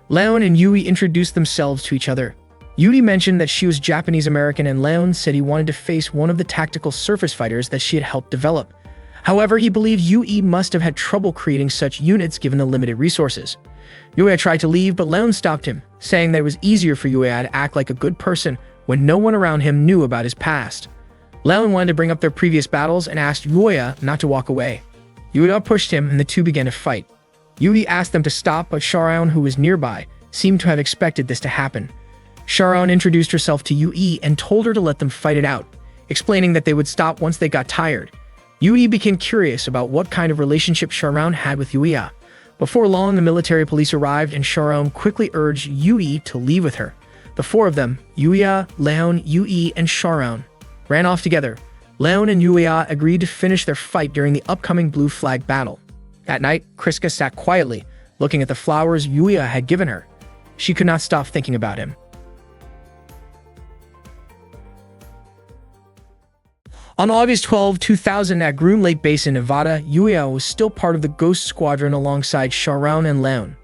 Leon and Yui introduced themselves to each other. Yui mentioned that she was Japanese-American, and Leon said he wanted to face one of the tactical surface fighters that she had helped develop. However, he believed Yui must have had trouble creating such units given the limited resources. Yui tried to leave, but Leon stopped him, saying that it was easier for Yui to act like a good person when no one around him knew about his past. Leon wanted to bring up their previous battles and asked Yui not to walk away. Yui pushed him, and the two began to fight. Yui asked them to stop, but Sharon, who was nearby, seemed to have expected this to happen. Sharon introduced herself to Yui and told her to let them fight it out, explaining that they would stop once they got tired. Yui became curious about what kind of relationship Sharon had with Yuya. Before long, the military police arrived, and Sharon quickly urged Yui to leave with her. The four of them, Yuya, Leon, Yui, and Sharon, ran off together. Leon and Yuya agreed to finish their fight during the upcoming Blue Flag battle. That night, Kriska sat quietly, looking at the flowers Yuya had given her. She could not stop thinking about him. On August 12, 2000, at Groom Lake Base in Nevada, Yuya was still part of the Ghost Squadron alongside Sharon and Leon.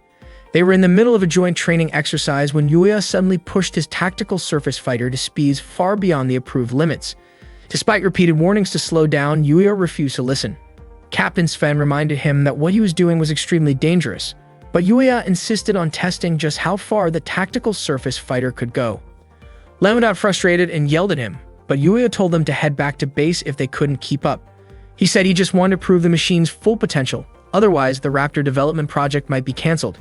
They were in the middle of a joint training exercise when Yuya suddenly pushed his tactical surface fighter to speeds far beyond the approved limits. Despite repeated warnings to slow down, Yuya refused to listen. Captain Sven reminded him that what he was doing was extremely dangerous, but Yuya insisted on testing just how far the tactical surface fighter could go. Leon got frustrated and yelled at him. but Yuya told them to head back to base if they couldn't keep up. He said he just wanted to prove the machine's full potential, otherwise the Raptor development project might be cancelled.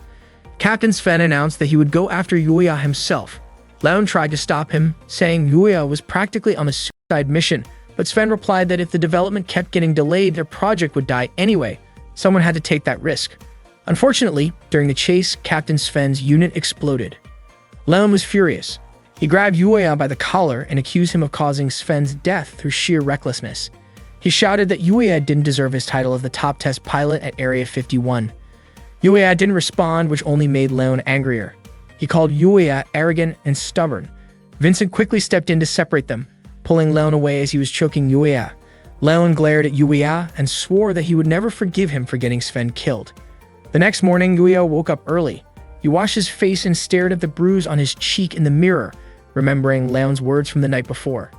Captain Sven announced that he would go after Yuya himself. Leon tried to stop him, saying Yuya was practically on a suicide mission, but Sven replied that if the development kept getting delayed, their project would die anyway. Someone had to take that risk. Unfortunately, during the chase, Captain Sven's unit exploded. Leon was furious. He grabbed Yuya by the collar and accused him of causing Sven's death through sheer recklessness. He shouted that Yuya didn't deserve his title of the top test pilot at Area 51. Yuya didn't respond, which only made Leon angrier. He called Yuya arrogant and stubborn. Vincent quickly stepped in to separate them, pulling Leon away as he was choking Yuya. Leon glared at Yuya and swore that he would never forgive him for getting Sven killed. The next morning, Yuya woke up early. He washed his face and stared at the bruise on his cheek in the mirror, remembering Leon's words from the night before.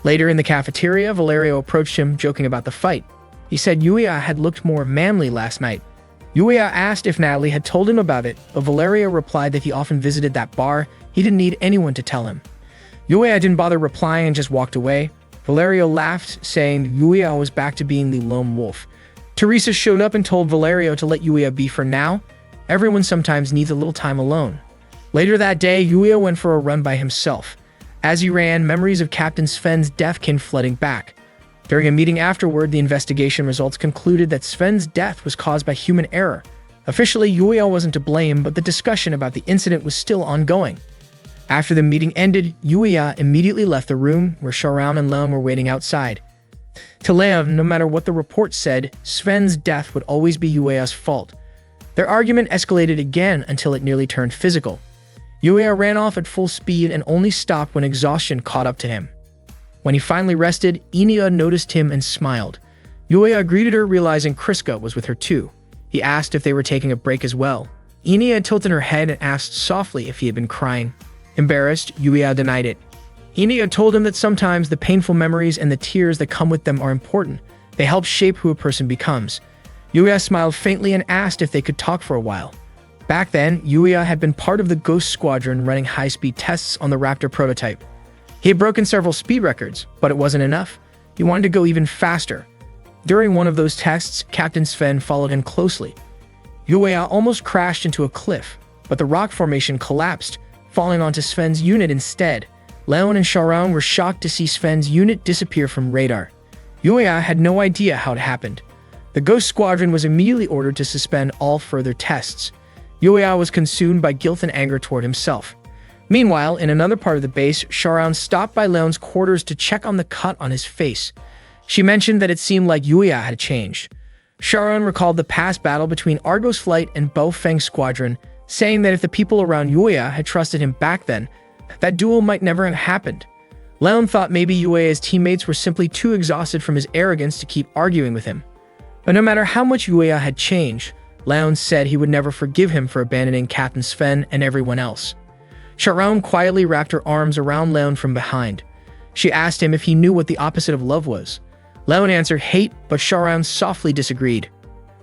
Later in the cafeteria, Valerio approached him, joking about the fight. He said Yuya had looked more manly last night. Yuya asked if Natalie had told him about it, but Valerio replied that he often visited that bar. He didn't need anyone to tell him. Yuya didn't bother replying and just walked away. Valerio laughed, saying Yuya was back to being the lone wolf. Teresa showed up and told Valerio to let Yuya be for now. Everyone sometimes needs a little time alone. Later that day, Yuya went for a run by himself. As he ran, memories of Captain Sven's death came flooding back. During a meeting afterward, the investigation results concluded that Sven's death was caused by human error. Officially, Yuya wasn't to blame, but the discussion about the incident was still ongoing. After the meeting ended, Yuya immediately left the room where Sharam and Leon were waiting outside. To Leon, no matter what the report said, Sven's death would always be Yuya's fault. Their argument escalated again until it nearly turned physical. Yuya ran off at full speed and only stopped when exhaustion caught up to him. When he finally rested, Inia noticed him and smiled. Yuya greeted her, realizing Kriska was with her too. He asked if they were taking a break as well. Inia tilted her head and asked softly if he had been crying. Embarrassed, Yuya denied it. Inia told him that sometimes the painful memories and the tears that come with them are important. They help shape who a person becomes. Yuya smiled faintly and asked if they could talk for a while. Back then, Yuya had been part of the Ghost Squadron running high-speed tests on the Raptor prototype. He had broken several speed records, but it wasn't enough. He wanted to go even faster. During one of those tests, Captain Sven followed him closely. Yuya almost crashed into a cliff, but the rock formation collapsed, falling onto Sven's unit instead. Leon and Sharon were shocked to see Sven's unit disappear from radar. Yuya had no idea how it happened. The Ghost Squadron was immediately ordered to suspend all further tests. Yuya was consumed by guilt and anger toward himself. Meanwhile, in another part of the base, Sharon stopped by Leon's quarters to check on the cut on his face. She mentioned that it seemed like Yuya had changed. Sharon recalled the past battle between Argos Flight and Baofeng Squadron, saying that if the people around Yuya had trusted him back then, that duel might never have happened. Leon thought maybe Yuya's teammates were simply too exhausted from his arrogance to keep arguing with him. But no matter how much Yuya had changed, Leon said he would never forgive him for abandoning Captain Sven and everyone else. Sharon quietly wrapped her arms around Leon from behind. She asked him if he knew what the opposite of love was. Leon answered hate, but Sharon softly disagreed.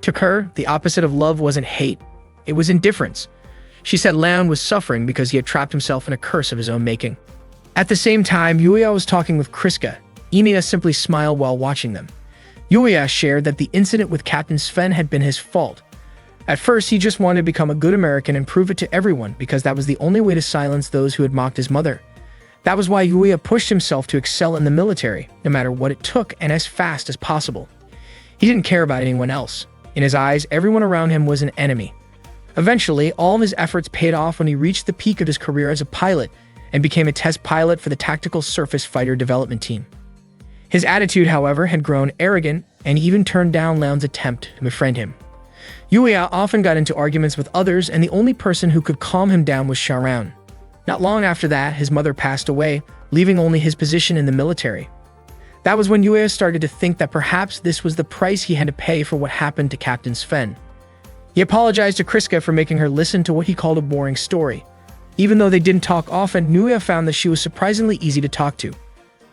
To her, the opposite of love wasn't hate. It was indifference. She said Leon was suffering because he had trapped himself in a curse of his own making. At the same time, Yuya was talking with Kriska. Inia simply smiled while watching them. Yuya shared that the incident with Captain Sven had been his fault. At first, he just wanted to become a good American and prove it to everyone because that was the only way to silence those who had mocked his mother. That was why Yuya pushed himself to excel in the military, no matter what it took and as fast as possible. He didn't care about anyone else. In his eyes, everyone around him was an enemy. Eventually, all of his efforts paid off when he reached the peak of his career as a pilot and became a test pilot for the Tactical Surface Fighter Development Team. His attitude, however, had grown arrogant and he even turned down Leon's attempt to befriend him. Yuya often got into arguments with others, and the only person who could calm him down was Sharon. Not long after that, his mother passed away, leaving only his position in the military. That was when Yuya started to think that perhaps this was the price he had to pay for what happened to Captain Sven. He apologized to Kriska for making her listen to what he called a boring story. Even though they didn't talk often, Yuya found that she was surprisingly easy to talk to.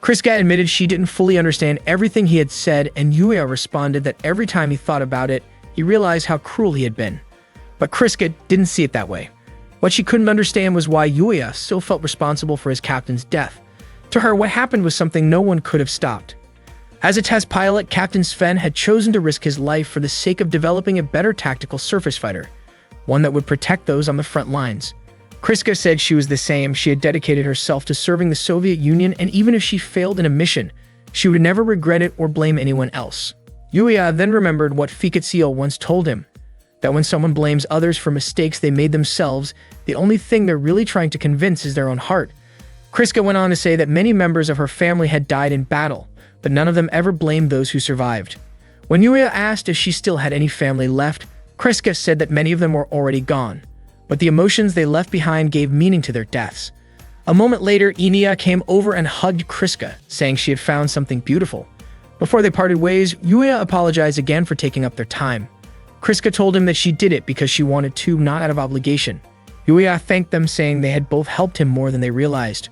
Kriska admitted she didn't fully understand everything he had said, and Yuya responded that every time he thought about it, he realized how cruel he had been. But Kriska didn't see it that way. What she couldn't understand was why Yuya still felt responsible for his captain's death. To her, what happened was something no one could have stopped. As a test pilot, Captain Sven had chosen to risk his life for the sake of developing a better tactical surface fighter, one that would protect those on the front lines. Kriska said she was the same. She had dedicated herself to serving the Soviet Union, and even if she failed in a mission, she would never regret it or blame anyone else. Yuya then remembered what Fikatsio once told him, that when someone blames others for mistakes they made themselves, the only thing they're really trying to convince is their own heart. Kriska went on to say that many members of her family had died in battle, but none of them ever blamed those who survived. When Yuya asked if she still had any family left, Kriska said that many of them were already gone, but the emotions they left behind gave meaning to their deaths. A moment later, Inia came over and hugged Kriska, saying she had found something beautiful. Before they parted ways, Yuya apologized again for taking up their time. Kriska told him that she did it because she wanted to, not out of obligation. Yuya thanked them, saying they had both helped him more than they realized.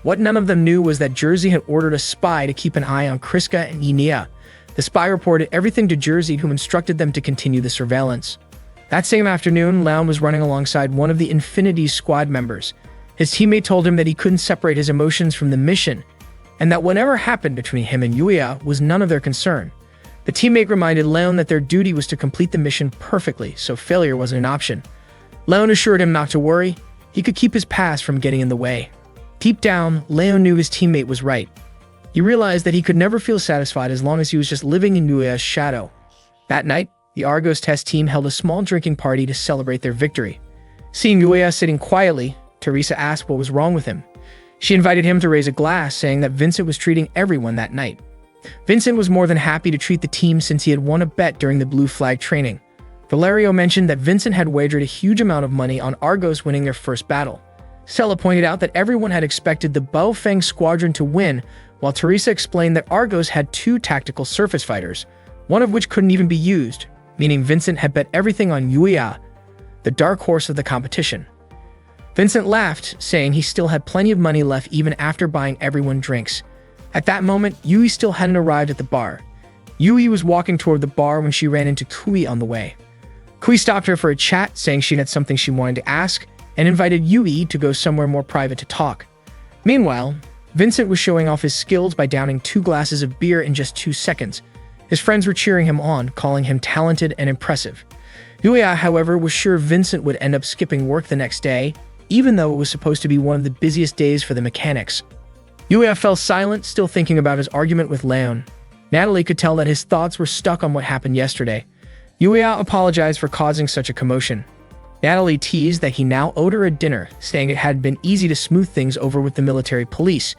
What none of them knew was that Jersey had ordered a spy to keep an eye on Kriska and Inia. The spy reported everything to Jersey, who instructed them to continue the surveillance. That same afternoon, Leon was running alongside one of the Infinity's squad members. His teammate told him that he couldn't separate his emotions from the mission, and that whatever happened between him and Yuya was none of their concern. The teammate reminded Leon that their duty was to complete the mission perfectly, so failure wasn't an option. Leon assured him not to worry. He could keep his past from getting in the way. Deep down, Leon knew his teammate was right. He realized that he could never feel satisfied as long as he was just living in Yuya's shadow. That night, the Argos test team held a small drinking party to celebrate their victory. Seeing Yuya sitting quietly, Teresa asked what was wrong with him. She invited him to raise a glass, saying that Vincent was treating everyone that night. Vincent was more than happy to treat the team since he had won a bet during the Blue Flag training. Valerio mentioned that Vincent had wagered a huge amount of money on Argos winning their first battle. Stella pointed out that everyone had expected the Baofeng squadron to win, while Teresa explained that Argos had 2 tactical surface fighters, one of which couldn't even be used, meaning Vincent had bet everything on Yuya, the dark horse of the competition. Vincent laughed, saying he still had plenty of money left even after buying everyone drinks. At that moment, Yui still hadn't arrived at the bar. Yui was walking toward the bar when she ran into Kui on the way. Kui stopped her for a chat, saying she had something she wanted to ask, and invited Yui to go somewhere more private to talk. Meanwhile, Vincent was showing off his skills by downing 2 glasses of beer in just 2 seconds. His friends were cheering him on, calling him talented and impressive. Yuya, however, was sure Vincent would end up skipping work the next day, even though it was supposed to be one of the busiest days for the mechanics. Yuya fell silent, still thinking about his argument with Leon. Natalie could tell that his thoughts were stuck on what happened yesterday. Yuya apologized for causing such a commotion. Natalie teased that he now owed her a dinner, saying it had been easy to smooth things over with the military police.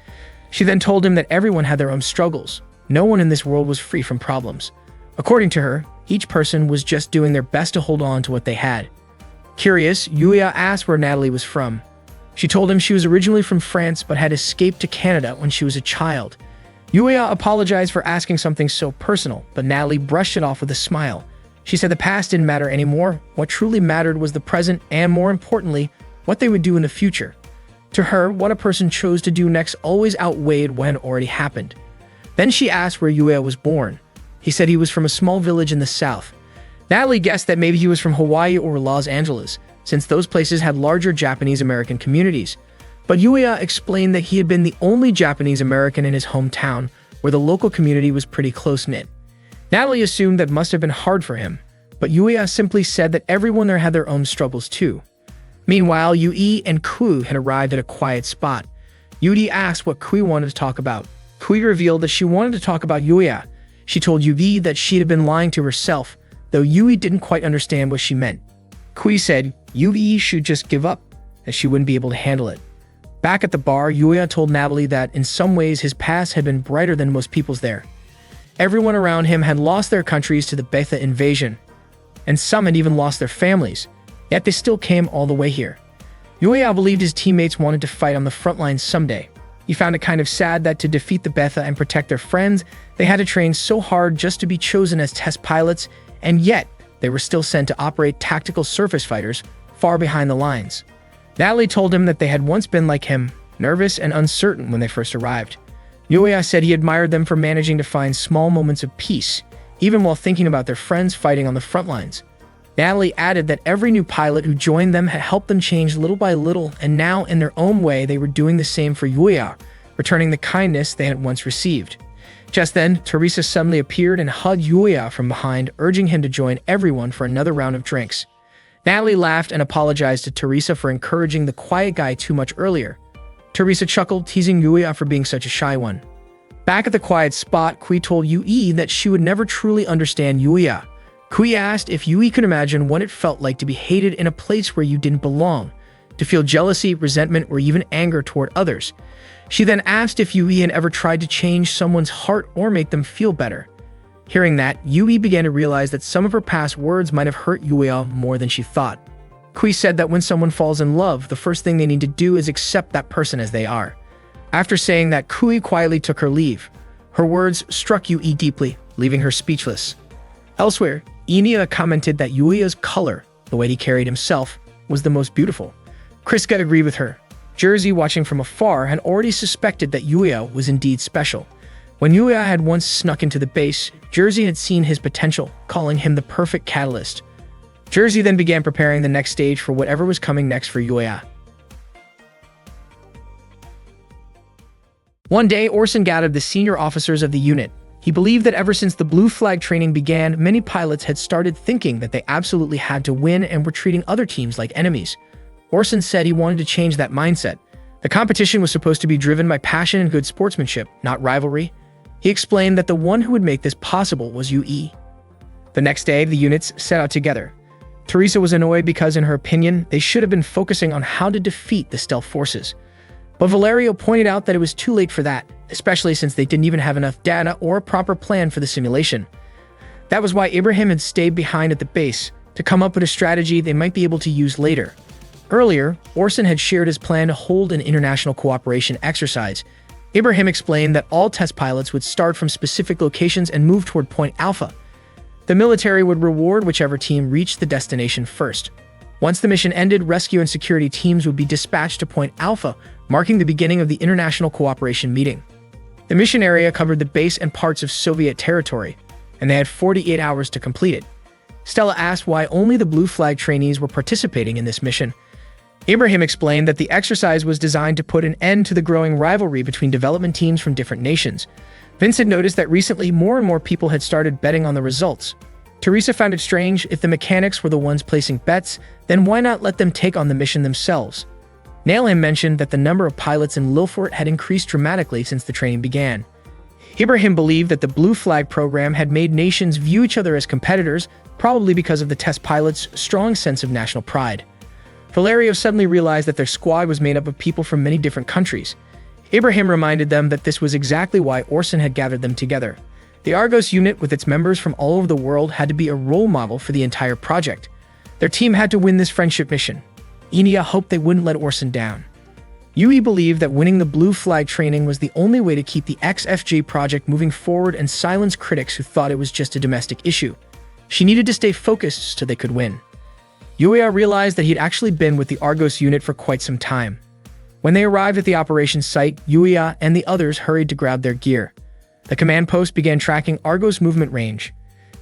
She then told him that everyone had their own struggles. No one in this world was free from problems. According to her, each person was just doing their best to hold on to what they had. Curious, Yuya asked where Natalie was from. She told him she was originally from France but had escaped to Canada when she was a child. Yuya apologized for asking something so personal, but Natalie brushed it off with a smile. She said the past didn't matter anymore. What truly mattered was the present and, more importantly, what they would do in the future. To her, what a person chose to do next always outweighed what had already happened. Then she asked where Yuya was born. He said he was from a small village in the south. Natalie guessed that maybe he was from Hawaii or Los Angeles, since those places had larger Japanese-American communities. But Yuya explained that he had been the only Japanese-American in his hometown, where the local community was pretty close-knit. Natalie assumed that must have been hard for him, but Yuya simply said that everyone there had their own struggles too. Meanwhile, Yui and Kui had arrived at a quiet spot. Yui asked what Kui wanted to talk about. Kui revealed that she wanted to talk about Yuya. She told Yui that she had been lying to herself, though Yui didn't quite understand what she meant. Kui said Yui should just give up, as she wouldn't be able to handle it. Back at the bar, Yuya told Natalie that in some ways his past had been brighter than most people's there. Everyone around him had lost their countries to the Betha invasion, and some had even lost their families, yet they still came all the way here. Yuya believed his teammates wanted to fight on the front lines someday. He found it kind of sad that to defeat the Betha and protect their friends, they had to train so hard just to be chosen as test pilots, and yet they were still sent to operate tactical surface fighters far behind the lines. Natalie told him that they had once been like him, nervous and uncertain when they first arrived. Yuya said he admired them for managing to find small moments of peace, even while thinking about their friends fighting on the front lines. Natalie added that every new pilot who joined them had helped them change little by little, and now, in their own way, they were doing the same for Yuya, returning the kindness they had once received. Just then, Teresa suddenly appeared and hugged Yuya from behind, urging him to join everyone for another round of drinks. Natalie laughed and apologized to Teresa for encouraging the quiet guy too much earlier. Teresa chuckled, teasing Yuya for being such a shy one. Back at the quiet spot, Kui told Yui that she would never truly understand Yuya. Kui asked if Yui could imagine what it felt like to be hated in a place where you didn't belong, to feel jealousy, resentment, or even anger toward others. She then asked if Yui had ever tried to change someone's heart or make them feel better. Hearing that, Yui began to realize that some of her past words might have hurt Yuya more than she thought. Kui said that when someone falls in love, the first thing they need to do is accept that person as they are. After saying that, Kui quietly took her leave. Her words struck Yui deeply, leaving her speechless. Elsewhere, Inia commented that Yuya's color, the way he carried himself, was the most beautiful. Kriska agreed with her. Jersey, watching from afar, had already suspected that Yuya was indeed special. When Yuya had once snuck into the base, Jersey had seen his potential, calling him the perfect catalyst. Jersey then began preparing the next stage for whatever was coming next for Yuya. One day, Orson gathered the senior officers of the unit. He believed that ever since the blue flag training began, many pilots had started thinking that they absolutely had to win and were treating other teams like enemies. Orson said he wanted to change that mindset. The competition was supposed to be driven by passion and good sportsmanship, not rivalry. He explained that the one who would make this possible was Yui. The next day, the units set out together. Teresa was annoyed because, in her opinion, they should have been focusing on how to defeat the stealth forces. But Valerio pointed out that it was too late for that, especially since they didn't even have enough data or a proper plan for the simulation. That was why Ibrahim had stayed behind at the base, to come up with a strategy they might be able to use later. Earlier, Orson had shared his plan to hold an international cooperation exercise. Ibrahim explained that all test pilots would start from specific locations and move toward Point Alpha. The military would reward whichever team reached the destination first. Once the mission ended, rescue and security teams would be dispatched to Point Alpha, marking the beginning of the international cooperation meeting. The mission area covered the base and parts of Soviet territory, and they had 48 hours to complete it. Stella asked why only the blue flag trainees were participating in this mission. Ibrahim explained that the exercise was designed to put an end to the growing rivalry between development teams from different nations. Vincent noticed that recently more and more people had started betting on the results. Teresa found it strange. If the mechanics were the ones placing bets, then why not let them take on the mission themselves? Nailham mentioned that the number of pilots in Lilfort had increased dramatically since the training began. Ibrahim believed that the Blue Flag program had made nations view each other as competitors, probably because of the test pilots' strong sense of national pride. Valerio suddenly realized that their squad was made up of people from many different countries. Ibrahim reminded them that this was exactly why Orson had gathered them together. The Argos unit, with its members from all over the world, had to be a role model for the entire project. Their team had to win this friendship mission. Inia hoped they wouldn't let Orson down. Yui believed that winning the Blue Flag training was the only way to keep the XFJ project moving forward and silence critics who thought it was just a domestic issue. She needed to stay focused so they could win. Yuya realized that he'd actually been with the Argos unit for quite some time. When they arrived at the operations site, Yuya and the others hurried to grab their gear. The command post began tracking Argos' movement range.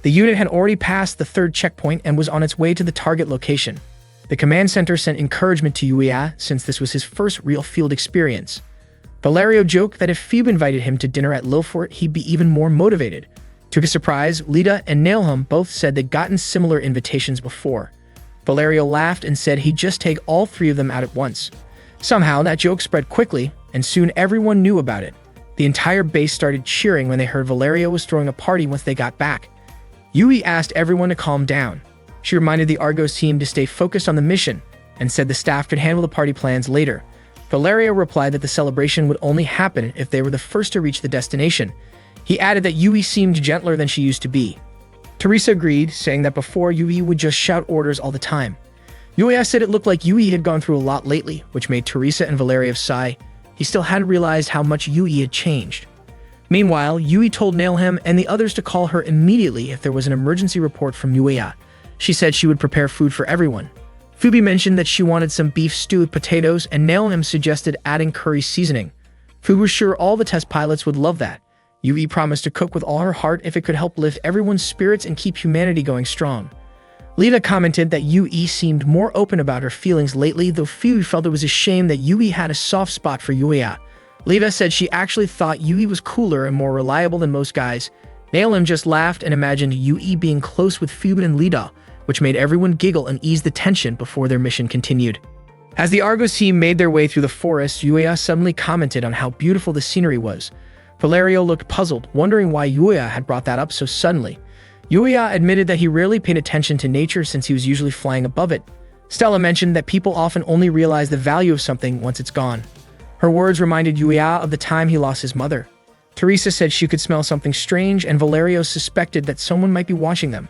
The unit had already passed the third checkpoint and was on its way to the target location. The command center sent encouragement to Yuya since this was his first real field experience. Valerio joked that if Phoebe invited him to dinner at Lilfort, he'd be even more motivated. To his surprise, Lita and Nailham both said they'd gotten similar invitations before. Valerio laughed and said he'd just take all three of them out at once. Somehow, that joke spread quickly, and soon everyone knew about it. The entire base started cheering when they heard Valerio was throwing a party once they got back. Yui asked everyone to calm down. She reminded the Argos team to stay focused on the mission, and said the staff could handle the party plans later. Valerio replied that the celebration would only happen if they were the first to reach the destination. He added that Yui seemed gentler than she used to be. Teresa agreed, saying that before Yui would just shout orders all the time. Yuya said it looked like Yui had gone through a lot lately, which made Teresa and Valerio sigh. He still hadn't realized how much Yui had changed. Meanwhile, Yui told Nailham and the others to call her immediately if there was an emergency report from Yuya. She said she would prepare food for everyone. Phoebe mentioned that she wanted some beef stew with potatoes, and Nailham suggested adding curry seasoning. Phoebe was sure all the test pilots would love that. Yui promised to cook with all her heart if it could help lift everyone's spirits and keep humanity going strong. Lita commented that Yui seemed more open about her feelings lately, though Phoebe felt it was a shame that Yui had a soft spot for Yuya. Lita said she actually thought Yui was cooler and more reliable than most guys. Naelim just laughed and imagined Yui being close with Fuben and Lita, which made everyone giggle and ease the tension before their mission continued. As the Argos team made their way through the forest, Yuya suddenly commented on how beautiful the scenery was. Valerio looked puzzled, wondering why Yuya had brought that up so suddenly. Yuya admitted that he rarely paid attention to nature since he was usually flying above it. Stella mentioned that people often only realize the value of something once it's gone. Her words reminded Yuya of the time he lost his mother. Teresa said she could smell something strange, and Valerio suspected that someone might be watching them.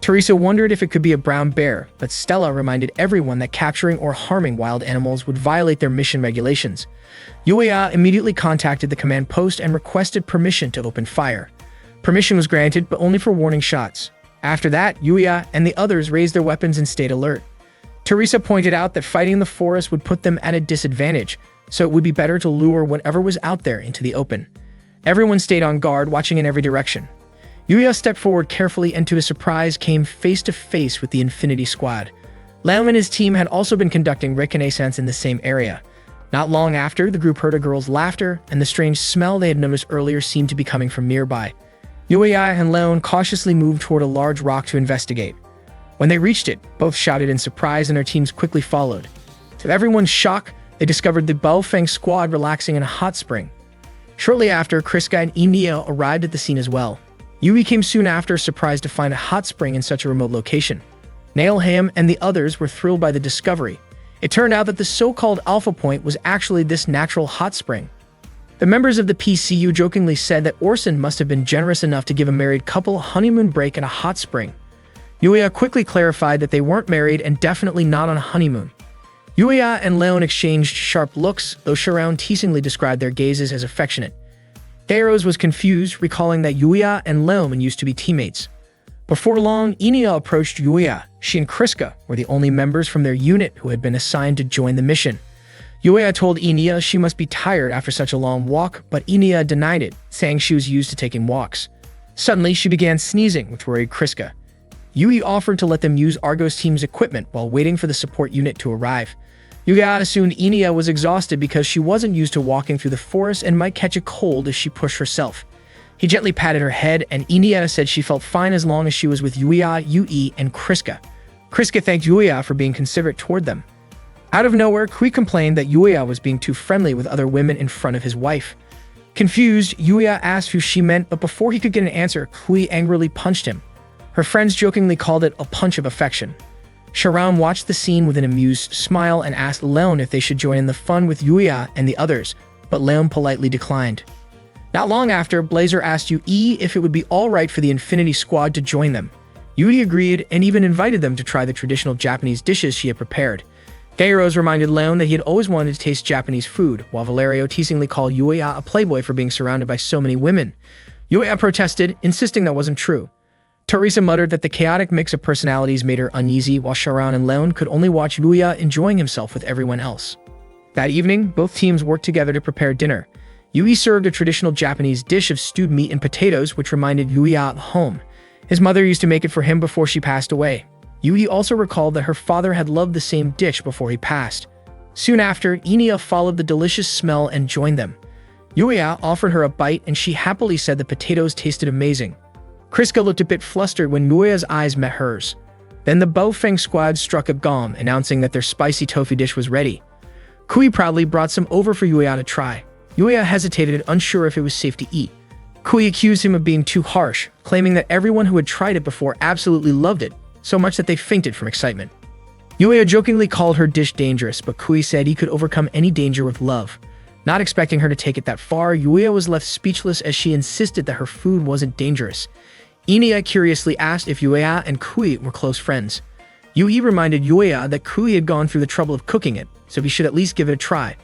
Teresa wondered if it could be a brown bear, but Stella reminded everyone that capturing or harming wild animals would violate their mission regulations. Yuya immediately contacted the command post and requested permission to open fire. Permission was granted, but only for warning shots. After that, Yuya and the others raised their weapons and stayed alert. Teresa pointed out that fighting in the forest would put them at a disadvantage, so it would be better to lure whatever was out there into the open. Everyone stayed on guard, watching in every direction. Yuya stepped forward carefully and to his surprise came face to face with the Infinity Squad. Lam and his team had also been conducting reconnaissance in the same area. Not long after, the group heard a girl's laughter, and the strange smell they had noticed earlier seemed to be coming from nearby. Yuya and Leon cautiously moved toward a large rock to investigate. When they reached it, both shouted in surprise and their teams quickly followed. To everyone's shock, they discovered the Baofeng squad relaxing in a hot spring. Shortly after, Kriska and India arrived at the scene as well. Yui came soon after, surprised to find a hot spring in such a remote location. Harem and the others were thrilled by the discovery. It turned out that the so-called Alpha Point was actually this natural hot spring. The members of the PCU jokingly said that Orson must have been generous enough to give a married couple a honeymoon break in a hot spring. Yuya quickly clarified that they weren't married and definitely not on a honeymoon. Yuya and Leon exchanged sharp looks, though Sharon teasingly described their gazes as affectionate. Deiros was confused, recalling that Yuya and Leon used to be teammates. Before long, Inia approached Yuya. She and Kriska were the only members from their unit who had been assigned to join the mission. Yuya told Inia she must be tired after such a long walk, but Inia denied it, saying she was used to taking walks. Suddenly, she began sneezing, which worried Kriska. Yui offered to let them use Argos team's equipment while waiting for the support unit to arrive. Yuya assumed Inia was exhausted because she wasn't used to walking through the forest and might catch a cold as she pushed herself. He gently patted her head, and Inia said she felt fine as long as she was with Yuya, Yui, and Kriska. Kriska thanked Yuya for being considerate toward them. Out of nowhere, Kui complained that Yuya was being too friendly with other women in front of his wife. Confused, Yuya asked who she meant, but before he could get an answer, Kui angrily punched him. Her friends jokingly called it a punch of affection. Sharon watched the scene with an amused smile and asked Leon if they should join in the fun with Yuya and the others, but Leon politely declined. Not long after, Blazer asked Yui if it would be alright for the Infinity Squad to join them. Yui agreed and even invited them to try the traditional Japanese dishes she had prepared. Deiros reminded Leon that he had always wanted to taste Japanese food, while Valerio teasingly called Yuya a playboy for being surrounded by so many women. Yuya protested, insisting that wasn't true. Teresa muttered that the chaotic mix of personalities made her uneasy, while Sharon and Leon could only watch Yuya enjoying himself with everyone else. That evening, both teams worked together to prepare dinner. Yui served a traditional Japanese dish of stewed meat and potatoes, which reminded Yuya of home. His mother used to make it for him before she passed away. Yui also recalled that her father had loved the same dish before he passed. Soon after, Inia followed the delicious smell and joined them. Yuya offered her a bite, and she happily said the potatoes tasted amazing. Kriska looked a bit flustered when Yuya's eyes met hers. Then the Baofeng squad struck a gong, announcing that their spicy tofu dish was ready. Kui proudly brought some over for Yuya to try. Yuya hesitated, unsure if it was safe to eat. Kui accused him of being too harsh, claiming that everyone who had tried it before absolutely loved it, so much that they fainted from excitement. Yuya jokingly called her dish dangerous, but Kui said he could overcome any danger with love. Not expecting her to take it that far, Yuya was left speechless as she insisted that her food wasn't dangerous. Inia curiously asked if Yuya and Kui were close friends. Yui reminded Yuya that Kui had gone through the trouble of cooking it, so he should at least give it a try.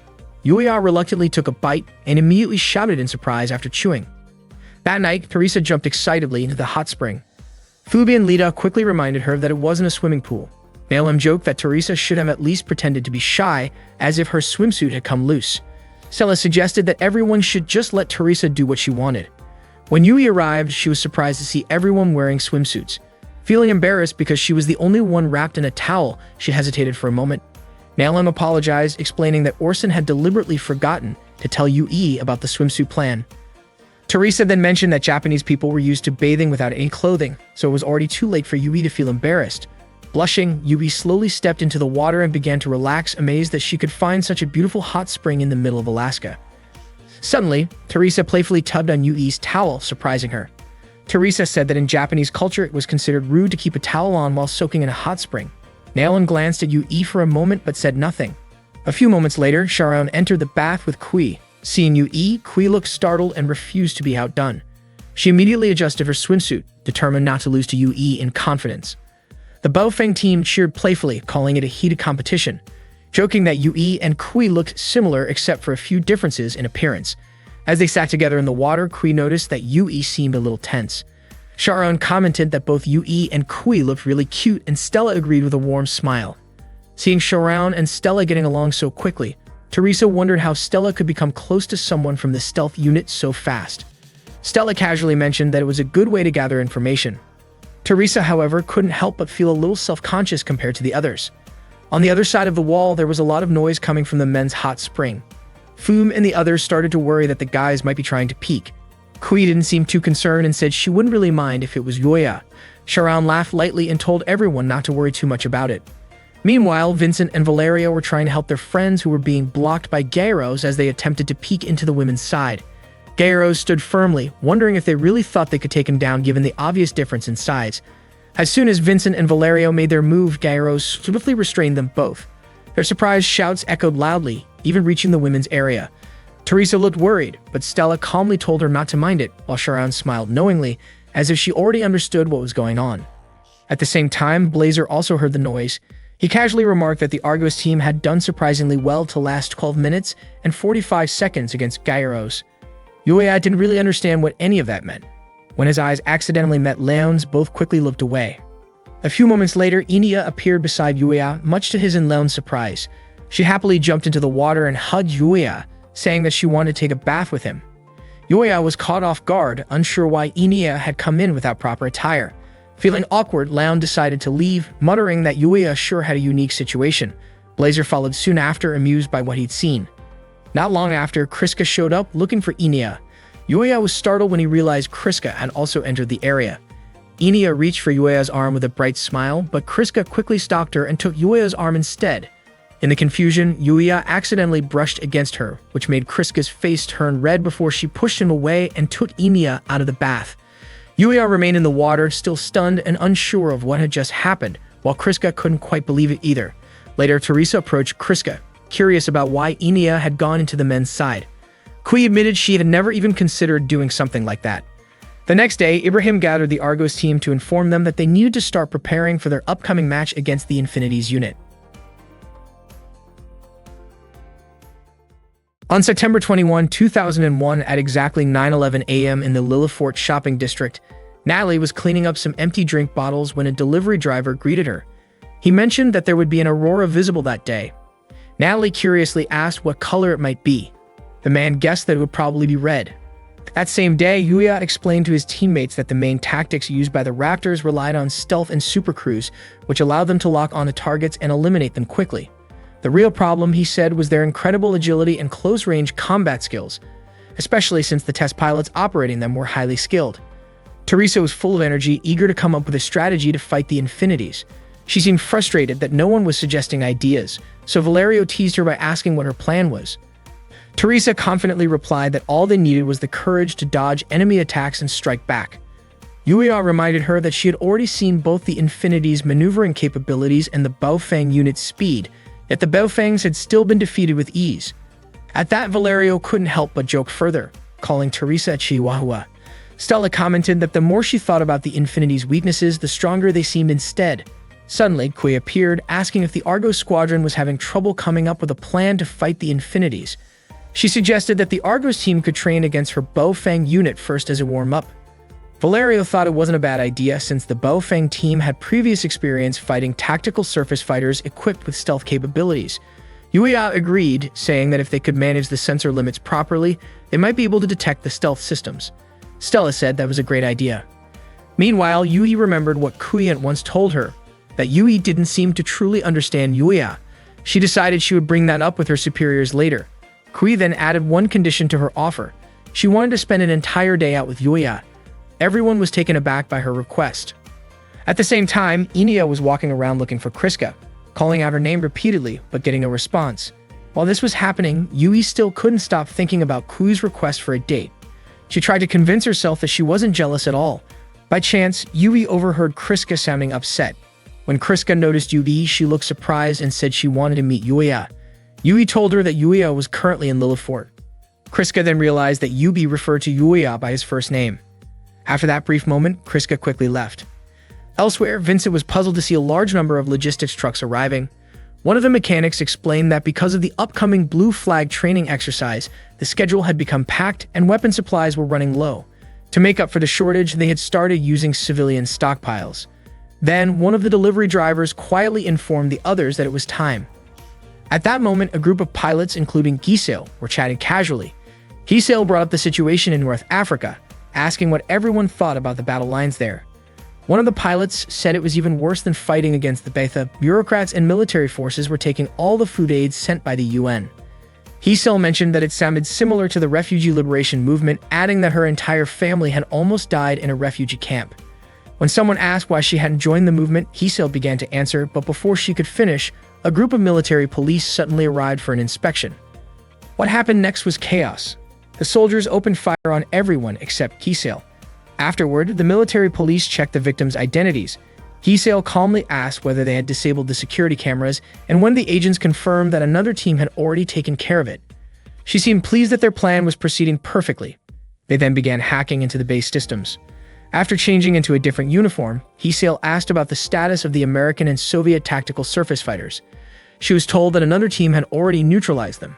Yuya reluctantly took a bite and immediately shouted in surprise after chewing. That night, Teresa jumped excitedly into the hot spring. Fubi and Lita quickly reminded her that it wasn't a swimming pool. Naelim joked that Teresa should have at least pretended to be shy, as if her swimsuit had come loose. Stella suggested that everyone should just let Teresa do what she wanted. When Yui arrived, she was surprised to see everyone wearing swimsuits. Feeling embarrassed because she was the only one wrapped in a towel, she hesitated for a moment. Naelim apologized, explaining that Orson had deliberately forgotten to tell Yui about the swimsuit plan. Teresa then mentioned that Japanese people were used to bathing without any clothing, so it was already too late for Yui to feel embarrassed. Blushing, Yui slowly stepped into the water and began to relax, amazed that she could find such a beautiful hot spring in the middle of Alaska. Suddenly, Teresa playfully tugged on Yui's towel, surprising her. Teresa said that in Japanese culture it was considered rude to keep a towel on while soaking in a hot spring. Naelan glanced at Yui for a moment but said nothing. A few moments later, Sharon entered the bath with Kui. Seeing Yui, Kui looked startled and refused to be outdone. She immediately adjusted her swimsuit, determined not to lose to Yui in confidence. The Baofeng team cheered playfully, calling it a heated competition, joking that Yui and Kui looked similar except for a few differences in appearance. As they sat together in the water, Kui noticed that Yui seemed a little tense. Sharon commented that both Yui and Kui looked really cute, and Stella agreed with a warm smile. Seeing Sharon and Stella getting along so quickly, Teresa wondered how Stella could become close to someone from the stealth unit so fast. Stella casually mentioned that it was a good way to gather information. Teresa, however, couldn't help but feel a little self-conscious compared to the others. On the other side of the wall, there was a lot of noise coming from the men's hot spring. Foom and the others started to worry that the guys might be trying to peek. Kui didn't seem too concerned and said she wouldn't really mind if it was Yoya. Sharon laughed lightly and told everyone not to worry too much about it. Meanwhile, Vincent and Valeria were trying to help their friends who were being blocked by gyros as they attempted to peek into the women's side. Gyros stood firmly, wondering if they really thought they could take him down given the obvious difference in size. As soon as Vincent and Valerio made their move, gyros swiftly restrained them both. Their surprised shouts echoed loudly, even reaching the women's area. Teresa looked worried, but Stella calmly told her not to mind it, while Sharon smiled knowingly, as if she already understood what was going on. At the same time, Blazer also heard the noise. He casually remarked that the Argos team had done surprisingly well to last 12 minutes and 45 seconds against gyros. Yuya didn't really understand what any of that meant. When his eyes accidentally met Leon's, both quickly looked away. A few moments later, Inia appeared beside Yuya, much to his and Leon's surprise. She happily jumped into the water and hugged Yuya, saying that she wanted to take a bath with him. Yuya was caught off guard, unsure why Inia had come in without proper attire. Feeling awkward, Leon decided to leave, muttering that Yuya sure had a unique situation. Blazer followed soon after, amused by what he'd seen. Not long after, Kriska showed up looking for Inia. Yuya was startled when he realized Kriska had also entered the area. Inia reached for Yuya's arm with a bright smile, but Kriska quickly stalked her and took Yuya's arm instead. In the confusion, Yuya accidentally brushed against her, which made Kriska's face turn red before she pushed him away and took Inia out of the bath. Yuya remained in the water, still stunned and unsure of what had just happened, while Kriska couldn't quite believe it either. Later, Teresa approached Kriska, curious about why Inia had gone into the men's side. Kui admitted she had never even considered doing something like that. The next day, Ibrahim gathered the Argos team to inform them that they needed to start preparing for their upcoming match against the Infinities unit. On September 21, 2001, at exactly 9:11 a.m. in the Lillifort shopping district, Natalie was cleaning up some empty drink bottles when a delivery driver greeted her. He mentioned that there would be an aurora visible that day. Natalie curiously asked what color it might be. The man guessed that it would probably be red. That same day, Yuya explained to his teammates that the main tactics used by the Raptors relied on stealth and supercruise, which allowed them to lock onto targets and eliminate them quickly. The real problem, he said, was their incredible agility and close-range combat skills, especially since the test pilots operating them were highly skilled. Teresa was full of energy, eager to come up with a strategy to fight the Infinities. She seemed frustrated that no one was suggesting ideas, so Valerio teased her by asking what her plan was. Teresa confidently replied that all they needed was the courage to dodge enemy attacks and strike back. Yuya reminded her that she had already seen both the Infinities' maneuvering capabilities and the Baofeng unit's speed, yet the Baofengs had still been defeated with ease. At that, Valerio couldn't help but joke further, calling Teresa a chihuahua. Stella commented that the more she thought about the Infinities' weaknesses, the stronger they seemed instead. Suddenly, Kui appeared, asking if the Argos squadron was having trouble coming up with a plan to fight the Infinities. She suggested that the Argos team could train against her Baofeng unit first as a warm-up. Valerio thought it wasn't a bad idea since the Baofeng team had previous experience fighting tactical surface fighters equipped with stealth capabilities. Yuya agreed, saying that if they could manage the sensor limits properly, they might be able to detect the stealth systems. Stella said that was a great idea. Meanwhile, Yui remembered what Kui had once told her, that Yui didn't seem to truly understand Yuya. She decided she would bring that up with her superiors later. Kui then added one condition to her offer. She wanted to spend an entire day out with Yuya. Everyone was taken aback by her request. At the same time, Inia was walking around looking for Kriska, calling out her name repeatedly but getting no response. While this was happening, Yui still couldn't stop thinking about Kui's request for a date. She tried to convince herself that she wasn't jealous at all. By chance, Yui overheard Kriska sounding upset. When Kriska noticed Yui, she looked surprised and said she wanted to meet Yuya. Yui told her that Yuya was currently in Lillifort. Kriska then realized that Yui referred to Yuya by his first name. After that brief moment, Kriska quickly left. Elsewhere, Vincent was puzzled to see a large number of logistics trucks arriving. One of the mechanics explained that because of the upcoming Blue Flag training exercise, the schedule had become packed and weapon supplies were running low. To make up for the shortage, they had started using civilian stockpiles. Then, one of the delivery drivers quietly informed the others that it was time. At that moment, a group of pilots, including Giselle, were chatting casually. Giselle brought up the situation in North Africa, asking what everyone thought about the battle lines there. One of the pilots said it was even worse than fighting against the Betha. Bureaucrats and military forces were taking all the food aids sent by the UN. Giselle mentioned that it sounded similar to the refugee liberation movement, adding that her entire family had almost died in a refugee camp. When someone asked why she hadn't joined the movement, Giselle began to answer, but before she could finish, a group of military police suddenly arrived for an inspection. What happened next was chaos. The soldiers opened fire on everyone except Giselle. Afterward, the military police checked the victims' identities. Giselle calmly asked whether they had disabled the security cameras, and when the agents confirmed that another team had already taken care of it. She seemed pleased that their plan was proceeding perfectly. They then began hacking into the base systems. After changing into a different uniform, Giselle asked about the status of the American and Soviet tactical surface fighters. She was told that another team had already neutralized them.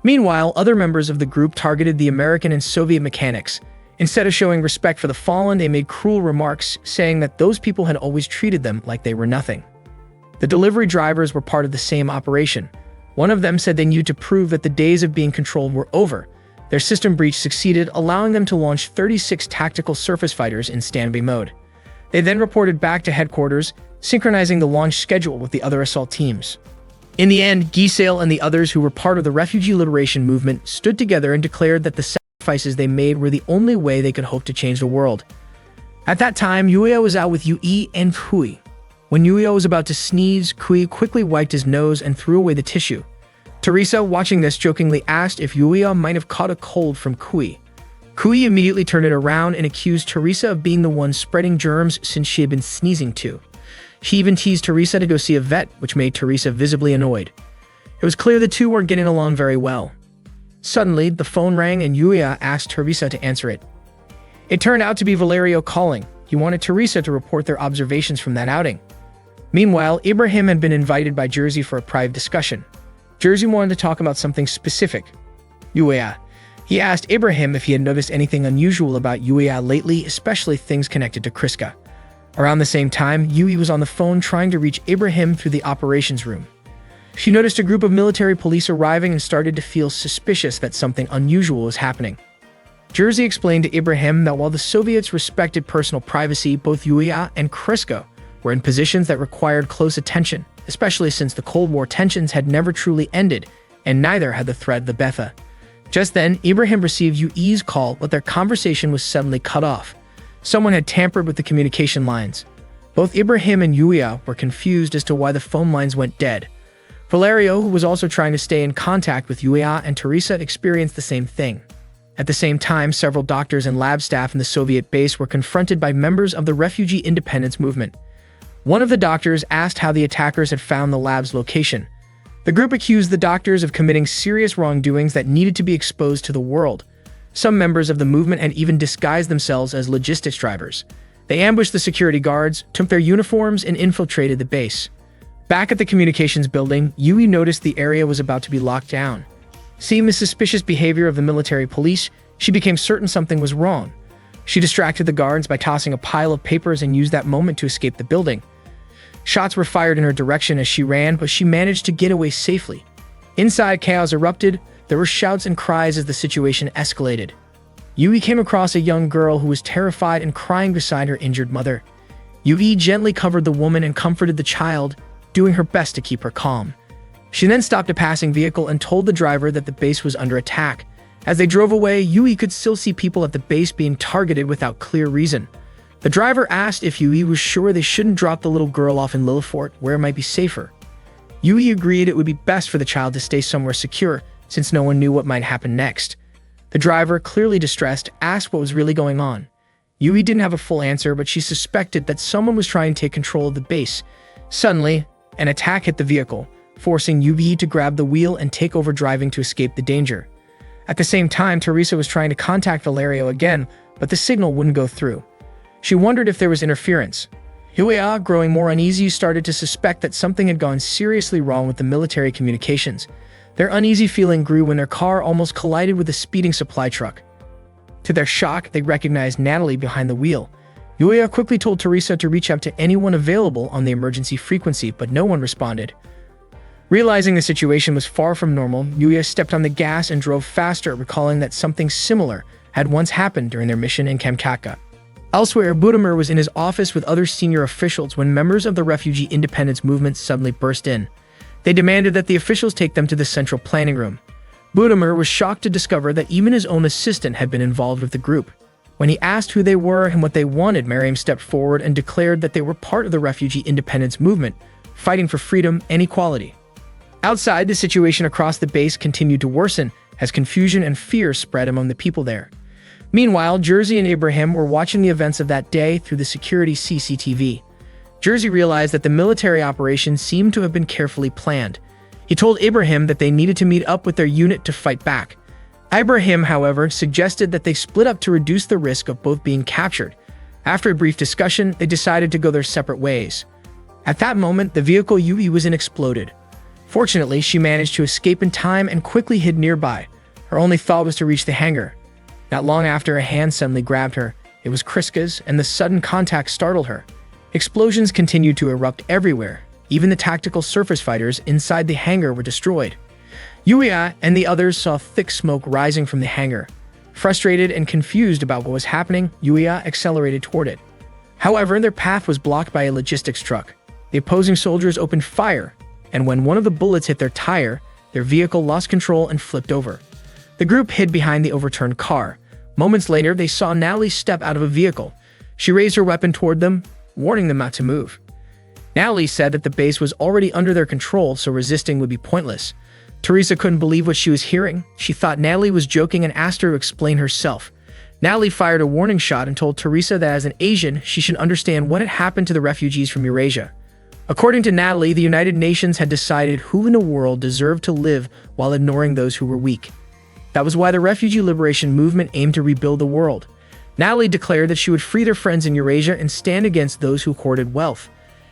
Meanwhile, other members of the group targeted the American and Soviet mechanics. Instead of showing respect for the fallen, they made cruel remarks, saying that those people had always treated them like they were nothing. The delivery drivers were part of the same operation. One of them said they needed to prove that the days of being controlled were over. Their system breach succeeded, allowing them to launch 36 tactical surface fighters in standby mode. They then reported back to headquarters, synchronizing the launch schedule with the other assault teams. In the end, Giselle and the others who were part of the refugee liberation movement stood together and declared that the sacrifices they made were the only way they could hope to change the world. At that time, Yuya was out with Yui and Kui. When Yuya was about to sneeze, Kui quickly wiped his nose and threw away the tissue. Teresa, watching this, jokingly asked if Yuya might have caught a cold from Kui. Kui immediately turned it around and accused Teresa of being the one spreading germs since she had been sneezing too. She even teased Teresa to go see a vet, which made Teresa visibly annoyed. It was clear the two weren't getting along very well. Suddenly, the phone rang and Yuya asked Teresa to answer it. It turned out to be Valerio calling. He wanted Teresa to report their observations from that outing. Meanwhile, Ibrahim had been invited by Jersey for a private discussion. Jersey wanted to talk about something specific. Yuya. He asked Ibrahim if he had noticed anything unusual about Yuya lately, especially things connected to Kriska. Around the same time, Yui was on the phone trying to reach Ibrahim through the operations room. She noticed a group of military police arriving and started to feel suspicious that something unusual was happening. Jersey explained to Ibrahim that while the Soviets respected personal privacy, both Yuya and Kriska were in positions that required close attention, especially since the Cold War tensions had never truly ended, and neither had the threat of the Betha. Just then, Ibrahim received Yui's call, but their conversation was suddenly cut off. Someone had tampered with the communication lines. Both Ibrahim and Yuya were confused as to why the phone lines went dead. Valerio, who was also trying to stay in contact with Yuya and Teresa, experienced the same thing. At the same time, several doctors and lab staff in the Soviet base were confronted by members of the refugee independence movement. One of the doctors asked how the attackers had found the lab's location. The group accused the doctors of committing serious wrongdoings that needed to be exposed to the world. Some members of the movement had even disguised themselves as logistics drivers. They ambushed the security guards, took their uniforms, and infiltrated the base. Back at the communications building, Yui noticed the area was about to be locked down. Seeing the suspicious behavior of the military police, she became certain something was wrong. She distracted the guards by tossing a pile of papers and used that moment to escape the building. Shots were fired in her direction as she ran, but she managed to get away safely. Inside, chaos erupted. There were shouts and cries as the situation escalated. Yui came across a young girl who was terrified and crying beside her injured mother. Yui gently covered the woman and comforted the child, doing her best to keep her calm. She then stopped a passing vehicle and told the driver that the base was under attack. As they drove away, Yui could still see people at the base being targeted without clear reason. The driver asked if Yui was sure they shouldn't drop the little girl off in Lillifort, where it might be safer. Yui agreed it would be best for the child to stay somewhere secure, since no one knew what might happen next. The driver, clearly distressed, asked what was really going on. Yui didn't have a full answer, but she suspected that someone was trying to take control of the base. Suddenly, an attack hit the vehicle, forcing Yui to grab the wheel and take over driving to escape the danger. At the same time, Teresa was trying to contact Valerio again, but the signal wouldn't go through. She wondered if there was interference. Yui, growing more uneasy, started to suspect that something had gone seriously wrong with the military communications. Their uneasy feeling grew when their car almost collided with a speeding supply truck. To their shock, they recognized Natalie behind the wheel. Yui quickly told Teresa to reach out to anyone available on the emergency frequency, but no one responded. Realizing the situation was far from normal, Yui stepped on the gas and drove faster, recalling that something similar had once happened during their mission in Kamchatka. Elsewhere, Budimir was in his office with other senior officials when members of the refugee independence movement suddenly burst in. They demanded that the officials take them to the central planning room. Budimir was shocked to discover that even his own assistant had been involved with the group. When he asked who they were and what they wanted, Mariam stepped forward and declared that they were part of the refugee independence movement, fighting for freedom and equality. Outside, the situation across the base continued to worsen as confusion and fear spread among the people there. Meanwhile, Jersey and Ibrahim were watching the events of that day through the security CCTV. Jersey realized that the military operation seemed to have been carefully planned. He told Ibrahim that they needed to meet up with their unit to fight back. Ibrahim, however, suggested that they split up to reduce the risk of both being captured. After a brief discussion, they decided to go their separate ways. At that moment, the vehicle Yui was in exploded. Fortunately, she managed to escape in time and quickly hid nearby. Her only thought was to reach the hangar. Not long after, a hand suddenly grabbed her. It was Kriska's, and the sudden contact startled her. Explosions continued to erupt everywhere. Even the tactical surface fighters inside the hangar were destroyed. Yui and the others saw thick smoke rising from the hangar. Frustrated and confused about what was happening, Yui accelerated toward it. However, their path was blocked by a logistics truck. The opposing soldiers opened fire, and when one of the bullets hit their tire, their vehicle lost control and flipped over. The group hid behind the overturned car. Moments later, they saw Natalie step out of a vehicle. She raised her weapon toward them, warning them not to move. Natalie said that the base was already under their control, so resisting would be pointless. Teresa couldn't believe what she was hearing. She thought Natalie was joking and asked her to explain herself. Natalie fired a warning shot and told Teresa that as an Asian, she should understand what had happened to the refugees from Eurasia. According to Natalie, the United Nations had decided who in the world deserved to live while ignoring those who were weak. That was why the refugee liberation movement aimed to rebuild the world. Natalie declared that she would free their friends in Eurasia and stand against those who hoarded wealth.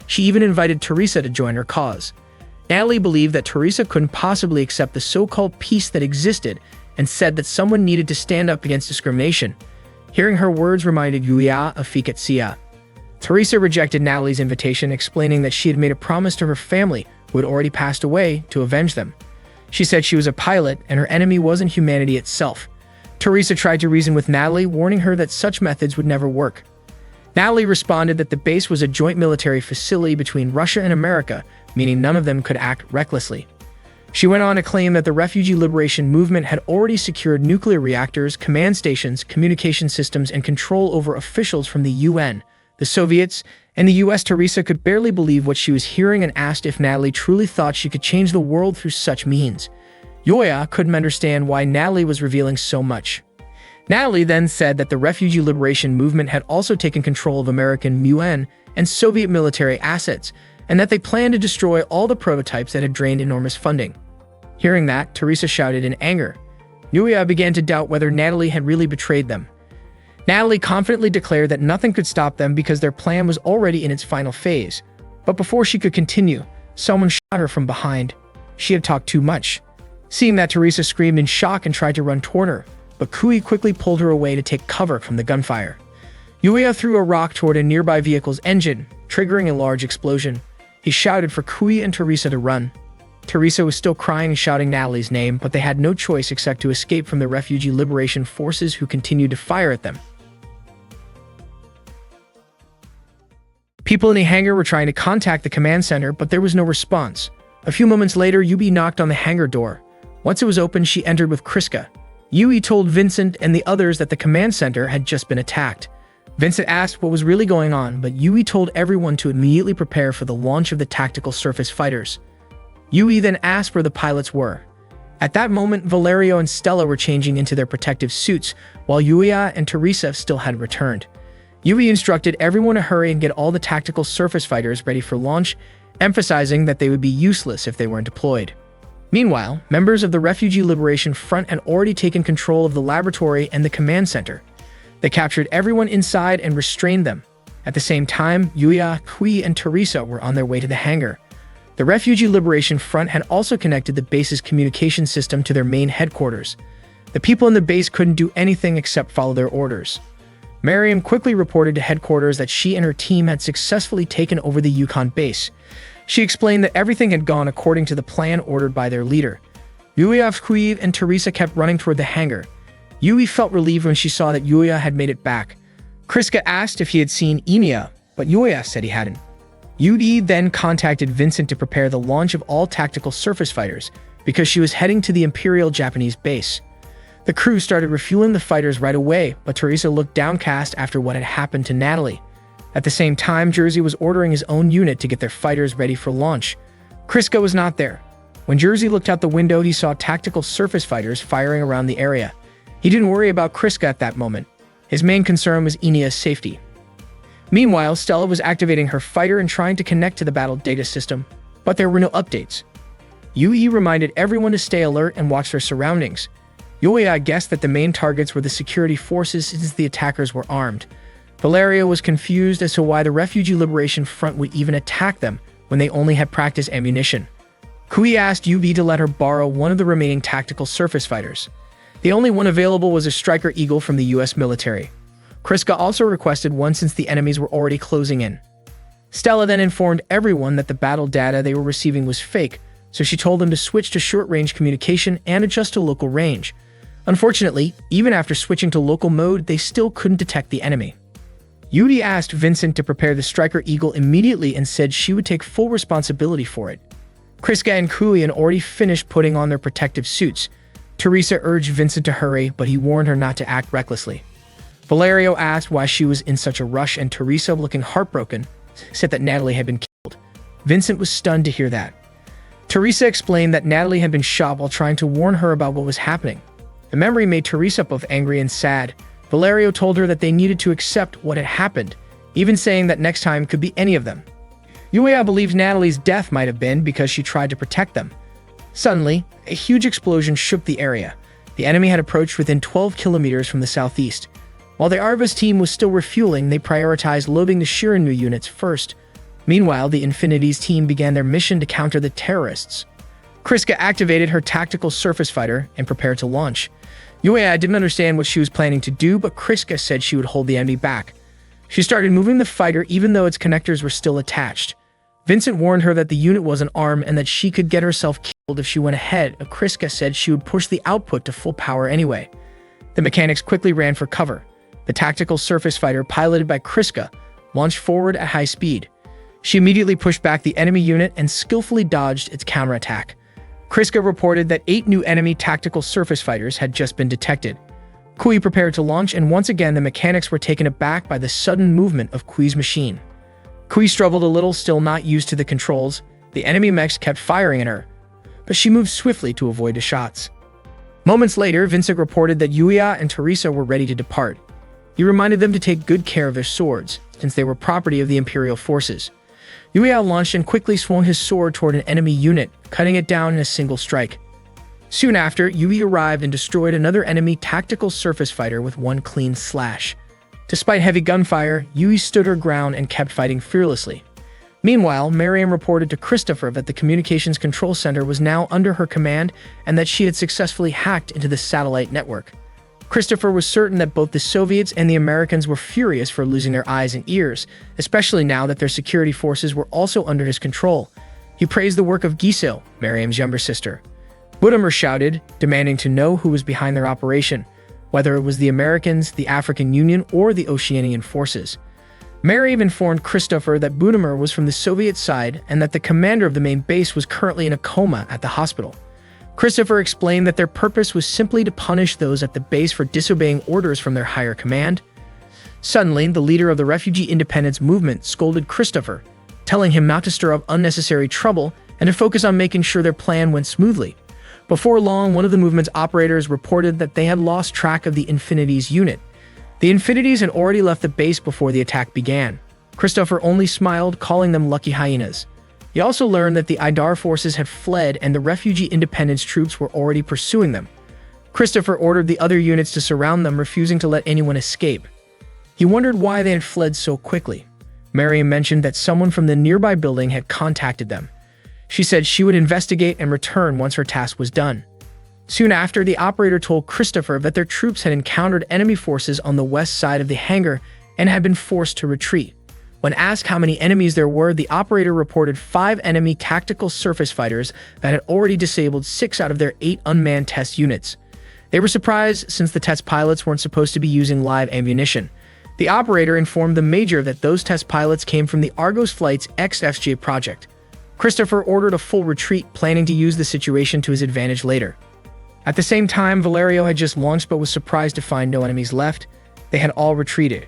She even invited Teresa to join her cause. Natalie believed that Teresa couldn't possibly accept the so-called peace that existed and said that someone needed to stand up against discrimination. Hearing her words reminded Yuya of Fiketsia. Teresa rejected Natalie's invitation, explaining that she had made a promise to her family, who had already passed away, to avenge them. She said she was a pilot and her enemy wasn't humanity itself. Teresa tried to reason with Natalie, warning her that such methods would never work. Natalie responded that the base was a joint military facility between Russia and America, meaning none of them could act recklessly. She went on to claim that the refugee liberation movement had already secured nuclear reactors, command stations, communication systems, and control over officials from the UN, the Soviets, and the US. Teresa could barely believe what she was hearing and asked if Natalie truly thought she could change the world through such means. Yoya couldn't understand why Natalie was revealing so much. Natalie then said that the refugee liberation movement had also taken control of American UN and Soviet military assets, and that they planned to destroy all the prototypes that had drained enormous funding. Hearing that, Teresa shouted in anger. Yuya began to doubt whether Natalie had really betrayed them. Natalie confidently declared that nothing could stop them because their plan was already in its final phase. But before she could continue, someone shot her from behind. She had talked too much. Seeing that, Teresa screamed in shock and tried to run toward her, but Kui quickly pulled her away to take cover from the gunfire. Yuya threw a rock toward a nearby vehicle's engine, triggering a large explosion. He shouted for Kui and Teresa to run. Teresa was still crying and shouting Natalie's name, but they had no choice except to escape from the refugee liberation forces who continued to fire at them. People in the hangar were trying to contact the command center, but there was no response. A few moments later, Yubi knocked on the hangar door. Once it was open, she entered with Kriska. Yui told Vincent and the others that the command center had just been attacked. Vincent asked what was really going on, but Yui told everyone to immediately prepare for the launch of the tactical surface fighters. Yui then asked where the pilots were. At that moment, Valerio and Stella were changing into their protective suits, while Yuya and Teresa still had returned. Yui instructed everyone to hurry and get all the tactical surface fighters ready for launch, emphasizing that they would be useless if they weren't deployed. Meanwhile, members of the Refugee Liberation Front had already taken control of the laboratory and the command center. They captured everyone inside and restrained them. At the same time, Yuya, Kui, and Teresa were on their way to the hangar. The Refugee Liberation Front had also connected the base's communication system to their main headquarters. The people in the base couldn't do anything except follow their orders. Mariam quickly reported to headquarters that she and her team had successfully taken over the Yukon base. She explained that everything had gone according to the plan ordered by their leader. Yuya, Kui, and Teresa kept running toward the hangar. Yui felt relieved when she saw that Yuya had made it back. Kriska asked if he had seen Emiya, but Yuya said he hadn't. Yui then contacted Vincent to prepare the launch of all tactical surface fighters because she was heading to the Imperial Japanese base. The crew started refueling the fighters right away, but Teresa looked downcast after what had happened to Natalie. At the same time, Jersey was ordering his own unit to get their fighters ready for launch. Kriska was not there. When Jersey looked out the window, he saw tactical surface fighters firing around the area. He didn't worry about Kriska at that moment. His main concern was Enia's safety. Meanwhile, Stella was activating her fighter and trying to connect to the battle data system, but there were no updates. Yui reminded everyone to stay alert and watch their surroundings. Yuya guessed that the main targets were the security forces since the attackers were armed. Valerio was confused as to why the Refugee Liberation Front would even attack them when they only had practice ammunition. Kui asked Yubi to let her borrow one of the remaining tactical surface fighters. The only one available was a Striker Eagle from the US military. Kriska also requested one since the enemies were already closing in. Stella then informed everyone that the battle data they were receiving was fake, so she told them to switch to short-range communication and adjust to local range. Unfortunately, even after switching to local mode, they still couldn't detect the enemy. Yuri asked Vincent to prepare the Striker Eagle immediately and said she would take full responsibility for it. Kriska and Kui had already finished putting on their protective suits. Teresa urged Vincent to hurry, but he warned her not to act recklessly. Valerio asked why she was in such a rush, and Teresa, looking heartbroken, said that Natalie had been killed. Vincent was stunned to hear that. Teresa explained that Natalie had been shot while trying to warn her about what was happening. The memory made Teresa both angry and sad. Valerio told her that they needed to accept what had happened, even saying that next time could be any of them. Yuya believed Natalie's death might have been because she tried to protect them. Suddenly, a huge explosion shook the area. The enemy had approached within 12 kilometers from the southeast. While the Arvas team was still refueling, they prioritized loading the Shirinu units first. Meanwhile, the Infinities team began their mission to counter the terrorists. Kriska activated her tactical surface fighter and prepared to launch. Yuya didn't understand what she was planning to do, but Kriska said she would hold the enemy back. She started moving the fighter even though its connectors were still attached. Vincent warned her that the unit wasn't armed and that she could get herself killed if she went ahead. Kriska said she would push the output to full power anyway. The mechanics quickly ran for cover. The tactical surface fighter, piloted by Kriska, launched forward at high speed. She immediately pushed back the enemy unit and skillfully dodged its counterattack. Kriska reported that 8 new enemy tactical surface fighters had just been detected. Kui prepared to launch, and once again the mechanics were taken aback by the sudden movement of Kui's machine. Kui struggled a little, still not used to the controls. The enemy mechs kept firing at her, but she moved swiftly to avoid the shots. Moments later, Vincent reported that Yuya and Teresa were ready to depart. He reminded them to take good care of their swords, since they were property of the Imperial forces. Yuya launched and quickly swung his sword toward an enemy unit, cutting it down in a single strike. Soon after, Yui arrived and destroyed another enemy tactical surface fighter with one clean slash. Despite heavy gunfire, Yui stood her ground and kept fighting fearlessly. Meanwhile, Mariam reported to Christopher that the communications control center was now under her command and that she had successfully hacked into the satellite network. Christopher was certain that both the Soviets and the Americans were furious for losing their eyes and ears, especially now that their security forces were also under his control. He praised the work of Gisil, Mariam's younger sister. Budamer shouted, demanding to know who was behind their operation, whether it was the Americans, the African Union, or the Oceanian forces. Mary informed Christopher that Bunimer was from the Soviet side and that the commander of the main base was currently in a coma at the hospital. Christopher explained that their purpose was simply to punish those at the base for disobeying orders from their higher command. Suddenly, the leader of the refugee independence movement scolded Christopher, telling him not to stir up unnecessary trouble and to focus on making sure their plan went smoothly. Before long, one of the movement's operators reported that they had lost track of the Infinities unit. The Infinities had already left the base before the attack began. Christopher only smiled, calling them lucky hyenas. He also learned that the Idar forces had fled and the refugee independence troops were already pursuing them. Christopher ordered the other units to surround them, refusing to let anyone escape. He wondered why they had fled so quickly. Miriam mentioned that someone from the nearby building had contacted them. She said she would investigate and return once her task was done. Soon after, the operator told Christopher that their troops had encountered enemy forces on the west side of the hangar and had been forced to retreat. When asked how many enemies there were, the operator reported 5 enemy tactical surface fighters that had already disabled 6 out of their 8 unmanned test units. They were surprised since the test pilots weren't supposed to be using live ammunition. The operator informed the major that those test pilots came from the Argos Flight's XFJ project. Christopher ordered a full retreat, planning to use the situation to his advantage later. At the same time, Valerio had just launched but was surprised to find no enemies left. They had all retreated.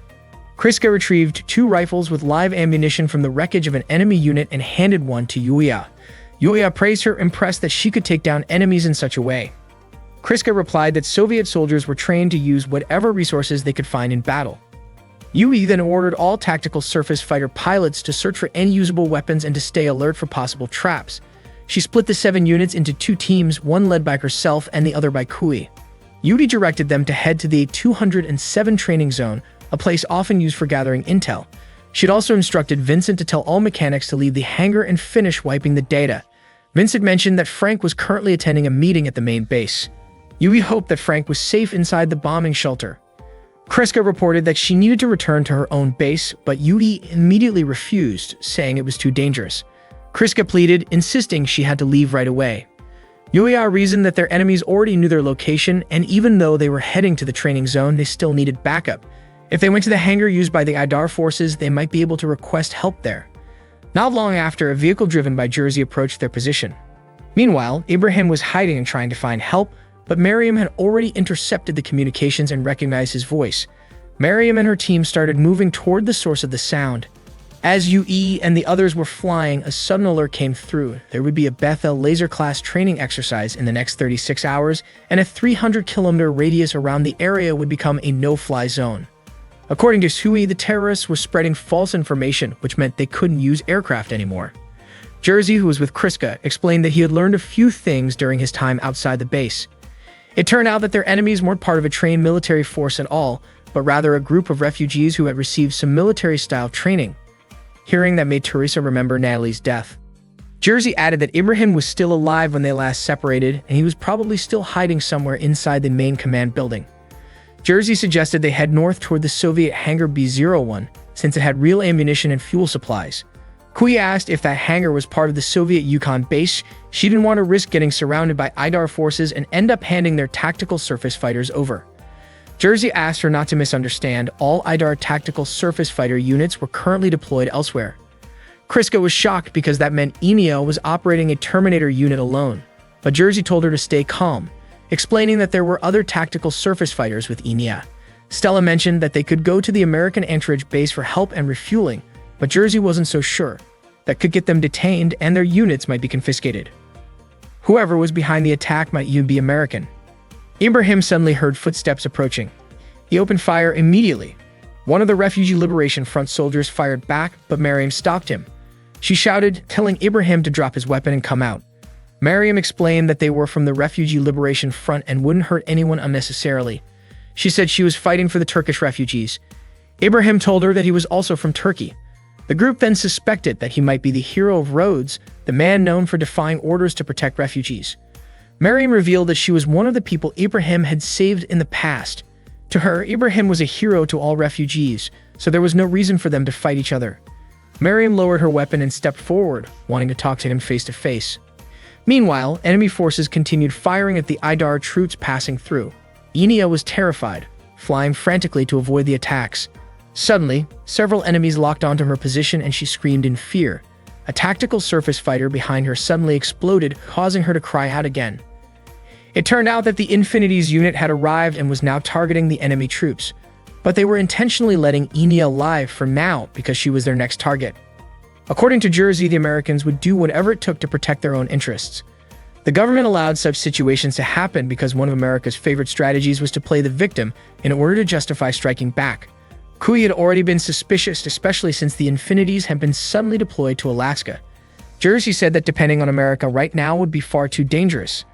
Kriska retrieved 2 rifles with live ammunition from the wreckage of an enemy unit and handed one to Yulia. Yulia praised her, impressed that she could take down enemies in such a way. Kriska replied that Soviet soldiers were trained to use whatever resources they could find in battle. Yui then ordered all tactical surface fighter pilots to search for any usable weapons and to stay alert for possible traps. She split the 7 units into 2 teams, one led by herself and the other by Kui. Yuri directed them to head to the 207 training zone, a place often used for gathering intel. She'd also instructed Vincent to tell all mechanics to leave the hangar and finish wiping the data. Vincent mentioned that Frank was currently attending a meeting at the main base. Yui hoped that Frank was safe inside the bombing shelter. Kriska reported that she needed to return to her own base, but Yuri immediately refused, saying it was too dangerous. Kriska pleaded, insisting she had to leave right away. Yuya reasoned that their enemies already knew their location, and even though they were heading to the training zone, they still needed backup. If they went to the hangar used by the Idar forces, they might be able to request help there. Not long after, a vehicle driven by Jersey approached their position. Meanwhile, Ibrahim was hiding and trying to find help, but Miriam had already intercepted the communications and recognized his voice. Miriam and her team started moving toward the source of the sound. As UE and the others were flying, a sudden alert came through. There would be a Bethel laser-class training exercise in the next 36 hours, and a 300-kilometer radius around the area would become a no-fly zone. According to Sui, the terrorists were spreading false information, which meant they couldn't use aircraft anymore. Jersey, who was with Kriska, explained that he had learned a few things during his time outside the base. It turned out that their enemies weren't part of a trained military force at all, but rather a group of refugees who had received some military-style training. Hearing that made Teresa remember Natalie's death. Jersey added that Ibrahim was still alive when they last separated, and he was probably still hiding somewhere inside the main command building. Jersey suggested they head north toward the Soviet hangar B-01, since it had real ammunition and fuel supplies. Kui asked if that hangar was part of the Soviet Yukon base. She didn't want to risk getting surrounded by Idar forces and end up handing their tactical surface fighters over. Jersey asked her not to misunderstand. All Idar tactical surface fighter units were currently deployed elsewhere. Kriska was shocked because that meant Enio was operating a Terminator unit alone, but Jersey told her to stay calm, explaining that there were other tactical surface fighters with Enia. Stella mentioned that they could go to the American Anchorage base for help and refueling, but Jersey wasn't so sure. That could get them detained and their units might be confiscated. Whoever was behind the attack might even be American. Ibrahim suddenly heard footsteps approaching. He opened fire immediately. One of the Refugee Liberation Front soldiers fired back, but Miriam stopped him. She shouted, telling Ibrahim to drop his weapon and come out. Miriam explained that they were from the Refugee Liberation Front and wouldn't hurt anyone unnecessarily. She said she was fighting for the Turkish refugees. Ibrahim told her that he was also from Turkey. The group then suspected that he might be the hero of Rhodes, the man known for defying orders to protect refugees. Miriam revealed that she was one of the people Ibrahim had saved in the past. To her, Ibrahim was a hero to all refugees, so there was no reason for them to fight each other. Miriam lowered her weapon and stepped forward, wanting to talk to him face to face. Meanwhile, enemy forces continued firing at the Idar troops passing through. Enia was terrified, flying frantically to avoid the attacks. Suddenly, several enemies locked onto her position and she screamed in fear. A tactical surface fighter behind her suddenly exploded, causing her to cry out again. It turned out that the Infinity's unit had arrived and was now targeting the enemy troops, but they were intentionally letting Enya live for now because she was their next target. According to Jersey, the Americans would do whatever it took to protect their own interests. The government allowed such situations to happen because one of America's favorite strategies was to play the victim in order to justify striking back. Kui had already been suspicious, especially since the Infinities had been suddenly deployed to Alaska. Jersey said that depending on America right now would be far too dangerous.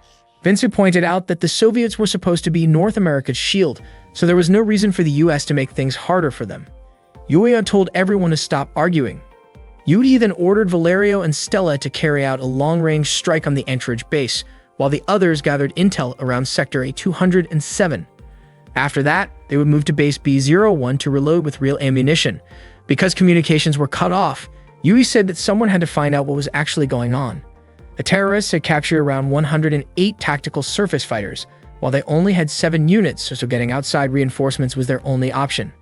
Vincent pointed out that the Soviets were supposed to be North America's shield, so there was no reason for the US to make things harder for them. Yuya told everyone to stop arguing. Yudi then ordered Valerio and Stella to carry out a long-range strike on the Anchorage base, while the others gathered intel around Sector A207. After that, they would move to Base B01 to reload with real ammunition. Because communications were cut off, Yui said that someone had to find out what was actually going on. The terrorists had captured around 108 tactical surface fighters, while they only had 7 units, so getting outside reinforcements was their only option.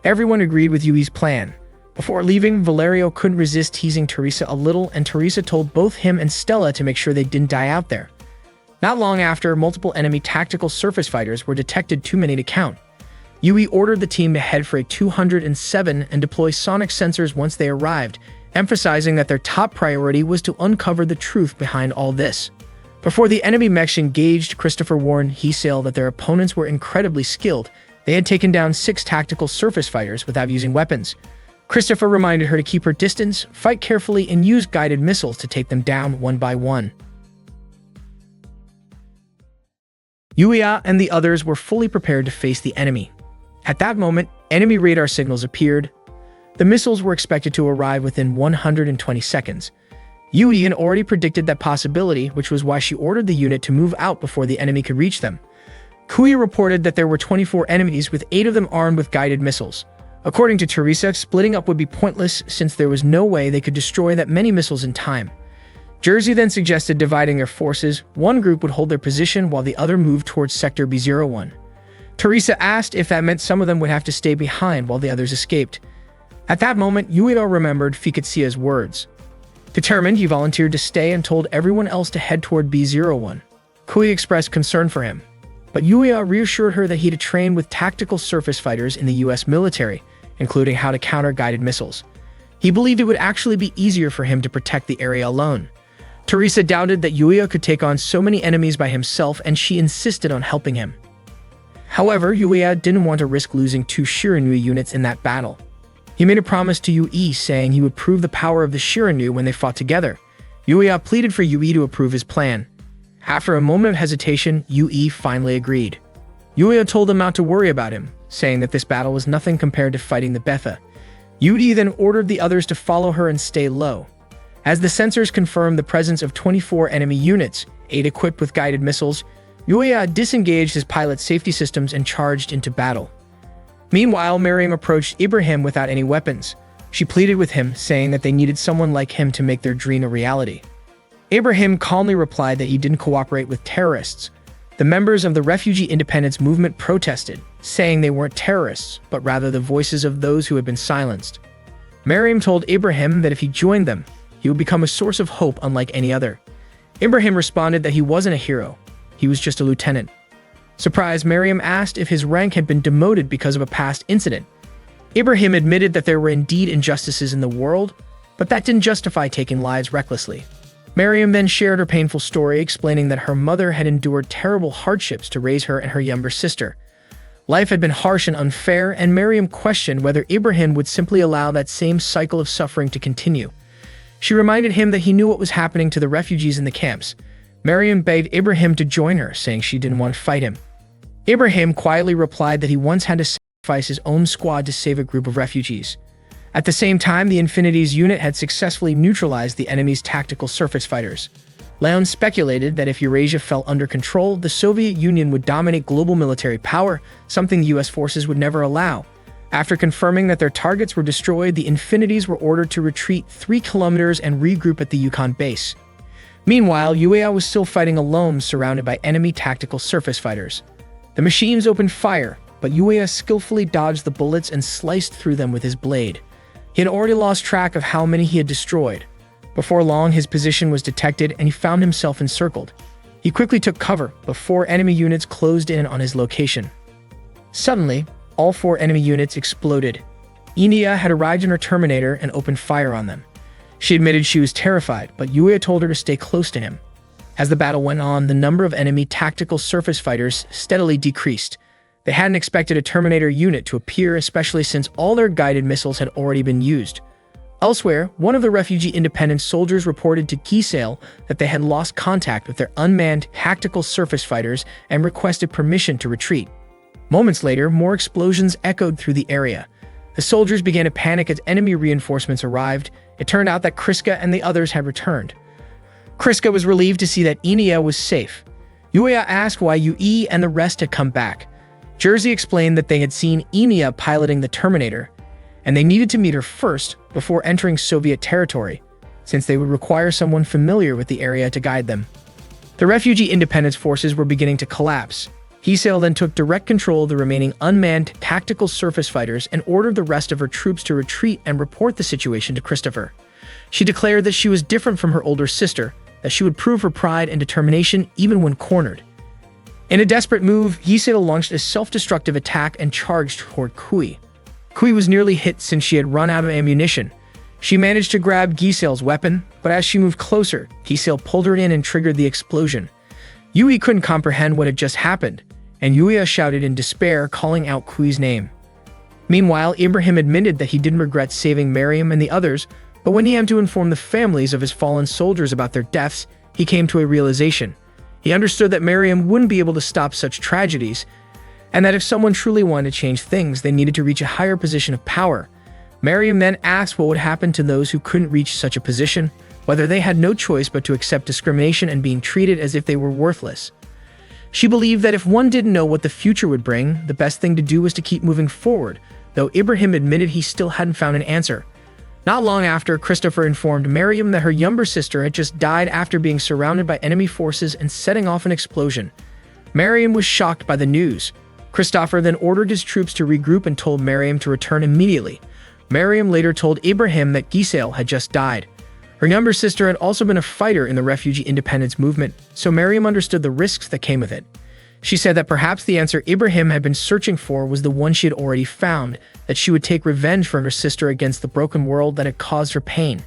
Everyone agreed with Yui's plan. Before leaving, Valerio couldn't resist teasing Teresa a little, and Teresa told both him and Stella to make sure they didn't die out there. Not long after, multiple enemy tactical surface fighters were detected, too many to count. Yui ordered the team to head for A207 and deploy sonic sensors once they arrived, emphasizing that their top priority was to uncover the truth behind all this. Before the enemy mechs engaged, Christopher warned Heesail that their opponents were incredibly skilled. They had taken down 6 tactical surface fighters without using weapons. Christopher reminded her to keep her distance, fight carefully, and use guided missiles to take them down one by one. Yuya and the others were fully prepared to face the enemy. At that moment, enemy radar signals appeared. The missiles were expected to arrive within 120 seconds. Yui had already predicted that possibility, which was why she ordered the unit to move out before the enemy could reach them. Kui reported that there were 24 enemies, with 8 of them armed with guided missiles. According to Teresa, splitting up would be pointless since there was no way they could destroy that many missiles in time. Jersey then suggested dividing their forces. One group would hold their position while the other moved towards Sector B01. Teresa asked if that meant some of them would have to stay behind while the others escaped. At that moment, Yuito remembered Fikatsia's words. Determined, he volunteered to stay and told everyone else to head toward B01. Kui expressed concern for him, but Yuya reassured her that he had trained with tactical surface fighters in the US military, including how to counter guided missiles. He believed it would actually be easier for him to protect the area alone. Teresa doubted that Yuya could take on so many enemies by himself, and she insisted on helping him. However, Yuya didn't want to risk losing 2 Shiranui units in that battle. He made a promise to Yui, saying he would prove the power of the Shiranui when they fought together. Yuya pleaded for Yui to approve his plan. After a moment of hesitation, Yui finally agreed. Yuya told him not to worry about him, saying that this battle was nothing compared to fighting the Betha. Yui then ordered the others to follow her and stay low. As the sensors confirmed the presence of 24 enemy units, 8 equipped with guided missiles, Yuya disengaged his pilot safety systems and charged into battle. Meanwhile, Miriam approached Ibrahim without any weapons. She pleaded with him, saying that they needed someone like him to make their dream a reality. Ibrahim calmly replied that he didn't cooperate with terrorists. The members of the Refugee Independence Movement protested, saying they weren't terrorists, but rather the voices of those who had been silenced. Miriam told Ibrahim that if he joined them, he would become a source of hope unlike any other. Ibrahim responded that he wasn't a hero, he was just a lieutenant. Surprised, Miriam asked if his rank had been demoted because of a past incident. Ibrahim admitted that there were indeed injustices in the world, but that didn't justify taking lives recklessly. Miriam then shared her painful story, explaining that her mother had endured terrible hardships to raise her and her younger sister. Life had been harsh and unfair, and Miriam questioned whether Ibrahim would simply allow that same cycle of suffering to continue. She reminded him that he knew what was happening to the refugees in the camps. Miriam begged Ibrahim to join her, saying she didn't want to fight him. Ibrahim quietly replied that he once had to sacrifice his own squad to save a group of refugees. At the same time, the Infinity's unit had successfully neutralized the enemy's tactical surface fighters. Leon speculated that if Eurasia fell under control, the Soviet Union would dominate global military power, something the US forces would never allow. After confirming that their targets were destroyed, the Infinities were ordered to retreat 3 kilometers and regroup at the Yukon base. Meanwhile, Yuya was still fighting alone, surrounded by enemy tactical surface fighters. The machines opened fire, but Yuya skillfully dodged the bullets and sliced through them with his blade. He had already lost track of how many he had destroyed. Before long, his position was detected and he found himself encircled. He quickly took cover before enemy units closed in on his location. Suddenly, all 4 enemy units exploded. Inia had arrived in her Terminator and opened fire on them. She admitted she was terrified, but Yuya told her to stay close to him. As the battle went on, the number of enemy tactical surface fighters steadily decreased. They hadn't expected a Terminator unit to appear, especially since all their guided missiles had already been used. Elsewhere, one of the refugee independence soldiers reported to Giselle that they had lost contact with their unmanned tactical surface fighters and requested permission to retreat. Moments later, more explosions echoed through the area. The soldiers began to panic as enemy reinforcements arrived. It turned out that Kriska and the others had returned. Kriska was relieved to see that Inia was safe. Yuya asked why Yui and the rest had come back. Jersey explained that they had seen Inia piloting the Terminator, and they needed to meet her first before entering Soviet territory, since they would require someone familiar with the area to guide them. The refugee independence forces were beginning to collapse. Giselle then took direct control of the remaining unmanned tactical surface fighters and ordered the rest of her troops to retreat and report the situation to Christopher. She declared that she was different from her older sister, that she would prove her pride and determination even when cornered. In a desperate move, Giselle launched a self-destructive attack and charged toward Kui. Kui was nearly hit since she had run out of ammunition. She managed to grab Giselle's weapon, but as she moved closer, Giselle pulled her in and triggered the explosion. Yui couldn't comprehend what had just happened, and Yuya shouted in despair, calling out Kui's name. Meanwhile, Ibrahim admitted that he didn't regret saving Mariam and the others, but when he had to inform the families of his fallen soldiers about their deaths, he came to a realization. He understood that Mariam wouldn't be able to stop such tragedies, and that if someone truly wanted to change things, they needed to reach a higher position of power. Mariam then asked what would happen to those who couldn't reach such a position, whether they had no choice but to accept discrimination and being treated as if they were worthless. She believed that if one didn't know what the future would bring, the best thing to do was to keep moving forward, though Ibrahim admitted he still hadn't found an answer. Not long after, Christopher informed Mariam that her younger sister had just died after being surrounded by enemy forces and setting off an explosion. Mariam was shocked by the news. Christopher then ordered his troops to regroup and told Mariam to return immediately. Mariam later told Ibrahim that Giselle had just died. Her younger sister had also been a fighter in the refugee independence movement, so Mariam understood the risks that came with it. She said that perhaps the answer Ibrahim had been searching for was the one she had already found, that she would take revenge for her sister against the broken world that had caused her pain.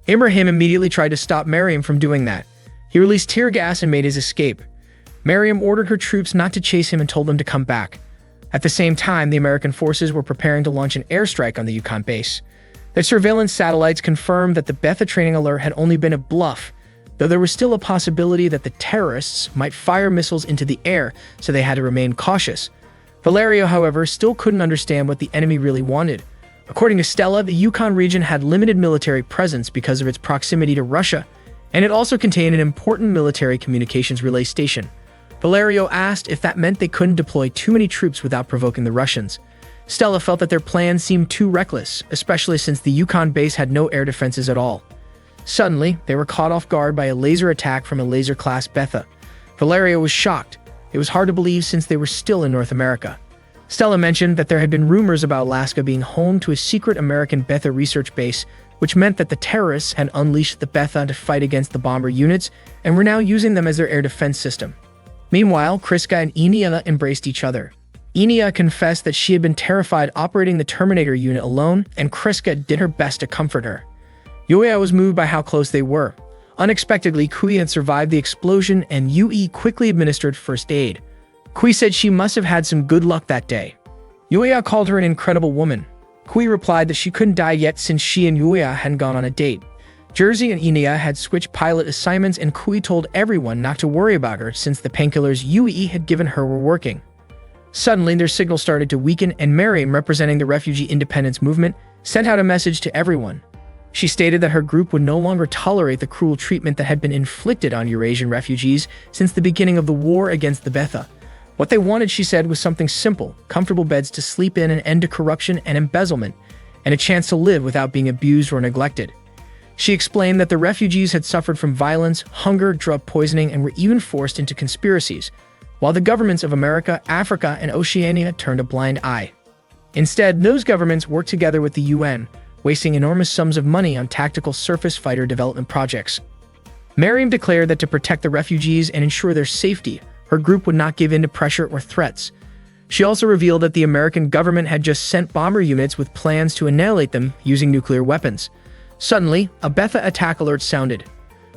Ibrahim immediately tried to stop Mariam from doing that. He released tear gas and made his escape. Mariam ordered her troops not to chase him and told them to come back. At the same time, the American forces were preparing to launch an airstrike on the Yukon base. Their surveillance satellites confirmed that the Betha training alert had only been a bluff, though there was still a possibility that the terrorists might fire missiles into the air, so they had to remain cautious. Valerio, however, still couldn't understand what the enemy really wanted. According to Stella, the Yukon region had limited military presence because of its proximity to Russia, and it also contained an important military communications relay station. Valerio asked if that meant they couldn't deploy too many troops without provoking the Russians. Stella felt that their plan seemed too reckless, especially since the Yukon base had no air defenses at all. Suddenly, they were caught off guard by a laser attack from a laser-class Betha. Valerio was shocked. It was hard to believe since they were still in North America. Stella mentioned that there had been rumors about Alaska being home to a secret American Betha research base, which meant that the terrorists had unleashed the Betha to fight against the bomber units and were now using them as their air defense system. Meanwhile, Kriska and Inia embraced each other. Inia confessed that she had been terrified operating the Terminator unit alone, and Kriska did her best to comfort her. Yuya was moved by how close they were. Unexpectedly, Kui had survived the explosion, and Yui quickly administered first aid. Kui said she must have had some good luck that day. Yuya called her an incredible woman. Kui replied that she couldn't die yet since she and Yuya hadn't gone on a date. Jersey and Inia had switched pilot assignments, and Kui told everyone not to worry about her since the painkillers Yui had given her were working. Suddenly, their signal started to weaken, and Mariam, representing the refugee independence movement, sent out a message to everyone. She stated that her group would no longer tolerate the cruel treatment that had been inflicted on Eurasian refugees since the beginning of the war against the Betha. What they wanted, she said, was something simple: comfortable beds to sleep in, an end to corruption and embezzlement, and a chance to live without being abused or neglected. She explained that the refugees had suffered from violence, hunger, drug poisoning, and were even forced into conspiracies. while the governments of America, Africa, and Oceania turned a blind eye. Instead, those governments worked together with the UN, wasting enormous sums of money on tactical surface fighter development projects. Meriem declared that to protect the refugees and ensure their safety, her group would not give in to pressure or threats. She also revealed that the American government had just sent bomber units with plans to annihilate them using nuclear weapons. Suddenly, a Betha attack alert sounded.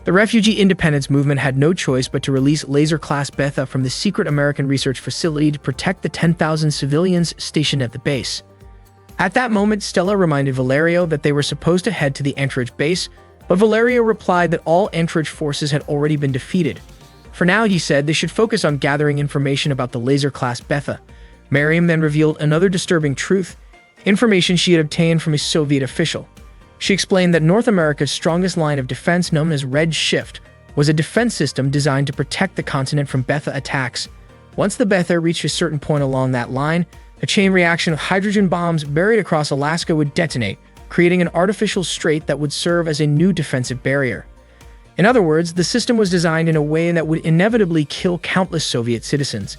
The refugee independence movement had no choice but to release laser-class Betha from the secret American research facility to protect the 10,000 civilians stationed at the base. At that moment, Stella reminded Valerio that they were supposed to head to the Anchorage base, but Valerio replied that all Anchorage forces had already been defeated. For now, he said, they should focus on gathering information about the laser-class Betha. Meriem then revealed another disturbing truth, information she had obtained from a Soviet official. She explained that North America's strongest line of defense, known as Red Shift, was a defense system designed to protect the continent from Betha attacks. Once the Betha reached a certain point along that line, a chain reaction of hydrogen bombs buried across Alaska would detonate, creating an artificial strait that would serve as a new defensive barrier. In other words, the system was designed in a way that would inevitably kill countless Soviet citizens.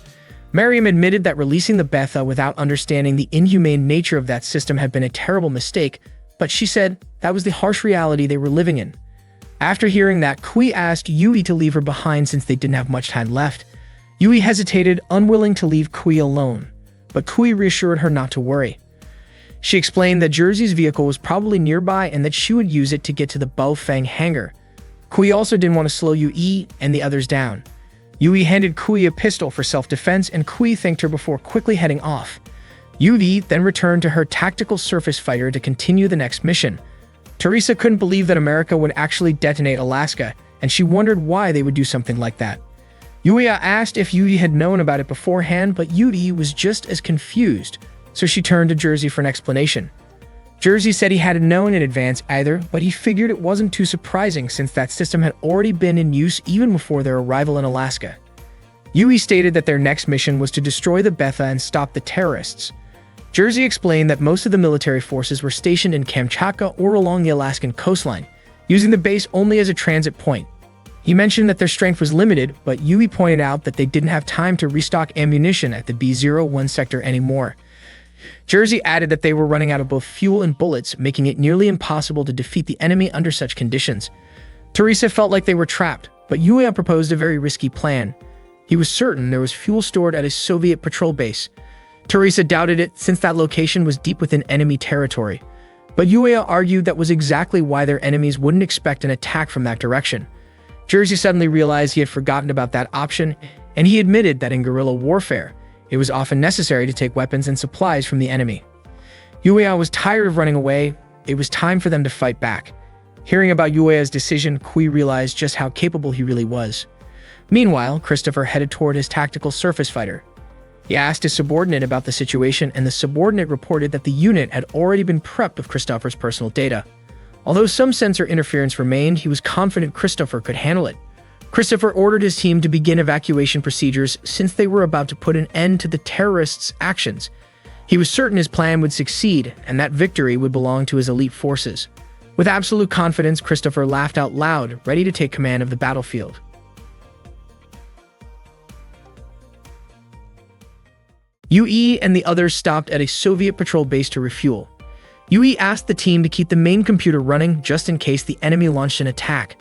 Meriem admitted that releasing the Betha without understanding the inhumane nature of that system had been a terrible mistake, but she said that was the harsh reality they were living in. After hearing that, Kui asked Yui to leave her behind since they didn't have much time left. Yui hesitated, unwilling to leave Kui alone, but Kui reassured her not to worry. She explained that Jersey's vehicle was probably nearby and that she would use it to get to the Baofeng hangar. Kui also didn't want to slow Yui and the others down. Yui handed Kui a pistol for self-defense, and Kui thanked her before quickly heading off. Yui then returned to her tactical surface fighter to continue the next mission. Teresa couldn't believe that America would actually detonate Alaska, and she wondered why they would do something like that. Yuya asked if Yui had known about it beforehand, but Yui was just as confused, so she turned to Jersey for an explanation. Jersey said he hadn't known in advance either, but he figured it wasn't too surprising since that system had already been in use even before their arrival in Alaska. Yui stated that their next mission was to destroy the Betha and stop the terrorists. Jersey explained that most of the military forces were stationed in Kamchatka or along the Alaskan coastline, using the base only as a transit point. He mentioned that their strength was limited, but Yui pointed out that they didn't have time to restock ammunition at the B-01 sector anymore. Jersey added that they were running out of both fuel and bullets, making it nearly impossible to defeat the enemy under such conditions. Teresa felt like they were trapped, but Yui proposed a very risky plan. He was certain there was fuel stored at a Soviet patrol base. Teresa doubted it since that location was deep within enemy territory. But Yui argued that was exactly why their enemies wouldn't expect an attack from that direction. Jersey suddenly realized he had forgotten about that option, and he admitted that in guerrilla warfare, it was often necessary to take weapons and supplies from the enemy. Yuya was tired of running away. It was time for them to fight back. Hearing about Yuya's decision, Kui realized just how capable he really was. Meanwhile, Christopher headed toward his tactical surface fighter. He asked his subordinate about the situation, and the subordinate reported that the unit had already been prepped with Christopher's personal data. Although some sensor interference remained, he was confident Christopher could handle it. Christopher ordered his team to begin evacuation procedures since they were about to put an end to the terrorists' actions. He was certain his plan would succeed and that victory would belong to his elite forces. With absolute confidence, Christopher laughed out loud, ready to take command of the battlefield. Yui and the others stopped at a Soviet patrol base to refuel. Yui asked the team to keep the main computer running just in case the enemy launched an attack.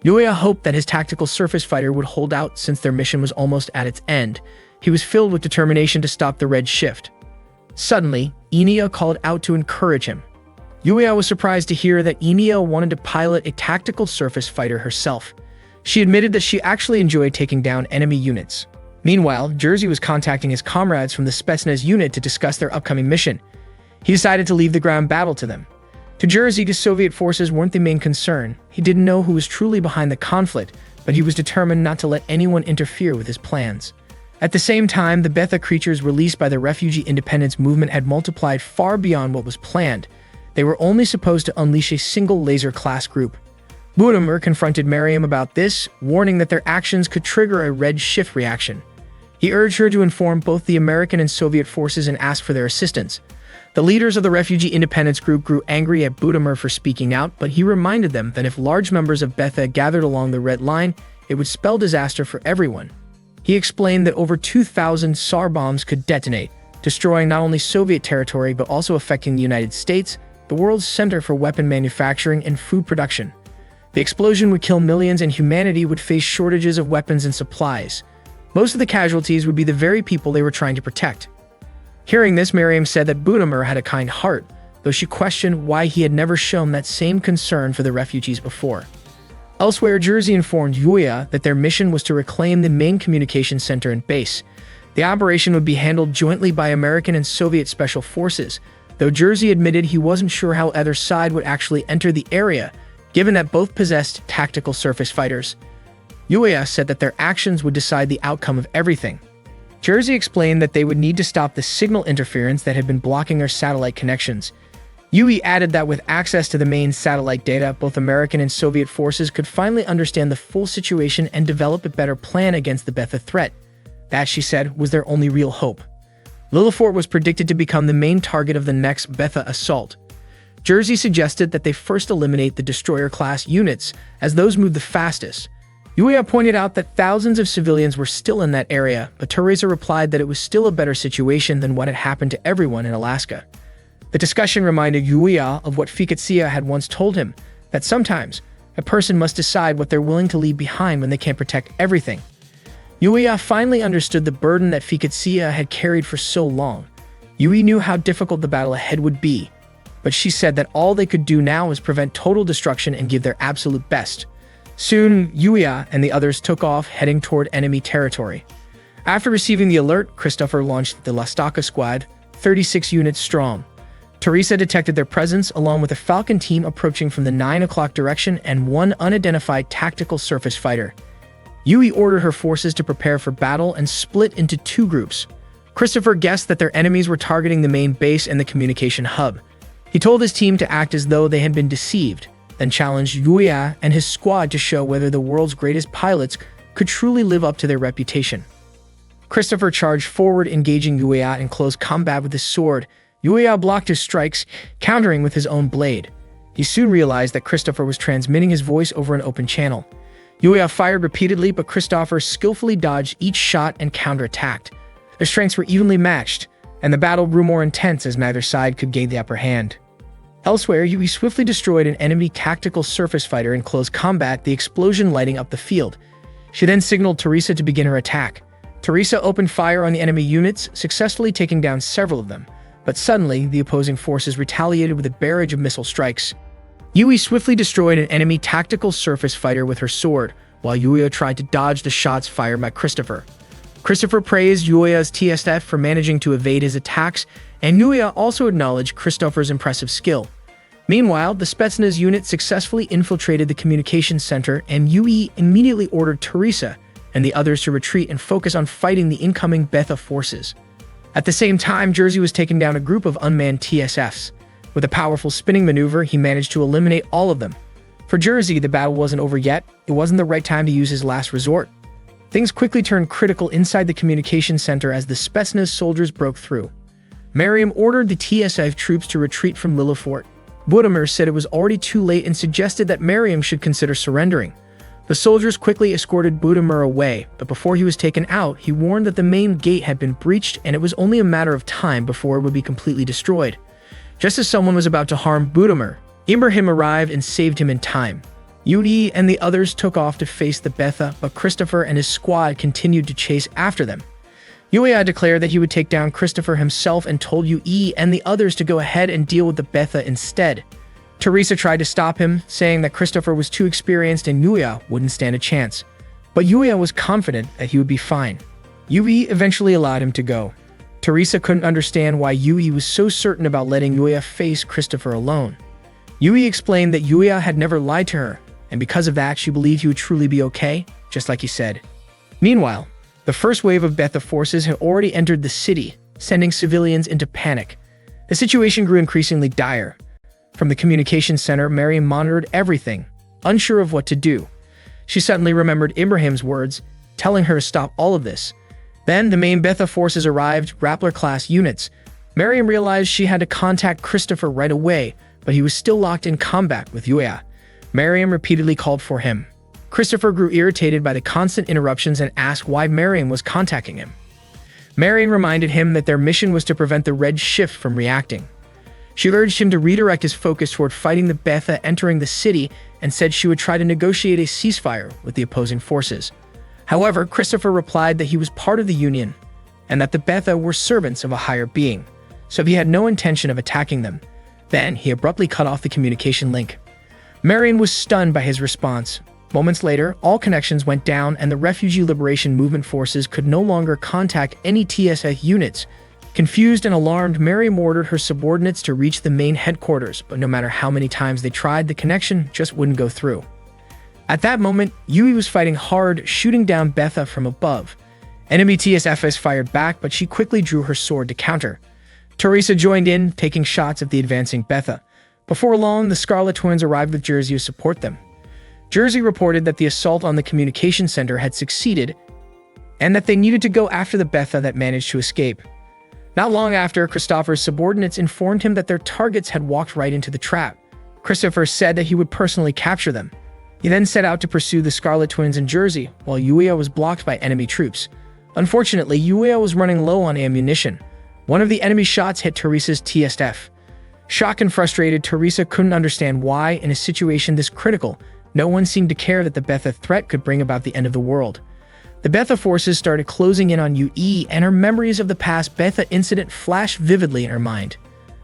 Yuya hoped that his tactical surface fighter would hold out since their mission was almost at its end. He was filled with determination to stop the Red Shift. Suddenly, Inia called out to encourage him. Yuya was surprised to hear that Inia wanted to pilot a tactical surface fighter herself. She admitted that she actually enjoyed taking down enemy units. Meanwhile, Jersey was contacting his comrades from the Spetsnaz unit to discuss their upcoming mission. He decided to leave the ground battle to them. To Jersey, the Soviet forces weren't the main concern. He didn't know who was truly behind the conflict, but he was determined not to let anyone interfere with his plans. At the same time, the Betha creatures released by the refugee independence movement had multiplied far beyond what was planned. They were only supposed to unleash a single laser-class group. Budamer confronted Meriem about this, warning that their actions could trigger a Red Shift reaction. He urged her to inform both the American and Soviet forces and ask for their assistance. The leaders of the refugee independence group grew angry at Budamer for speaking out, but he reminded them that if large numbers of Betha gathered along the Red Line, it would spell disaster for everyone. He explained that over 2,000 SAR bombs could detonate, destroying not only Soviet territory but also affecting the United States, the world's center for weapon manufacturing and food production. The explosion would kill millions and humanity would face shortages of weapons and supplies. Most of the casualties would be the very people they were trying to protect. Hearing this, Miriam said that Budimir had a kind heart, though she questioned why he had never shown that same concern for the refugees before. Elsewhere, Jersey informed Yulia that their mission was to reclaim the main communication center and base. The operation would be handled jointly by American and Soviet special forces, though Jersey admitted he wasn't sure how either side would actually enter the area, given that both possessed tactical surface fighters. Yulia said that their actions would decide the outcome of everything. Jersey explained that they would need to stop the signal interference that had been blocking their satellite connections. Yui added that with access to the main satellite data, both American and Soviet forces could finally understand the full situation and develop a better plan against the Betha threat. That, she said, was their only real hope. Lilliput was predicted to become the main target of the next Betha assault. Jersey suggested that they first eliminate the destroyer-class units, as those moved the fastest. Yulia pointed out that thousands of civilians were still in that area, but Teresa replied that it was still a better situation than what had happened to everyone in Alaska. The discussion reminded Yulia of what Fiketsia had once told him, that sometimes a person must decide what they're willing to leave behind when they can't protect everything. Yulia finally understood the burden that Fiketsia had carried for so long. Yui knew how difficult the battle ahead would be, but she said that all they could do now was prevent total destruction and give their absolute best. Soon, Yulia and the others took off, heading toward enemy territory. After receiving the alert, Christopher launched the Lastaka squad, 36 units strong. Teresa detected their presence along with a Falcon team approaching from the 9 o'clock direction and one unidentified tactical surface fighter. Yui ordered her forces to prepare for battle and split into two groups. Christopher guessed that their enemies were targeting the main base and the communication hub. He told his team to act as though they had been deceived, then challenged Yulia and his squad to show whether the world's greatest pilots could truly live up to their reputation. Christopher charged forward, engaging Yulia in close combat with his sword. Yulia blocked his strikes, countering with his own blade. He soon realized that Christopher was transmitting his voice over an open channel. Yulia fired repeatedly, but Christopher skillfully dodged each shot and counterattacked. Their strengths were evenly matched, and the battle grew more intense as neither side could gain the upper hand. Elsewhere, Yui swiftly destroyed an enemy tactical surface fighter in close combat, the explosion lighting up the field. She then signaled Teresa to begin her attack. Teresa opened fire on the enemy units, successfully taking down several of them. But suddenly, the opposing forces retaliated with a barrage of missile strikes. Yui swiftly destroyed an enemy tactical surface fighter with her sword, while Yulia tried to dodge the shots fired by Christopher. Christopher praised Yulia's TSF for managing to evade his attacks, and Yulia also acknowledged Christopher's impressive skill. Meanwhile, the Spetsnaz unit successfully infiltrated the communications center, and Yui immediately ordered Teresa and the others to retreat and focus on fighting the incoming Betha forces. At the same time, Jersey was taking down a group of unmanned TSFs. With a powerful spinning maneuver, he managed to eliminate all of them. For Jersey, the battle wasn't over yet. It wasn't the right time to use his last resort. Things quickly turned critical inside the communication center as the Spetsnaz soldiers broke through. Miriam ordered the TSF troops to retreat from Lilliput. Budimir said it was already too late and suggested that Miriam should consider surrendering. The soldiers quickly escorted Budimir away, but before he was taken out, he warned that the main gate had been breached and it was only a matter of time before it would be completely destroyed. Just as someone was about to harm Budimir, Ibrahim arrived and saved him in time. Yudi and the others took off to face the Betha, but Christopher and his squad continued to chase after them. Yulia declared that he would take down Christopher himself and told Yui and the others to go ahead and deal with the Betha instead. Teresa tried to stop him, saying that Christopher was too experienced and Yulia wouldn't stand a chance. But Yulia was confident that he would be fine. Yui eventually allowed him to go. Teresa couldn't understand why Yui was so certain about letting Yulia face Christopher alone. Yui explained that Yulia had never lied to her, and because of that, she believed he would truly be okay, just like he said. Meanwhile, the first wave of Betha forces had already entered the city, sending civilians into panic. The situation grew increasingly dire. From the communications center, Mary monitored everything, unsure of what to do. She suddenly remembered Ibrahim's words, telling her to stop all of this. Then the main Betha forces arrived, Rappler-class units. Miriam realized she had to contact Christopher right away, but he was still locked in combat with Yuya. Miriam repeatedly called for him. Christopher grew irritated by the constant interruptions and asked why Marion was contacting him. Marion reminded him that their mission was to prevent the Red Shift from reacting. She urged him to redirect his focus toward fighting the Betha entering the city and said she would try to negotiate a ceasefire with the opposing forces. However, Christopher replied that he was part of the Union and that the Betha were servants of a higher being, so he had no intention of attacking them. Then, he abruptly cut off the communication link. Marion was stunned by his response. Moments later, all connections went down and the Refugee Liberation Movement forces could no longer contact any TSF units. Confused and alarmed, Mariam ordered her subordinates to reach the main headquarters, but no matter how many times they tried, the connection just wouldn't go through. At that moment, Yui was fighting hard, shooting down Betha from above. Enemy TSFs fired back, but she quickly drew her sword to counter. Teresa joined in, taking shots at the advancing Betha. Before long, the Scarlet Twins arrived with Jersey to support them. Jersey reported that the assault on the communication center had succeeded and that they needed to go after the Betha that managed to escape. Not long after, Christopher's subordinates informed him that their targets had walked right into the trap. Christopher said that he would personally capture them. He then set out to pursue the Scarlet Twins in Jersey, while Yuya was blocked by enemy troops. Unfortunately, Yuya was running low on ammunition. One of the enemy shots hit Teresa's TSF. Shocked and frustrated, Teresa couldn't understand why, in a situation this critical, no one seemed to care that the Betha threat could bring about the end of the world. The Betha forces started closing in on Yui, and her memories of the past Betha incident flashed vividly in her mind.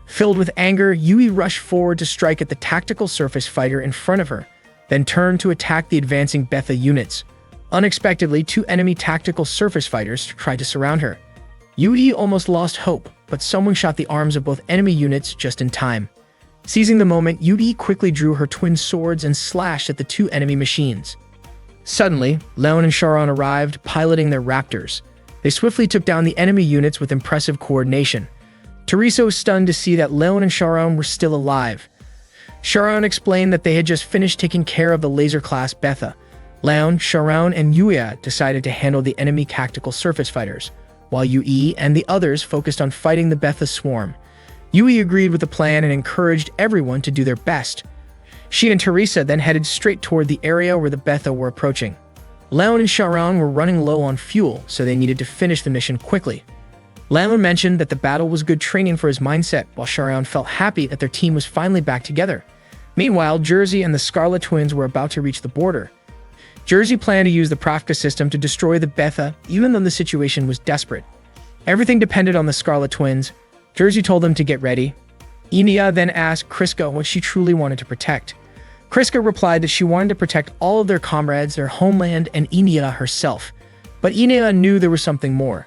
Filled with anger, Yui rushed forward to strike at the tactical surface fighter in front of her, then turned to attack the advancing Betha units. Unexpectedly, two enemy tactical surface fighters tried to surround her. Yui almost lost hope, but someone shot the arms of both enemy units just in time. Seizing the moment, Yui quickly drew her twin swords and slashed at the two enemy machines. Suddenly, Leon and Sharon arrived, piloting their raptors. They swiftly took down the enemy units with impressive coordination. Teresa was stunned to see that Leon and Sharon were still alive. Sharon explained that they had just finished taking care of the laser-class Betha. Leon, Sharon, and Yuya decided to handle the enemy tactical surface fighters, while Yui and the others focused on fighting the Betha swarm. Yui agreed with the plan and encouraged everyone to do their best. She and Teresa then headed straight toward the area where the Betha were approaching. Leon and Sharon were running low on fuel, so they needed to finish the mission quickly. Leon mentioned that the battle was good training for his mindset, while Sharon felt happy that their team was finally back together. Meanwhile, Jersey and the Scarlet Twins were about to reach the border. Jersey planned to use the Pravka system to destroy the Betha, even though the situation was desperate. Everything depended on the Scarlet Twins. Jersey told them to get ready. Enia then asked Kriska what she truly wanted to protect. Kriska replied that she wanted to protect all of their comrades, their homeland, and Enia herself. But Enia knew there was something more.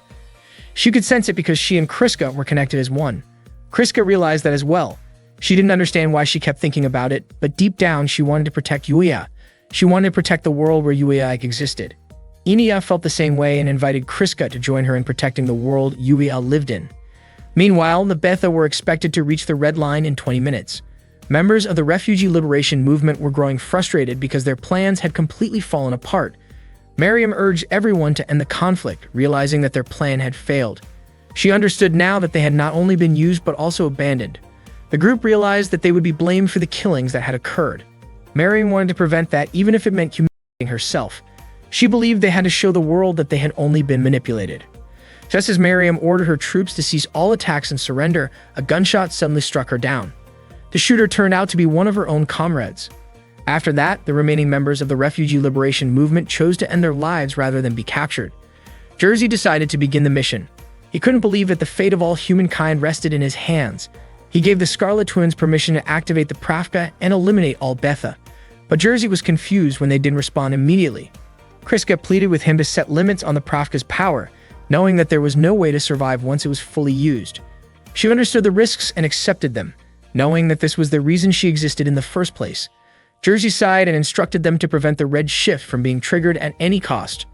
She could sense it because she and Kriska were connected as one. Kriska realized that as well. She didn't understand why she kept thinking about it, but deep down she wanted to protect Yuya. She wanted to protect the world where Yuya existed. Enia felt the same way and invited Kriska to join her in protecting the world Yuya lived in. Meanwhile, the Betha were expected to reach the Red Line in 20 minutes. Members of the Refugee Liberation Movement were growing frustrated because their plans had completely fallen apart. Mariam urged everyone to end the conflict, realizing that their plan had failed. She understood now that they had not only been used but also abandoned. The group realized that they would be blamed for the killings that had occurred. Mariam wanted to prevent that, even if it meant humiliating herself. She believed they had to show the world that they had only been manipulated. Just as Mariam ordered her troops to cease all attacks and surrender, a gunshot suddenly struck her down. The shooter turned out to be one of her own comrades. After that, the remaining members of the Refugee Liberation Movement chose to end their lives rather than be captured. Jersey decided to begin the mission. He couldn't believe that the fate of all humankind rested in his hands. He gave the Scarlet Twins permission to activate the Pravka and eliminate all Betha. But Jersey was confused when they didn't respond immediately. Kriska pleaded with him to set limits on the Pravka's power, knowing that there was no way to survive once it was fully used. She understood the risks and accepted them, knowing that this was the reason she existed in the first place. Jersey sighed and instructed them to prevent the Red Shift from being triggered at any cost.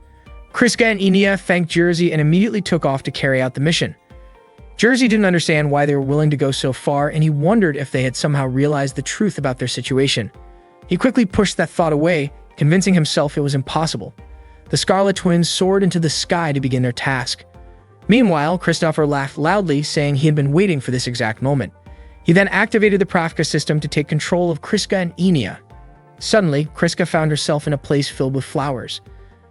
Kriska and Enia thanked Jersey and immediately took off to carry out the mission. Jersey didn't understand why they were willing to go so far, and he wondered if they had somehow realized the truth about their situation. He quickly pushed that thought away, convincing himself it was impossible. The Scarlet Twins soared into the sky to begin their task. Meanwhile, Christopher laughed loudly, saying he had been waiting for this exact moment. He then activated the Pravka system to take control of Kriska and Enia. Suddenly, Kriska found herself in a place filled with flowers.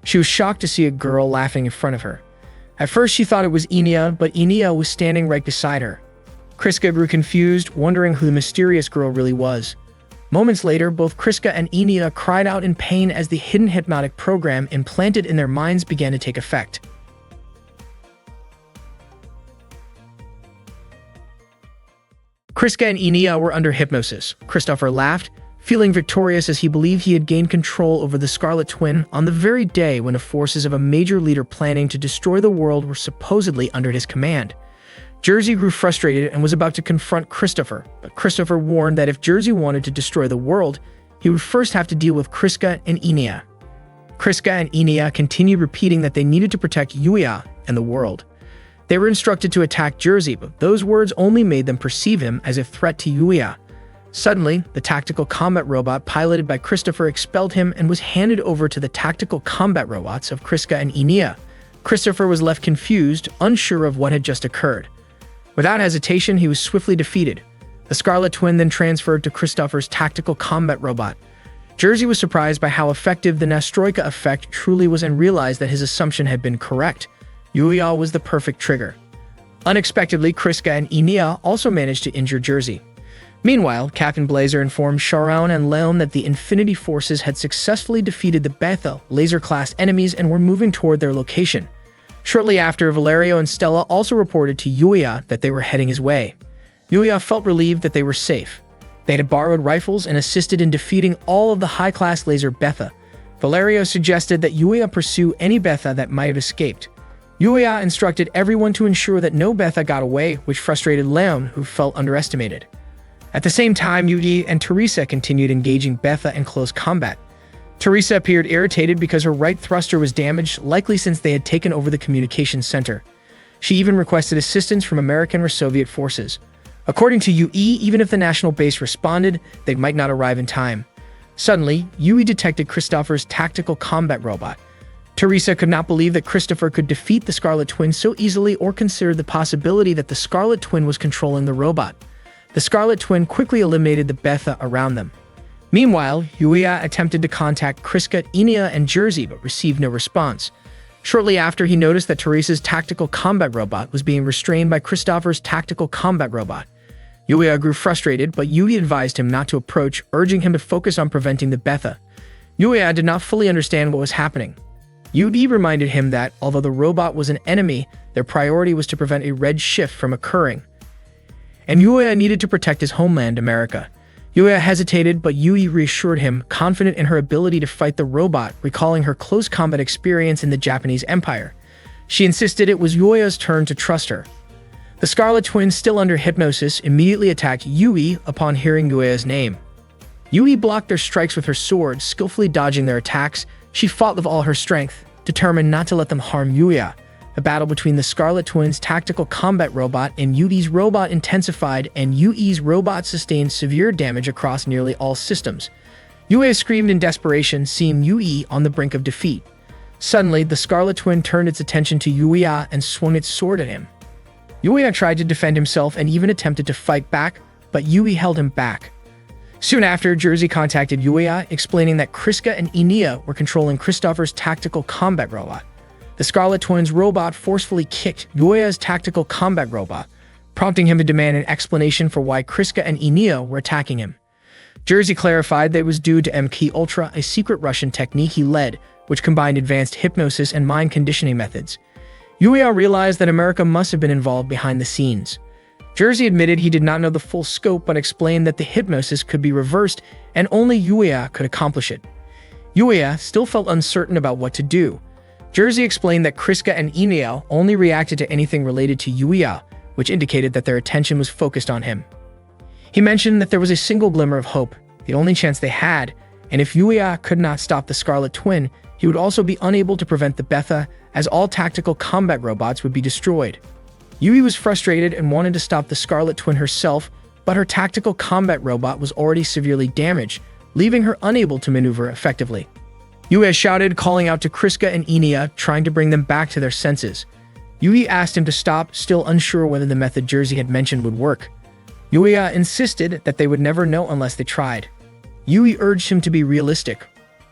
She was shocked to see a girl laughing in front of her. At first, she thought it was Enia, but Enia was standing right beside her. Kriska grew confused, wondering who the mysterious girl really was. Moments later, both Kriska and Enia cried out in pain as the hidden hypnotic program implanted in their minds began to take effect. Kriska and Enia were under hypnosis. Christopher laughed, feeling victorious as he believed he had gained control over the Scarlet Twin on the very day when the forces of a major leader planning to destroy the world were supposedly under his command. Jersey grew frustrated and was about to confront Christopher, but Christopher warned that if Jersey wanted to destroy the world, he would first have to deal with Kriska and Enia. Kriska and Enia continued repeating that they needed to protect Yuya and the world. They were instructed to attack Jersey, but those words only made them perceive him as a threat to Yuya. Suddenly, the tactical combat robot piloted by Christopher expelled him and was handed over to the tactical combat robots of Kriska and Enia. Christopher was left confused, unsure of what had just occurred. Without hesitation, he was swiftly defeated. The Scarlet Twin then transferred to Christopher's tactical combat robot. Jersey was surprised by how effective the Nastroika effect truly was and realized that his assumption had been correct. Yuya was the perfect trigger. Unexpectedly, Kriska and Enia also managed to injure Jersey. Meanwhile, Captain Blazer informed Sharon and Leon that the Infinity Forces had successfully defeated the Beta laser-class enemies and were moving toward their location. Shortly after, Valerio and Stella also reported to Yuya that they were heading his way. Yuya felt relieved that they were safe. They had borrowed rifles and assisted in defeating all of the high-class laser Beta. Valerio suggested that Yuya pursue any Beta that might have escaped. Yuya instructed everyone to ensure that no Beta got away, which frustrated Leon, who felt underestimated. At the same time, Yuji and Teresa continued engaging Beta in close combat. Teresa appeared irritated because her right thruster was damaged, likely since they had taken over the communications center. She even requested assistance from American or Soviet forces. According to Yui, even if the national base responded, they might not arrive in time. Suddenly, Yui detected Christopher's tactical combat robot. Teresa could not believe that Christopher could defeat the Scarlet Twin so easily or consider the possibility that the Scarlet Twin was controlling the robot. The Scarlet Twin quickly eliminated the Beta around them. Meanwhile, Yuya attempted to contact Kriska, Enia, and Jersey but received no response. Shortly after, he noticed that Teresa's tactical combat robot was being restrained by Christopher's tactical combat robot. Yuya grew frustrated, but Yui advised him not to approach, urging him to focus on preventing the Beta. Yuya did not fully understand what was happening. Yui reminded him that, although the robot was an enemy, their priority was to prevent a red shift from occurring. And Yuya needed to protect his homeland, America. Yuya hesitated, but Yui reassured him, confident in her ability to fight the robot, recalling her close combat experience in the Japanese Empire. She insisted it was Yuya's turn to trust her. The Scarlet Twin, still under hypnosis, immediately attacked Yui upon hearing Yuya's name. Yui blocked their strikes with her sword, skillfully dodging their attacks. She fought with all her strength, determined not to let them harm Yuya. The battle between the Scarlet Twin's tactical combat robot and Yui's robot intensified, and Yui's robot sustained severe damage across nearly all systems. Yuya screamed in desperation, seeing Yui on the brink of defeat. Suddenly, the Scarlet Twin turned its attention to Yuya and swung its sword at him. Yuya tried to defend himself and even attempted to fight back, but Yui held him back. Soon after, Jersey contacted Yuya, explaining that Kriska and Enia were controlling Christopher's tactical combat robot. The Scarlet Twin's robot forcefully kicked Yuya's tactical combat robot, prompting him to demand an explanation for why Kriska and Enia were attacking him. Jersey clarified that it was due to MK Ultra, a secret Russian technique he led, which combined advanced hypnosis and mind conditioning methods. Yuya realized that America must have been involved behind the scenes. Jersey admitted he did not know the full scope, but explained that the hypnosis could be reversed and only Yuya could accomplish it. Yuya still felt uncertain about what to do. Jersey explained that Kriska and Enia only reacted to anything related to Yuya, which indicated that their attention was focused on him. He mentioned that there was a single glimmer of hope, the only chance they had, and if Yuya could not stop the Scarlet Twin, he would also be unable to prevent the Beta, as all tactical combat robots would be destroyed. Yui was frustrated and wanted to stop the Scarlet Twin herself, but her tactical combat robot was already severely damaged, leaving her unable to maneuver effectively. Yui shouted, calling out to Kriska and Enia, trying to bring them back to their senses. Yui asked him to stop, still unsure whether the method Jersey had mentioned would work. Yuya insisted that they would never know unless they tried. Yui urged him to be realistic,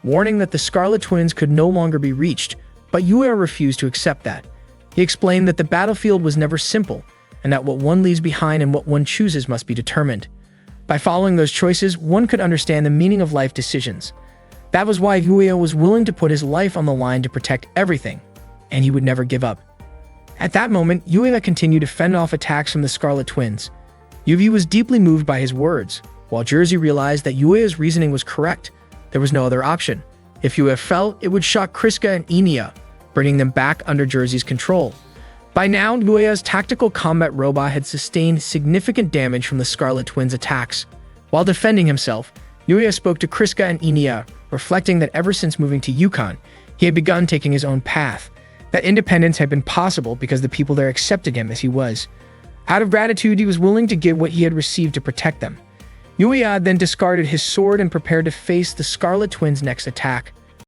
warning that the Scarlet Twins could no longer be reached, but Yuya refused to accept that. He explained that the battlefield was never simple, and that what one leaves behind and what one chooses must be determined. By following those choices, one could understand the meaning of life decisions. That was why Yuya was willing to put his life on the line to protect everything, and he would never give up. At that moment, Yuya continued to fend off attacks from the Scarlet Twins. Yuvi was deeply moved by his words, while Jersey realized that Yuya's reasoning was correct. There was no other option. If Yuya fell, it would shock Kriska and Enya, bringing them back under Jersey's control. By now, Yuya's tactical combat robot had sustained significant damage from the Scarlet Twins' attacks. While defending himself, Yuya spoke to Kriska and Enya, reflecting that ever since moving to Yukon, he had begun taking his own path. That independence had been possible because the people there accepted him as he was. Out of gratitude, he was willing to give what he had received to protect them. Yuya then discarded his sword and prepared to face the Scarlet Twins' next attack.